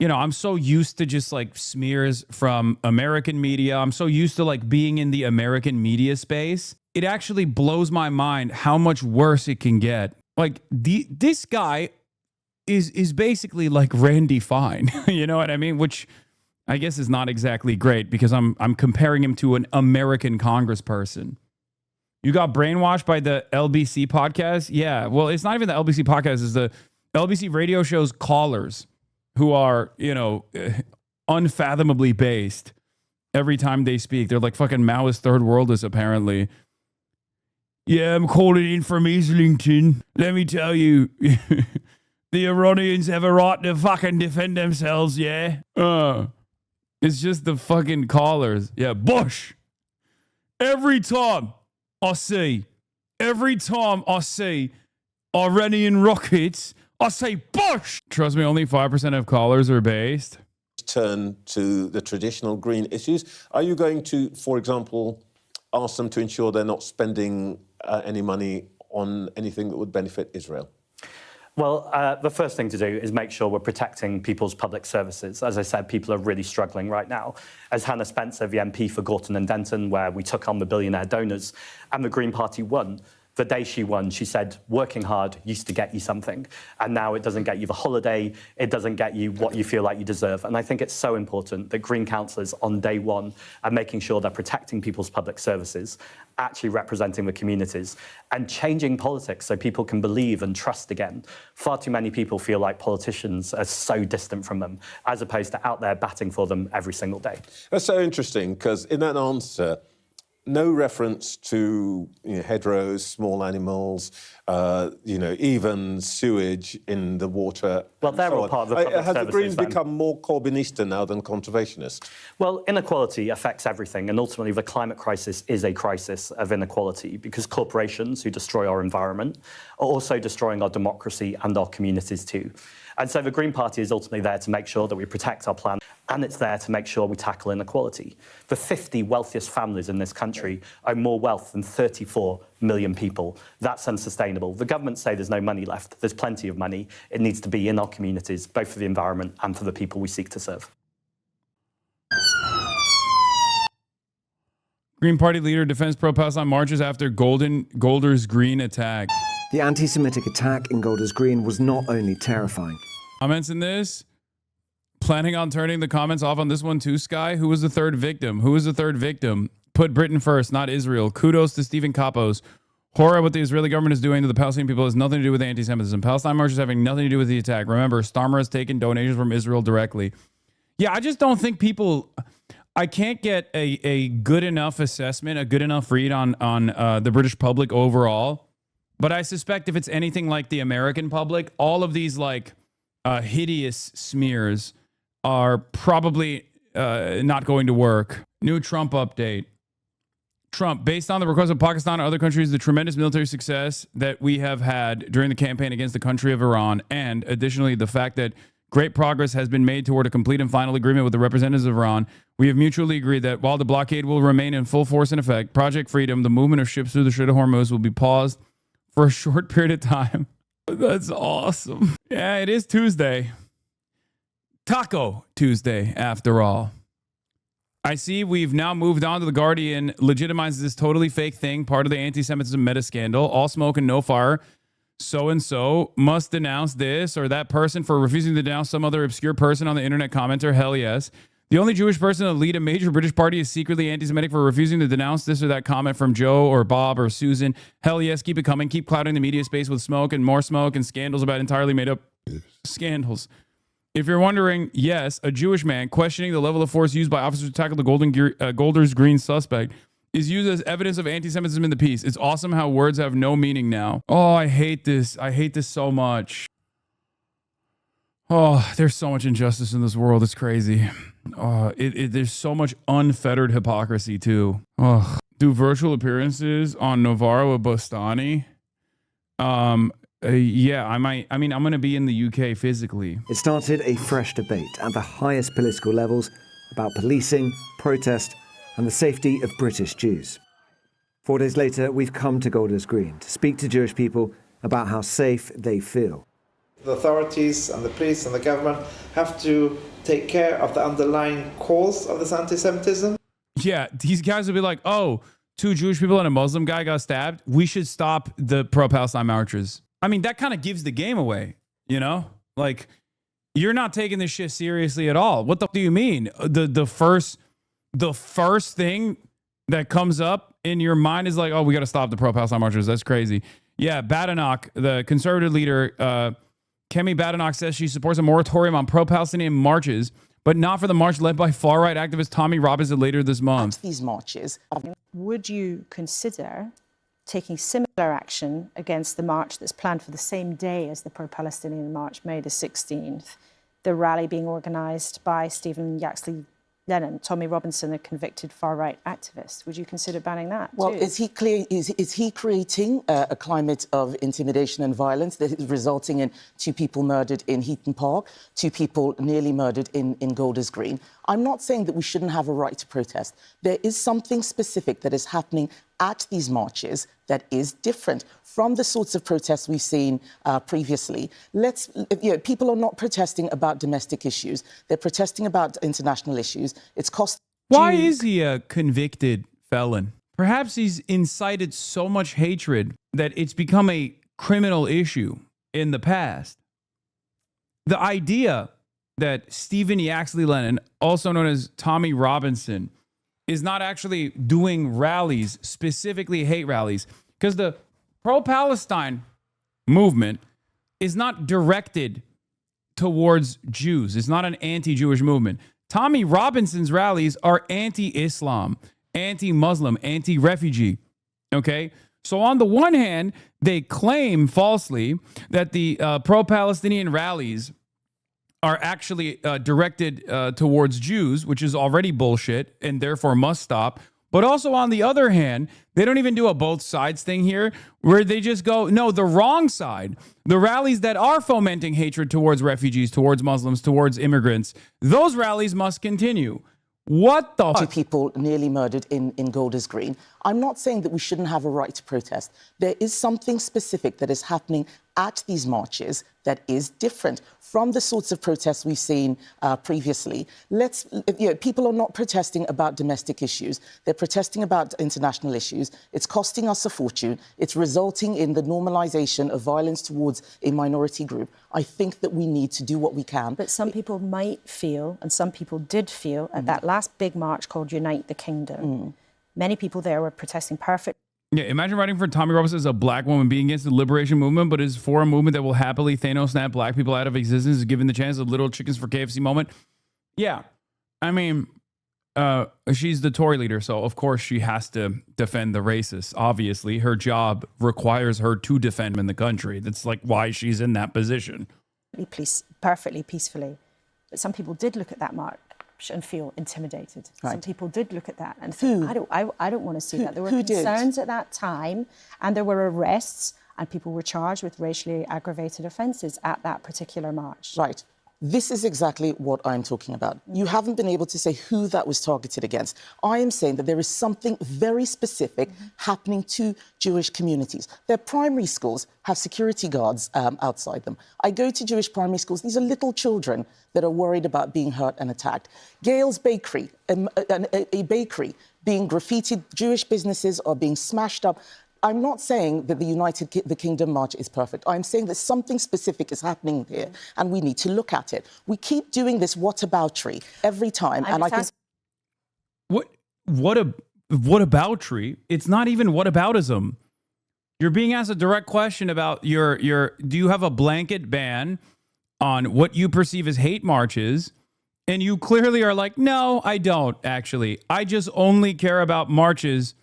[SPEAKER 1] I'm so used to just smears from American media. I'm so used to being in the American media space. It actually blows my mind how much worse it can get. This guy is basically like Randy Fine. You know what I mean? Which I guess is not exactly great because I'm comparing him to an American congressperson. You got brainwashed by the LBC podcast? Yeah. Well, it's not even the LBC podcast. It's the LBC radio show's callers, who are, unfathomably based every time they speak. They're like fucking Maoist third worlders, apparently. Yeah, I'm calling in from Islington. Let me tell you, the Iranians have a right to fucking defend themselves, yeah? It's just the fucking callers. Yeah, Bush. Every time I see Iranian rockets, I say Bush. Trust me, only 5% of callers are based.
[SPEAKER 2] Turn to the traditional green issues. Are you going to, for example, ask them to ensure they're not spending any money on anything that would benefit Israel?
[SPEAKER 24] Well, the first thing to do is make sure we're protecting people's public services. As I said, people are really struggling right now. As Hannah Spencer, the MP for Gorton and Denton, where we took on the billionaire donors, and the Green Party won, the day she won, she said, working hard used to get you something. And now it doesn't get you the holiday. It doesn't get you what you feel like you deserve. And I think it's so important that Green councillors on day one are making sure they're protecting people's public services, actually representing the communities, and changing politics so people can believe and trust again. Far too many people feel like politicians are so distant from them, as opposed to out there batting for them every single day.
[SPEAKER 2] That's so interesting, because in that answer, no reference to hedgerows, small animals, even sewage in the water.
[SPEAKER 24] Well, they're all part of the public services.
[SPEAKER 2] Has the Greens become more Corbynista now than conservationist?
[SPEAKER 24] Well, inequality affects everything, and ultimately the climate crisis is a crisis of inequality because corporations who destroy our environment are also destroying our democracy and our communities too. And so the Green Party is ultimately there to make sure that we protect our planet, and it's there to make sure we tackle inequality. The 50 wealthiest families in this country own more wealth than 34 million people. That's unsustainable. The government say there's no money left. There's plenty of money. It needs to be in our communities, both for the environment and for the people we seek to serve.
[SPEAKER 1] Green Party leader defends pro-Palestine marches after Golders Green attack.
[SPEAKER 6] The anti-Semitic attack in Golders Green was not only terrifying.
[SPEAKER 1] Comments in this? Planning on turning the comments off on this one too, Sky? Who was the third victim? Who was the third victim? Put Britain first, not Israel. Kudos to Stephen Kapos. Horror what the Israeli government is doing to the Palestinian people has nothing to do with anti-Semitism. Palestine marches having nothing to do with the attack. Remember, Starmer has taken donations from Israel directly. Yeah, I just don't think people... I can't get a good enough assessment, a good enough read on the British public overall. But I suspect if it's anything like the American public, all of these hideous smears are probably not going to work. New Trump update. Trump, based on the request of Pakistan and other countries, the tremendous military success that we have had during the campaign against the country of Iran, and additionally the fact that great progress has been made toward a complete and final agreement with the representatives of Iran, we have mutually agreed that while the blockade will remain in full force and effect, Project Freedom, the movement of ships through the Strait of Hormuz, will be paused for a short period of time. That's awesome. Yeah, it is Tuesday. Taco Tuesday, after all. I see we've now moved on to The Guardian, legitimizes this totally fake thing, part of the anti-Semitism meta scandal, all smoke and no fire. So-and-so must denounce this or that person for refusing to denounce some other obscure person on the internet commenter. Hell yes. The only Jewish person to lead a major British party is secretly anti-Semitic for refusing to denounce this or that comment from Joe or Bob or Susan. Hell yes, keep it coming. Keep clouding the media space with smoke and scandals about entirely made up scandals. If you're wondering, yes, a Jewish man questioning the level of force used by officers to tackle the Golders Green suspect is used as evidence of anti-Semitism in the piece. It's awesome how words have no meaning now. Oh, I hate this. I hate this so much. Oh, there's so much injustice in this world. It's crazy. There's so much unfettered hypocrisy, too. Oh, do virtual appearances on Navarro or Bostani? Yeah, I might. I mean, I'm going to be in the UK physically.
[SPEAKER 6] It started a fresh debate at the highest political levels about policing, protest, and the safety of British Jews. 4 days later, we've come to Golders Green to speak to Jewish people about how safe they feel.
[SPEAKER 14] The authorities and the police and the government have to take care of the underlying cause of this anti-Semitism.
[SPEAKER 1] Yeah, these guys would be like, oh, 2 Jewish people and a Muslim guy got stabbed. We should stop the pro-Palestine marches. I mean, that kind of gives the game away, you know? Like, you're not taking this shit seriously at all. What the do you mean? The first thing that comes up in your mind is like, oh, we got to stop the pro-Palestine marchers. That's crazy. Yeah, Badenoch, the conservative leader, Kemi Badenoch says she supports a moratorium on pro-Palestinian marches, but not for the march led by far-right activist Tommy Robinson later this month.
[SPEAKER 5] These marches, would you consider taking similar action against the march that's planned for the same day as the pro-Palestinian march, May the 16th, the rally being organised by Stephen Yaxley Lennon, Tommy Robinson, a convicted far-right activist? Would you consider banning that?
[SPEAKER 15] Well,
[SPEAKER 5] too?
[SPEAKER 15] is he creating a climate of intimidation and violence that is resulting in 2 people murdered in Heaton Park, 2 people nearly murdered in Golders Green? I'm not saying that we shouldn't have a right to protest. There is something specific that is happening at these marches that is different from the sorts of protests we've seen previously. People are not protesting about domestic issues. They're protesting about international issues. It's cost.
[SPEAKER 1] Why is he a convicted felon? Perhaps he's incited so much hatred that it's become a criminal issue in the past. The idea that Stephen Yaxley Lennon, also known as Tommy Robinson, is not actually doing rallies, specifically hate rallies, because the pro-Palestine movement is not directed towards Jews. It's not an anti-Jewish movement. Tommy Robinson's rallies are anti-Islam, anti-Muslim, anti-refugee, okay? So on the one hand, they claim falsely that the pro-Palestinian rallies are actually directed towards Jews, which is already bullshit and therefore must stop. But also on the other hand, they don't even do a both sides thing here where they just go, no, the wrong side. The rallies that are fomenting hatred towards refugees, towards Muslims, towards immigrants, those rallies must continue. What the
[SPEAKER 15] 2 people nearly murdered in Golders Green. I'm not saying that we shouldn't have a right to protest. There is something specific that is happening at these marches that is different from the sorts of protests we've seen previously. People are not protesting about domestic issues. They're protesting about international issues. It's costing us a fortune. It's resulting in the normalization of violence towards a minority group. I think that we need to do what we can.
[SPEAKER 5] But some people might feel, and some people did feel, at that last big march called Unite the Kingdom, many people there were protesting perfect.
[SPEAKER 1] Yeah, imagine writing for Tommy Robinson as a black woman being against the liberation movement, but is for a movement that will happily Thanos snap black people out of existence, given the chance of little chickens for KFC moment. Yeah, I mean, she's the Tory leader, so of course she has to defend the racists. Obviously, her job requires her to defend them in the country. That's like why she's in that position.
[SPEAKER 5] Perfectly peacefully. But some people did look at that march and feel intimidated.
[SPEAKER 15] Right.
[SPEAKER 5] Some people did look at that and think, I don't want to see that. There were concerns at that time, and there were arrests, and people were charged with racially aggravated offences at that particular march.
[SPEAKER 15] Right. This is exactly what I'm talking about. You haven't been able to say who that was targeted against. I am saying that there is something very specific happening to Jewish communities. Their primary schools have security guards outside them. I go to Jewish primary schools. These are little children that are worried about being hurt and attacked. Gale's Bakery, a bakery being graffitied, Jewish businesses are being smashed up. I'm not saying that the Kingdom March is perfect. I'm saying that something specific is happening here, and we need to look at it. We keep doing this whataboutery every time, and I think
[SPEAKER 1] whataboutery? It's not even whataboutism. You're being asked a direct question about do you have a blanket ban on what you perceive as hate marches? And you clearly are like, no, I don't actually. I just only care about marches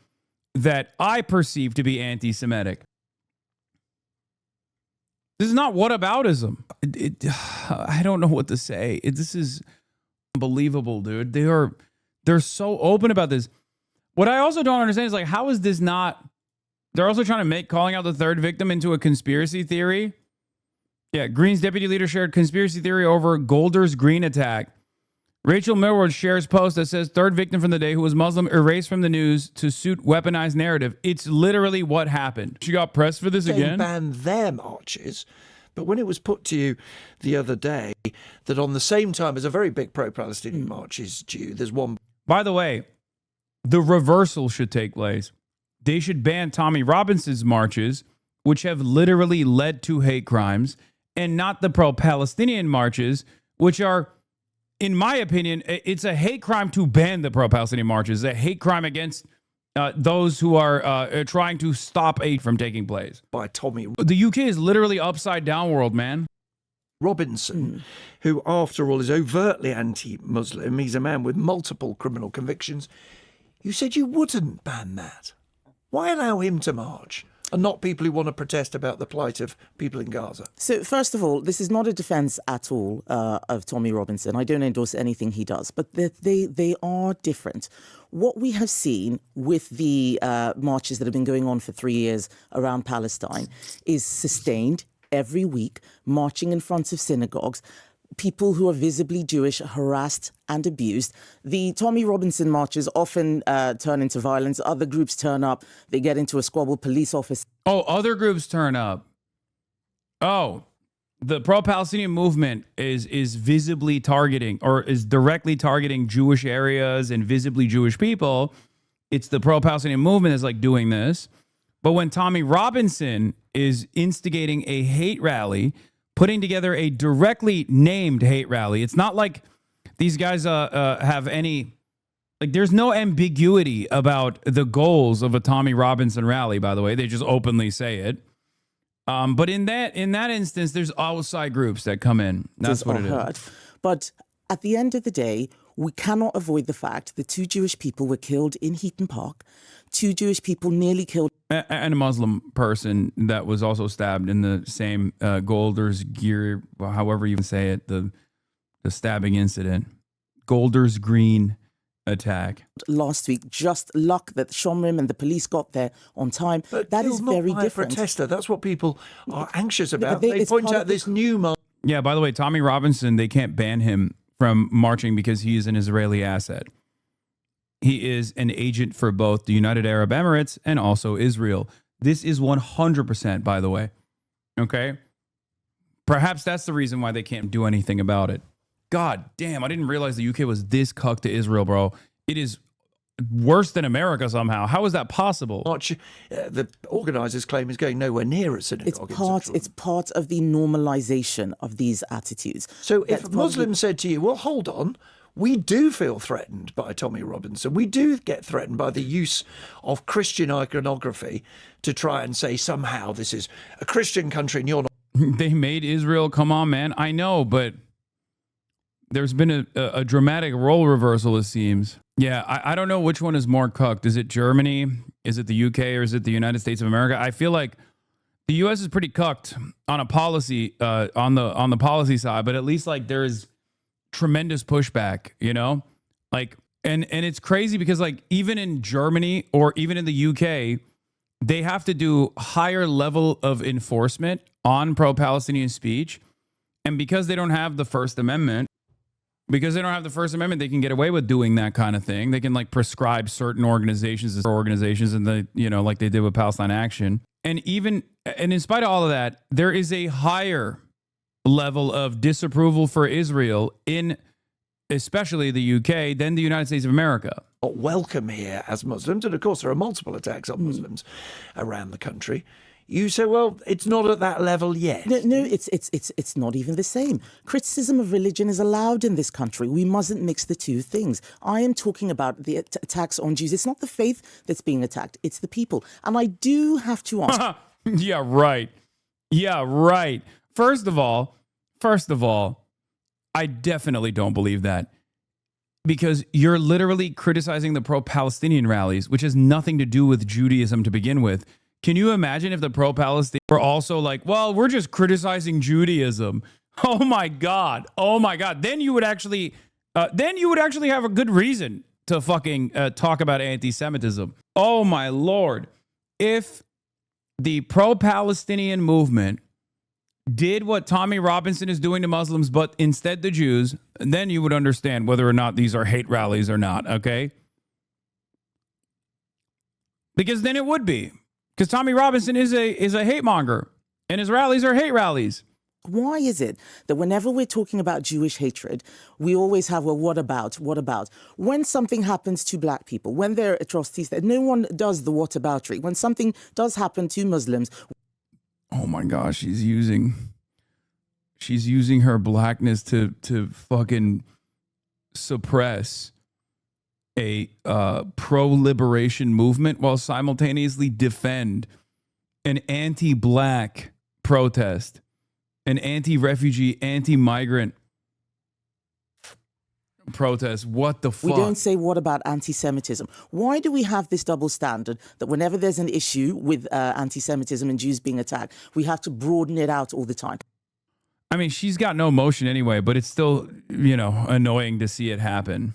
[SPEAKER 1] that I perceive to be anti-Semitic. This is not whataboutism. I don't know what to say. This is unbelievable, dude. They're so open about this. What I also don't understand is like, how is this not? They're also trying to calling out the third victim into a conspiracy theory. Yeah, Green's deputy leader shared conspiracy theory over Golders Green attack. Rachel Millward shares post that says third victim from the day who was Muslim erased from the news to suit weaponized narrative. It's literally what happened. She got pressed for this again.
[SPEAKER 21] Ban their marches. But when it was put to you the other day that on the same time as a very big pro-Palestinian march is due, there's one.
[SPEAKER 1] By the way, the reversal should take place. They should ban Tommy Robinson's marches, which have literally led to hate crimes, and not the pro-Palestinian marches, which are, in my opinion, it's a hate crime to ban the pro-Palestinian marches, a hate crime against those who are trying to stop aid from taking place.
[SPEAKER 21] By Tommy.
[SPEAKER 1] The UK is literally upside down world, man.
[SPEAKER 21] Robinson, who, after all, is overtly anti-Muslim. He's a man with multiple criminal convictions. You said you wouldn't ban that. Why allow him to march and not people who want to protest about the plight of people in Gaza?
[SPEAKER 15] So, first of all, this is not a defence at all of Tommy Robinson. I don't endorse anything he does, but they are different. What we have seen with the marches that have been going on for 3 years around Palestine is sustained every week, marching in front of synagogues, people who are visibly Jewish harassed and abused. The Tommy Robinson marches often turn into violence. Other groups turn up. They get into a squabble. Police officers.
[SPEAKER 1] Oh, other groups turn up. Oh, the pro-Palestinian movement is visibly targeting, or is directly targeting, Jewish areas and visibly Jewish people. It's the pro-Palestinian movement that's like doing this. But when Tommy Robinson is instigating a hate rally, putting together a directly named hate rally, it's not like these guys have any, like, there's no ambiguity about the goals of a Tommy Robinson rally, by the way. They just openly say it. But in that instance, there's outside groups that come in. That's what it is.
[SPEAKER 15] But at the end of the day, we cannot avoid the fact that 2 Jewish people were killed in Heaton Park. 2 Jewish people nearly killed.
[SPEAKER 1] And a Muslim person that was also stabbed in the same Golders Gear, however you say it, the stabbing incident. Golders Green attack.
[SPEAKER 15] Last week, just luck that Shomrim and the police got there on time.
[SPEAKER 21] But
[SPEAKER 15] that is very different.
[SPEAKER 21] Protester. That's what people are anxious about. They point out this new...
[SPEAKER 1] Yeah, by the way, Tommy Robinson, they can't ban him from marching because he is an Israeli asset. He is an agent for both the United Arab Emirates and also Israel. This is 100%, by the way. Okay? Perhaps that's the reason why they can't do anything about it. God damn, I didn't realize the UK was this cucked to Israel, bro. It is worse than America somehow. How is that possible?
[SPEAKER 21] The organisers claim is going nowhere near a synagogue.
[SPEAKER 15] It's part of the normalisation of these attitudes.
[SPEAKER 21] So if a Muslim said to you, well, hold on, we do feel threatened by Tommy Robinson. We do get threatened by the use of Christian iconography to try and say somehow this is a Christian country and you're not.
[SPEAKER 1] They made Israel, come on, man. I know, but there's been a dramatic role reversal, it seems. Yeah, I don't know which one is more cucked. Is it Germany? Is it the UK? Or is it the United States of America? I feel like the US is pretty cucked on a policy, on the policy side, but at least like there is tremendous pushback, you know? Like, and it's crazy because like even in Germany or even in the UK, they have to do higher level of enforcement on pro-Palestinian speech. And because they don't have the First Amendment, they can get away with doing that kind of thing. They can like prescribe certain organizations and the, you know, like they did with Palestine Action. And in spite of all of that, there is a higher level of disapproval for Israel in especially the UK than the United States of America.
[SPEAKER 21] Welcome here as Muslims, and of course there are multiple attacks on Muslims around the country. You say, well, it's not at that level yet.
[SPEAKER 15] No, it's not even the same. Criticism of religion is allowed in this country. We mustn't mix the two things. I am talking about the attacks on Jews. It's not the faith that's being attacked. It's the people. And I do have to ask.
[SPEAKER 1] Yeah, right. First of all, I definitely don't believe that. Because you're literally criticizing the pro-Palestinian rallies, which has nothing to do with Judaism to begin with. Can you imagine if the pro-Palestinian were also like, well, we're just criticizing Judaism? Oh my God. Then you would actually have a good reason to fucking talk about anti-Semitism. Oh my Lord. If the pro-Palestinian movement did what Tommy Robinson is doing to Muslims, but instead the Jews, then you would understand whether or not these are hate rallies or not, okay? Because then it would be. Because Tommy Robinson is a hate monger, and his rallies are hate rallies.
[SPEAKER 15] Why is it that whenever we're talking about Jewish hatred, we always have, well, what about? When something happens to black people, when there are atrocities, that no one does the whataboutery. When something does happen to Muslims.
[SPEAKER 1] Oh my gosh, she's using her blackness to fucking suppress a pro-liberation movement while simultaneously defend an anti-black protest. an anti-refugee, anti-migrant protest. What the fuck?
[SPEAKER 15] We don't say, what about anti-Semitism? Why do we have this double standard that whenever there's an issue with anti-Semitism and Jews being attacked, we have to broaden it out all the time?
[SPEAKER 1] I mean, she's got no emotion anyway, but it's still, annoying to see it happen.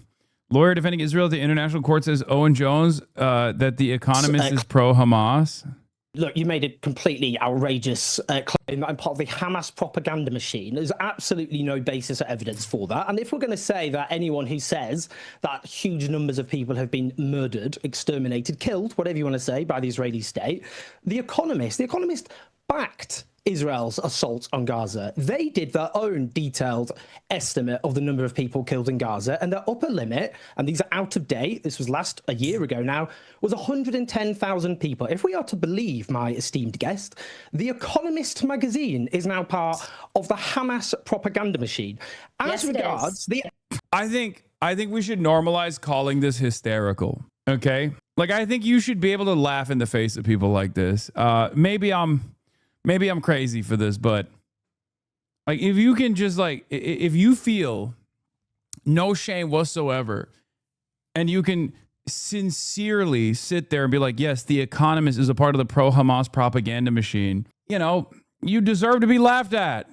[SPEAKER 1] Lawyer defending Israel at the international court says Owen Jones that The Economist is pro-Hamas.
[SPEAKER 8] Look, you made a completely outrageous claim that I'm part of the Hamas propaganda machine. There's absolutely no basis or evidence for that. And if we're going to say that anyone who says that huge numbers of people have been murdered, exterminated, killed, whatever you want to say, by the Israeli state, The Economist backed Israel's assault on Gaza. They did their own detailed estimate of the number of people killed in Gaza, and their upper limit, and these are out of date, this was a year ago now, was 110,000 people. If we are to believe my esteemed guest, The Economist magazine is now part of the Hamas propaganda machine. As regards the...
[SPEAKER 1] I think we should normalize calling this hysterical, okay? Like, I think you should be able to laugh in the face of people like this. Maybe I'm crazy for this, but like, if you can just if you feel no shame whatsoever and you can sincerely sit there and be like, yes, The Economist is a part of the pro-Hamas propaganda machine, you deserve to be laughed at.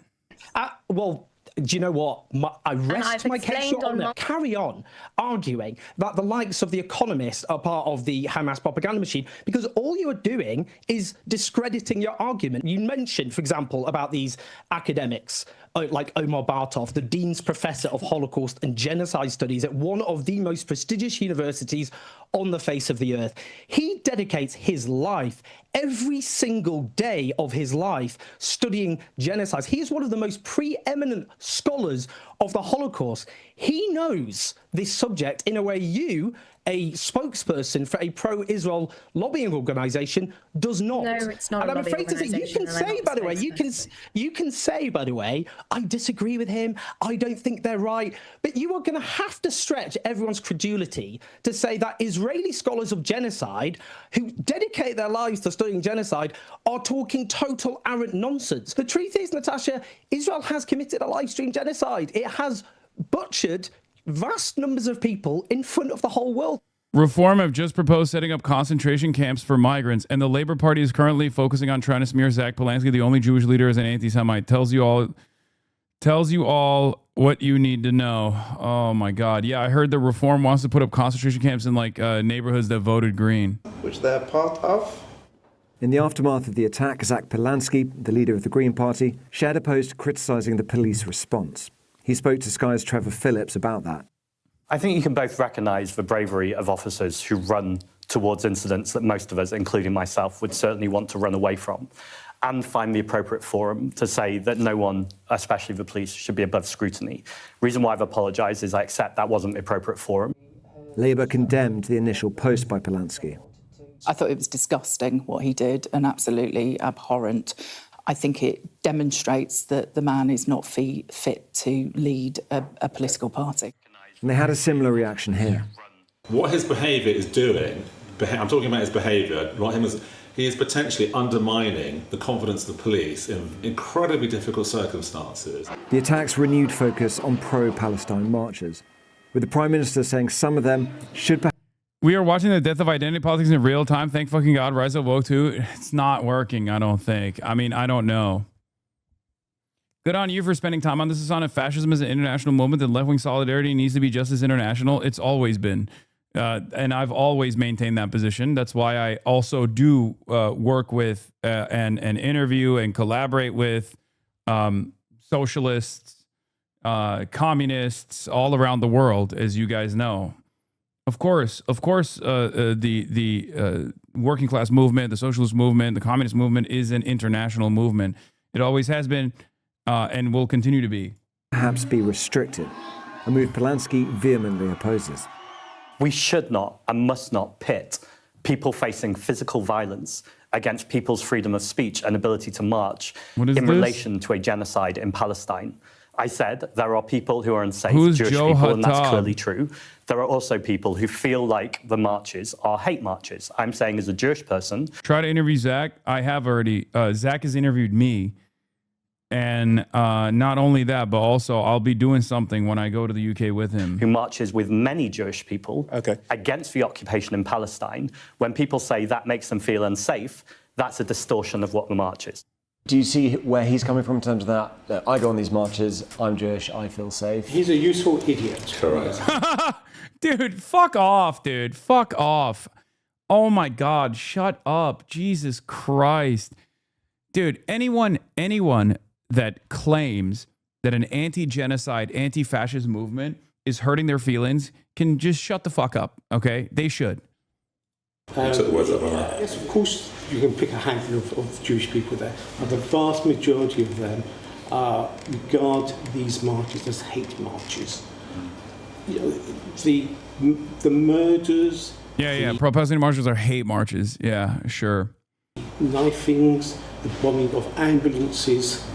[SPEAKER 8] Well, do you know what? I rest my case on that. Carry on arguing that the likes of The Economist are part of the Hamas propaganda machine, because all you are doing is discrediting your argument. You mentioned, for example, about these academics like Omar Bartov, the Dean's Professor of Holocaust and Genocide Studies at one of the most prestigious universities on the face of the earth. He dedicates his life, every single day of his life, studying genocides. He is one of the most preeminent scholars of the Holocaust. He knows this subject in a way you, a spokesperson for a pro-Israel lobbying organization, does not.
[SPEAKER 9] No, it's not.
[SPEAKER 8] And I'm afraid to say, you can say, by the way, I disagree with him, I don't think they're right, but you are going to have to stretch everyone's credulity to say that Israeli scholars of genocide who dedicate their lives to studying genocide are talking total arrant nonsense. The truth is, Natasha, Israel has committed a live stream genocide. It has butchered vast numbers of people in front of the whole world.
[SPEAKER 1] Reform have just proposed setting up concentration camps for migrants, and the Labour Party is currently focusing on trying to smear Zach Polanski, the only Jewish leader, as an anti-Semite. Tells you all what you need to know. Oh my God. Yeah, I heard the Reform wants to put up concentration camps in neighborhoods that voted Green.
[SPEAKER 14] Which they're part of.
[SPEAKER 6] In the aftermath of the attack, Zach Polanski, the leader of the Green Party, shared a post criticising the police response. He spoke to Sky's Trevor Phillips about that.
[SPEAKER 24] I think you can both recognise the bravery of officers who run towards incidents that most of us, including myself, would certainly want to run away from, and find the appropriate forum to say that no one, especially the police, should be above scrutiny. The reason why I've apologised is I accept that wasn't the appropriate forum.
[SPEAKER 6] Labour condemned the initial post by Polanski.
[SPEAKER 10] I thought it was disgusting what he did and absolutely abhorrent. I think it demonstrates that the man is not fit to lead a political party.
[SPEAKER 6] And they had a similar reaction here.
[SPEAKER 22] What his behaviour is doing, I'm talking about his behaviour, he is potentially undermining the confidence of the police in incredibly difficult circumstances.
[SPEAKER 6] The attacks renewed focus on pro-Palestine marchers, with the Prime Minister saying some of them should perhaps...
[SPEAKER 1] We are watching the death of identity politics in real time. Thank fucking God. Rise of Woke 2. It's not working, I don't think. I mean, I don't know. Good on you for spending time on this. Hasan. If fascism is an international movement, then left-wing solidarity needs to be just as international. It's always been. And I've always maintained that position. That's why I also do work with and interview and collaborate with socialists, communists all around the world, as you guys know. Of course, the working class movement, the socialist movement, the communist movement is an international movement. It always has been and will continue to be.
[SPEAKER 6] Perhaps be restricted, a move Polanski vehemently opposes.
[SPEAKER 24] We should not and must not pit people facing physical violence against people's freedom of speech and ability to march in relation to a genocide in Palestine. I said there are people who are unsafe, Jewish people, and that's clearly true. There are also people who feel like the marches are hate marches. I'm saying as a Jewish person...
[SPEAKER 1] Try to interview Zach. I have already. Zach has interviewed me. And not only that, but also I'll be doing something when I go to the UK with him.
[SPEAKER 24] Who marches with many Jewish people against the occupation in Palestine. When people say that makes them feel unsafe, that's a distortion of what the march is.
[SPEAKER 7] Do you see where he's coming from in terms of that? I go on these marches, I'm Jewish, I feel safe.
[SPEAKER 9] He's a useful idiot.
[SPEAKER 22] Correct.
[SPEAKER 1] Dude, fuck off, dude. Fuck off. Oh my God, shut up. Jesus Christ. Dude, anyone that claims that an anti-genocide, anti-fascist movement is hurting their feelings can just shut the fuck up, okay? They should.
[SPEAKER 22] Took the words out of my mouth.
[SPEAKER 9] Yes, of course you can pick a handful of Jewish people there, but the vast majority of them regard these marches as hate marches. You know, the murders...
[SPEAKER 1] Yeah, pro-Palestinian marches are hate marches. Yeah, sure.
[SPEAKER 9] Knifings, the bombing of ambulances.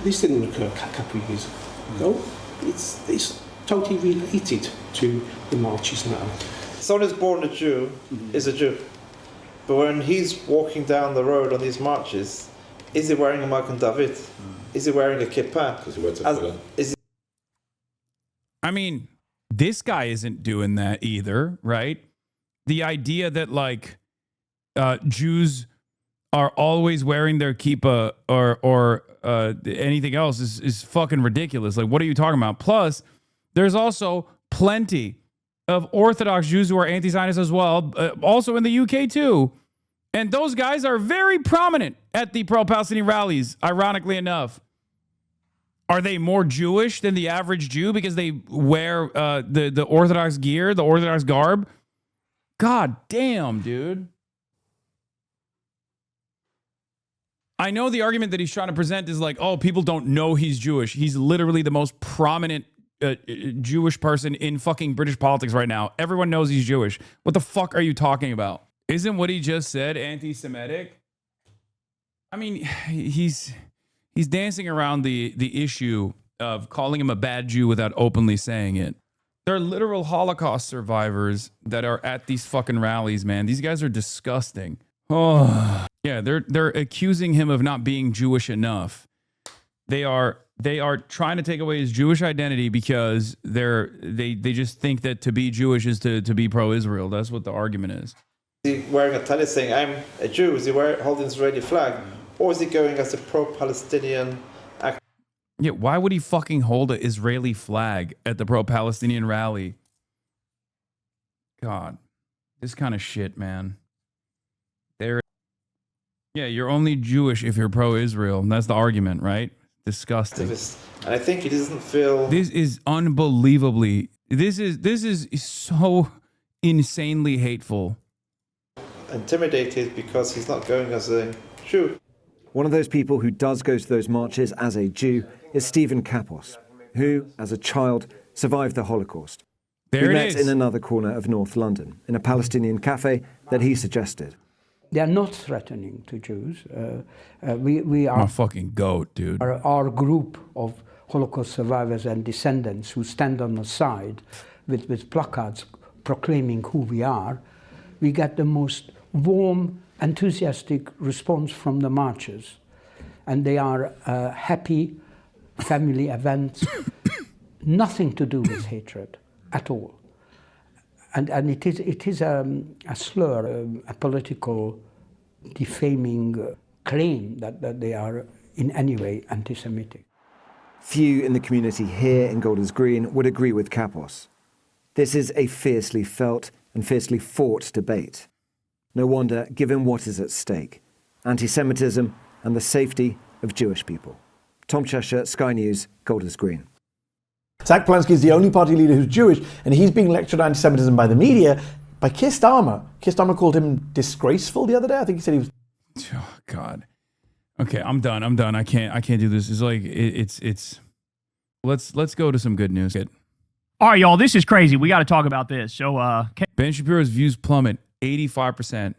[SPEAKER 9] This didn't occur a couple of years ago. It's totally related to the marches now.
[SPEAKER 14] Someone who's born a Jew is a Jew. But when he's walking down the road on these marches, is he wearing a Magen David? Is he wearing a kippah?
[SPEAKER 22] Because he wears a
[SPEAKER 1] I mean, this guy isn't doing that either, right? The idea that like Jews are always wearing their kippah or anything else is fucking ridiculous. Like, what are you talking about? Plus, there's also plenty of Orthodox Jews who are anti-Zionists as well, also in the UK too. And those guys are very prominent at the pro-Palestinian rallies, ironically enough. Are they more Jewish than the average Jew because they wear the Orthodox gear, the Orthodox garb? God damn, dude. I know the argument that he's trying to present is like, oh, people don't know he's Jewish. He's literally the most prominent Jewish person in fucking British politics right now. Everyone knows he's Jewish. What the fuck are you talking about? Isn't what he just said anti-Semitic? I mean, he's dancing around the issue of calling him a bad Jew without openly saying it. There are literal Holocaust survivors that are at these fucking rallies, man. These guys are disgusting. Oh, yeah, they're accusing him of not being Jewish enough. They are trying to take away his Jewish identity because they just think that to be Jewish is to be pro-Israel. That's what the argument is.
[SPEAKER 14] Is he wearing a tallit saying, I'm a Jew? Is he holding the Israeli flag? Or is he going as a pro-Palestinian actor?
[SPEAKER 1] Yeah, why would he fucking hold an Israeli flag at the pro-Palestinian rally? God, this kind of shit, man. Yeah, you're only Jewish if you're pro-Israel. That's the argument, right? Disgusting.
[SPEAKER 14] And I think he doesn't feel...
[SPEAKER 1] This is unbelievably... This is so insanely hateful.
[SPEAKER 14] Intimidated because he's not going as a Jew.
[SPEAKER 6] One of those people who does go to those marches as a Jew is Stephen Kapos, who, as a child, survived the Holocaust.
[SPEAKER 1] There
[SPEAKER 6] we
[SPEAKER 1] it
[SPEAKER 6] met
[SPEAKER 1] is.
[SPEAKER 6] in another corner of North London, in a Palestinian cafe that he suggested.
[SPEAKER 11] They are not threatening to Jews. We are
[SPEAKER 1] I'm a fucking goat, dude.
[SPEAKER 11] Our group of Holocaust survivors and descendants who stand on the side with placards proclaiming who we are, we get the most warm, enthusiastic response from the marchers. And they are happy family events, nothing to do with hatred at all. And it is a slur, a political defaming claim that they are in any way anti-Semitic.
[SPEAKER 6] Few in the community here in Golders Green would agree with Kapos. This is a fiercely felt and fiercely fought debate. No wonder, given what is at stake: anti-Semitism and the safety of Jewish people. Tom Cheshire, Sky News, Golders Green.
[SPEAKER 13] Zach Polanski is the only party leader who's Jewish, and he's being lectured on anti-Semitism by the media, by Keir Starmer. Keir Starmer called him disgraceful the other day. I think he said he was...
[SPEAKER 1] Oh, God. Okay, I'm done. I can't do this. It's like, it's... Let's go to some good news.
[SPEAKER 25] All right, y'all, this is crazy. We got to talk about this. So,
[SPEAKER 1] Ben Shapiro's views plummet 85%.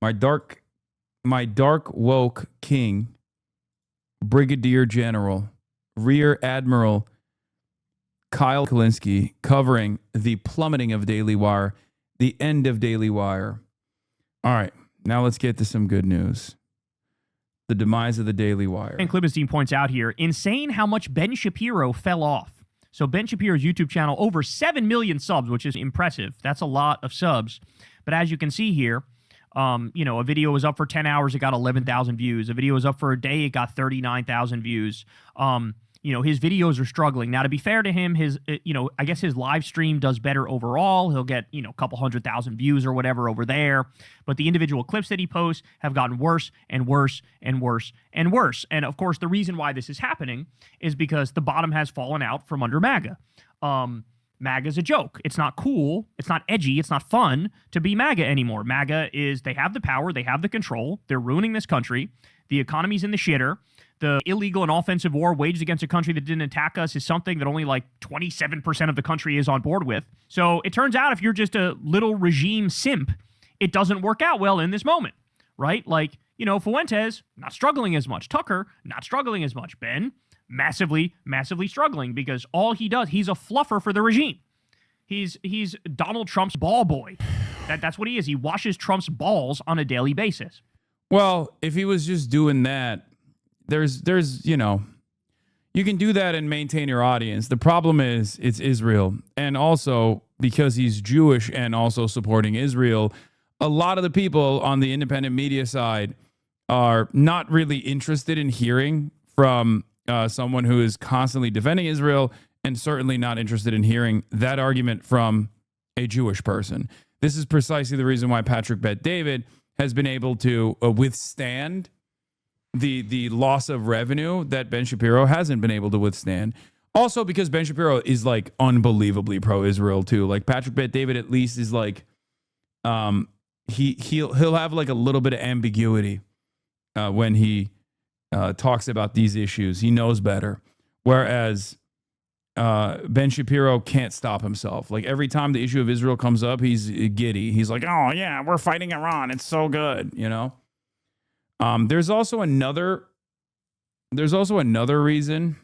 [SPEAKER 1] My dark woke king, Brigadier General, Rear Admiral Kyle Kulinski, covering the plummeting of Daily Wire, the end of Daily Wire. All right, now let's get to some good news. the demise of the Daily Wire.
[SPEAKER 25] And Klibenstein points out here, insane how much Ben Shapiro fell off. So Ben Shapiro's YouTube channel, over 7 million subs, which is impressive. That's a lot of subs. But as you can see here, a video was up for 10 hours, it got 11,000 views. A video was up for a day, it got 39,000 views. His videos are struggling. Now, to be fair to him, I guess his live stream does better overall. He'll get, a couple 100,000 views or whatever over there. But the individual clips that he posts have gotten worse and worse and worse and worse. And of course, the reason why this is happening is because the bottom has fallen out from under MAGA. MAGA's a joke. It's not cool. It's not edgy. It's not fun to be MAGA anymore. MAGA they have the power. They have the control. They're ruining this country. The economy's in the shitter. The illegal and offensive war waged against a country that didn't attack us is something that only like 27% of the country is on board with. So it turns out if you're just a little regime simp, it doesn't work out well in this moment, right? Like, Fuentes, not struggling as much. Tucker, not struggling as much. Ben, massively, massively struggling because all he does, he's a fluffer for the regime. He's Donald Trump's ball boy. That's what he is. He washes Trump's balls on a daily basis.
[SPEAKER 1] Well, if he was just doing that, there's you can do that and maintain your audience. The problem is it's Israel. And also because he's Jewish and also supporting Israel, a lot of the people on the independent media side are not really interested in hearing from someone who is constantly defending Israel, and certainly not interested in hearing that argument from a Jewish person. This is precisely the reason why Patrick Bet-David has been able to withstand the loss of revenue that Ben Shapiro hasn't been able to withstand. Also because Ben Shapiro is like unbelievably pro-Israel too. Like Patrick Bet-David at least is like he'll have like a little bit of ambiguity when he talks about these issues. He knows better. Whereas Ben Shapiro can't stop himself. Like every time the issue of Israel comes up, he's giddy. He's like, oh yeah, we're fighting Iran. It's so good, There's also another reason,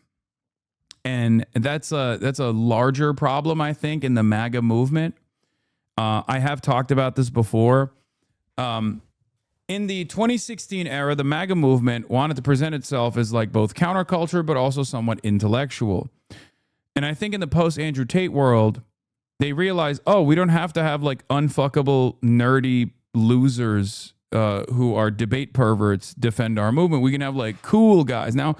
[SPEAKER 1] and that's a larger problem, I think, in the MAGA movement. I have talked about this before. In the 2016 era, the MAGA movement wanted to present itself as like both counterculture, but also somewhat intellectual. And I think in the post-Andrew Tate world, they realized, we don't have to have like unfuckable, nerdy losers who are debate perverts defend our movement. We can have like cool guys. Now,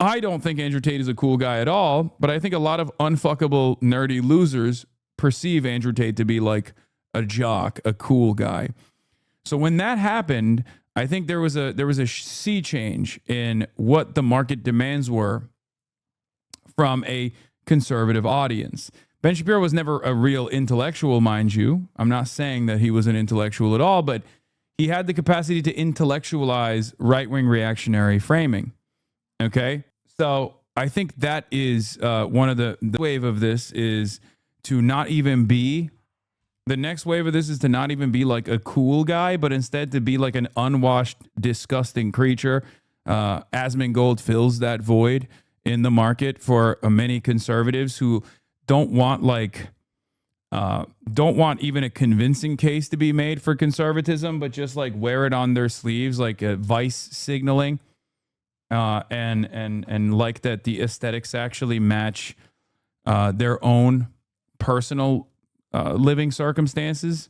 [SPEAKER 1] I don't think Andrew Tate is a cool guy at all, but I think a lot of unfuckable, nerdy losers perceive Andrew Tate to be like a jock, a cool guy. So when that happened, I think there was a sea change in what the market demands were from a conservative audience. Ben Shapiro was never a real intellectual, mind you. I'm not saying that he was an intellectual at all, but he had the capacity to intellectualize right-wing reactionary framing. Okay? So I think that is one of the wave of this is to not even be, the next wave of this is to not even be like a cool guy, but instead to be like an unwashed, disgusting creature. Asmongold fills that void in the market for many conservatives who don't want even a convincing case to be made for conservatism, but just like wear it on their sleeves, like a vice signaling, and like that the aesthetics actually match their own personal living circumstances.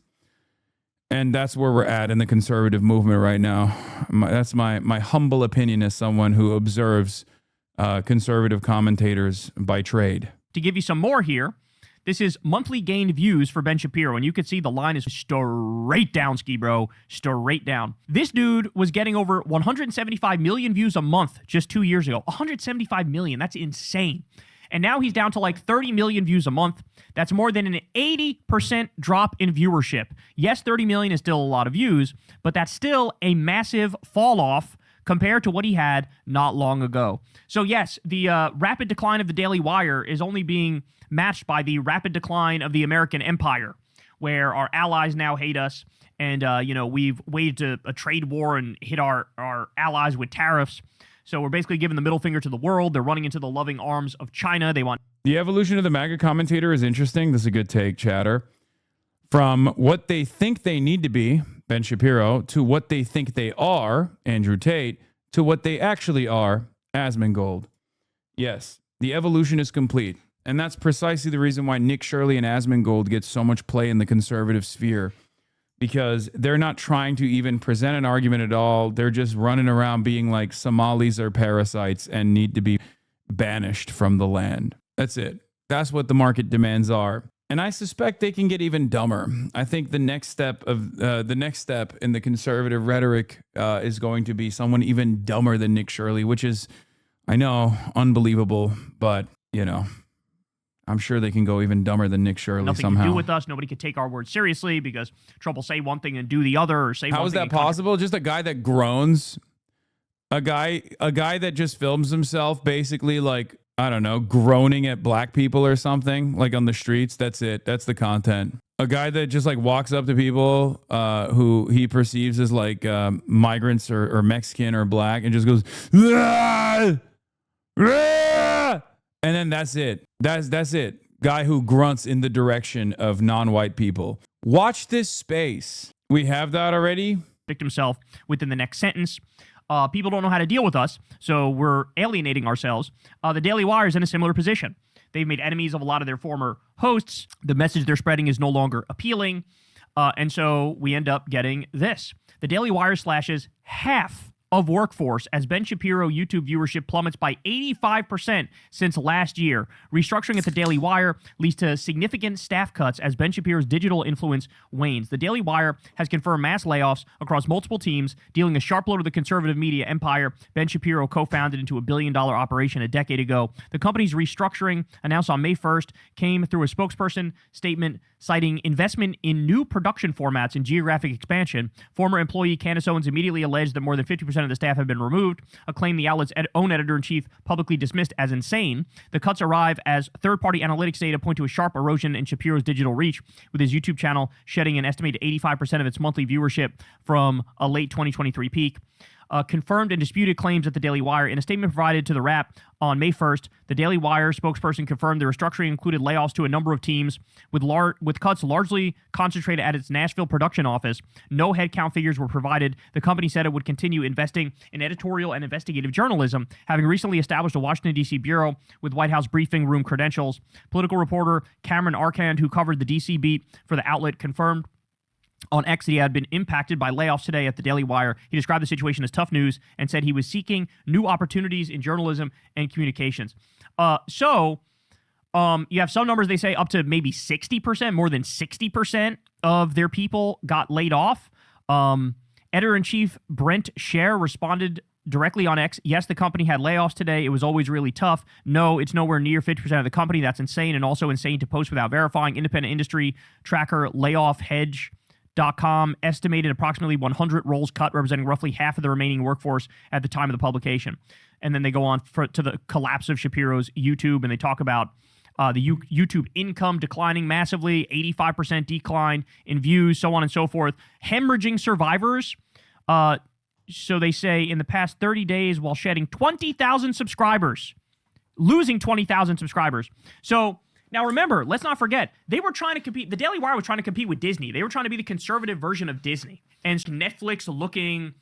[SPEAKER 1] And that's where we're at in the conservative movement right now. That's my humble opinion as someone who observes conservative commentators by trade.
[SPEAKER 25] To give you some more here, this is monthly gained views for Ben Shapiro, and you can see the line is straight down, ski bro, straight down. This dude was getting over 175 million views a month just 2 years ago. 175 million, that's insane. And now he's down to like 30 million views a month. That's more than an 80% drop in viewership. Yes, 30 million is still a lot of views, but that's still a massive fall off compared to what he had not long ago. So yes, the rapid decline of the Daily Wire is only being matched by the rapid decline of the American empire, where our allies now hate us, and we've waged a trade war and hit our allies with tariffs. So we're basically giving the middle finger to the world. They're running into the loving arms of China. They want...
[SPEAKER 1] The evolution of the MAGA commentator is interesting. This is a good take, chatter. From what they think they need to be, Ben Shapiro, to what they think they are, Andrew Tate, to what they actually are, Asmongold. Yes, the evolution is complete. And that's precisely the reason why Nick Shirley and Asmongold get so much play in the conservative sphere, because they're not trying to even present an argument at all. They're just running around being like Somalis are parasites and need to be banished from the land. That's it. That's what the market demands are. And I suspect they can get even dumber. I think the next step in the conservative rhetoric is going to be someone even dumber than Nick Shirley, which is, I know, unbelievable, but you know, I'm sure they can go even dumber than Nick Shirley
[SPEAKER 25] Nothing
[SPEAKER 1] somehow.
[SPEAKER 25] to do with us. Nobody could take our word seriously because Trump will say one thing and do the other, or say
[SPEAKER 1] How
[SPEAKER 25] one
[SPEAKER 1] is
[SPEAKER 25] thing.
[SPEAKER 1] that possible? Just a guy that groans, a guy that just films himself basically like, I don't know, groaning at black people or something, like on the streets. That's it. That's the content. A guy that just like walks up to people who he perceives as like migrants or Mexican or black and just goes, "Ah! Ah!" And then that's it. That's it. Guy who grunts in the direction of non-white people. Watch this space. We have that already.
[SPEAKER 25] Predict himself within the next sentence. People don't know how to deal with us, so we're alienating ourselves. The Daily Wire is in a similar position. They've made enemies of a lot of their former hosts. The message they're spreading is no longer appealing. And so we end up getting this. The Daily Wire slashes half of workforce as Ben Shapiro YouTube viewership plummets by 85% since last year. Restructuring at the Daily Wire leads to significant staff cuts as Ben Shapiro's digital influence wanes. The Daily Wire has confirmed mass layoffs across multiple teams, dealing a sharp blow to the conservative media empire Ben Shapiro co-founded into a billion-dollar operation a decade ago. The company's restructuring, announced on May 1st, came through a spokesperson statement citing investment in new production formats and geographic expansion. Former employee Candace Owens immediately alleged that more than 50% of the staff have been removed, a claim the outlet's own editor-in-chief publicly dismissed as insane. The cuts arrive as third-party analytics data point to a sharp erosion in Shapiro's digital reach, with his YouTube channel shedding an estimated 85% of its monthly viewership from a late 2023 peak. Confirmed and disputed claims at the Daily Wire. In a statement provided to the Wrap on May 1st, the Daily Wire spokesperson confirmed the restructuring included layoffs to a number of teams, with cuts largely concentrated at its Nashville production office. No headcount figures were provided. The company said it would continue investing in editorial and investigative journalism, having recently established a Washington, D.C. bureau with White House briefing room credentials. Political reporter Cameron Arcand, who covered the D.C. beat for the outlet, confirmed on X that he had been impacted by layoffs today at the Daily Wire. He described the situation as tough news and said he was seeking new opportunities in journalism and communications. So you have some numbers, they say up to maybe 60%, more than 60% of their people got laid off. Editor-in-chief Brent Scher responded directly on X, yes, the company had layoffs today. It was always really tough. No, it's nowhere near 50% of the company. That's insane, and also insane to post without verifying. Independent industry tracker layoffhedge.com estimated approximately 100 roles cut, representing roughly half of the remaining workforce at the time of the publication. And then they go on to the collapse of Shapiro's YouTube, and they talk about the YouTube income declining massively, 85% decline in views, so on and so forth. Hemorrhaging survivors. So they say in the past 30 days, while shedding 20,000 subscribers, losing 20,000 subscribers. So now remember, let's not forget, they were trying to compete. The Daily Wire was trying to compete with Disney. They were trying to be the conservative version of Disney. And Netflix looking...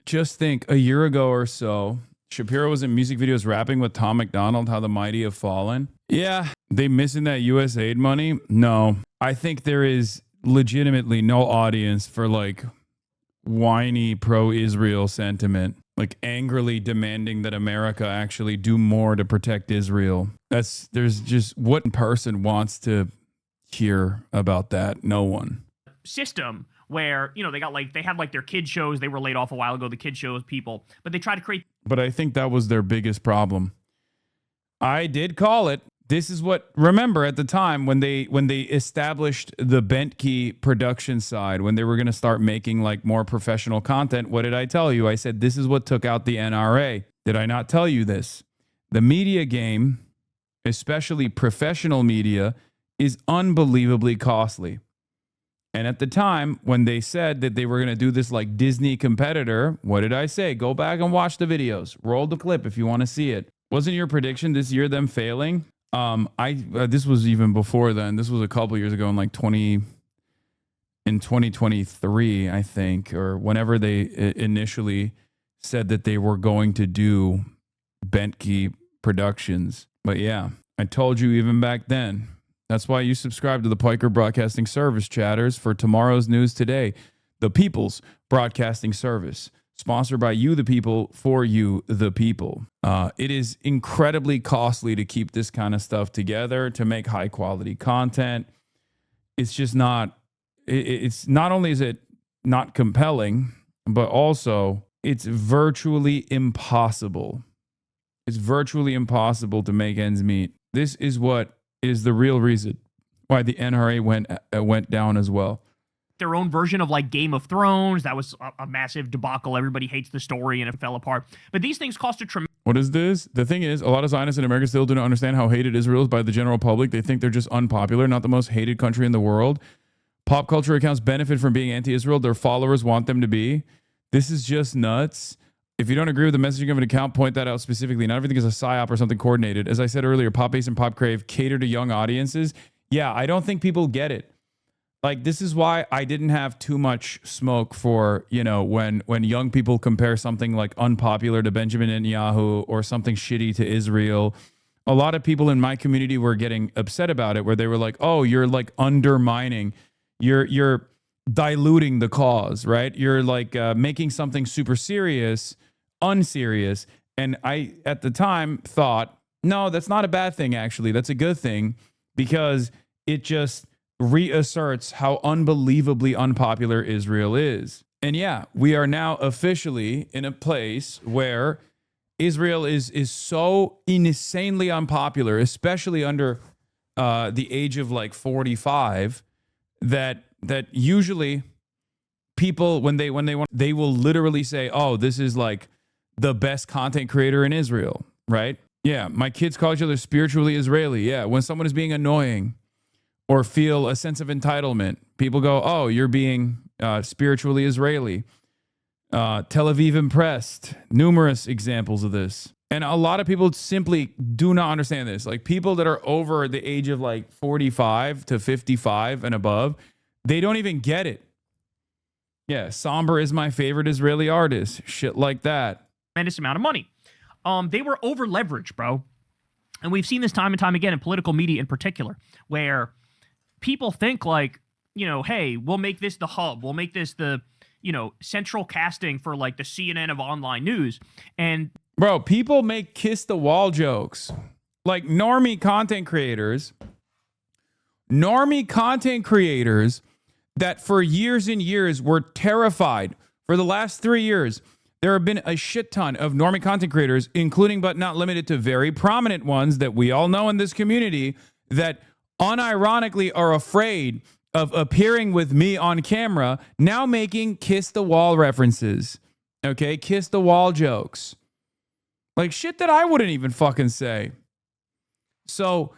[SPEAKER 1] Just think, a year ago or so, Shapiro was in music videos rapping with Tom McDonald, How the Mighty Have Fallen. Yeah, they missing that U.S. aid money? No. I think there is legitimately no audience for like whiny pro-Israel sentiment, like angrily demanding that America actually do more to protect Israel. There's just, what person wants to hear about that? No one.
[SPEAKER 25] System where, you know, they had like their kid shows. They were laid off a while ago, the kid shows people, but they tried to create.
[SPEAKER 1] But I think that was their biggest problem. I did call it. This is what, remember at the time when they established the Bentkey production side, when they were going to start making like more professional content, what did I tell you? I said, this is what took out the NRA. Did I not tell you this? The media game, especially professional media, is unbelievably costly. And at the time, when they said that they were going to do this like Disney competitor, what did I say? Go back and watch the videos. Roll the clip if you want to see it. Wasn't your prediction this year them failing? This was even before then. This was a couple years ago in like in 2023, I think, or whenever they initially said that they were going to do Bentkey Productions. But yeah, I told you even back then. That's why you subscribe to the Piker Broadcasting Service, chatters, for tomorrow's news today. The People's Broadcasting Service, sponsored by you, the people, for you, the people. It is incredibly costly to keep this kind of stuff together, to make high quality content. It's just not, it's not only is it not compelling, but also it's virtually impossible. It's virtually impossible to make ends meet. This is what is the real reason why the NRA went down as well.
[SPEAKER 25] Their own version of like Game of Thrones. That was a massive debacle. Everybody hates the story and it fell apart. But these things cost a tremendous.
[SPEAKER 1] What is this? The thing is, a lot of Zionists in America still do not understand how hated Israel is by the general public. They think they're just unpopular, not the most hated country in the world. Pop culture accounts benefit from being anti-Israel. Their followers want them to be. This is just nuts. If you don't agree with the messaging of an account, point that out specifically. Not everything is a psyop or something coordinated. As I said earlier, Pop Base and Pop Crave cater to young audiences. Yeah, I don't think people get it. Like, this is why I didn't have too much smoke for, you know, when young people compare something like unpopular to Benjamin Netanyahu or something shitty to Israel. A lot of people in my community were getting upset about it, where they were like, oh, you're like undermining, you're diluting the cause, right? You're like making something super serious unserious. And I, at the time, thought, no, that's not a bad thing, actually. That's a good thing, because it just reasserts how unbelievably unpopular Israel is. And yeah, we are now officially in a place where Israel is so insanely unpopular, especially under the age of like 45, that usually people, when they want, they will literally say, oh, this is like the best content creator in Israel, right? Yeah, my kids call each other spiritually Israeli. Yeah, when someone is being annoying or feel a sense of entitlement, people go, oh, you're being spiritually Israeli. Tel Aviv impressed. Numerous examples of this. And a lot of people simply do not understand this. Like, people that are over the age of like 45 to 55 and above, they don't even get it. Yeah, Somber is my favorite Israeli artist. Shit like that.
[SPEAKER 25] Tremendous amount of money. They were over leveraged, bro. And we've seen this time and time again in political media in particular, where people think like, you know, hey, we'll make this the hub. We'll make this the, you know, central casting for like the CNN of online news. And
[SPEAKER 1] bro, people make kiss the wall jokes. Like normie content creators that for years and years were terrified. For the last 3 years, there have been a shit ton of normie content creators, including but not limited to very prominent ones that we all know in this community, that unironically are afraid of appearing with me on camera, now making kiss the wall references. Okay, kiss the wall jokes. Like shit that I wouldn't even fucking say. So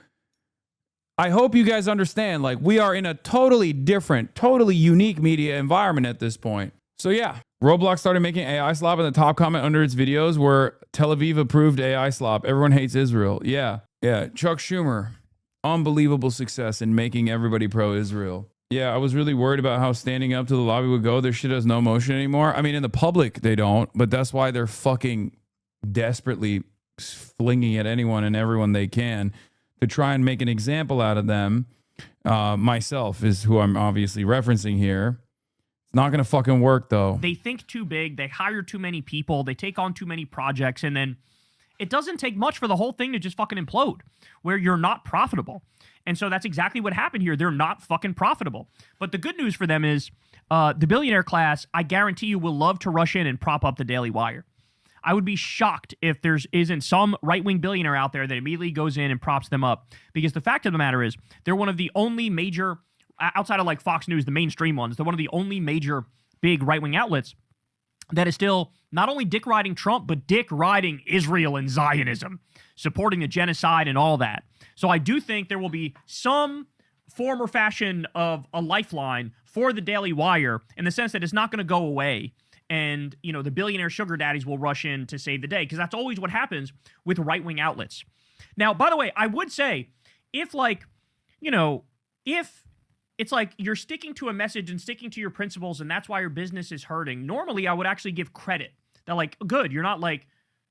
[SPEAKER 1] I hope you guys understand, like, we are in a totally different, totally unique media environment at this point. So yeah, Roblox started making AI slop, and the top comment under its videos were Tel Aviv approved AI slop. Everyone hates Israel. Yeah. Chuck Schumer, unbelievable success in making everybody pro-Israel. Yeah, I was really worried about how standing up to the lobby would go. Their shit has no motion anymore. I mean, in the public, they don't, but that's why they're fucking desperately flinging at anyone and everyone they can to try and make an example out of them. Myself is who I'm obviously referencing here. It's not going to fucking work, though.
[SPEAKER 25] They think too big. They hire too many people. They take on too many projects. And then it doesn't take much for the whole thing to just fucking implode, where you're not profitable. And so that's exactly what happened here. They're not fucking profitable. But the good news for them is the billionaire class, I guarantee you, will love to rush in and prop up the Daily Wire. I would be shocked if there isn't some right-wing billionaire out there that immediately goes in and props them up. Because the fact of the matter is, they're one of the only major, outside of like Fox News, the mainstream ones, they're one of the only major big right-wing outlets that is still not only dick-riding Trump, but dick-riding Israel and Zionism, supporting the genocide and all that. So I do think there will be some form or fashion of a lifeline for the Daily Wire, in the sense that it's not going to go away. And, you know, the billionaire sugar daddies will rush in to save the day, because that's always what happens with right-wing outlets. Now, by the way, I would say, if, like, you know, if it's like you're sticking to a message and sticking to your principles, and that's why your business is hurting. Normally, I would actually give credit that, like, good, you're not like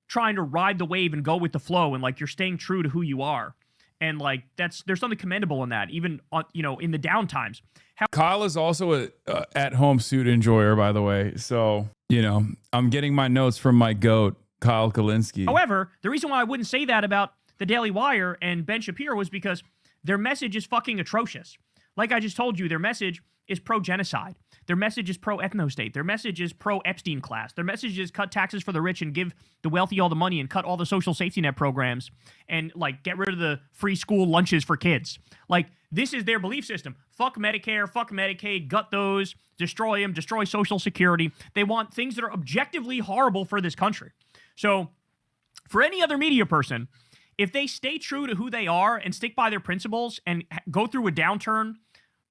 [SPEAKER 25] trying to ride the wave and go with the flow, and like you're staying true to who you are. And like there's something commendable in that, even on, in the down times.
[SPEAKER 1] Kyle is also a at-home suit enjoyer, by the way. So, I'm getting my notes from my goat, Kyle Kalinske.
[SPEAKER 25] However, the reason why I wouldn't say that about the Daily Wire and Ben Shapiro was because their message is fucking atrocious. Like I just told you, their message is pro-genocide. Their message is pro-ethno-state. Their message is pro-Epstein class. Their message is cut taxes for the rich and give the wealthy all the money and cut all the social safety net programs and, like, get rid of the free school lunches for kids. Like, this is their belief system. Fuck Medicare, fuck Medicaid, gut those, destroy them, destroy Social Security. They want things that are objectively horrible for this country. So, for any other media person, if they stay true to who they are and stick by their principles and go through a downturn,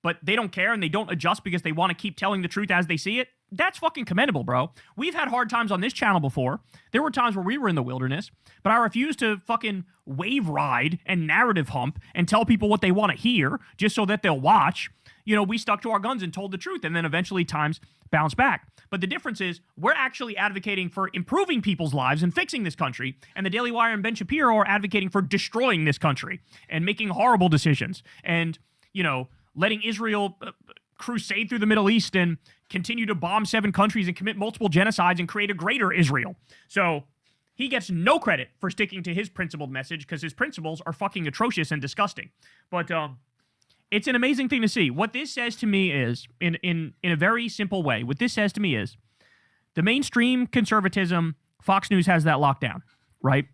[SPEAKER 25] but they don't care and they don't adjust because they want to keep telling the truth as they see it, that's fucking commendable, bro. We've had hard times on this channel before. There were times where we were in the wilderness, but I refused to fucking wave ride and narrative hump and tell people what they want to hear just so that they'll watch. We stuck to our guns and told the truth, and then eventually times bounce back. But the difference is we're actually advocating for improving people's lives and fixing this country, and the Daily Wire and Ben Shapiro are advocating for destroying this country and making horrible decisions and, letting Israel crusade through the Middle East and continue to bomb 7 countries and commit multiple genocides and create a greater Israel. So he gets no credit for sticking to his principled message because his principles are fucking atrocious and disgusting. But it's an amazing thing to see. What this says to me is, in a very simple way, what this says to me is the mainstream conservatism, Fox News has that locked down, right?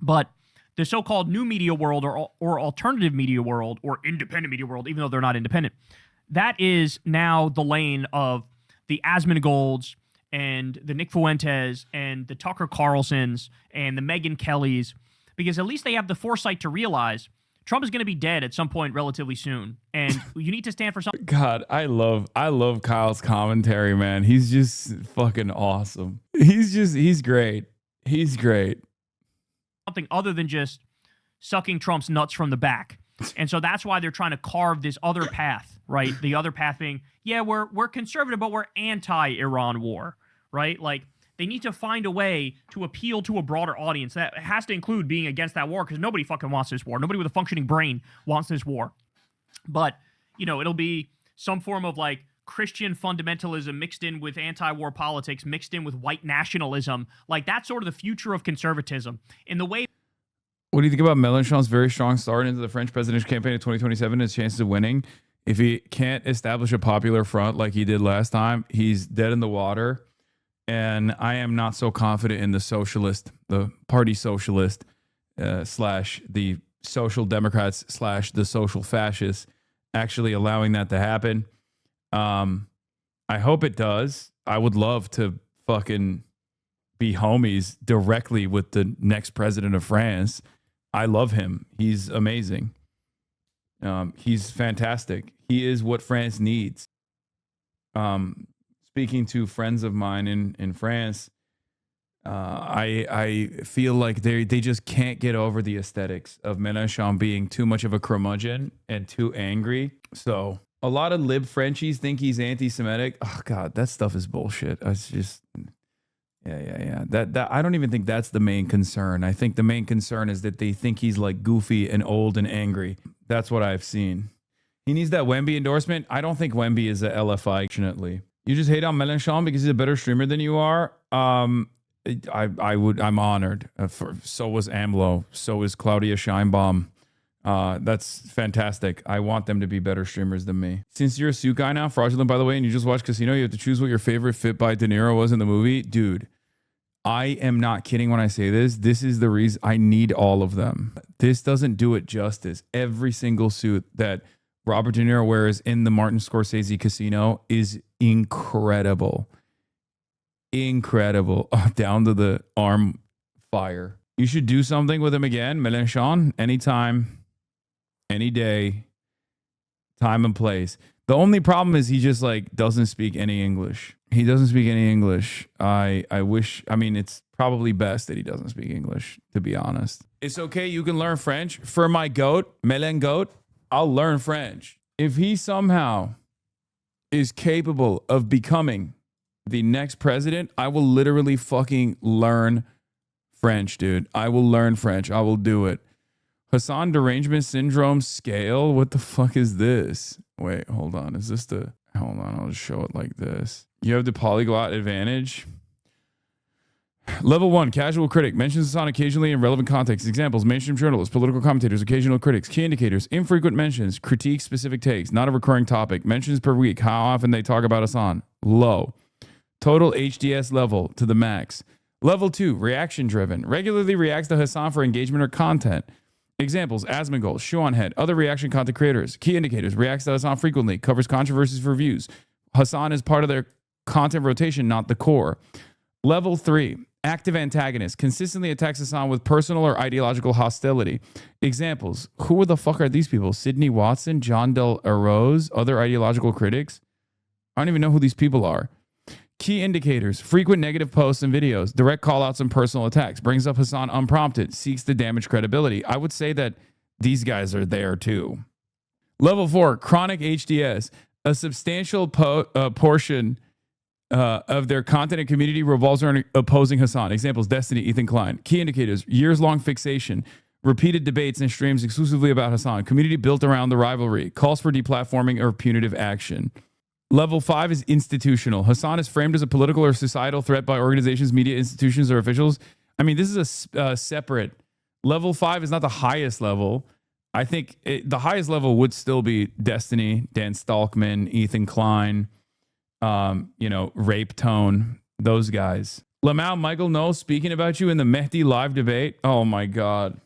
[SPEAKER 25] But the so-called new media world or alternative media world or independent media world, even though they're not independent, that is now the lane of the Asmongold's and the Nick Fuentes and the Tucker Carlsons and the Megyn Kellys, because at least they have the foresight to realize Trump is going to be dead at some point relatively soon, and you need to stand for something.
[SPEAKER 1] God, I love Kyle's commentary, man. He's just fucking awesome. He's great. He's great.
[SPEAKER 25] Something other than just sucking Trump's nuts from the back. And so that's why they're trying to carve this other path, right? The other path being, yeah, we're conservative, but we're anti-Iran war, right? Like, they need to find a way to appeal to a broader audience. That has to include being against that war, because nobody fucking wants this war. Nobody with a functioning brain wants this war. But, it'll be some form of, like, Christian fundamentalism mixed in with anti-war politics, mixed in with white nationalism. Like, that's sort of the future of conservatism. In the way...
[SPEAKER 1] What do you think about Mélenchon's very strong start into the French presidential campaign in 2027 and his chances of winning? If he can't establish a popular front like he did last time, he's dead in the water. And I am not so confident in the party socialist / the social democrats / the social fascists actually allowing that to happen. I hope it does. I would love to fucking be homies directly with the next president of France. I love him. He's amazing. He's fantastic. He is what France needs. Speaking to friends of mine in France, I feel like they just can't get over the aesthetics of Mélenchon being too much of a curmudgeon and too angry. So a lot of lib Frenchies think he's anti-Semitic. Oh God, that stuff is bullshit. It's just, yeah. That I don't even think that's the main concern. I think the main concern is that they think he's like goofy and old and angry. That's what I've seen. He needs that Wemby endorsement. I don't think Wemby is a LFI, fortunately. You just hate on Mélenchon because he's a better streamer than you are. I'm honored. So was AMLO. So is Claudia Scheinbaum. That's fantastic. I want them to be better streamers than me. Since you're a suit guy now, fraudulent by the way, and you just watched Casino, you have to choose what your favorite fit by De Niro was in the movie. Dude, I am not kidding when I say this. This is the reason I need all of them. This doesn't do it justice. Every single suit that Robert De Niro wears in the Martin Scorsese Casino is incredible. Incredible. Down to the arm fire. You should do something with him again, Mélenchon, anytime, any day, time and place. The only problem is he just like doesn't speak any English. He doesn't speak any English. I mean, it's probably best that he doesn't speak English, to be honest. It's okay. You can learn French. For my goat, Melen goat, I'll learn French. if he somehow is capable of becoming the next president, I will literally fucking learn French, dude. I will learn French. I will do it. Hasan derangement syndrome scale. What the fuck is this? Wait, hold on. Is this the... Hold on. I'll just show it like this. You have the polyglot advantage. Level 1, casual critic. Mentions Hasan occasionally in relevant context. Examples, mainstream journalists, political commentators, occasional critics. Key indicators, infrequent mentions, critique specific takes, not a recurring topic. Mentions per week, how often they talk about Hasan. Low. Total HDS level to the max. Level 2, reaction driven. Regularly reacts to Hasan for engagement or content. Examples, Asmongold, Shoe on Head, other reaction content creators. Key indicators, reacts to Hasan frequently, covers controversies for views. Hasan is part of their content rotation, not the core. Level 3, active antagonist, consistently attacks Hasan with personal or ideological hostility. Examples, who the fuck are these people? Sidney Watson, John Del Arroz, other ideological critics? I don't even know who these people are. Key indicators, frequent negative posts and videos, direct callouts and personal attacks, brings up Hasan unprompted, seeks to damage credibility. I would say that these guys are there too. Level 4, chronic HDS, a substantial portion of their content and community revolves around opposing Hasan. Examples, Destiny, Ethan Klein. Key indicators, years-long fixation, repeated debates and streams exclusively about Hasan. Community built around the rivalry, calls for deplatforming or punitive action. Level 5 is institutional. Hasan is framed as a political or societal threat by organizations, media institutions, or officials. I mean, this is a separate. Level 5 is not the highest level. I think the highest level would still be Destiny, Dan Stalkman, Ethan Klein, Rape Tone, those guys. Lamau Michael Knowles speaking about you in the Mehdi live debate. Oh my God.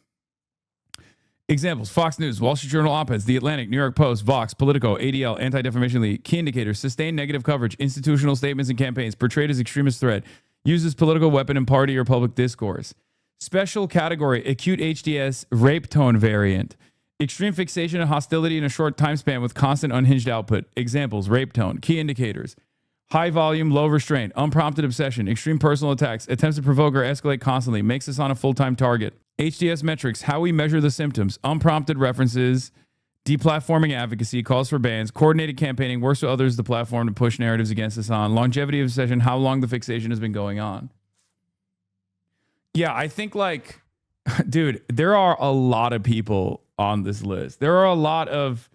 [SPEAKER 1] Examples, Fox News, Wall Street Journal op-eds, The Atlantic, New York Post, Vox, Politico, ADL, Anti-Defamation League. Key indicators, sustained negative coverage, institutional statements and campaigns, portrayed as extremist threat, uses political weapon in party or public discourse. Special category, acute HDS, rape tone variant. Extreme fixation and hostility in a short time span with constant unhinged output. Examples, rape tone. Key indicators, high volume, low restraint, unprompted obsession, extreme personal attacks, attempts to provoke or escalate constantly, makes us on a full-time target. HDS metrics, how we measure the symptoms, unprompted references, deplatforming advocacy, calls for bans, coordinated campaigning, works with others the platform to push narratives against Hasan, longevity of obsession, how long the fixation has been going on. Yeah, I think dude, there are a lot of people on this list. There are a lot of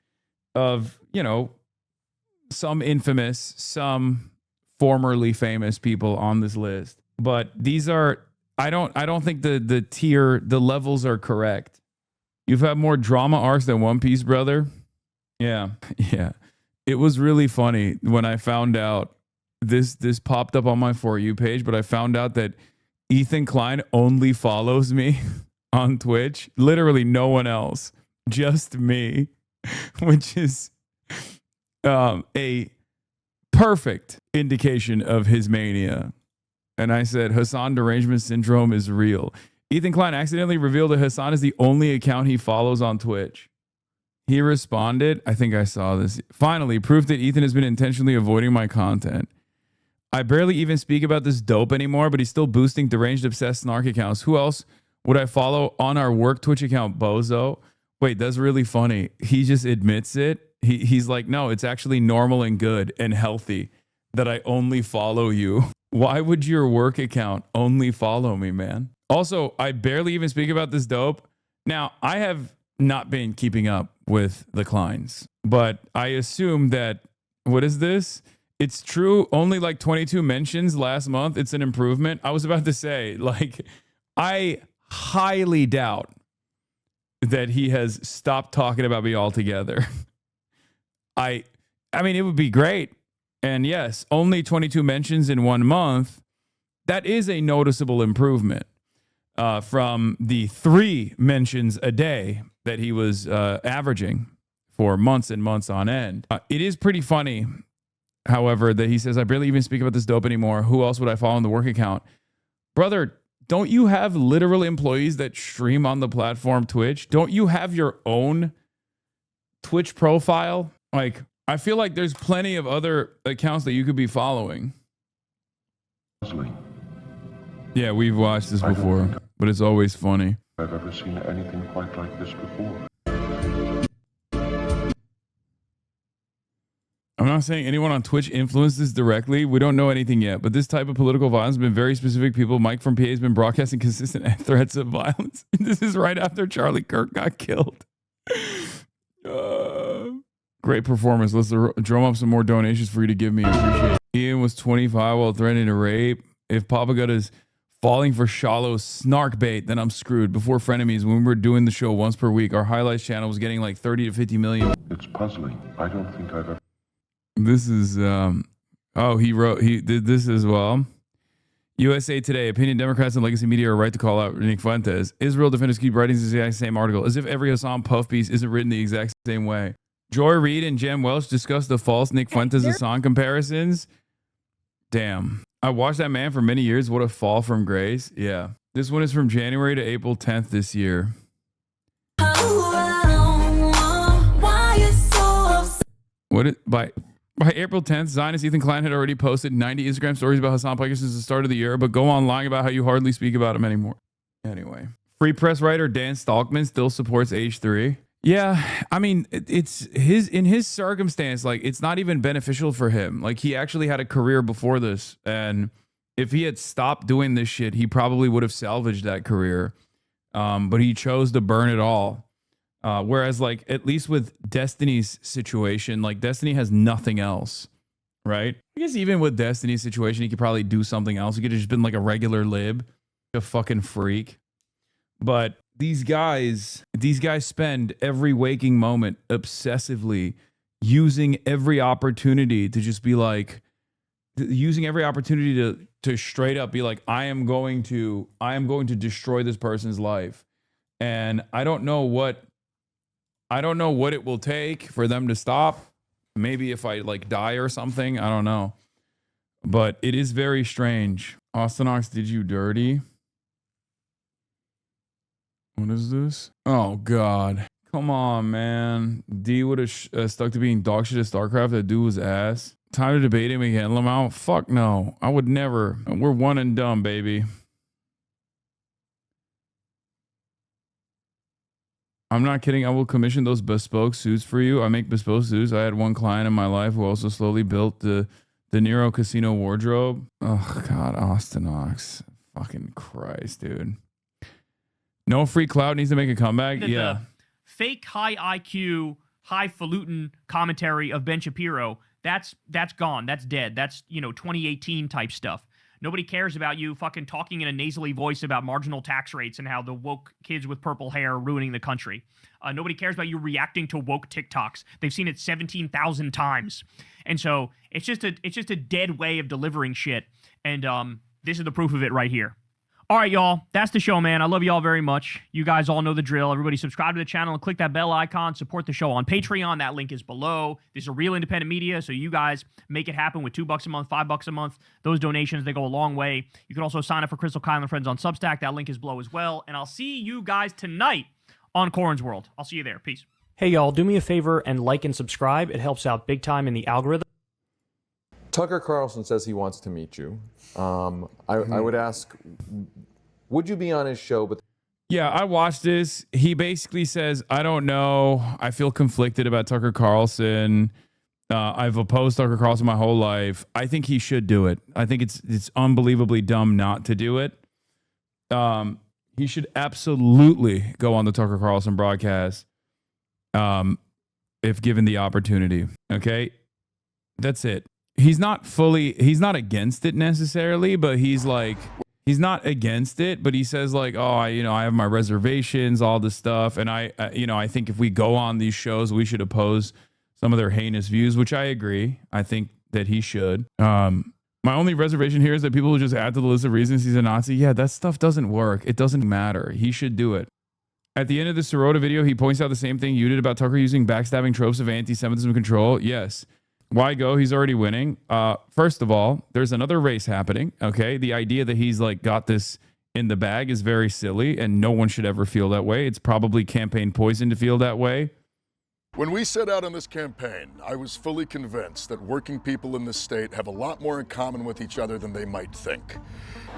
[SPEAKER 1] some infamous, some formerly famous people on this list, but these are, I don't think the tier, the levels are correct. You've had more drama arcs than One Piece, brother. Yeah. It was really funny when I found out this popped up on my For You page, but I found out that Ethan Klein only follows me on Twitch. Literally no one else, just me, which is a perfect indication of his mania. And I said, Hasan derangement syndrome is real. Ethan Klein accidentally revealed that Hasan is the only account he follows on Twitch. He responded, I think I saw this. Finally, proof that Ethan has been intentionally avoiding my content. I barely even speak about this dope anymore, but he's still boosting deranged, obsessed, snark accounts. Who else would I follow on our work Twitch account, Bozo? Wait, that's really funny. He just admits it. He's like, no, it's actually normal and good and healthy that I only follow you. Why would your work account only follow me, man? Also, I barely even speak about this dope. Now, I have not been keeping up with the Kleins, but I assume that, what is this? It's true. Only 22 mentions last month. It's an improvement. I was about to say, I highly doubt that he has stopped talking about me altogether. I mean, it would be great. And yes, only 22 mentions in 1 month. That is a noticeable improvement from the 3 mentions a day that he was averaging for months and months on end. It is pretty funny, however, that he says, I barely even speak about this dope anymore. Who else would I follow on the work account? Brother, don't you have literal employees that stream on the platform Twitch? Don't you have your own Twitch profile? I feel like there's plenty of other accounts that you could be following. Yeah, we've watched this before, but it's always funny.
[SPEAKER 3] I've ever seen anything quite like this before.
[SPEAKER 1] not saying anyone on Twitch influenced this directly. We don't know anything yet, but this type of political violence has been very specific people. Mike from PA has been broadcasting consistent threats of violence. This is right after Charlie Kirk got killed. Great performance. Let's drum up some more donations for you to give me. I appreciate it. Ian was 25 while threatening to rape. If Papa Gut is falling for shallow snark bait, then I'm screwed. Before Frenemies, when we were doing the show once per week, our highlights channel was getting like 30 to 50 million.
[SPEAKER 3] It's puzzling. I don't think I've ever...
[SPEAKER 1] This is, he did this as well. USA Today, opinion Democrats and legacy media are right to call out Nick Fuentes. Israel defenders keep writing the exact same article, as if every Hasan puff piece isn't written the exact same way. Joy Reid and Jem Welch discussed the false Nick Fuentes Hasan comparisons. Damn. I watched that man for many years. What a fall from grace. Yeah. This one is from January to April 10th this year. By April 10th, Zionist Ethan Klein had already posted 90 Instagram stories about Hasan Piker since the start of the year, but go on lying about how you hardly speak about him anymore. Anyway. Free press writer Dan Stalkman still supports H3. Yeah, I mean, it's in his circumstance, like, it's not even beneficial for him. Like, he actually had a career before this, and if he had stopped doing this shit, he probably would have salvaged that career. But he chose to burn it all. Whereas, like, at least with Destiny's situation, like, Destiny has nothing else, right? I guess even with Destiny's situation, he could probably do something else. He could have just been like a regular lib, a fucking freak. But these guys spend every waking moment obsessively using every opportunity to just be like, using every opportunity to straight up be like, I am going to destroy this person's life. And I don't know what it will take for them to stop. Maybe if I like die or something, I don't know. But it is very strange. Austin Ox did you dirty. What is this? Oh, God. Come on, man. D would have stuck to being dog shit at StarCraft. That dude was ass. Time to debate him again. Lamau, fuck no. I would never. We're one and done, baby. I'm not kidding. I will commission those bespoke suits for you. I make bespoke suits. I had one client in my life who also slowly built the Nero Casino wardrobe. Oh, God. Austin Ox. Fucking Christ, dude. No free clout needs to make a comeback. Yeah.
[SPEAKER 25] The fake high IQ, highfalutin commentary of Ben Shapiro, that's gone. That's dead. That's, 2018 type stuff. Nobody cares about you fucking talking in a nasally voice about marginal tax rates and how the woke kids with purple hair are ruining the country. Nobody cares about you reacting to woke TikToks. They've seen it 17,000 times. And so it's just a dead way of delivering shit. And this is the proof of it right here. All right, y'all. That's the show, man. I love y'all very much. You guys all know the drill. Everybody subscribe to the channel and click that bell icon. Support the show on Patreon. That link is below. This is a real independent media, so you guys make it happen with $2 a month, $5 a month. Those donations, they go a long way. You can also sign up for Crystal Kyle and Friends on Substack. That link is below as well. And I'll see you guys tonight on Corrin's World. I'll see you there. Peace.
[SPEAKER 24] Hey, y'all. Do me a favor and like and subscribe. It helps out big time in the algorithm.
[SPEAKER 12] Tucker Carlson says he wants to meet you. I would ask, would you be on his show? But
[SPEAKER 1] yeah, I watched this. He basically says, I don't know. I feel conflicted about Tucker Carlson. I've opposed Tucker Carlson my whole life. I think he should do it. I think it's unbelievably dumb not to do it. He should absolutely go on the Tucker Carlson broadcast if given the opportunity. Okay? That's it. He's not against it necessarily, but he's not against it, but he says like, oh, I have my reservations, all this stuff. And I think if we go on these shows, we should oppose some of their heinous views, which I agree. I think that he should. My only reservation here is that people will just add to the list of reasons he's a Nazi. Yeah, that stuff doesn't work. It doesn't matter. He should do it. At the end of the Sirota video, he points out the same thing you did about Tucker using backstabbing tropes of anti-Semitism control. Yes. Why go? He's already winning. First of all, there's another race happening. Okay. The idea that he's like got this in the bag is very silly and no one should ever feel that way. It's probably campaign poison to feel that way.
[SPEAKER 16] When we set out on this campaign, I was fully convinced that working people in this state have a lot more in common with each other than they might think.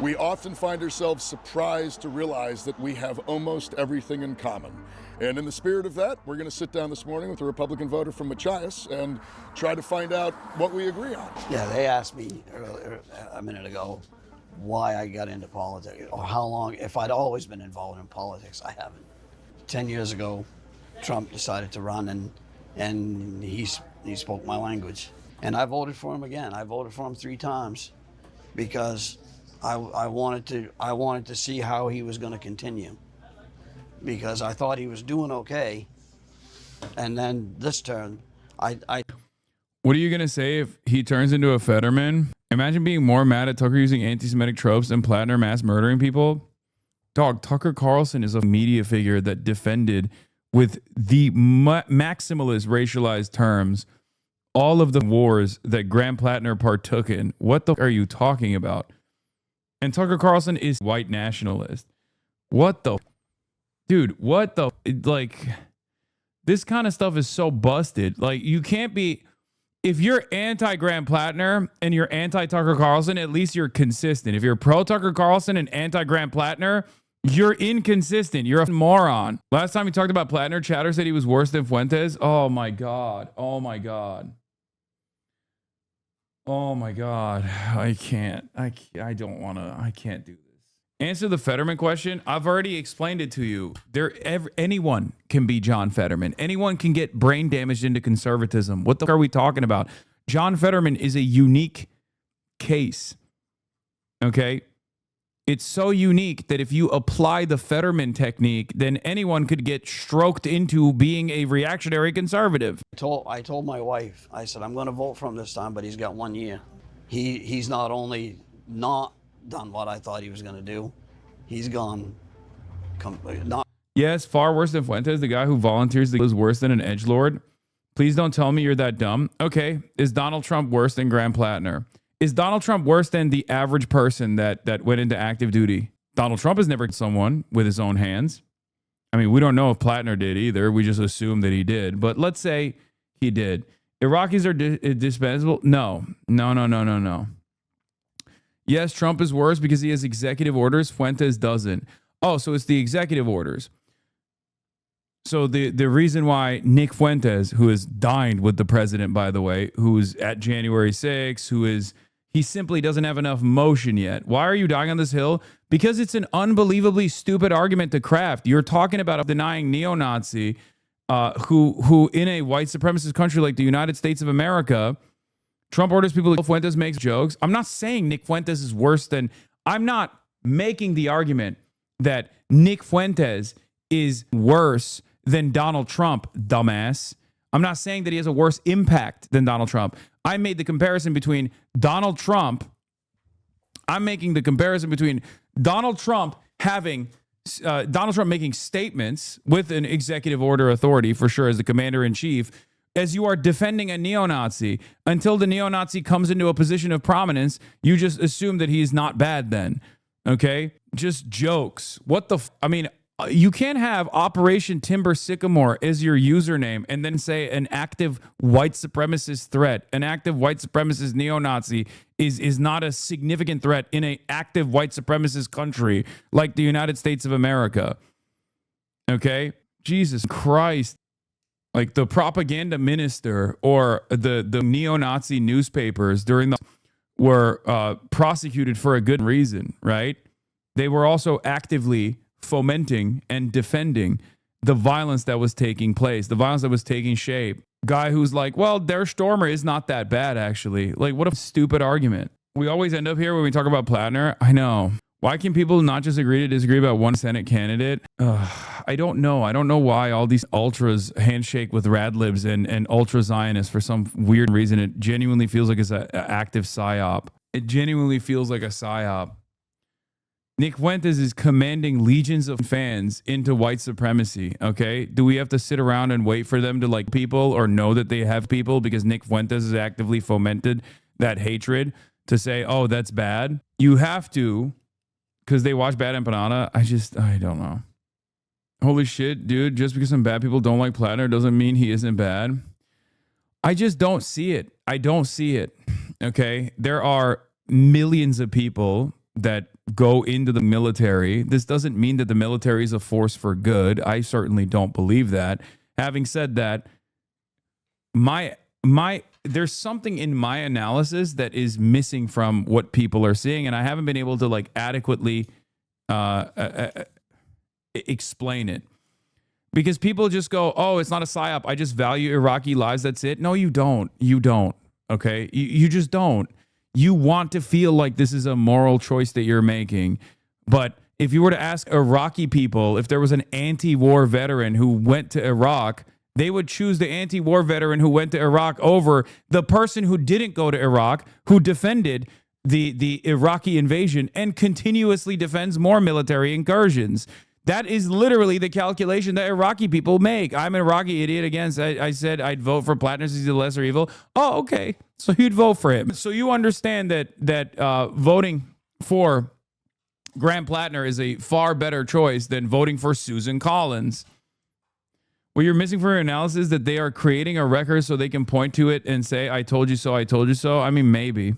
[SPEAKER 16] We often find ourselves surprised to realize that we have almost everything in common. And in the spirit of that, we're going to sit down this morning with a Republican voter from Machias and try to find out what we agree on.
[SPEAKER 17] Yeah, they asked me earlier, a minute ago, why I got into politics, or how long, if I'd always been involved in politics. I haven't. 10 years ago, Trump decided to run, and he spoke my language. And I voted for him again. I voted for him 3 times because I wanted to see how he was going to continue, because I thought he was doing okay. And then this turn, I
[SPEAKER 1] What are you going to say if he turns into a Fetterman? Imagine being more mad at Tucker using anti-Semitic tropes than Plattner mass murdering people. Dog, Tucker Carlson is a media figure that defended with the maximalist racialized terms all of the wars that Graham Plattner partook in. What the are you talking about? And Tucker Carlson is white nationalist. What the? Dude, what the? Like, this kind of stuff is so busted. Like, you can't be... If you're anti-Graham Plattner and you're anti-Tucker Carlson, at least you're consistent. If you're pro-Tucker Carlson and anti-Graham Plattner, you're inconsistent. You're a moron. Last time we talked about Plattner, Chatter said he was worse than Fuentes. Oh, my God. Oh, my God. Oh, my God. I can't. I don't want to. I can't do this. Answer the Fetterman question. I've already explained it to you. Anyone can be John Fetterman. Anyone can get brain damaged into conservatism. What the fuck are we talking about? John Fetterman is a unique case. Okay? It's so unique that if you apply the Fetterman technique, then anyone could get stroked into being a reactionary conservative.
[SPEAKER 17] I told my wife, I said, I'm going to vote for him this time, but he's got 1 year. He's not only not done what I thought he was going to do, he's gone not.
[SPEAKER 1] Yes, far worse than Fuentes, the guy who volunteers to was worse than an edgelord. Please don't tell me you're that dumb. Okay, is Donald Trump worse than Graham Plattner? Is Donald Trump worse than the average person that went into active duty? Donald Trump has never killed someone with his own hands. I mean, we don't know if Plattner did either. We just assume that he did. But let's say he did. Iraqis are dispensable? No. Yes, Trump is worse because he has executive orders. Fuentes doesn't. Oh, so it's the executive orders. So the reason why Nick Fuentes, who has dined with the president, by the way, who's at January 6th, he simply doesn't have enough motion yet. Why are you dying on this hill? Because it's an unbelievably stupid argument to craft. You're talking about a denying neo-Nazi who in a white supremacist country like the United States of America, Trump orders people to Fuentes makes jokes. I'm not saying Nick Fuentes is worse than... I'm not making the argument that Nick Fuentes is worse than Donald Trump, dumbass. I'm not saying that he has a worse impact than Donald Trump. I made the comparison between Donald Trump. I'm making the comparison between Donald Trump making statements with an executive order authority, for sure, as the commander-in-chief, as you are defending a neo-Nazi. Until the neo-Nazi comes into a position of prominence, you just assume that he's not bad then. Okay? Just jokes. What the... I mean... You can't have Operation Timber Sycamore as your username and then say an active white supremacist threat. An active white supremacist neo-Nazi is not a significant threat in an active white supremacist country like the United States of America. Okay? Jesus Christ. Like the propaganda minister or the neo-Nazi newspapers were prosecuted for a good reason, right? They were also actively fomenting and defending the violence that was taking place, the violence that was taking shape. Guy who's like, well, Der Stormer is not that bad, actually. Like, what a stupid argument. We always end up here when we talk about Plattner. I know. Why can people not just agree to disagree about one Senate candidate? I don't know. I don't know why all these ultras handshake with radlibs and ultra Zionists for some weird reason. It genuinely feels like it's an active psyop. It genuinely feels like a psyop. Nick Fuentes is commanding legions of fans into white supremacy, okay? Do we have to sit around and wait for them to like people or know that they have people because Nick Fuentes has actively fomented that hatred to say, oh, that's bad? You have to, because they watch Bad Empanada. I don't know. Holy shit, dude, just because some bad people don't like Plattner doesn't mean he isn't bad. I just don't see it. I don't see it, okay? There are millions of people that go into the military. This doesn't mean that the military is a force for good. I certainly don't believe that. Having said that, there's something in my analysis that is missing from what people are seeing, and I haven't been able to like adequately explain it. Because people just go, oh, it's not a psyop. I just value Iraqi lives. That's it. No, you don't. You don't. Okay? You just don't. You want to feel like this is a moral choice that you're making. But if you were to ask Iraqi people, if there was an anti-war veteran who went to Iraq, they would choose the anti-war veteran who went to Iraq over the person who didn't go to Iraq, who defended the Iraqi invasion and continuously defends more military incursions. That is literally the calculation that Iraqi people make. I'm an Iraqi idiot against. I said I'd vote for Plattner. He's the lesser evil. Oh, okay. So you'd vote for him. So you understand that voting for Graham Plattner is a far better choice than voting for Susan Collins. What you're missing from your analysis is that they are creating a record so they can point to it and say, I told you so, I told you so. I mean, maybe.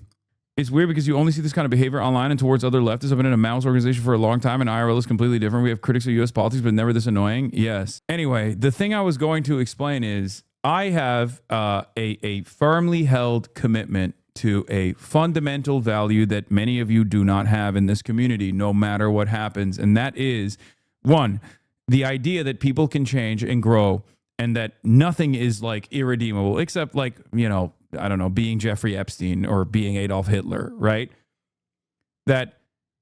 [SPEAKER 1] It's weird because you only see this kind of behavior online and towards other leftists. I've been in a Maoist organization for a long time, and IRL is completely different. We have critics of U.S. politics, but never this annoying. Yes. Anyway, the thing I was going to explain is I have a firmly held commitment to a fundamental value that many of you do not have in this community, no matter what happens. And that is, one, the idea that people can change and grow and that nothing is like irredeemable except like, you know, I don't know, being Jeffrey Epstein or being Adolf Hitler, right? That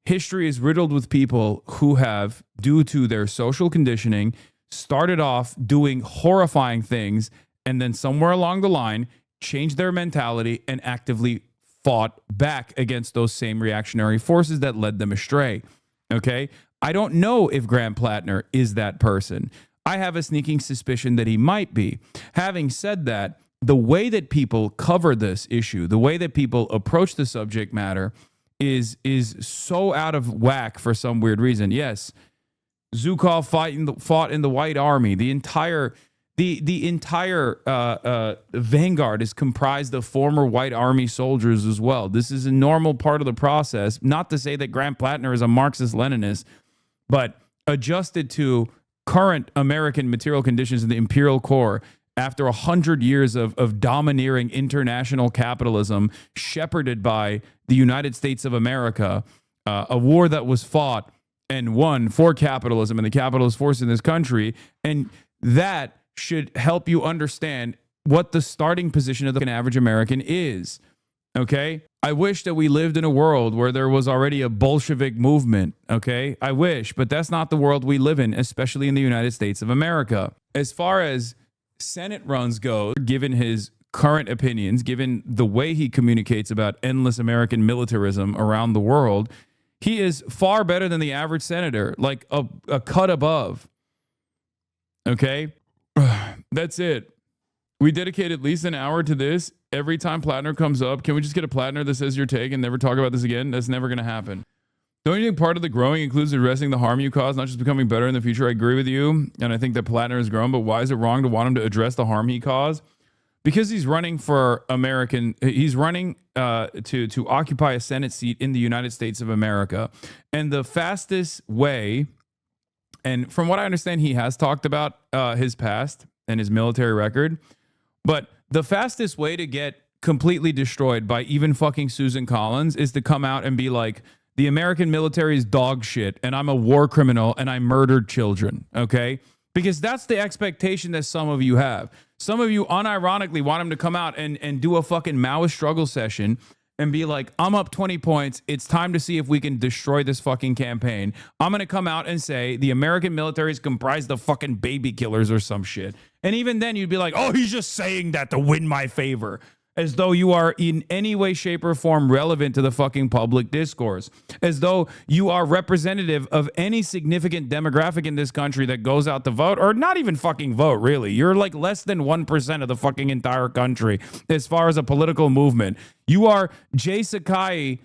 [SPEAKER 1] history is riddled with people who have, due to their social conditioning, started off doing horrifying things and then somewhere along the line changed their mentality and actively fought back against those same reactionary forces that led them astray. Okay? I don't know if Graham Plattner is that person. I have a sneaking suspicion that he might be. Having said that, the way that people cover this issue, the way that people approach the subject matter is so out of whack for some weird reason. Yes, Zukov fought in the White Army. The entire vanguard is comprised of former White Army soldiers as well. This is a normal part of the process. Not to say that Graham Plattner is a Marxist-Leninist, but adjusted to current American material conditions in the imperial core, after 100 years of domineering international capitalism shepherded by the United States of America, a war that was fought and won for capitalism and the capitalist force in this country. And that should help you understand what the starting position of the average American is. Okay? I wish that we lived in a world where there was already a Bolshevik movement. Okay? I wish, but that's not the world we live in, especially in the United States of America. As far as Senate runs go, given his current opinions, given the way he communicates about endless American militarism around the world, he is far better than the average senator, like a cut above. Okay? That's it. We dedicate at least an hour to this. Every time Plattner comes up, can we just get a Plattner that says your take and never talk about this again? That's never going to happen. Don't you think part of the growing includes addressing the harm you cause, not just becoming better in the future? I agree with you, and I think that Plattner has grown, but why is it wrong to want him to address the harm he caused? Because he's running for he's running to occupy a Senate seat in the United States of America. And the fastest way, and from what I understand, he has talked about his past and his military record, but the fastest way to get completely destroyed by even fucking Susan Collins is to come out and be like, the American military is dog shit, and I'm a war criminal, and I murdered children, okay? Because that's the expectation that some of you have. Some of you unironically want him to come out and do a fucking Maoist struggle session and be like, I'm up 20 points. It's time to see if we can destroy this fucking campaign. I'm going to come out and say the American military is comprised of fucking baby killers or some shit. And even then you'd be like, oh, he's just saying that to win my favor. As though you are in any way, shape, or form relevant to the fucking public discourse. As though you are representative of any significant demographic in this country that goes out to vote, or not even fucking vote, really. You're like less than 1% of the fucking entire country as far as a political movement. You are Jay Sakai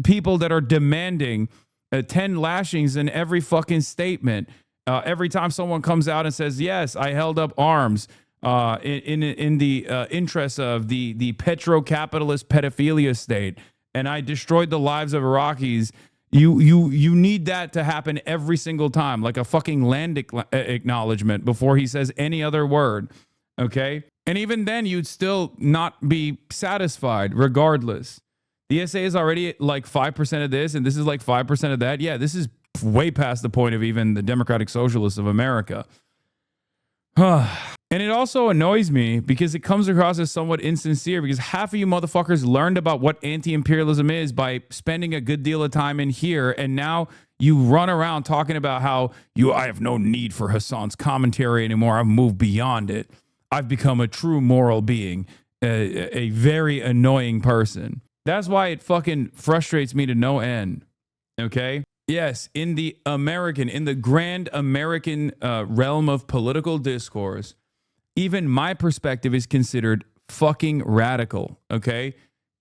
[SPEAKER 1] people that are demanding 10 lashings in every fucking statement. Every time someone comes out and says, yes, I held up arms, in the interests of the petro-capitalist pedophilia state, and I destroyed the lives of Iraqis, you need that to happen every single time, like a fucking land acknowledgement before he says any other word. Okay? And even then, you'd still not be satisfied regardless. The SA is already at like 5% of this, and this is like 5% of that. Yeah, this is way past the point of even the Democratic Socialists of America. And it also annoys me because it comes across as somewhat insincere, because half of you motherfuckers learned about what anti-imperialism is by spending a good deal of time in here, and now you run around talking about how I have no need for Hasan's commentary anymore. I've moved beyond it. I've become a true moral being, a very annoying person. That's why it fucking frustrates me to no end. Okay? Yes, in the grand American realm of political discourse, even my perspective is considered fucking radical, okay?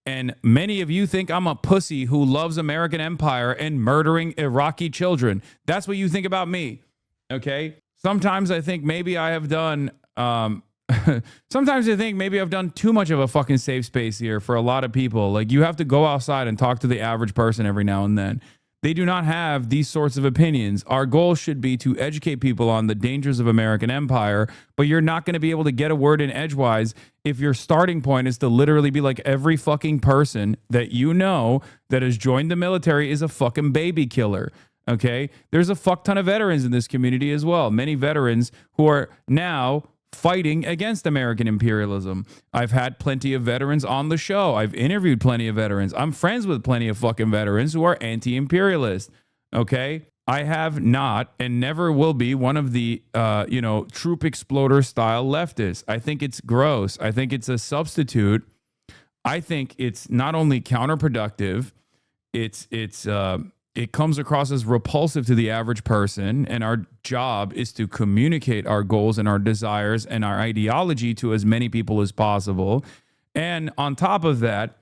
[SPEAKER 1] And many of you think I'm a pussy who loves American empire and murdering Iraqi children. That's what you think about me, okay? Sometimes I think maybe I have done sometimes I think maybe I've done too much of a fucking safe space here for a lot of people. Like, you have to go outside and talk to the average person every now and then. They do not have these sorts of opinions. Our goal should be to educate people on the dangers of American empire, but you're not going to be able to get a word in edgewise if your starting point is to literally be like every fucking person that you know that has joined the military is a fucking baby killer. Okay? There's a fuck ton of veterans in this community as well. Many veterans who are now fighting against American imperialism. I've had plenty of veterans on the show. I've interviewed plenty of veterans. I'm friends with plenty of fucking veterans who are anti-imperialist. Okay? I have not and never will be one of the, troop exploder style leftists. I think it's gross. I think it's a substitute. I think it's not only counterproductive, it comes across as repulsive to the average person, and our job is to communicate our goals and our desires and our ideology to as many people as possible. And on top of that,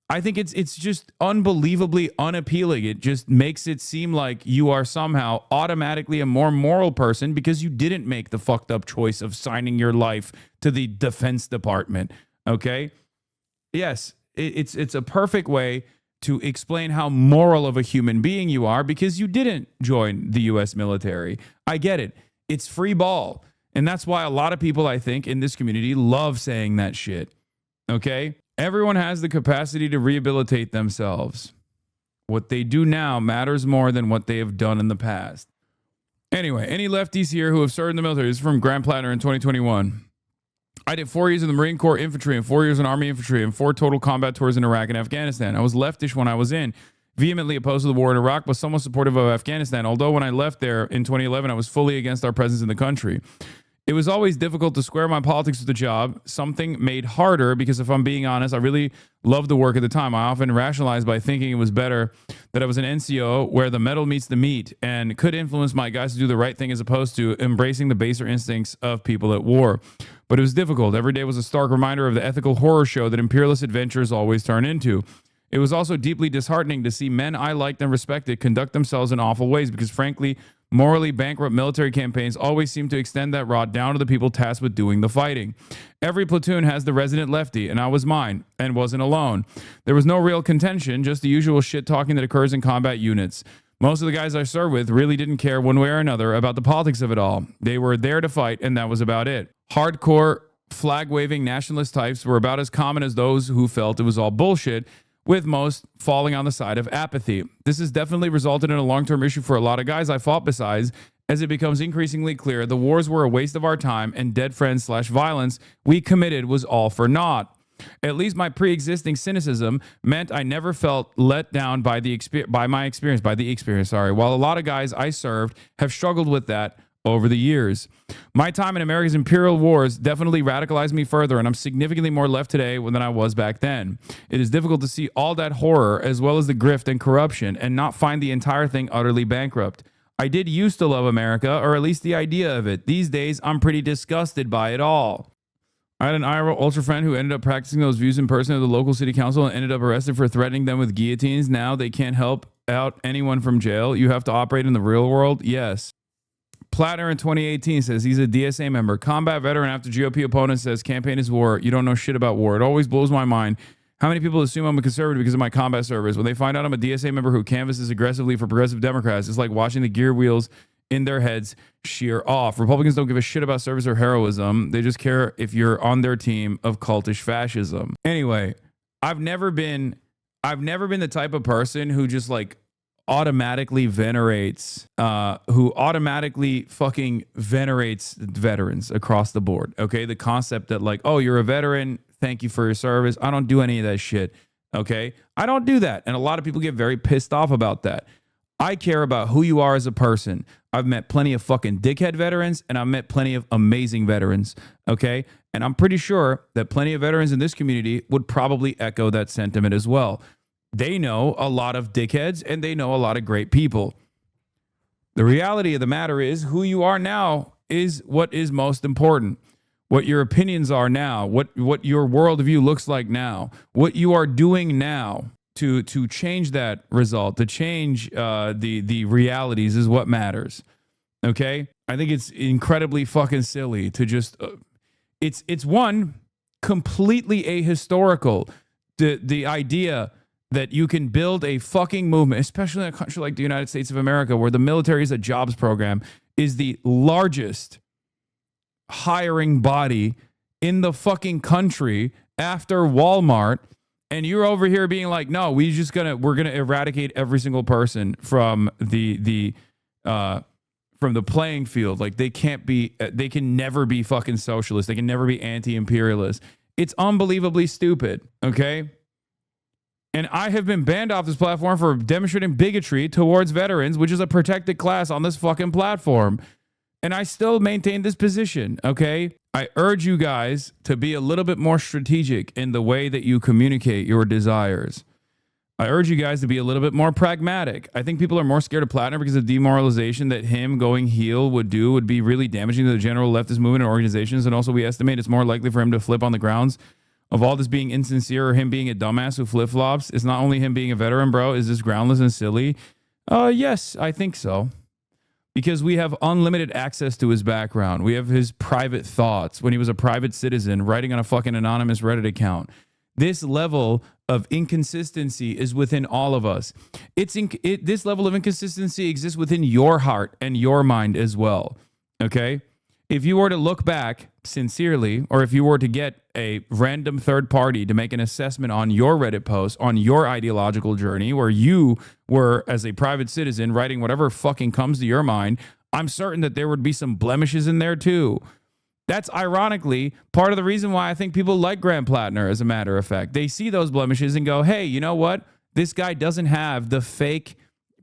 [SPEAKER 1] I think it's just unbelievably unappealing. It just makes it seem like you are somehow automatically a more moral person because you didn't make the fucked up choice of signing your life to the Defense Department. Okay? Yes, it's a perfect way to explain how moral of a human being you are because you didn't join the U.S. military. I get it. It's free ball. And that's why a lot of people, I think, in this community love saying that shit. Okay? Everyone has the capacity to rehabilitate themselves. What they do now matters more than what they have done in the past. Anyway, any lefties here who have served in the military, this is from Grand Platter in 2021. I did 4 years in the Marine Corps infantry and 4 years in Army infantry and 4 total combat tours in Iraq and Afghanistan. I was leftish when I was in, vehemently opposed to the war in Iraq, but somewhat supportive of Afghanistan. Although when I left there in 2011, I was fully against our presence in the country. It was always difficult to square my politics with the job, something made harder because if I'm being honest, I really loved the work at the time. I often rationalized by thinking it was better that I was an NCO where the metal meets the meat and could influence my guys to do the right thing as opposed to embracing the baser instincts of people at war. But it was difficult. Every day was a stark reminder of the ethical horror show that imperialist adventures always turn into. It was also deeply disheartening to see men I liked and respected conduct themselves in awful ways because, frankly, morally bankrupt military campaigns always seem to extend that rod down to the people tasked with doing the fighting. Every platoon has the resident lefty, and I was mine, and wasn't alone. There was no real contention, just the usual shit-talking that occurs in combat units. Most of the guys I served with really didn't care one way or another about the politics of it all. They were there to fight, and that was about it. Hardcore, flag-waving nationalist types were about as common as those who felt it was all bullshit, with most falling on the side of apathy. This has definitely resulted in a long-term issue for a lot of guys I fought besides, as it becomes increasingly clear the wars were a waste of our time and dead friends / violence we committed was all for naught. At least my pre-existing cynicism meant I never felt let down by the experience, while a lot of guys I served have struggled with that over the years. My time in America's imperial wars definitely radicalized me further, and I'm significantly more left today than I was back then. It is difficult to see all that horror as well as the grift and corruption and not find the entire thing utterly bankrupt. I did used to love America, or at least the idea of it. These days, I'm pretty disgusted by it all. I had an IRL ultra friend who ended up practicing those views in person at the local city council and ended up arrested for threatening them with guillotines. Now they can't help out anyone from jail. You have to operate in the real world? Yes. Plattner in 2018 says he's a DSA member. Combat veteran after GOP opponent says campaign is war. You don't know shit about war. It always blows my mind How many people assume I'm a conservative because of my combat service? When they find out I'm a DSA member who canvasses aggressively for progressive Democrats, it's like watching the gear wheels in their heads shear off. Republicans don't give a shit about service or heroism. They just care if you're on their team of cultish fascism. Anyway, I've never been the type of person who just like automatically venerates veterans across the board. Okay, the concept that like, oh, you're a veteran, thank you for your service. I don't do any of that shit. Okay, I don't do that, and a lot of people get very pissed off about that. I care about who you are as a person. I've met plenty of fucking dickhead veterans, and I've met plenty of amazing veterans. Okay, and I'm pretty sure that plenty of veterans in this community would probably echo that sentiment as well. They know a lot of dickheads and they know a lot of great people. The reality of the matter is who you are now is what is most important. What your opinions are now, what your worldview looks like now, what you are doing now to change that result, to change the realities is what matters. Okay? I think it's incredibly fucking silly to just it's one completely ahistorical. The idea that you can build a fucking movement, especially in a country like the United States of America, where the military is a jobs program, is the largest hiring body in the fucking country after Walmart. And you're over here being like, no, we're gonna eradicate every single person from the playing field. Like they can never be fucking socialist. They can never be anti-imperialist. It's unbelievably stupid. Okay. And I have been banned off this platform for demonstrating bigotry towards veterans, which is a protected class on this fucking platform. And I still maintain this position, okay? I urge you guys to be a little bit more strategic in the way that you communicate your desires. I urge you guys to be a little bit more pragmatic. I think people are more scared of Plattner because of demoralization that him going heel would be really damaging to the general leftist movement and organizations. And also we estimate it's more likely for him to flip on the grounds of all this being insincere or him being a dumbass who flip-flops. It's not only him being a veteran, bro. Is this groundless and silly? Yes, I think so. Because we have unlimited access to his background. We have his private thoughts when he was a private citizen writing on a fucking anonymous Reddit account. This level of inconsistency is within all of us. This level of inconsistency exists within your heart and your mind as well. Okay? If you were to look back sincerely, or if you were to get a random third party to make an assessment on your Reddit post, on your ideological journey, where you were, as a private citizen, writing whatever fucking comes to your mind, I'm certain that there would be some blemishes in there too. That's ironically part of the reason why I think people like Graham Plattner, as a matter of fact. They see those blemishes and go, hey, you know what? This guy doesn't have the fake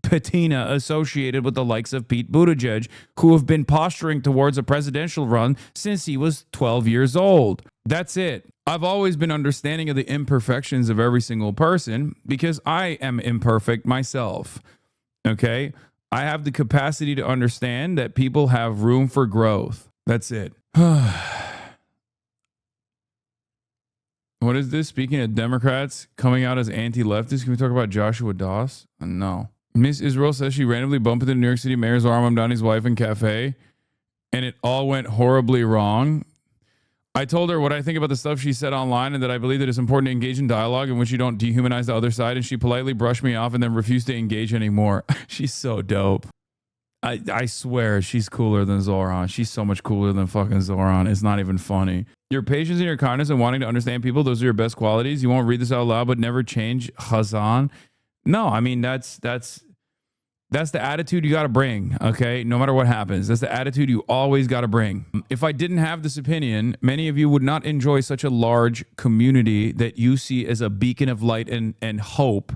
[SPEAKER 1] patina associated with the likes of Pete Buttigieg, who have been posturing towards a presidential run since he was 12 years old. That's it. I've always been understanding of the imperfections of every single person because I am imperfect myself. Okay? I have the capacity to understand that people have room for growth. That's it. What is this? Speaking of Democrats coming out as anti-leftists, can we talk about Joshua Doss? No. Miss Israel says she randomly bumped into the New York City mayor's Armand Downey's wife in cafe, and it all went horribly wrong. I told her what I think about the stuff she said online and that I believe that it's important to engage in dialogue in which you don't dehumanize the other side, and she politely brushed me off and then refused to engage anymore. She's so dope. I swear she's cooler than Zoran. She's so much cooler than fucking Zoran. It's not even funny. Your patience and your kindness and wanting to understand people, those are your best qualities. You won't read this out loud, but never change, Hasan. No, I mean, that's the attitude you got to bring, okay? No matter what happens. That's the attitude you always got to bring. If I didn't have this opinion, many of you would not enjoy such a large community that you see as a beacon of light and hope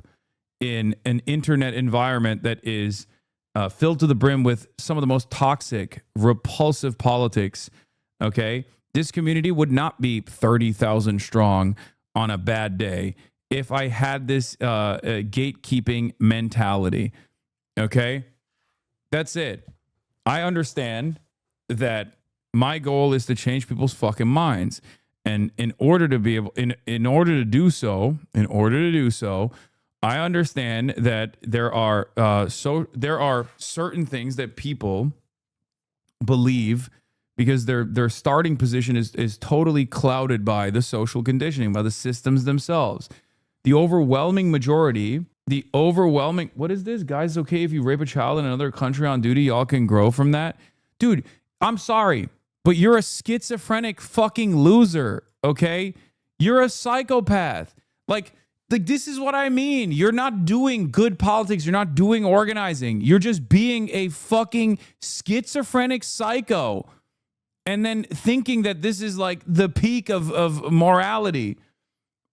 [SPEAKER 1] in an internet environment that is filled to the brim with some of the most toxic, repulsive politics, okay? This community would not be 30,000 strong on a bad day if I had this gatekeeping mentality. Okay, that's it. I understand that my goal is to change people's fucking minds, and in order to be able, in order to do so, I understand that there are certain things that people believe because their starting position is totally clouded by the social conditioning, by the systems themselves. The overwhelming majority, what is this? Guys, okay if you rape a child in another country on duty, y'all can grow from that. Dude, I'm sorry, but you're a schizophrenic fucking loser, okay? You're a psychopath. Like this is what I mean. You're not doing good politics. You're not doing organizing. You're just being a fucking schizophrenic psycho. And then thinking that this is like the peak of morality.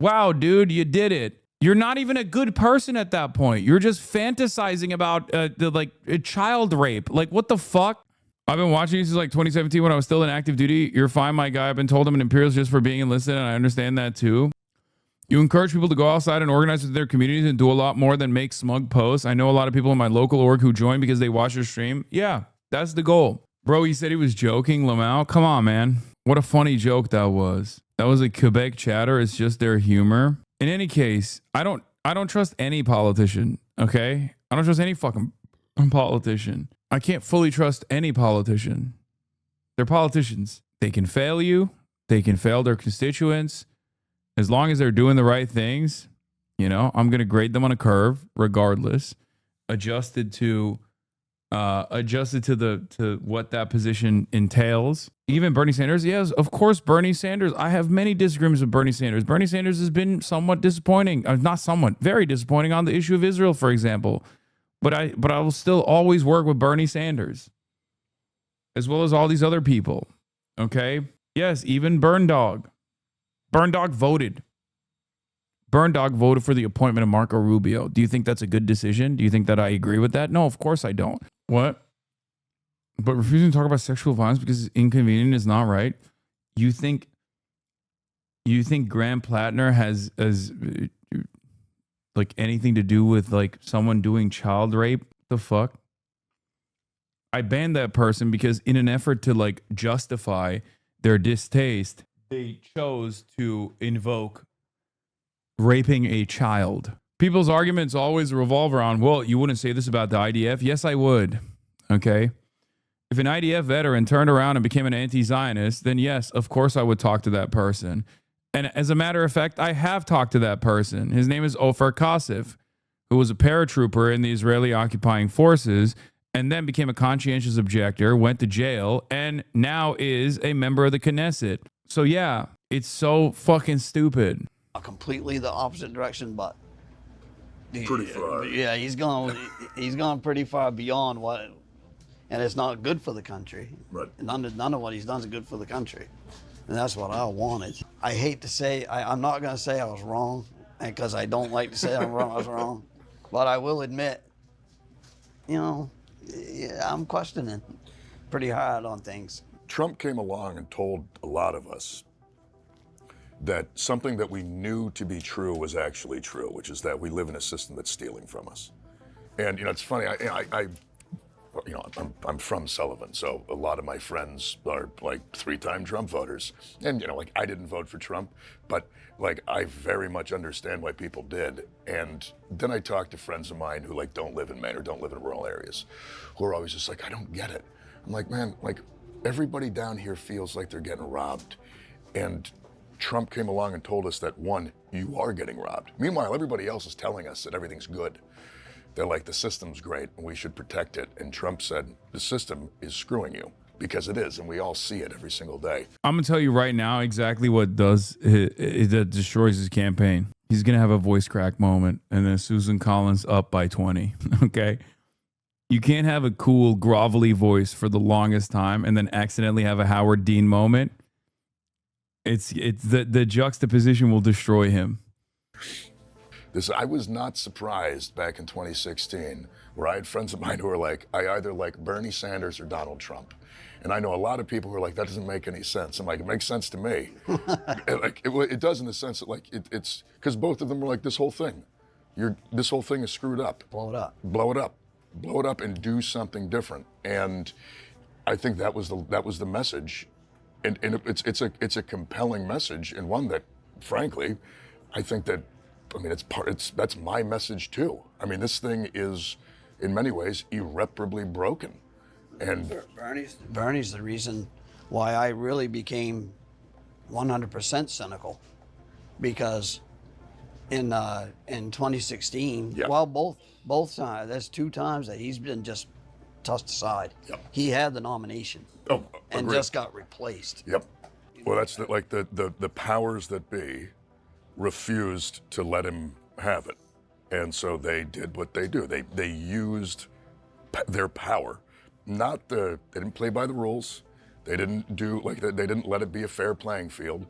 [SPEAKER 1] Wow, dude, you did it. You're not even a good person at that point. You're just fantasizing about child rape. Like, what the fuck? I've been watching you since like 2017 when I was still in active duty. You're fine, my guy. I've been told I'm an imperialist just for being enlisted, and I understand that too. You encourage people to go outside and organize with their communities and do a lot more than make smug posts. I know a lot of people in my local org who join because they watch your stream. Yeah, that's the goal. Bro, he said he was joking, Lamau. Come on, man. What a funny joke that was. That was a Quebec chatter. It's just their humor. In any case, I don't trust any politician, okay? I don't trust any fucking politician. I can't fully trust any politician. They're politicians. They can fail you. They can fail their constituents. As long as they're doing the right things, you know, I'm going to grade them on a curve regardless, adjusted to what that position entails. Even Bernie Sanders, yes, of course, Bernie Sanders. I have many disagreements with Bernie Sanders. Bernie Sanders has been somewhat disappointing, not somewhat, very disappointing on the issue of Israel, for example. But I will still always work with Bernie Sanders, as well as all these other people. Okay, yes, even Burn Dog. Burn Dog voted. Burn Dog voted for the appointment of Marco Rubio. Do you think that's a good decision? Do you think that I agree with that? No, of course I don't. What? But refusing to talk about sexual violence because it's inconvenient is not right. You think Graham Plattner has like anything to do with like someone doing child rape? The fuck? I banned that person because in an effort to like justify their distaste, they chose to invoke raping a child. People's arguments always revolve around, well, you wouldn't say this about the IDF. Yes, I would. Okay. If an IDF veteran turned around and became an anti-Zionist, then yes, of course I would talk to that person. And as a matter of fact, I have talked to that person. His name is Ofer Kasif, who was a paratrooper in the Israeli occupying forces and then became a conscientious objector, went to jail, and now is a member of the Knesset. So yeah, it's so fucking stupid.
[SPEAKER 17] Completely the opposite direction, but
[SPEAKER 16] pretty far.
[SPEAKER 17] Yeah, he's gone pretty far beyond what, and it's not good for the country.
[SPEAKER 16] Right.
[SPEAKER 17] None of what he's done is good for the country, and that's what I wanted. I hate to say, I'm not going to say I was wrong, because I don't like to say I was wrong, but I will admit, you know, yeah, I'm questioning pretty hard on things.
[SPEAKER 16] Trump came along and told a lot of us that something that we knew to be true was actually true, which is that we live in a system that's stealing from us. And, you know, it's funny, I'm from Sullivan, so a lot of my friends are like 3-time Trump voters. And, you know, like I didn't vote for Trump, but like I very much understand why people did. And then I talk to friends of mine who like don't live in Maine or don't live in rural areas, who are always just like, I don't get it. I'm like, man, like everybody down here feels like they're getting robbed. And Trump came along and told us that, one, you are getting robbed. Meanwhile, everybody else is telling us that everything's good. They're like, the system's great and we should protect it. And Trump said, the system is screwing you, because it is, and we all see it every single day.
[SPEAKER 1] I'm going to tell you right now exactly what that destroys his campaign. He's going to have a voice crack moment, and then Susan Collins up by 20, okay? You can't have a cool, grovelly voice for the longest time and then accidentally have a Howard Dean moment. It's the juxtaposition will destroy him.
[SPEAKER 16] I was not surprised back in 2016, where I had friends of mine who were like, I either like Bernie Sanders or Donald Trump. And I know a lot of people who are like, that doesn't make any sense. I'm like, it makes sense to me. It does, in the sense that like, it's because both of them were like, this whole thing is screwed up.
[SPEAKER 17] Blow it up.
[SPEAKER 16] Blow it up. Blow it up and do something different. And I think that was the message. And it's a compelling message, and one that, frankly, I think that, I mean, that's my message too. I mean, this thing is, in many ways, irreparably broken. And
[SPEAKER 17] Bernie's the reason why I really became 100% cynical, because in 2016. Well, both times. That's 2 times that he's been just tossed aside. He had the nomination. And
[SPEAKER 16] agreed.
[SPEAKER 17] just got replaced.
[SPEAKER 16] Well, that's the powers that be refused to let him have it. And so they did what they do. They used their power. They didn't play by the rules. They didn't do they didn't let it be a fair playing field.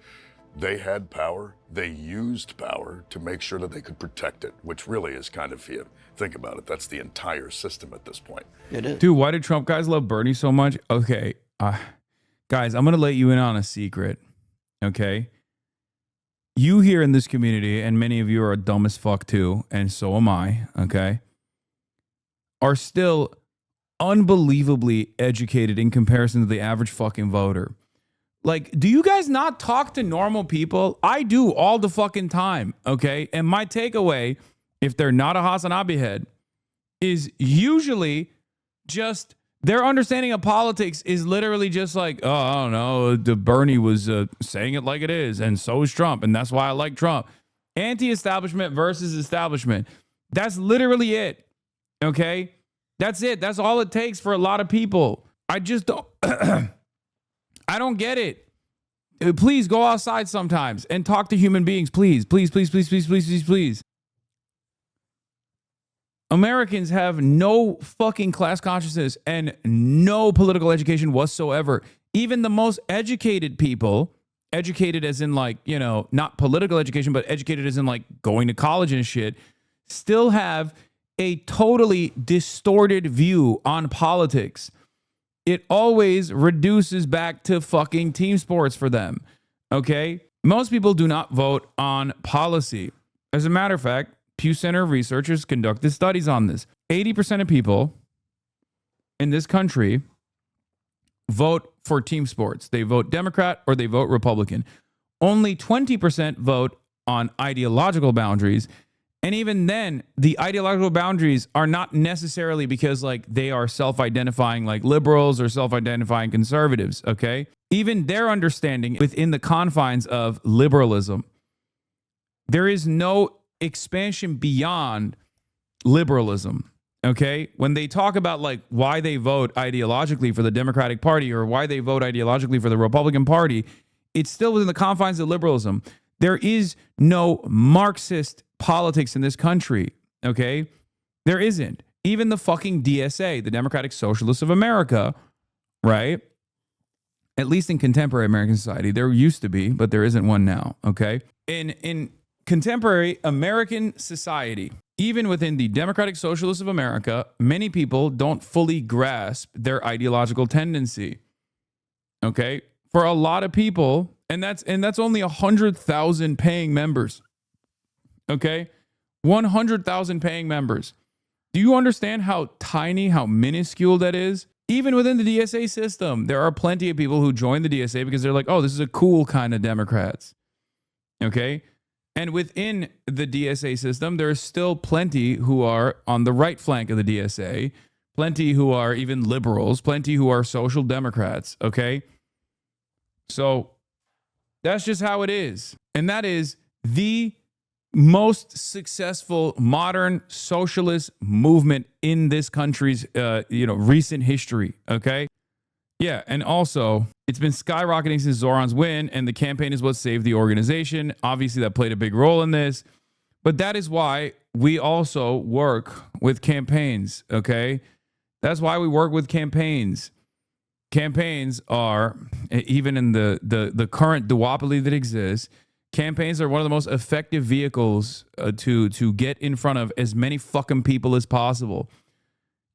[SPEAKER 16] They had power. They used power to make sure that they could protect it, which really is kind of, if you think about it, that's the entire system at this point.
[SPEAKER 17] It is.
[SPEAKER 1] Dude, why did Trump guys love Bernie so much? Okay, guys, I'm going to let you in on a secret, okay? You here in this community, and many of you are dumb as fuck too, and so am I, okay, are still unbelievably educated in comparison to the average fucking voter. Like, do you guys not talk to normal people? I do all the fucking time, okay? And my takeaway, if they're not a HasanAbi head, is usually just their understanding of politics is literally just like, oh, I don't know, the Bernie was saying it like it is, and so is Trump, and that's why I like Trump. Anti-establishment versus establishment. That's literally it, okay? That's it. That's all it takes for a lot of people. I just don't... I don't get it. Please go outside sometimes and talk to human beings. Please, please, please, please, please, please, please, please. Americans have no fucking class consciousness and no political education whatsoever. Even the most educated people, educated as in like, you know, not political education, but educated as in like going to college and shit, still have a totally distorted view on politics. It always reduces back to fucking team sports for them, okay? Most people do not vote on policy. As a matter of fact, Pew Center researchers conducted studies on this. 80% of people in this country vote for team sports. They vote Democrat or they vote Republican. Only 20% vote on ideological boundaries. And even then, the ideological boundaries are not necessarily because like they are self-identifying like liberals or self-identifying conservatives, okay? Even their understanding within the confines of liberalism. There is no expansion beyond liberalism, okay? When they talk about like why they vote ideologically for the Democratic Party or why they vote ideologically for the Republican Party, it's still within the confines of liberalism. There is no Marxist politics in this country, okay? There isn't. Even the fucking DSA, the Democratic Socialists of America, right? At least in contemporary American society, there used to be, but there isn't one now, okay? In contemporary American society, even within the Democratic Socialists of America, many people don't fully grasp their ideological tendency, okay? For a lot of people, and that's only 100,000 paying members. Okay? 100,000 paying members. Do you understand how tiny, how minuscule that is? Even within the DSA system, there are plenty of people who join the DSA because they're like, oh, this is a cool kind of Democrats. Okay? And within the DSA system, there are still plenty who are on the right flank of the DSA, plenty who are even liberals, plenty who are social democrats. Okay? So that's just how it is. And that is the most successful modern socialist movement in this country's, recent history. Okay. Yeah. And also it's been skyrocketing since Zoran's win, and the campaign is what saved the organization. Obviously that played a big role in this, but that is why we also work with campaigns. Okay. That's why we work with campaigns. Campaigns are, even in the current duopoly that exists, campaigns are one of the most effective vehicles to get in front of as many fucking people as possible.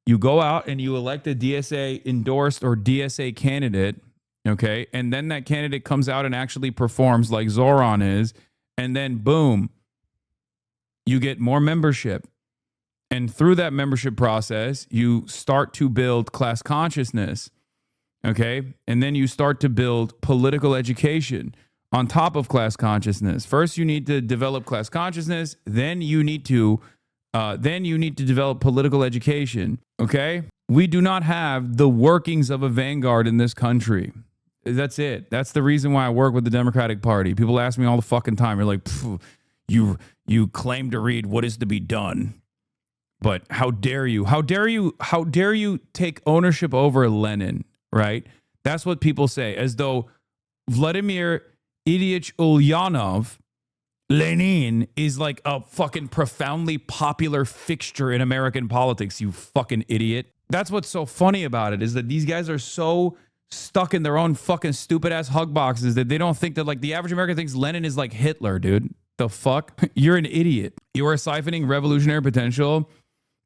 [SPEAKER 1] You go out and you elect a DSA endorsed or DSA candidate, okay? And then that candidate comes out and actually performs like Zoran is, and then boom, you get more membership. And through that membership process, you start to build class consciousness, okay? And then you start to build political education on top of class consciousness. First, you need to develop class consciousness. Then you need to develop political education. Okay, we do not have the workings of a vanguard in this country. That's it. That's the reason why I work with the Democratic Party. People ask me all the fucking time. You're like, You claim to read what is to be done. But how dare you? How dare you take ownership over Lenin, right? That's what people say, as though Vladimir Ilyich Ulyanov, Lenin, is like a fucking profoundly popular fixture in American politics, you fucking idiot. That's what's so funny about it, is that these guys are so stuck in their own fucking stupid ass hug boxes that they don't think that, like, the average American thinks Lenin is like Hitler, dude. The fuck? You're an idiot. You are siphoning revolutionary potential.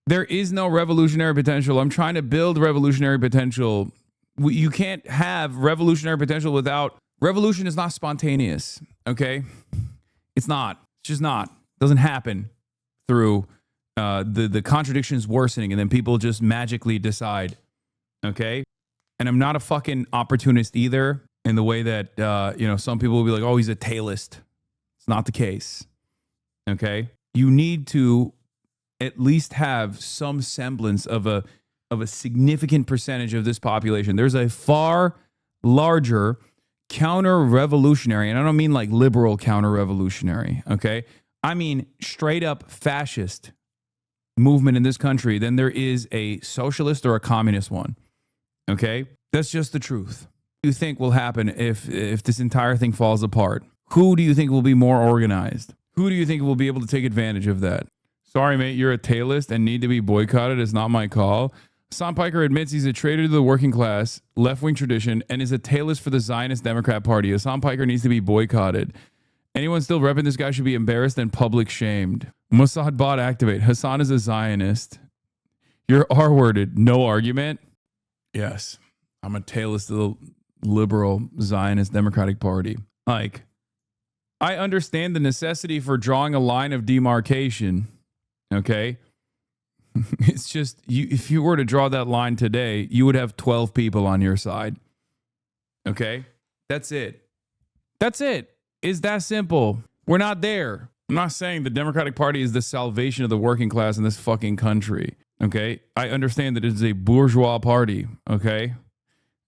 [SPEAKER 1] There is no revolutionary potential. I'm trying to build revolutionary potential. You can't have revolutionary potential without... Revolution is not spontaneous, okay? It's not. It's just not. It doesn't happen through the contradictions worsening and then people just magically decide, okay? And I'm not a fucking opportunist either, in the way that, some people will be like, oh, he's a tailist. It's not the case, okay? You need to at least have some semblance of a significant percentage of this population. There's a far larger counter-revolutionary, and I don't mean like liberal counter-revolutionary, okay? I mean straight up fascist movement in this country than there is a socialist or a communist one, okay? That's just the truth. What do you think will happen if this entire thing falls apart? Who do you think will be more organized? Who do you think will be able to take advantage of that? Sorry, mate, you're a tailist and need to be boycotted. It's not my call. Hasan Piker admits he's a traitor to the working class, left-wing tradition, and is a tailist for the Zionist Democrat Party. Hasan Piker needs to be boycotted. Anyone still repping this guy should be embarrassed and public shamed. Mossad bot activate. Hasan is a Zionist. You're R-worded. No argument? Yes. I'm a tailist of the liberal Zionist Democratic Party. Like, I understand the necessity for drawing a line of demarcation, okay? It's just, if you were to draw that line today, you would have 12 people on your side. Okay? That's it. That's it. It's that simple. We're not there. I'm not saying the Democratic Party is the salvation of the working class in this fucking country. Okay? I understand that it is a bourgeois party. Okay?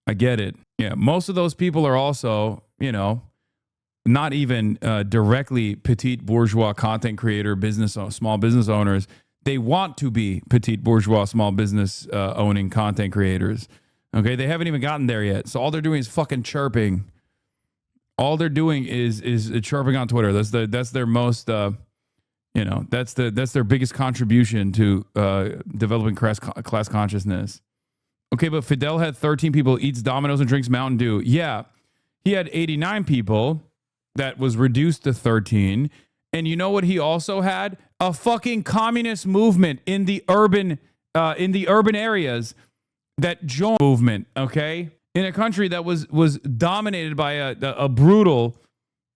[SPEAKER 1] I get it. Yeah, most of those people are also, not even directly petite bourgeois content creator, small business owners. They want to be petite bourgeois small business owning content creators. Okay, they haven't even gotten there yet. So all they're doing is fucking chirping. All they're doing is chirping on Twitter. That's their most that's their biggest contribution to developing class consciousness. Okay, but Fidel had 13 people, eats Domino's and drinks Mountain Dew. Yeah, he had 89 people. That was reduced to 13. And you know what he also had? A fucking communist movement in the urban areas that joined movement, okay? In a country that was dominated by a brutal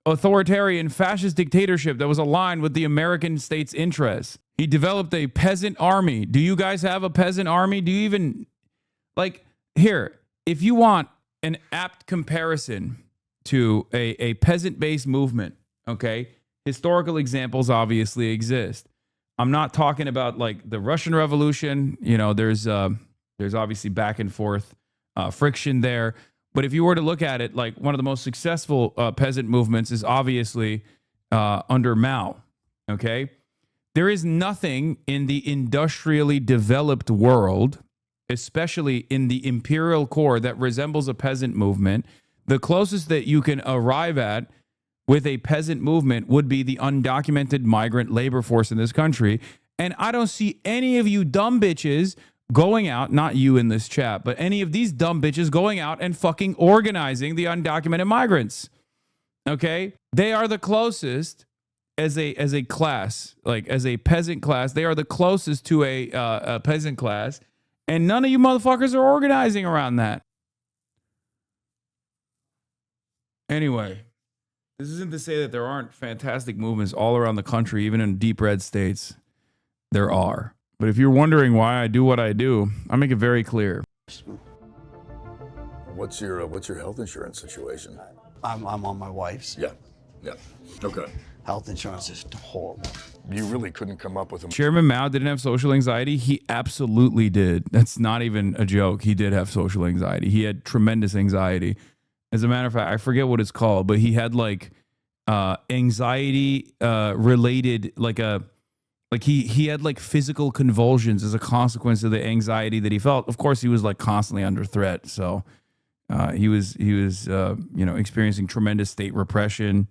[SPEAKER 1] authoritarian fascist dictatorship that was aligned with the American state's interests. He developed a peasant army. Do you guys have a peasant army? Do you even, here, if you want an apt comparison to a peasant-based movement, okay? Historical examples obviously exist. I'm not talking about like the Russian Revolution. There's obviously back and forth friction there. But if you were to look at it, like one of the most successful peasant movements is obviously under Mao. Okay, there is nothing in the industrially developed world, especially in the imperial core, that resembles a peasant movement. The closest that you can arrive at with a peasant movement would be the undocumented migrant labor force in this country. And I don't see any of you dumb bitches going out, not you in this chat, but any of these dumb bitches going out and fucking organizing the undocumented migrants. Okay? They are the closest as a class, like as a peasant class, they are the closest to a peasant class. And none of you motherfuckers are organizing around that. Anyway, this isn't to say that there aren't fantastic movements all around the country, even in deep red states. There are. But if you're wondering why I do what I do, I make it very clear.
[SPEAKER 16] What's your health insurance situation?
[SPEAKER 17] I'm on my wife's.
[SPEAKER 16] Yeah. Okay.
[SPEAKER 17] Health insurance is horrible.
[SPEAKER 16] You really couldn't come up with a...
[SPEAKER 1] Chairman Mao didn't have social anxiety. He absolutely did. That's not even a joke. He did have social anxiety. He had tremendous anxiety. As a matter of fact, I forget what it's called, but he had like anxiety related, like he had like physical convulsions as a consequence of the anxiety that he felt. Of course, he was like constantly under threat, so he was experiencing tremendous state repression.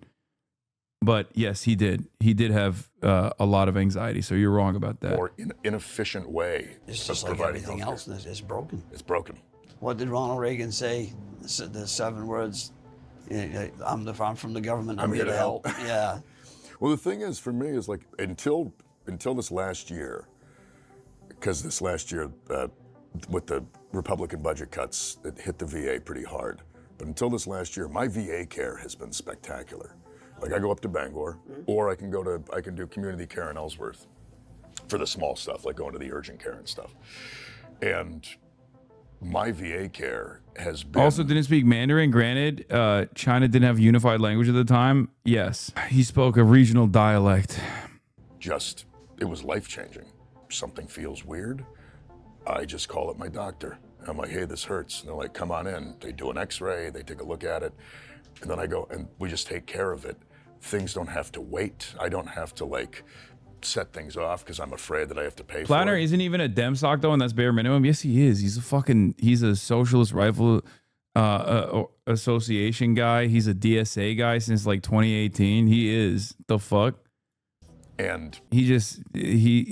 [SPEAKER 1] But yes, he did have a lot of anxiety. So you're wrong about that.
[SPEAKER 16] Or inefficient way.
[SPEAKER 17] It's just like everything else. It's broken.
[SPEAKER 16] It's broken.
[SPEAKER 17] What did Ronald Reagan say? The 7 words. I'm from the government. I'm here to help. Yeah.
[SPEAKER 16] Well, the thing is, for me, is like until this last year, because this last year with the Republican budget cuts, it hit the VA pretty hard. But until this last year, my VA care has been spectacular. Like I go up to Bangor, or I can do community care in Ellsworth for the small stuff, like going to the urgent care and stuff. And my VA care has been...
[SPEAKER 1] Also didn't speak Mandarin. Granted, China didn't have unified language at the time. Yes, he spoke a regional dialect.
[SPEAKER 16] It was life-changing. Something feels weird, I just call up my doctor. I'm like, hey, this hurts. And they're like, come on in. They do an x-ray, they take a look at it, and then I go, and we just take care of it. Things don't have to wait. I don't have to like set things off because I'm afraid that I have to pay
[SPEAKER 1] Platter
[SPEAKER 16] for it.
[SPEAKER 1] isn't even a Demsoc though, and that's bare minimum. Yes, he is. He's a Socialist Rifle Association guy. He's a DSA guy since like 2018. He is. The fuck?
[SPEAKER 16] And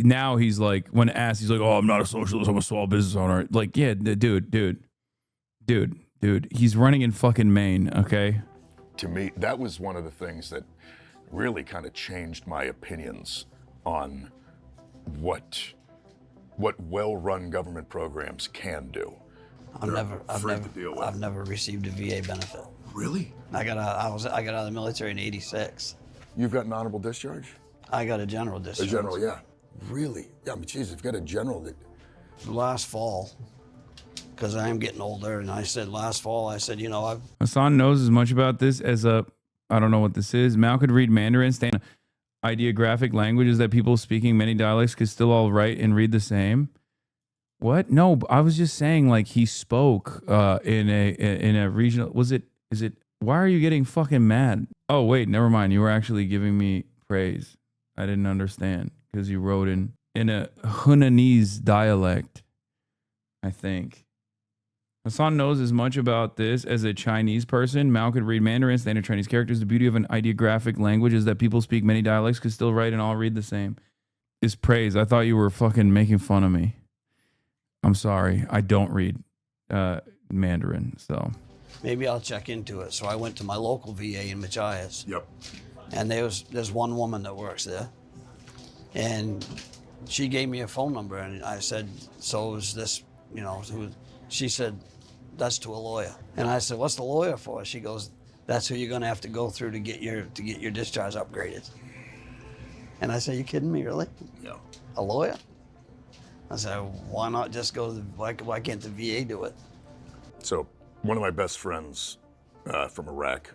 [SPEAKER 1] now he's like, when asked, he's like, oh, I'm not a socialist, I'm a small business owner. Like, yeah, dude. He's running in fucking Maine, okay?
[SPEAKER 16] To me, that was one of the things that really kind of changed my opinions on what well-run government programs can do.
[SPEAKER 17] I've never received a VA benefit.
[SPEAKER 16] Really?
[SPEAKER 17] I got out of the military in '86.
[SPEAKER 16] You've got an honorable discharge?
[SPEAKER 17] I got a general discharge.
[SPEAKER 16] A general, yeah. Really? Yeah, but geez, you've got a general that...
[SPEAKER 17] Last fall, because I am getting older, and I said last fall, I said,
[SPEAKER 1] Hasan knows as much about this as I don't know what this is. Mal could read Mandarin, stand ideographic languages that people speaking many dialects could still all write and read the same. What? No, I was just saying like he spoke in a regional. Is it? Why are you getting fucking mad? Oh wait, never mind. You were actually giving me praise. I didn't understand because you wrote in a Hunanese dialect, I think. Hasan knows as much about this as a Chinese person. Mal could read Mandarin, standard Chinese characters. The beauty of an ideographic language is that people speak many dialects, could still write and all read the same. Is praise. I thought you were fucking making fun of me. I'm sorry. I don't read Mandarin, so.
[SPEAKER 17] Maybe I'll check into it. So I went to my local VA in Machias.
[SPEAKER 16] Yep.
[SPEAKER 17] And there's one woman that works there. And she gave me a phone number, and I said, so is this, she said, that's to a lawyer. And I said, what's the lawyer for? She goes, that's who you're gonna have to go through to get your discharge upgraded. And I said, you kidding me, really?
[SPEAKER 16] Yeah.
[SPEAKER 17] A lawyer? I said, why not just go to why can't the VA do it?
[SPEAKER 16] So one of my best friends from Iraq,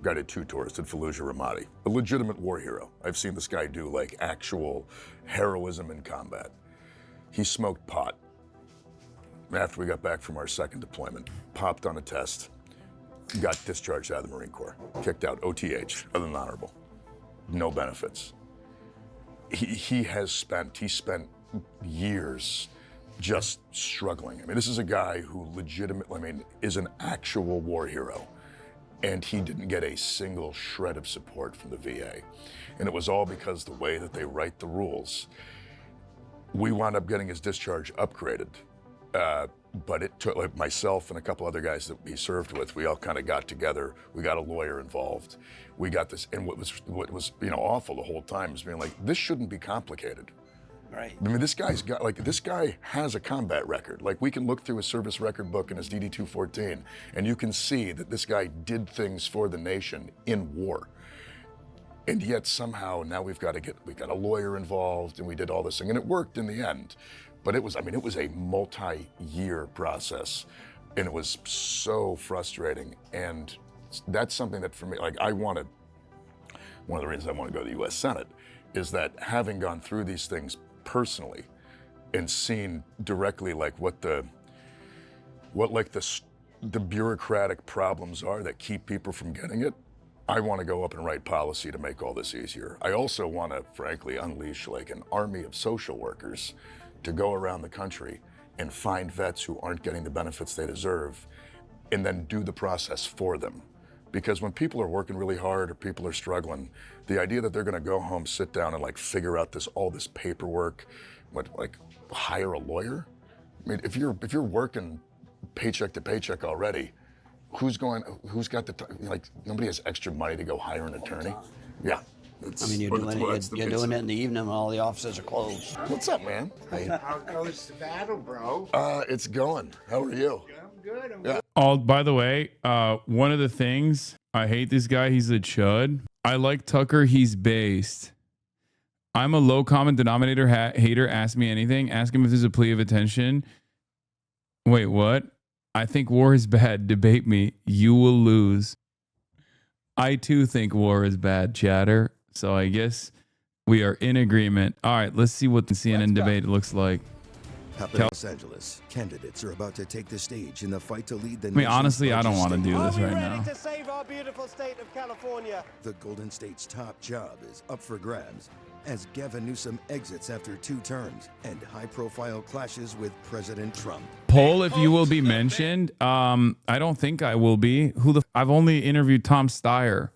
[SPEAKER 16] guy did 2 tours, did Fallujah Ramadi, a legitimate war hero. I've seen this guy do like actual heroism in combat. He smoked pot. After we got back from our 2nd deployment, popped on a test, got discharged out of the Marine Corps, kicked out OTH, other than honorable, no benefits. He spent years just struggling. I mean, this is a guy who legitimately, is an actual war hero, and he didn't get a single shred of support from the VA. And it was all because the way that they write the rules. We wound up getting his discharge upgraded. But it took, like myself and a couple other guys that he served with, we all kind of got together. We got a lawyer involved. We got this, and what was awful the whole time is being like, this shouldn't be complicated.
[SPEAKER 17] Right.
[SPEAKER 16] I mean, this guy has a combat record. Like, we can look through his service record book and his DD-214, and you can see that this guy did things for the nation in war. And yet somehow now we got a lawyer involved, and we did all this thing, and it worked in the end. But it was a multi-year process, and it was so frustrating. And that's something that for me, like one of the reasons I want to go to the U.S. Senate is that having gone through these things personally and seen directly like what the bureaucratic problems are that keep people from getting it, I want to go up and write policy to make all this easier. I also want to, frankly, unleash like an army of social workers to go around the country and find vets who aren't getting the benefits they deserve and then do the process for them. Because when people are working really hard or people are struggling, the idea that they're going to go home, sit down and like figure out all this paperwork, like hire a lawyer. I mean, if you're working paycheck to paycheck already, who's got nobody has extra money to go hire an attorney. Yeah.
[SPEAKER 17] I mean, you're doing it in the evening when all the offices are closed.
[SPEAKER 16] What's up, man?
[SPEAKER 4] How goes the battle, bro?
[SPEAKER 16] It's going. How are you?
[SPEAKER 4] I'm good.
[SPEAKER 1] Oh, by the way, one of the things, I hate this guy. He's a chud. I like Tucker. He's based. I'm a low common denominator hater. Ask me anything. Ask him if there's a plea of attention. Wait, what? I think war is bad. Debate me. You will lose. I too think war is bad, chatter. So I guess we are in agreement. All right, let's see what the CNN debate looks like.
[SPEAKER 18] Los Angeles candidates are about to take the stage in the fight to lead the
[SPEAKER 1] I mean, honestly, I don't want to do this right now.
[SPEAKER 19] To save our beautiful state of California.
[SPEAKER 18] The Golden State's top job is up for grabs as Gavin Newsom exits after 2 terms and high-profile clashes with President Trump.
[SPEAKER 1] Poll if you will be mentioned. I don't think I will be. I've only interviewed Tom Steyer.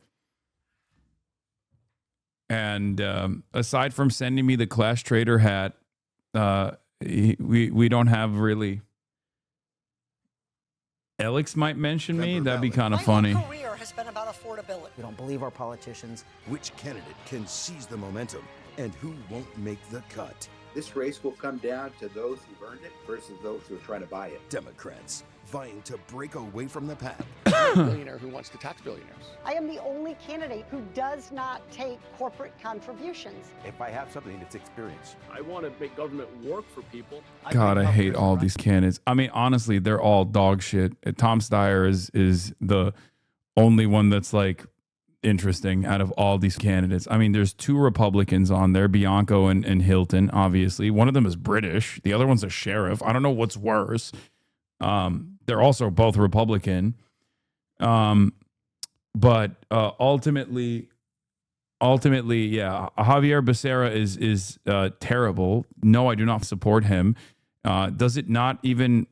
[SPEAKER 1] And aside from sending me the Clash Trader hat, we don't have really. Alex might mention me. That'd be kind of funny.
[SPEAKER 19] My whole career has been about affordability.
[SPEAKER 18] We don't believe our politicians. Which candidate can seize the momentum and who won't make the cut?
[SPEAKER 4] This race will come down to those who've earned it versus those who are trying to buy it.
[SPEAKER 18] Democrats vying to break away from the pack.
[SPEAKER 20] A billionaire who wants to tax billionaires.
[SPEAKER 19] I am the only candidate who does not take corporate contributions.
[SPEAKER 4] If I have something, it's experience.
[SPEAKER 23] I want to make government work for people.
[SPEAKER 1] God, I hate all these candidates. I mean, honestly, they're all dog shit. Tom Steyer is the only one that's like interesting out of all these candidates. I mean, there's 2 Republicans on there, Bianco and Hilton, obviously. One of them is British. The other one's a sheriff. I don't know what's worse. They're also both Republican. But ultimately, yeah, Javier Becerra is terrible. No, I do not support him. Does it not even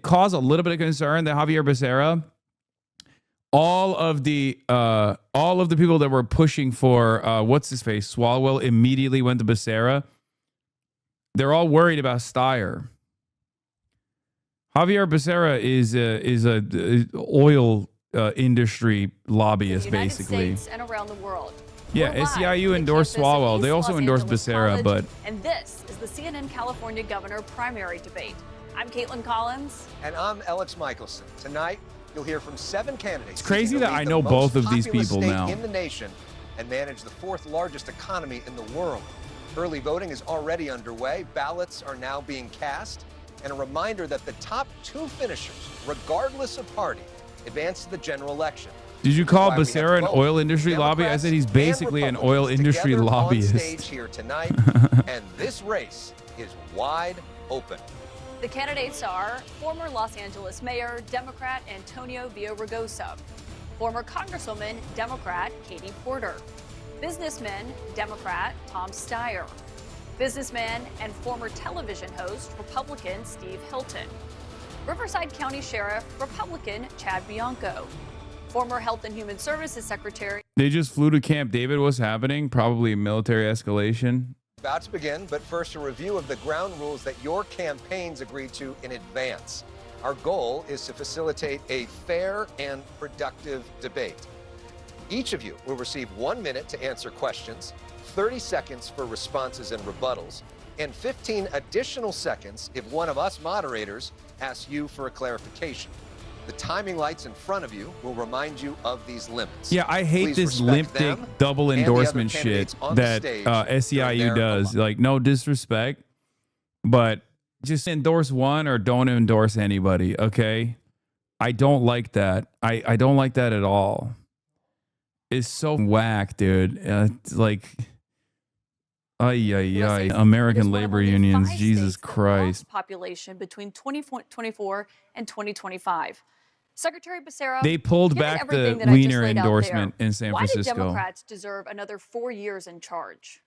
[SPEAKER 1] cause a little bit of concern that Javier Becerra, all of the people that were pushing for what's his face, Swalwell, immediately went to Becerra. They're all worried about Steyer. Javier Becerra is a oil industry lobbyist, basically.
[SPEAKER 26] States and around the world.
[SPEAKER 1] Yeah, SEIU endorsed Swalwell. They also endorsed Becerra, but
[SPEAKER 26] and this is the CNN California governor primary debate. I'm Caitlin Collins,
[SPEAKER 27] and I'm Alex Michelson. Tonight, you'll hear from 7 candidates.
[SPEAKER 1] It's crazy that I know both of these people now.
[SPEAKER 27] In the nation, and manage the 4th largest economy in the world. Early voting is already underway. Ballots are now being cast. And a reminder that the top 2 finishers, regardless of party, advance to the general election.
[SPEAKER 1] Did you call Becerra an oil industry lobby? I said he's basically an oil industry lobbyist.
[SPEAKER 27] On stage here tonight, and this race is wide open.
[SPEAKER 26] The candidates are former Los Angeles Mayor, Democrat Antonio Villaraigosa, former Congresswoman, Democrat Katie Porter, businessman, Democrat Tom Steyer, businessman and former television host, Republican Steve Hilton, Riverside County Sheriff, Republican Chad Bianco, former Health and Human Services Secretary.
[SPEAKER 1] They just flew to Camp David. What's happening? Probably a military escalation.
[SPEAKER 27] About to begin, but first a review of the ground rules that your campaigns agreed to in advance. Our goal is to facilitate a fair and productive debate. Each of you will receive 1 minute to answer questions, 30 seconds for responses and rebuttals, and 15 additional seconds if one of us moderators asks you for a clarification. The timing lights in front of you will remind you of these limits.
[SPEAKER 1] Yeah, I hate this limp dick double endorsement shit that SEIU does. Like, no disrespect, but just endorse one or don't endorse anybody, okay? I don't like that. I don't like that at all. It's so whack, dude. It's like, American labor unions, Jesus Christ.
[SPEAKER 26] Population between 2024 and 2025. Secretary Becerra,
[SPEAKER 1] They pulled
[SPEAKER 26] given
[SPEAKER 1] back
[SPEAKER 26] everything
[SPEAKER 1] the
[SPEAKER 26] that I just
[SPEAKER 1] Wiener
[SPEAKER 26] laid out
[SPEAKER 1] endorsement
[SPEAKER 26] there,
[SPEAKER 1] in San
[SPEAKER 26] why
[SPEAKER 1] Francisco.
[SPEAKER 26] do Democrats deserve another 4 years in charge?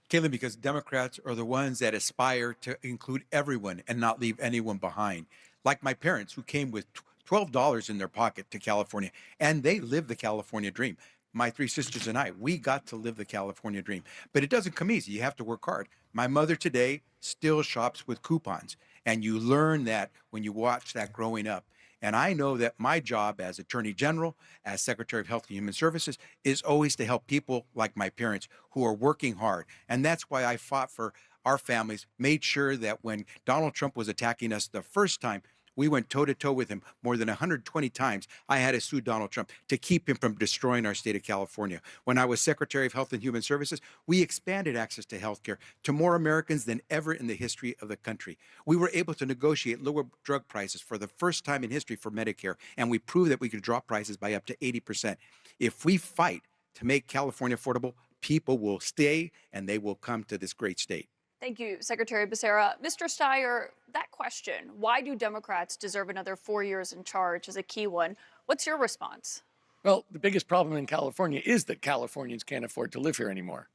[SPEAKER 4] Caitlin, because Democrats are the ones that aspire to include everyone and not leave anyone behind. Like my parents, who came with $12 in their pocket to California, and they live the California dream. My three sisters and I, we got to live the California dream. But it doesn't come easy. You have to work hard. My mother today still shops with coupons, and you learn that when you watch that growing up. And I know that my job as Attorney General, as Secretary of Health and Human Services, is always to help people like my parents who are working hard. And that's why I fought for our families, made sure that when Donald Trump was attacking us the first time, we went toe-to-toe with him more than 120 times. I had to sue Donald Trump to keep him from destroying our state of California. When I was Secretary of Health and Human Services, we expanded access to health care to more Americans than ever in the history of the country. We were able to negotiate lower drug prices for the first time in history for Medicare, and we proved that we could drop prices by up to 80%. If we fight to make California affordable, people will stay and they will come to this great state.
[SPEAKER 26] Thank you, Secretary Becerra. Mr. Steyer, that question, why do Democrats deserve another 4 years in charge, is a key one. What's your response?
[SPEAKER 20] Well, the biggest problem in California is that Californians can't afford to live here anymore.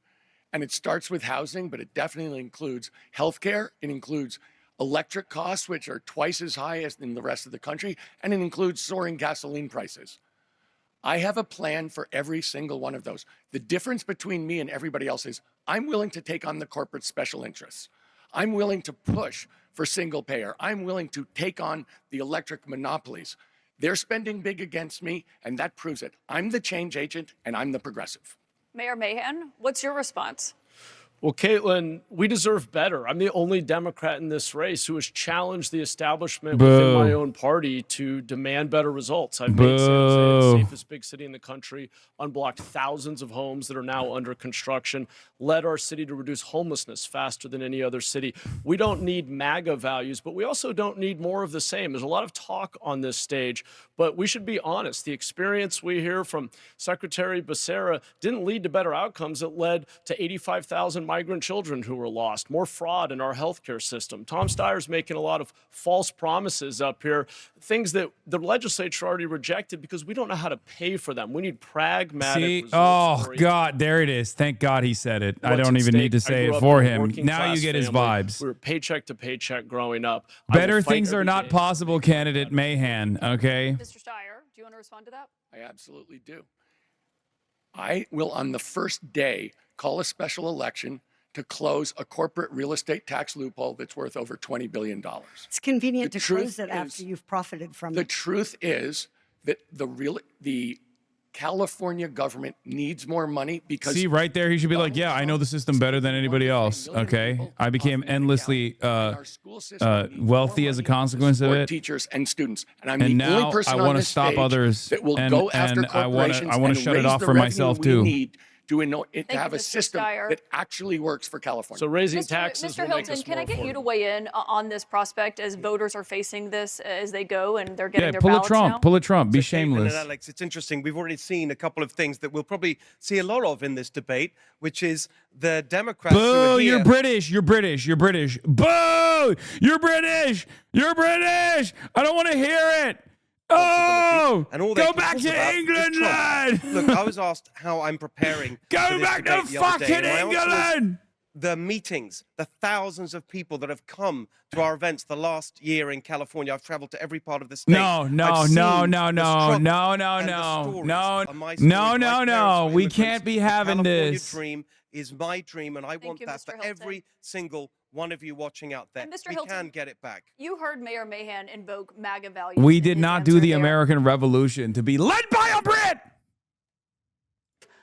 [SPEAKER 20] And it starts with housing, but it definitely includes healthcare. It includes electric costs, which are twice as high as in the rest of the country. And it includes soaring gasoline prices. I have a plan for every single one of those. The difference between me and everybody else is I'm willing to take on the corporate special interests. I'm willing to push for single payer. I'm willing to take on the electric monopolies. They're spending big against me, and that proves it. I'm the change agent, and I'm the progressive.
[SPEAKER 26] Mayor Mahan, what's your response?
[SPEAKER 23] Well, Caitlin, we deserve better. I'm the only Democrat in this race who has challenged the establishment within my own party to demand better results. I've made San Jose the safest big city in the country, unblocked thousands of homes that are now under construction, led our city to reduce homelessness faster than any other city. We don't need MAGA values, but we also don't need more of the same. There's a lot of talk on this stage, but we should be honest. The experience we hear from Secretary Becerra didn't lead to better outcomes. It led to 85,000 migrant children who were lost, more fraud in our healthcare system. Tom Steyer's making a lot of false promises up here, things that the legislature already rejected because we don't know how to pay for them. We need pragmatic
[SPEAKER 1] God, there it is. Thank God he said it. I don't even need to say it for him. Now you get his vibes.
[SPEAKER 23] We were paycheck to paycheck growing up.
[SPEAKER 1] Better things are not possible, candidate Mahan, okay?
[SPEAKER 26] Mr. Steyer, do you want to respond to that?
[SPEAKER 20] I absolutely do. I will, on the first day, call a special election to close a corporate real estate tax loophole that's worth over $20 billion.
[SPEAKER 19] It's convenient to close it after you've profited from it.
[SPEAKER 20] The truth is that the California government needs more money because...
[SPEAKER 1] See, right there, he should be like, yeah, I know the system better than anybody else, okay? I became endlessly wealthy as a consequence of it.
[SPEAKER 20] Teachers and students. And I'm
[SPEAKER 1] and
[SPEAKER 20] the only
[SPEAKER 1] now
[SPEAKER 20] person
[SPEAKER 1] I
[SPEAKER 20] on
[SPEAKER 1] want to
[SPEAKER 20] this
[SPEAKER 1] stop
[SPEAKER 20] stage
[SPEAKER 1] others,
[SPEAKER 20] that will
[SPEAKER 1] and,
[SPEAKER 20] go after
[SPEAKER 1] and I
[SPEAKER 20] corporations
[SPEAKER 1] want to shut it off for myself, too.
[SPEAKER 20] To have a system that actually works for California.
[SPEAKER 23] So raising taxes
[SPEAKER 26] Mr. Hilton, can I get you to weigh in on this prospect as voters are facing this as they go and they're getting their ballots now?
[SPEAKER 1] Pull a Trump. Be
[SPEAKER 2] So, Caitlin
[SPEAKER 1] shameless.
[SPEAKER 2] and Alex, it's interesting. We've already seen a couple of things that we'll probably see a lot of in this debate, which is the Democrats.
[SPEAKER 1] Boo! You're British. You're British. You're British. Boo! You're British. You're British. I don't want to hear it. Oh,
[SPEAKER 2] and all they
[SPEAKER 1] go
[SPEAKER 2] can
[SPEAKER 1] back
[SPEAKER 2] talk
[SPEAKER 1] to
[SPEAKER 2] about
[SPEAKER 1] England,
[SPEAKER 2] is Trump.
[SPEAKER 1] lad.
[SPEAKER 2] Look, I was asked how I'm preparing.
[SPEAKER 1] Go
[SPEAKER 2] for this
[SPEAKER 1] back to
[SPEAKER 2] debate the other day,
[SPEAKER 1] fucking
[SPEAKER 2] and my answer was
[SPEAKER 1] England.
[SPEAKER 2] The meetings, the thousands of people that have come to our events the last year in California. I've traveled to every part of the state.
[SPEAKER 1] No. We can't be having this.
[SPEAKER 2] The California dream is my dream, and I want that for every single one of you watching out there.
[SPEAKER 26] Mr.
[SPEAKER 2] We
[SPEAKER 26] Hilton,
[SPEAKER 2] can get it back.
[SPEAKER 26] You heard Mayor Mahan invoke MAGA values.
[SPEAKER 1] We did not do the American Revolution to be led by a Brit.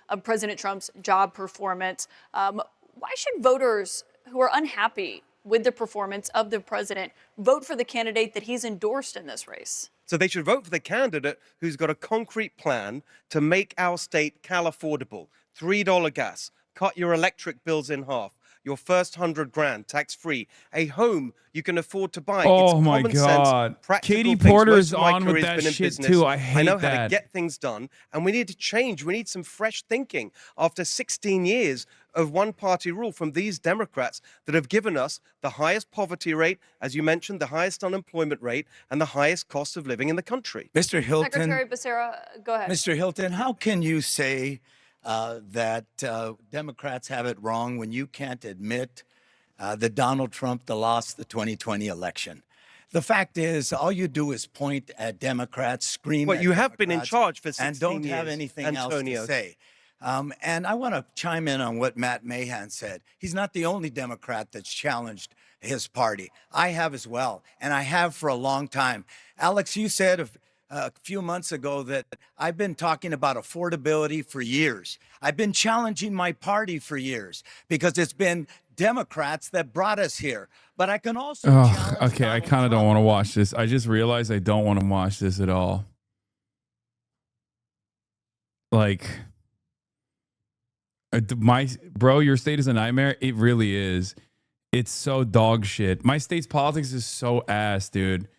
[SPEAKER 26] Of President Trump's job performance. Why should voters who are unhappy with the performance of the president vote for the candidate that he's endorsed in this race?
[SPEAKER 2] So they should vote for the candidate who's got a concrete plan to make our state Cal affordable. $3 gas, cut your electric bills in half, your first 100 grand tax-free, a home you can afford to buy.
[SPEAKER 1] Oh
[SPEAKER 2] it's
[SPEAKER 1] my
[SPEAKER 2] common
[SPEAKER 1] God.
[SPEAKER 2] sense, practical
[SPEAKER 1] Katie
[SPEAKER 2] things.
[SPEAKER 1] Porter
[SPEAKER 2] Most
[SPEAKER 1] is
[SPEAKER 2] of my
[SPEAKER 1] on with
[SPEAKER 2] career's
[SPEAKER 1] that
[SPEAKER 2] been in
[SPEAKER 1] shit
[SPEAKER 2] business.
[SPEAKER 1] too. I hate
[SPEAKER 2] know how
[SPEAKER 1] that.
[SPEAKER 2] to get things done, and we need to change. We need some fresh thinking after 16 years of one-party rule from these Democrats that have given us the highest poverty rate, as you mentioned, the highest unemployment rate, and the highest cost of living in the country.
[SPEAKER 5] Mr. Hilton,
[SPEAKER 26] Secretary Becerra, go ahead.
[SPEAKER 5] Mr. Hilton, how can you say that Democrats have it wrong when you can't admit that Donald Trump lost the 2020 election? The fact is, all you do is point at Democrats, scream
[SPEAKER 2] Well,
[SPEAKER 5] at
[SPEAKER 2] you have been in
[SPEAKER 5] Democrats,
[SPEAKER 2] charge for 16
[SPEAKER 5] and don't have
[SPEAKER 2] years,
[SPEAKER 5] anything
[SPEAKER 2] Antonio.
[SPEAKER 5] else to say. And I want to chime in on what Matt Mahan said. He's not the only Democrat that's challenged his party. I have as well, and I have for a long time. Alex, you said a few months ago that I've been talking about affordability for years. I've been challenging my party for years because it's been Democrats that brought us here. But I can also challenge
[SPEAKER 1] okay, I kind of don't want to watch this. I just realized I don't want to watch this at all. Like, bro, your state is a nightmare. It really is. It's so dog shit. My state's politics is so ass, dude.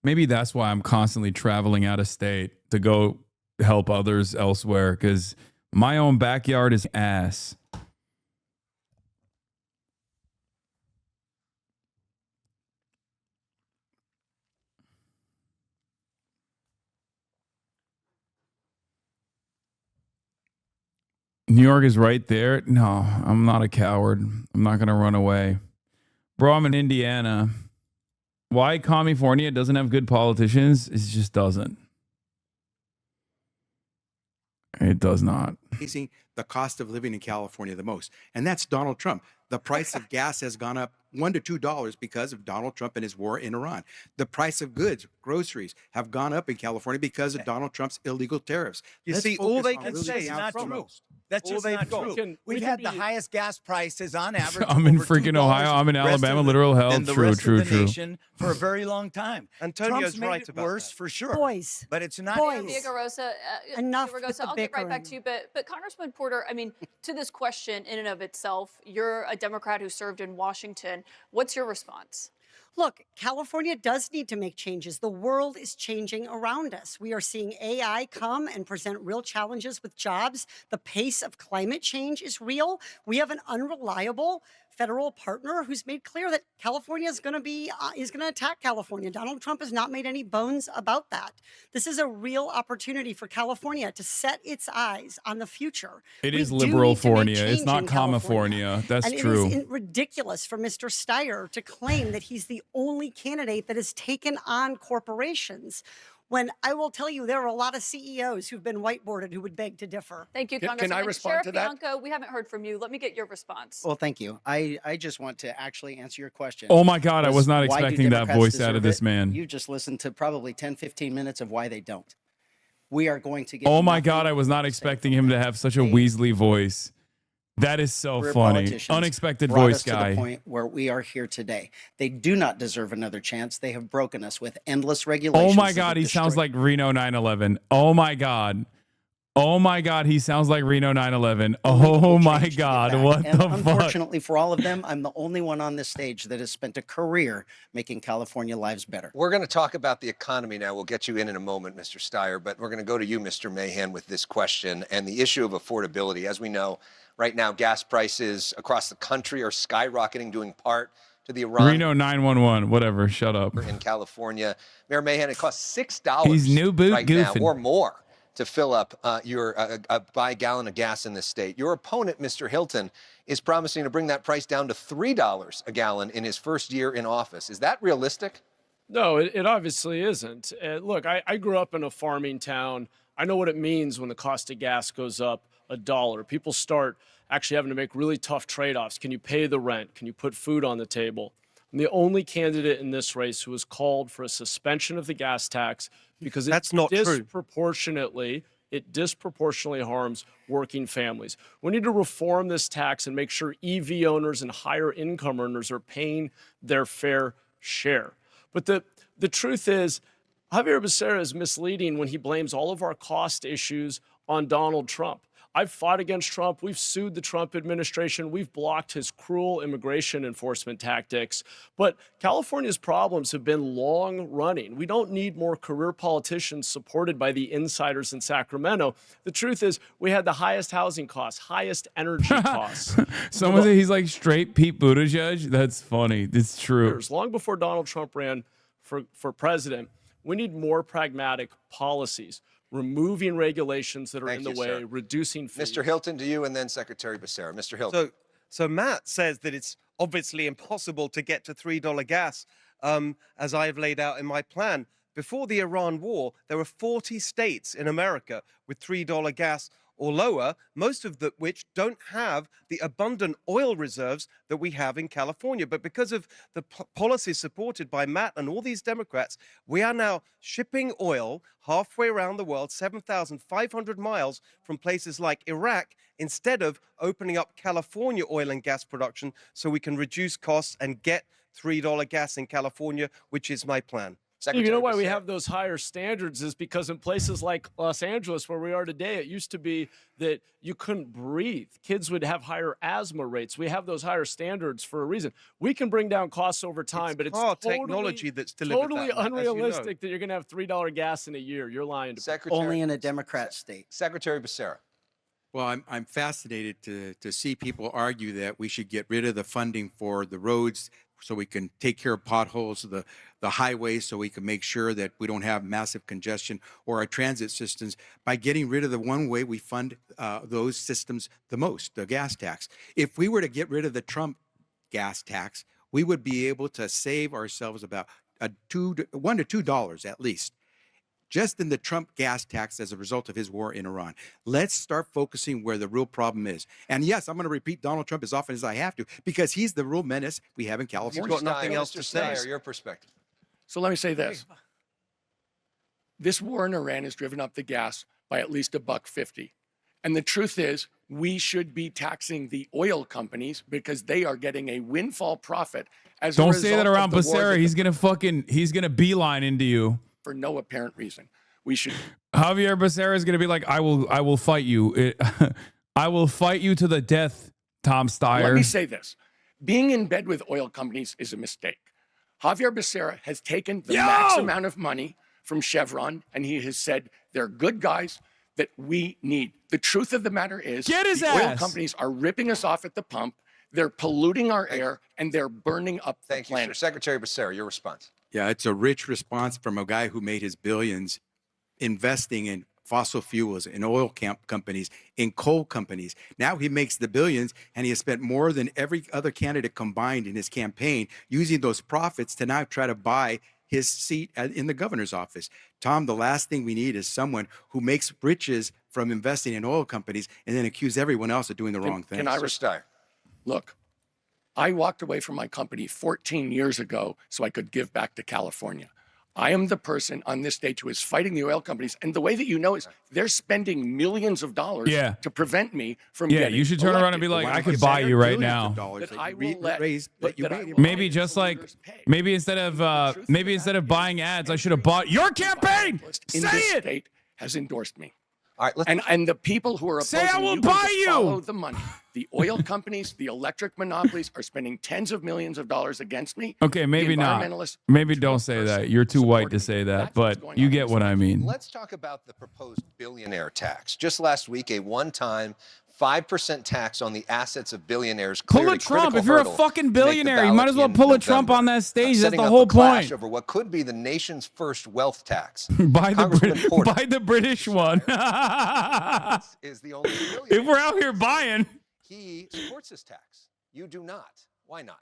[SPEAKER 1] Maybe that's why I'm constantly traveling out of state to go help others elsewhere, because my own backyard is ass. New York is right there. No, I'm not a coward. I'm not going to run away. Bro, I'm in Indiana. Why California doesn't have good politicians? It just doesn't. It does not.
[SPEAKER 4] Raising the cost of living in California the most, and that's Donald Trump. The price of gas has gone up $1 to $2 because of Donald Trump and his war in Iran. The price of goods, groceries, have gone up in California because of Donald Trump's illegal tariffs.
[SPEAKER 2] You
[SPEAKER 4] Let's
[SPEAKER 2] see, all
[SPEAKER 4] focus
[SPEAKER 2] they
[SPEAKER 4] on
[SPEAKER 2] can
[SPEAKER 4] really
[SPEAKER 2] say
[SPEAKER 4] the
[SPEAKER 2] is
[SPEAKER 5] not
[SPEAKER 4] outcome.
[SPEAKER 5] true. That's
[SPEAKER 2] All
[SPEAKER 5] just
[SPEAKER 2] they've
[SPEAKER 5] not
[SPEAKER 2] got.
[SPEAKER 5] true. We've had the highest gas prices on average.
[SPEAKER 1] I'm in
[SPEAKER 5] over
[SPEAKER 1] freaking
[SPEAKER 5] $2
[SPEAKER 1] Ohio. I'm in
[SPEAKER 5] rest
[SPEAKER 1] Alabama.
[SPEAKER 5] of the-
[SPEAKER 1] Literal hell.
[SPEAKER 5] than the
[SPEAKER 1] True,
[SPEAKER 5] rest
[SPEAKER 1] true,
[SPEAKER 5] of the
[SPEAKER 1] true.
[SPEAKER 5] nation for a very long time.
[SPEAKER 2] Antonio's
[SPEAKER 5] Trump's made
[SPEAKER 2] right
[SPEAKER 5] it
[SPEAKER 2] about
[SPEAKER 5] worse
[SPEAKER 2] that.
[SPEAKER 5] for sure.
[SPEAKER 19] Boys.
[SPEAKER 5] But it's not.
[SPEAKER 19] Boys.
[SPEAKER 26] Villaraigosa,
[SPEAKER 19] Enough with
[SPEAKER 26] Villaraigosa,
[SPEAKER 19] the
[SPEAKER 26] I'll get right back
[SPEAKER 19] bickering.
[SPEAKER 26] to you, but Congressman Porter, I mean, to this question in and of itself, you're a Democrat who served in Washington. What's your response?
[SPEAKER 19] Look, California does need to make changes. The world is changing around us. We are seeing AI come and present real challenges with jobs. The pace of climate change is real. We have an unreliable federal partner who's made clear that California is going to attack California. Donald Trump has not made any bones about that. This is a real opportunity for California to set its eyes on the future.
[SPEAKER 1] It
[SPEAKER 19] We
[SPEAKER 1] is
[SPEAKER 19] do need to make
[SPEAKER 1] liberal-fornia.
[SPEAKER 19] change
[SPEAKER 1] It's not
[SPEAKER 19] in California.
[SPEAKER 1] California. That's
[SPEAKER 19] and
[SPEAKER 1] true.
[SPEAKER 19] It is ridiculous for Mr. Steyer to claim that he's the only candidate that has taken on corporations, when I will tell you there are a lot of CEOs who've been whiteboarded who would beg to differ.
[SPEAKER 26] Thank you,
[SPEAKER 20] Can I
[SPEAKER 26] Congressman.
[SPEAKER 20] respond
[SPEAKER 26] Sheriff
[SPEAKER 20] to that?
[SPEAKER 26] Bianco, we haven't heard from you. Let me get your response.
[SPEAKER 7] Well, thank you. I just want to actually answer your question.
[SPEAKER 1] Oh my God, I was not
[SPEAKER 7] why do
[SPEAKER 1] expecting that
[SPEAKER 7] Democrats
[SPEAKER 1] voice out of
[SPEAKER 7] deserve
[SPEAKER 1] this
[SPEAKER 7] it?
[SPEAKER 1] man.
[SPEAKER 7] You just listened to probably 10, 15 minutes of why they don't. We are going to get.
[SPEAKER 1] Oh my
[SPEAKER 7] nothing
[SPEAKER 1] God, I was not expecting him to have such a Weasley voice. That is so
[SPEAKER 7] career
[SPEAKER 1] funny.
[SPEAKER 7] politicians
[SPEAKER 1] Unexpected
[SPEAKER 7] brought
[SPEAKER 1] voice
[SPEAKER 7] us to
[SPEAKER 1] guy.
[SPEAKER 7] the point where we are here today. They do not deserve another chance. They have broken us with endless regulations.
[SPEAKER 1] Oh my
[SPEAKER 7] that
[SPEAKER 1] God,
[SPEAKER 7] have
[SPEAKER 1] he sounds
[SPEAKER 7] destroyed-
[SPEAKER 1] like Reno 9/11. Oh my God. Oh my God, he sounds like Reno 9/11. Oh my God, what
[SPEAKER 7] And
[SPEAKER 1] the fuck?
[SPEAKER 7] unfortunately for all of them, I'm the only one on this stage that has spent a career making California lives better.
[SPEAKER 27] We're going to talk about the economy now. We'll get you in a moment, Mr. Steyer, but we're going to go to you, Mr. Mahan, with this question and the issue of affordability. As we know, right now, gas prices across the country are skyrocketing, due in part to the Iran
[SPEAKER 1] Reno 911, whatever, shut up.
[SPEAKER 27] in California. Mayor Mahan, it costs $6
[SPEAKER 1] He's new boot
[SPEAKER 27] right
[SPEAKER 1] goofing.
[SPEAKER 27] now or more to fill up buy a gallon of gas in this state. Your opponent, Mr. Hilton, is promising to bring that price down to $3 a gallon in his first year in office. Is that realistic?
[SPEAKER 23] No, it obviously isn't. Look, I grew up in a farming town. I know what it means when the cost of gas goes up $1. People start actually having to make really tough trade-offs. Can you pay the rent? Can you put food on the table? I'm the only candidate in this race who has called for a suspension of the gas tax because
[SPEAKER 2] That's not true.
[SPEAKER 23] It disproportionately harms working families. We need to reform this tax and make sure EV owners and higher income earners are paying their fair share. But the truth is, Javier Becerra is misleading when he blames all of our cost issues on Donald Trump. I've fought against Trump. We've sued the Trump administration. We've blocked his cruel immigration enforcement tactics. But California's problems have been long running. We don't need more career politicians supported by the insiders in Sacramento. The truth is, we had the highest housing costs, highest energy costs.
[SPEAKER 1] Someone said he's like straight Pete Buttigieg. That's funny. It's true.
[SPEAKER 23] Long before Donald Trump ran for president, we need more pragmatic policies, removing regulations that are in the way,
[SPEAKER 27] sir.
[SPEAKER 23] reducing fees.
[SPEAKER 27] Mr. Hilton, to you, and then Secretary Becerra. Mr. Hilton.
[SPEAKER 2] So Matt says that it's obviously impossible to get to $3 gas, as I've laid out in my plan. Before the Iran war, there were 40 states in America with $3 gas or lower, most of which don't have the abundant oil reserves that we have in California. But because of the policies supported by Matt and all these Democrats, we are now shipping oil halfway around the world, 7,500 miles from places like Iraq, instead of opening up California oil and gas production so we can reduce costs and get $3 gas in California, which is my plan.
[SPEAKER 23] You know why we have those higher standards is because in places like Los Angeles, where we are today, it used to be that you couldn't breathe. Kids would have higher asthma rates. We have those higher standards for a reason. We can bring down costs over time, but it's
[SPEAKER 2] technology that's delivered
[SPEAKER 23] totally
[SPEAKER 2] that, Matt, as you know.
[SPEAKER 23] unrealistic that you're going to have $3 gas in a year. You're lying to me.
[SPEAKER 7] Only in a Democrat state.
[SPEAKER 27] Secretary Becerra.
[SPEAKER 4] Well, I'm fascinated to see people argue that we should get rid of the funding for the roads so we can take care of potholes, the highways, so we can make sure that we don't have massive congestion, or our transit systems, by getting rid of the one way we fund those systems the most, the gas tax. If we were to get rid of the Trump gas tax, we would be able to save ourselves about $1 to $2 at least, just in the Trump gas tax as a result of his war in Iran. Let's start focusing where the real problem is. And yes, I'm going to repeat Donald Trump as often as I have to, because he's the real menace we have in California.
[SPEAKER 27] You've got nothing else to say. Your perspective.
[SPEAKER 20] So let me say this. This war in Iran has driven up the gas by at least $1.50. And the truth is, we should be taxing the oil companies because they are getting a windfall profit as a result of the war.
[SPEAKER 1] Don't say that around Becerra. He's gonna beeline into you.
[SPEAKER 20] For no apparent reason. We should.
[SPEAKER 1] Javier Becerra is going to be like, I will fight you. I will fight you to the death, Tom Steyer.
[SPEAKER 20] Let me say this. Being in bed with oil companies is a mistake. Javier Becerra has taken the max amount of money from Chevron, and he has said they're good guys that we need. The truth of the matter is oil companies are ripping us off at the pump. They're polluting our air, and they're burning up the planet.
[SPEAKER 27] Thank you, sir. Secretary Becerra, your response.
[SPEAKER 4] Yeah, it's a rich response from a guy who made his billions investing in fossil fuels, in oil companies, in coal companies. Now he makes the billions, and he has spent more than every other candidate combined in his campaign, using those profits to now try to buy his seat in the governor's office. Tom, the last thing we need is someone who makes riches from investing in oil companies and then accuse everyone else of doing the wrong thing.
[SPEAKER 20] Can I retire? Look, I walked away from my company 14 years ago so I could give back to California. I am the person on this stage who is fighting the oil companies. And the way that you know is they're spending millions of dollars to prevent me from getting
[SPEAKER 1] you should turn around and be like, I could buy you right now.
[SPEAKER 20] That I will let,
[SPEAKER 1] maybe just like, maybe instead of buying ads, I should have bought your campaign. Say it.
[SPEAKER 20] State has endorsed me.
[SPEAKER 27] All right,
[SPEAKER 20] and the people who are opposing
[SPEAKER 1] I will
[SPEAKER 20] you
[SPEAKER 1] buy you.
[SPEAKER 20] Follow the money. The oil companies, the electric monopolies are spending tens of millions of dollars against me.
[SPEAKER 1] Okay, maybe not. Maybe don't say that. You're too white to say that, but you get what I mean.
[SPEAKER 27] Let's talk about the proposed billionaire tax. Just last week, a one-time 5% tax on the assets of billionaires.
[SPEAKER 1] Pull a Trump. If you're a fucking billionaire, you might as well pull a Trump on that stage. That's the whole point.
[SPEAKER 27] Over what could be the nation's first wealth tax.
[SPEAKER 1] Buy the British one.
[SPEAKER 27] Is the only
[SPEAKER 1] if we're out here buying.
[SPEAKER 27] He supports this tax. You do not. Why not?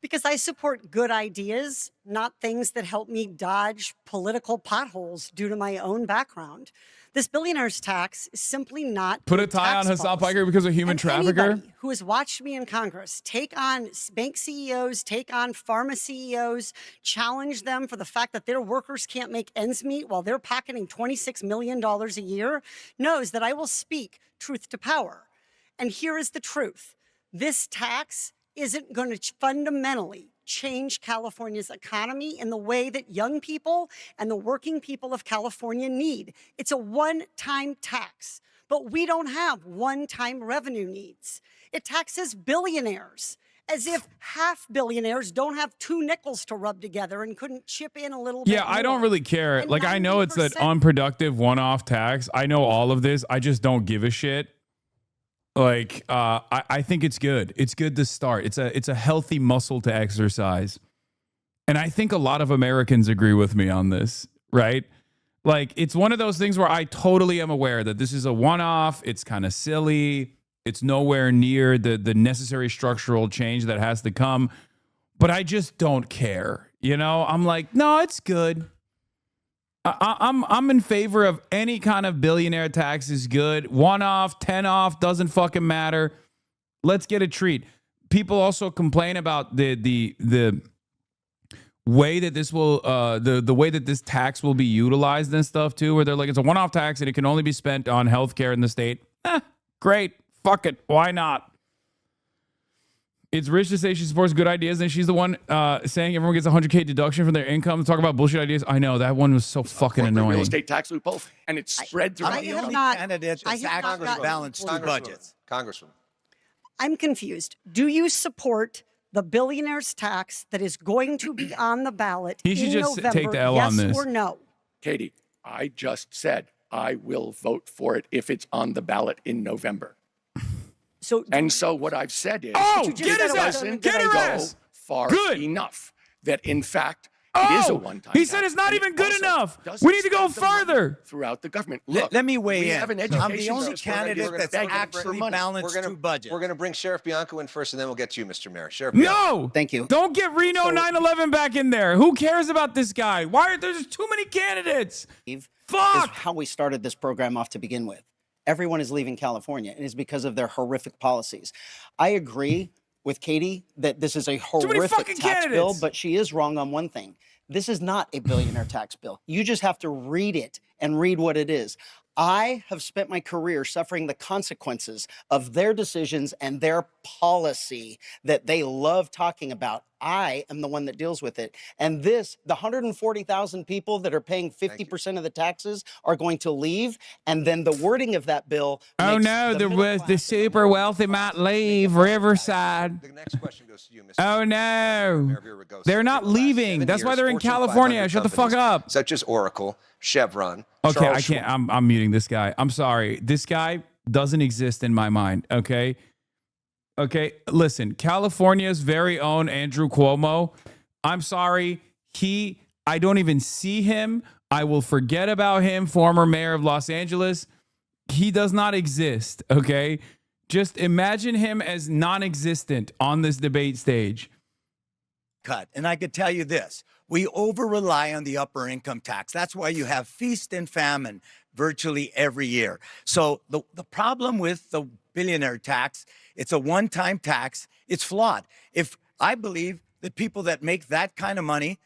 [SPEAKER 19] Because I support good ideas, not things that help me dodge political potholes due to my own background. This billionaire's tax is simply not
[SPEAKER 1] put a tie on Hasan Piker because of human trafficker.
[SPEAKER 19] Anybody who has watched me in Congress take on bank CEOs, take on pharma CEOs, challenge them for the fact that their workers can't make ends meet while they're pocketing $26 million a year, knows that I will speak truth to power. And here is the truth. This tax isn't going to fundamentally change California's economy in the way that young people and the working people of California need. It's a one-time tax, but we don't have one-time revenue needs. It taxes billionaires, as if half billionaires don't have two nickels to rub together and couldn't chip in a little bit
[SPEAKER 1] Yeah, I don't
[SPEAKER 19] more.
[SPEAKER 1] really care.
[SPEAKER 19] And
[SPEAKER 1] Like, I know it's that
[SPEAKER 19] 90%
[SPEAKER 1] unproductive one-off tax. I know all of this. I just don't give a shit. Like, I think it's good. It's good to start. It's a healthy muscle to exercise. And I think a lot of Americans agree with me on this, right? Like, it's one of those things where I totally am aware that this is a one-off. It's kind of silly. It's nowhere near the necessary structural change that has to come. But I just don't care. You know, I'm like, no, it's good. I'm in favor of any kind of billionaire tax is good. 1 off, 10 off, doesn't fucking matter. Let's get a treat. People also complain about the way that this will the way that this tax will be utilized and stuff too, where they're like, it's a one-off tax and it can only be spent on healthcare in the state. Great. Fuck it. Why not? It's rich to say she supports good ideas, and she's the one saying everyone gets a $100K deduction from their income to talk about bullshit ideas. I know that one was so fucking annoying.
[SPEAKER 20] Real estate tax loophole, and it's spread throughout.
[SPEAKER 5] I'm the only candidate that's actually balanced two budgets.
[SPEAKER 27] Congresswoman.
[SPEAKER 19] I'm confused. Do you support the billionaire's tax that is going to be on the ballot
[SPEAKER 1] He should
[SPEAKER 19] in
[SPEAKER 1] just
[SPEAKER 19] November?
[SPEAKER 1] take the L
[SPEAKER 19] yes
[SPEAKER 1] on this.
[SPEAKER 19] or no?
[SPEAKER 20] Katie, I just said I will vote for it if it's on the ballot in November.
[SPEAKER 19] So
[SPEAKER 20] what I've said is,
[SPEAKER 1] get his ass, get her ass.
[SPEAKER 20] Far
[SPEAKER 1] Good.
[SPEAKER 20] enough that in fact it is a one-time.
[SPEAKER 1] He said it's not even good enough. We need to go farther.
[SPEAKER 20] Throughout the government. Look,
[SPEAKER 5] Let me weigh
[SPEAKER 20] we
[SPEAKER 5] in.
[SPEAKER 20] have an
[SPEAKER 5] I'm the
[SPEAKER 20] education
[SPEAKER 5] only
[SPEAKER 20] system.
[SPEAKER 5] candidate
[SPEAKER 20] We're
[SPEAKER 5] that's
[SPEAKER 20] gonna beg
[SPEAKER 5] actually
[SPEAKER 20] for money.
[SPEAKER 5] balanced two budgets.
[SPEAKER 27] We're going to bring Sheriff Bianco in first, and then we'll get you, Mr. Mayor. Sheriff Bianco.
[SPEAKER 1] No.
[SPEAKER 7] Thank you.
[SPEAKER 1] Don't get Reno 9/11 back in there. Who cares about this guy? Why are there too many candidates?
[SPEAKER 7] Fuck! Is how we started this program off to begin with. Everyone is leaving California, and it's because of their horrific policies. I agree with Katie that this is a horrific tax bill, but she is wrong on one thing. This is not a billionaire tax bill. You just have to read it and read what it is. I have spent my career suffering the consequences of their decisions and their policy that they love talking about. I am the one that deals with it. And the 140,000 people that are paying 50% of the taxes are going to leave. And then the wording of that bill.
[SPEAKER 1] Oh no, the super wealthy might leave Riverside.
[SPEAKER 27] The next question goes to you, Mr.
[SPEAKER 1] Oh no, they're not leaving. That's why they're in California. Shut the fuck up.
[SPEAKER 27] Such as Oracle, Chevron.
[SPEAKER 1] Okay,
[SPEAKER 27] Charles
[SPEAKER 1] I can't. I'm muting this guy. I'm sorry. This guy doesn't exist in my mind. Okay. Listen, California's very own Andrew Cuomo. I'm sorry. I don't even see him. I will forget about him. Former mayor of Los Angeles. He does not exist. Okay. Just imagine him as non-existent on this debate stage.
[SPEAKER 5] Cut. And I could tell you this. We over-rely on the upper income tax. That's why you have feast and famine virtually every year. So the problem with the billionaire tax, it's a one-time tax. It's flawed. If I believe that people that make that kind of money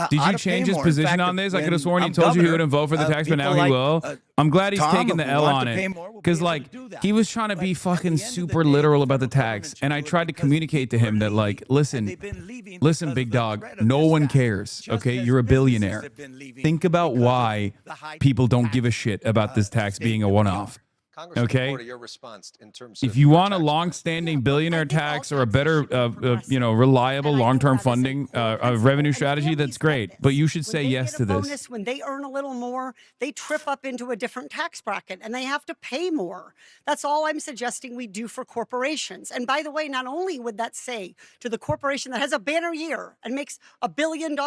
[SPEAKER 1] Did you change his position on this? I could have sworn he told you he wouldn't vote for the tax, but now he will. I'm glad he's taking the L on it. Because, like, he was trying to be fucking super literal about the tax. And I tried to communicate to him that, like, listen, big dog, no one cares, okay? You're a billionaire. Think about why people don't give a shit about this tax being a one-off. Okay.
[SPEAKER 27] Your response in terms
[SPEAKER 1] if you want a long-standing billionaire tax or a better, reliable long-term funding revenue strategy, that's great. But you should say yes to this.
[SPEAKER 19] When they earn a little more, they trip up into a different tax bracket and they have to pay more. That's all I'm suggesting we do for corporations. And by the way, not only would that say to the corporation that has a banner year and makes $1 billion,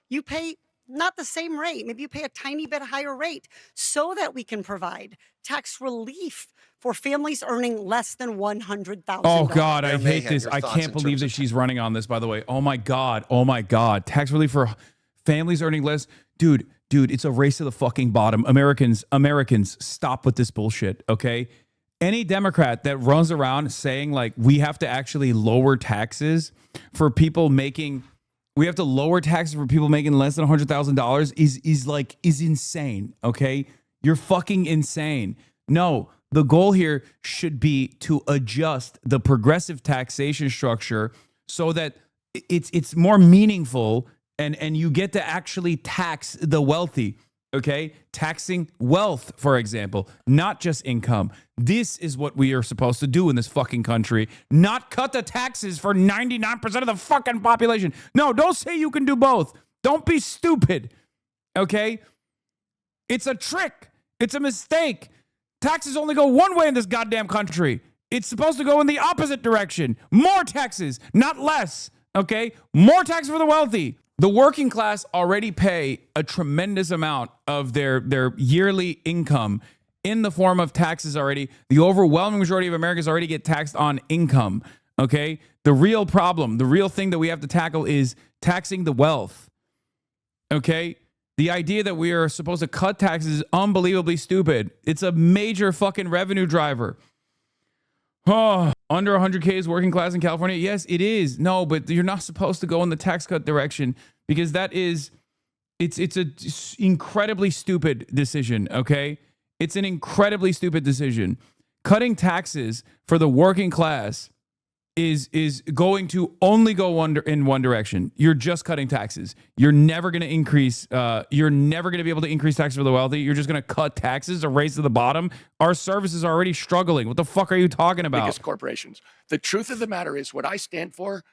[SPEAKER 19] you pay not the same rate. Maybe you pay a tiny bit higher rate so that we can provide tax relief for families earning less than $100,000.
[SPEAKER 1] Oh, God, I hate this. I can't believe that she's running on this, by the way. Oh, my God. Oh, my God. Tax relief for families earning less. Dude, it's a race to the fucking bottom. Americans, stop with this bullshit, okay? Any Democrat that runs around saying, like, we have to actually lower taxes for people making... We have to lower taxes for people making less than $100,000 is insane, okay? You're fucking insane. No, the goal here should be to adjust the progressive taxation structure so that it's more meaningful, and you get to actually tax the wealthy. Okay, taxing wealth, for example, not just income. This is what we are supposed to do in this fucking country. Not cut the taxes for 99% of the fucking population. No, don't say you can do both. Don't be stupid. Okay, it's a trick. It's a mistake. Taxes only go one way in this goddamn country. It's supposed to go in the opposite direction. More taxes, not less. Okay, more taxes for the wealthy. The working class already pay a tremendous amount of their yearly income in the form of taxes already. The overwhelming majority of Americans already get taxed on income, okay? The real problem, the real thing that we have to tackle is taxing the wealth, okay? The idea that we are supposed to cut taxes is unbelievably stupid. It's a major fucking revenue driver. Oh, under 100K is working class in California? Yes, it is. No, but you're not supposed to go in the tax cut direction because it's an incredibly stupid decision, okay? It's an incredibly stupid decision. Cutting taxes for the working class is going to only go in one direction. You're just cutting taxes. You're never going to increase. You're never going to be able to increase taxes for the wealthy. You're just going to cut taxes or raise to the bottom. Our services are already struggling. What the fuck are you talking about?
[SPEAKER 20] Biggest corporations. The truth of the matter is, what I stand for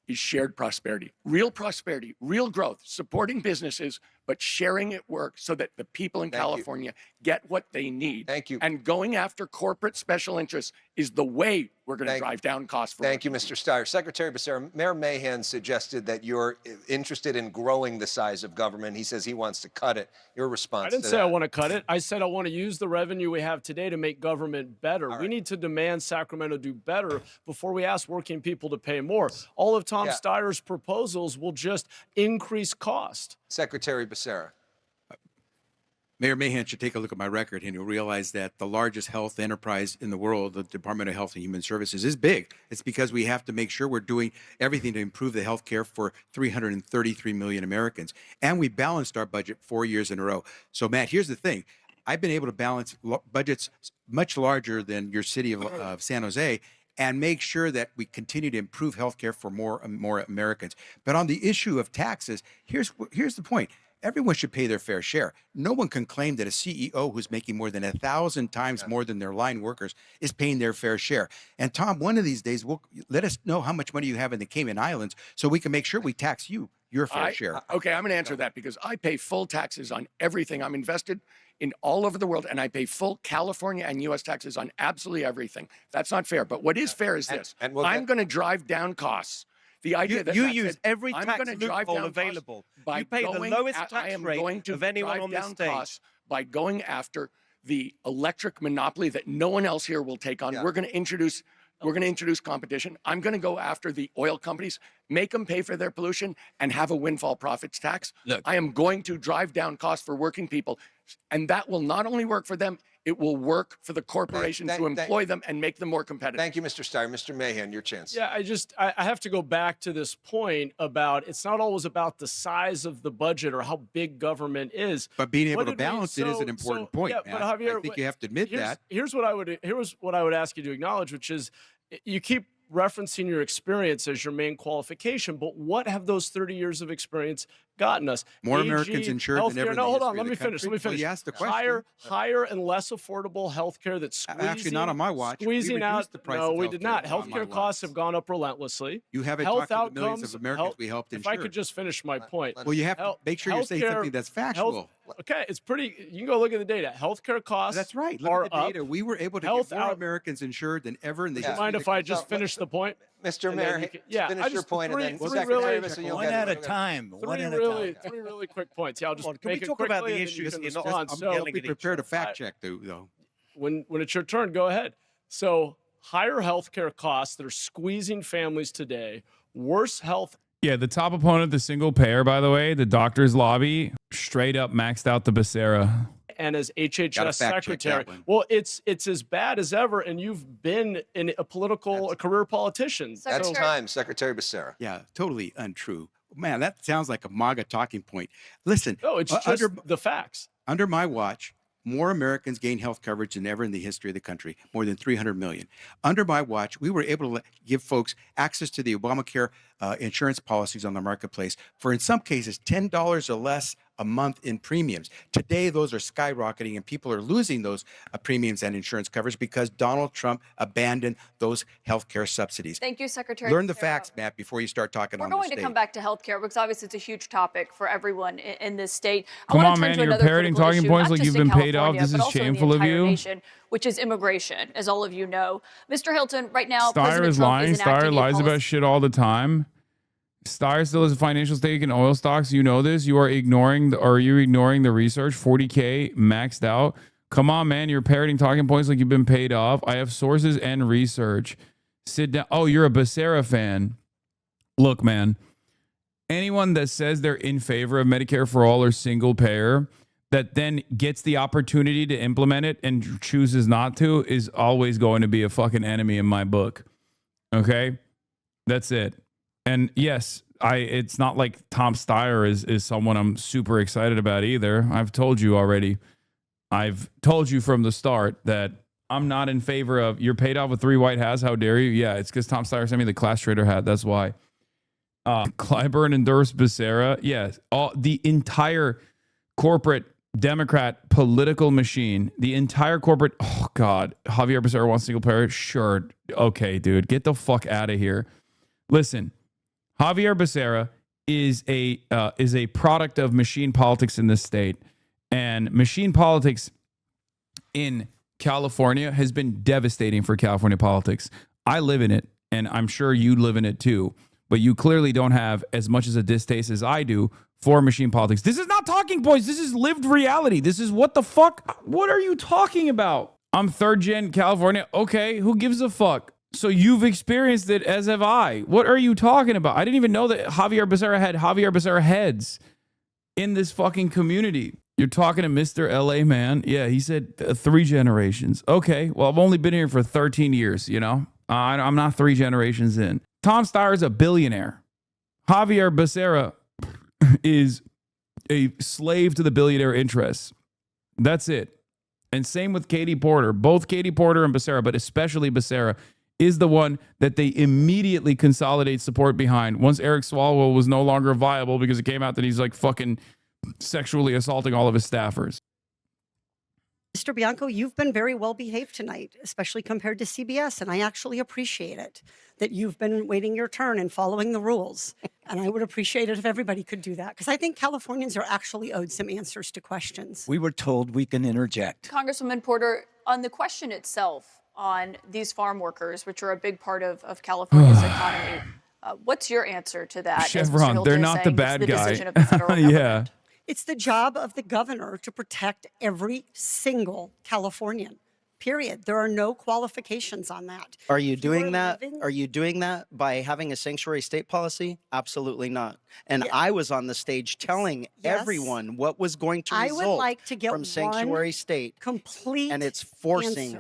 [SPEAKER 20] is shared prosperity, real growth, supporting businesses, but sharing it work so that the people in California get what they need.
[SPEAKER 27] Thank you.
[SPEAKER 20] And going after corporate special interests is the way we're going to drive down costs.
[SPEAKER 27] Thank you, Mr. Steyer. Secretary Becerra, Mayor Mahan suggested that you're interested in growing the size of government. He says he wants to cut it. Your response to that?
[SPEAKER 23] I didn't say I want to cut it. I said I want to use the revenue we have today to make government better. We need to demand Sacramento do better before we ask working people to pay more. All of Tom Steyer's proposals will just increase cost.
[SPEAKER 27] Secretary Becerra.
[SPEAKER 4] Mayor Mahan should take a look at my record and he'll realize that the largest health enterprise in the world, the Department of Health and Human Services, is big. It's because we have to make sure we're doing everything to improve the health care for 333 million Americans. And we balanced our budget 4 years in a row. So, Matt, here's the thing. I've been able to balance budgets much larger than your city of San Jose and make sure that we continue to improve health care for more Americans. But on the issue of taxes, here's the point. Everyone should pay their fair share. No one can claim that a CEO who's making more than 1,000 times more than their line workers is paying their fair share. And Tom, one of these days, let us know how much money you have in the Cayman Islands so we can make sure we tax you your fair share.
[SPEAKER 20] Okay, I'm going to answer that because I pay full taxes on everything. I'm invested in all over the world, and I pay full California and U.S. taxes on absolutely everything. That's not fair. But what is fair is this. I'm going to drive down costs. The idea that
[SPEAKER 2] you use every tax
[SPEAKER 20] drive
[SPEAKER 2] loophole
[SPEAKER 20] down
[SPEAKER 2] available.
[SPEAKER 20] By
[SPEAKER 2] You pay the lowest tax rate of anyone on this stage.
[SPEAKER 20] Costs by going after the electric monopoly that no one else here will take on. We're going to introduce competition. I'm going to go after the oil companies, make them pay for their pollution, and have a windfall profits tax.
[SPEAKER 27] Look,
[SPEAKER 20] I am going to drive down costs for working people, and that will not only work for them, it will work for the corporations to employ them and make them more competitive.
[SPEAKER 27] Thank you, Mr. Steyer. Mr. Mahan, your chance.
[SPEAKER 23] Yeah, I have to go back to this point about it's not always about the size of the budget or how big government is.
[SPEAKER 4] But being able to balance it is an important point,
[SPEAKER 23] yeah,
[SPEAKER 4] man.
[SPEAKER 23] But Javier,
[SPEAKER 4] I think you have to admit that.
[SPEAKER 23] Here's what I would ask you to acknowledge, which is you keep referencing your experience as your main qualification, but what have those 30 years of experience gotten us?
[SPEAKER 4] More Americans insured than ever in the
[SPEAKER 23] hold on,
[SPEAKER 4] history
[SPEAKER 23] let
[SPEAKER 4] of
[SPEAKER 23] me
[SPEAKER 4] the
[SPEAKER 23] finish.
[SPEAKER 4] country. Well, you asked the question.
[SPEAKER 23] Higher and less affordable health care that's squeezing.
[SPEAKER 4] Actually, not on my watch.
[SPEAKER 23] Squeezing out.
[SPEAKER 4] The price
[SPEAKER 23] no,
[SPEAKER 4] of
[SPEAKER 23] we did not.
[SPEAKER 4] healthcare
[SPEAKER 23] Healthcare costs have gone up relentlessly.
[SPEAKER 4] You haven't
[SPEAKER 23] health
[SPEAKER 4] talked to the
[SPEAKER 23] outcomes,
[SPEAKER 4] millions of Americans we helped insure.
[SPEAKER 23] If I could just finish my point.
[SPEAKER 4] Well, you have to make sure you say something that's factual.
[SPEAKER 23] Okay, it's pretty. You can go look at the data. Healthcare costs.
[SPEAKER 4] That's right. Look at the data. We were able to get more Americans insured than ever in the history.
[SPEAKER 23] Do you mind if I just finish the point?
[SPEAKER 27] Mr. Mayor, finish your point, and then
[SPEAKER 23] Secretary,
[SPEAKER 5] one at a time.
[SPEAKER 23] Three really quick points. Yeah, I'll just
[SPEAKER 2] Can we talk about the issues you're not
[SPEAKER 4] I'll be prepared to fact check, though.
[SPEAKER 23] When it's your turn, go ahead. So higher healthcare costs that are squeezing families today, worse health.
[SPEAKER 1] Yeah, the top opponent, the single payer, by the way, the doctor's lobby, straight up maxed out the Becerra.
[SPEAKER 23] And as HHS secretary, well, it's as bad as ever. And you've been in a career politician.
[SPEAKER 27] That's time, Secretary Becerra.
[SPEAKER 4] Yeah, totally untrue. Man, that sounds like a MAGA talking point. Listen.
[SPEAKER 23] No, it's just the facts.
[SPEAKER 4] Under my watch, more Americans gained health coverage than ever in the history of the country, more than 300 million. Under my watch, we were able to give folks access to the Obamacare insurance policies on the marketplace for, in some cases, $10 or less a month in premiums. Today, those are skyrocketing, and people are losing those premiums and insurance coverage because Donald Trump abandoned those health care subsidies.
[SPEAKER 26] Thank you, Secretary.
[SPEAKER 4] Learn the facts, Matt, before you start talking on the stage.
[SPEAKER 26] We're going to come back to healthcare because obviously it's a huge topic for everyone in this state.
[SPEAKER 1] Come on, man, you're parroting talking points like you've been paid off. This is shameful of you.
[SPEAKER 26] Nation, which is immigration, as all of you know. Mr. Hilton, right now,
[SPEAKER 1] Steyer
[SPEAKER 26] President
[SPEAKER 1] is
[SPEAKER 26] Trump
[SPEAKER 1] lying. Steyer lies about shit all the time. Steyer still has a financial stake in oil stocks. You know this. You are ignoring are you ignoring the research? 40K maxed out. Come on, man. You're parroting talking points like you've been paid off. I have sources and research. Sit down. Oh, you're a Becerra fan. Look, man. Anyone that says they're in favor of Medicare for all or single payer that then gets the opportunity to implement it and chooses not to is always going to be a fucking enemy in my book. Okay? That's it. And yes, it's not like Tom Steyer is someone I'm super excited about either. I've told you already. I've told you from the start that I'm not in favor of you're paid off with 3 white hats. How dare you? Yeah, it's because Tom Steyer sent me the class trader hat. That's why. Clyburn endorsed Becerra. Yes, the entire corporate Democrat political machine, the entire corporate. Oh God, Javier Becerra wants single payer. Sure, okay, dude, get the fuck out of here. Listen. Javier Becerra is a product of machine politics in this state, and machine politics in California has been devastating for California politics. I live in it, and I'm sure you live in it too, but you clearly don't have as much as a distaste as I do for machine politics. This is not talking points. This is lived reality. This is what the fuck? What are you talking about? I'm third gen California. Okay, who gives a fuck? So you've experienced it, as have I. What are you talking about? I didn't even know that Javier Becerra had Javier Becerra heads in this fucking community. You're talking to Mr. LA man. Yeah, he said 3 generations. Okay, well, I've only been here for 13 years, you know? I'm not 3 generations in. Tom Steyer is a billionaire. Javier Becerra is a slave to the billionaire interests. That's it. And same with Katie Porter. Both Katie Porter and Becerra, but especially Becerra, is the one that they immediately consolidate support behind once Eric Swalwell was no longer viable because it came out that he's like fucking sexually assaulting all of his staffers.
[SPEAKER 19] Mr. Bianco, you've been very well behaved tonight, especially compared to CBS, and I actually appreciate it that you've been waiting your turn and following the rules. And I would appreciate it if everybody could do that, because I think Californians are actually owed some answers to questions.
[SPEAKER 5] We were told we can interject.
[SPEAKER 26] Congresswoman Porter, on the question itself on these farm workers, which are a big part of California's economy, what's your answer to that?
[SPEAKER 1] Chevron, they're not the bad guy.
[SPEAKER 26] Decision of the federal government.
[SPEAKER 1] Yeah.
[SPEAKER 19] It's the job of the governor to protect every single Californian, period. There are no qualifications on that.
[SPEAKER 7] Are you doing that? Are you doing that by having a sanctuary state policy? Absolutely not. And I was on the stage telling everyone what was going to result
[SPEAKER 19] I would like to get
[SPEAKER 7] from sanctuary state.
[SPEAKER 19] Complete
[SPEAKER 7] and it's forcing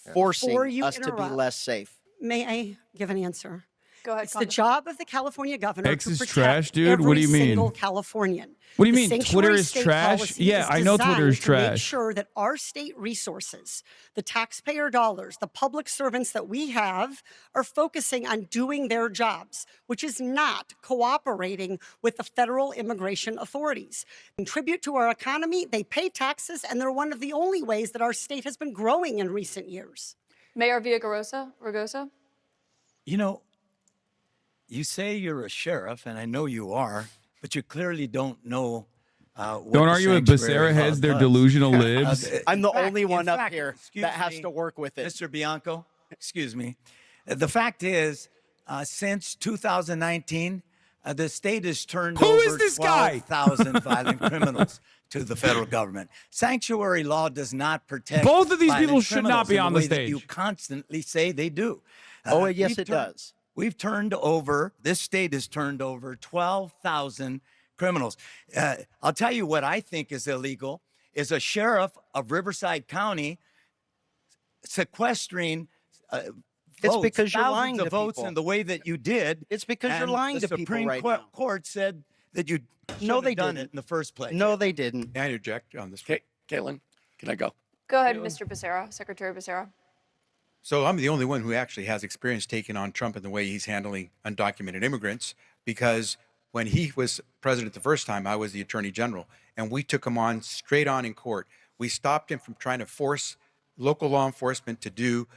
[SPEAKER 7] us to be less safe.
[SPEAKER 19] May I give an answer?
[SPEAKER 26] Go ahead,
[SPEAKER 19] it's the job of the California governor
[SPEAKER 1] X
[SPEAKER 19] to
[SPEAKER 1] is
[SPEAKER 19] protect
[SPEAKER 1] trash, dude.
[SPEAKER 19] every
[SPEAKER 1] What do you mean?
[SPEAKER 19] single Californian.
[SPEAKER 1] What do you
[SPEAKER 19] The
[SPEAKER 1] mean?
[SPEAKER 19] sanctuary
[SPEAKER 1] Twitter is
[SPEAKER 19] state
[SPEAKER 1] trash?
[SPEAKER 19] policy
[SPEAKER 1] Yeah,
[SPEAKER 19] is
[SPEAKER 1] I know Twitter is
[SPEAKER 19] designed to make
[SPEAKER 1] trash.
[SPEAKER 19] sure that our state resources, the taxpayer dollars, the public servants that we have are focusing on doing their jobs, which is not cooperating with the federal immigration authorities. Contribute to our economy, they pay taxes, and they're one of the only ways that our state has been growing in recent years.
[SPEAKER 26] Mayor Villaraigosa?
[SPEAKER 5] You know, you say you're a sheriff, and I know you are, but you clearly don't know what
[SPEAKER 1] Don't argue with Becerra heads, they're delusional libs.
[SPEAKER 7] I'm the only one up here that has to work with it.
[SPEAKER 5] Mr. Bianco, excuse me. The fact is, since 2019, the state has turned over 12,000 violent criminals to the federal government. Sanctuary law does not protect
[SPEAKER 1] Both of these
[SPEAKER 5] violent
[SPEAKER 1] people should not
[SPEAKER 5] criminals
[SPEAKER 1] be
[SPEAKER 5] in
[SPEAKER 1] on
[SPEAKER 5] the
[SPEAKER 1] the
[SPEAKER 5] way that
[SPEAKER 1] stage.
[SPEAKER 5] You constantly say they do.
[SPEAKER 7] Yes, it does.
[SPEAKER 5] We've turned over, this state has turned over 12,000 criminals. I'll tell you what I think is illegal is a sheriff of Riverside County sequestering
[SPEAKER 7] It's because you're lying to
[SPEAKER 5] votes
[SPEAKER 7] people.
[SPEAKER 5] in the way that you did.
[SPEAKER 7] It's because you're lying to people right now.
[SPEAKER 5] The Supreme Court said that you
[SPEAKER 7] No, they
[SPEAKER 5] done
[SPEAKER 7] didn't.
[SPEAKER 5] it in the first place.
[SPEAKER 7] No, they didn't.
[SPEAKER 4] May I interject on this?
[SPEAKER 20] Caitlin, Can I go?
[SPEAKER 26] Go ahead, Mr. Becerra, Secretary Becerra.
[SPEAKER 4] So I'm the only one who actually has experience taking on Trump in the way he's handling undocumented immigrants, because when he was president the first time, I was the attorney general, and we took him on straight on in court. We stopped him from trying to force local law enforcement to do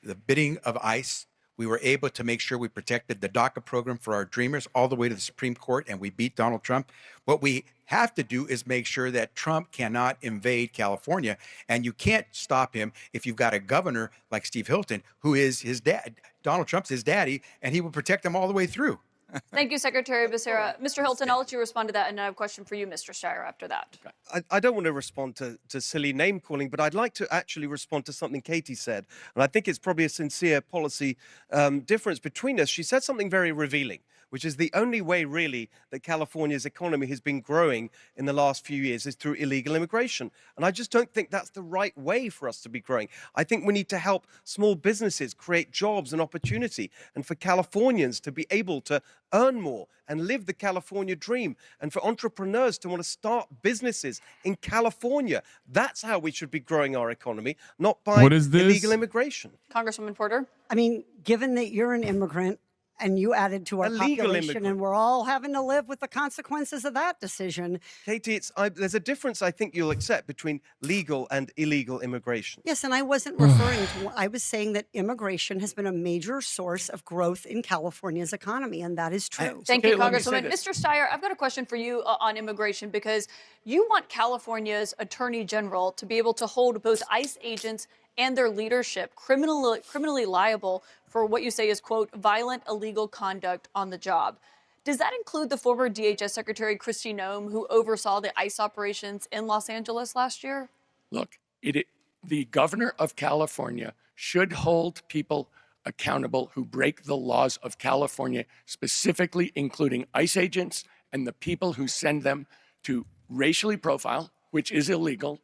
[SPEAKER 4] the bidding of ICE. We were able to make sure we protected the DACA program for our dreamers all the way to the Supreme Court, and we beat Donald Trump. What we have to do is make sure that Trump cannot invade California, and you can't stop him if you've got a governor like Steve Hilton, who is his dad. Donald Trump's his daddy, and he will protect him all the way through.
[SPEAKER 26] Thank you, Secretary Becerra. Mr. Hilton, I'll let you respond to that, and I have a question for you, Mr. Steyer, after that.
[SPEAKER 2] I don't want to respond to silly name calling, but I'd like to actually respond to something Katie said. And I think it's probably a sincere policy difference between us. She said something very revealing, which is the only way really that California's economy has been growing in the last few years is through illegal immigration. And I just don't think that's the right way for us to be growing. I think we need to help small businesses create jobs and opportunity, and for Californians to be able to earn more and live the California dream, and for entrepreneurs to want to start businesses in California. That's how we should be growing our economy, not by illegal immigration.
[SPEAKER 26] Congresswoman Porter?
[SPEAKER 19] I mean, given that you're an immigrant and you added to our population, and we're all having to live with the consequences of that decision.
[SPEAKER 2] Katie, there's a difference I think you'll accept between legal and illegal immigration.
[SPEAKER 19] Yes, and I wasn't referring to, I was saying that immigration has been a major source of growth in California's economy, and that is true.
[SPEAKER 26] Thank you, Congresswoman. Mr. Steyer, I've got a question for you on immigration, because you want California's Attorney General to be able to hold both ICE agents and their leadership criminally liable for what you say is, quote, violent illegal conduct on the job. Does that include the former DHS Secretary Kristi Noem, who oversaw the ICE operations in Los Angeles last year?
[SPEAKER 20] Look, the governor of California should hold people accountable who break the laws of California, specifically including ICE agents and the people who send them to racially profile, which is illegal.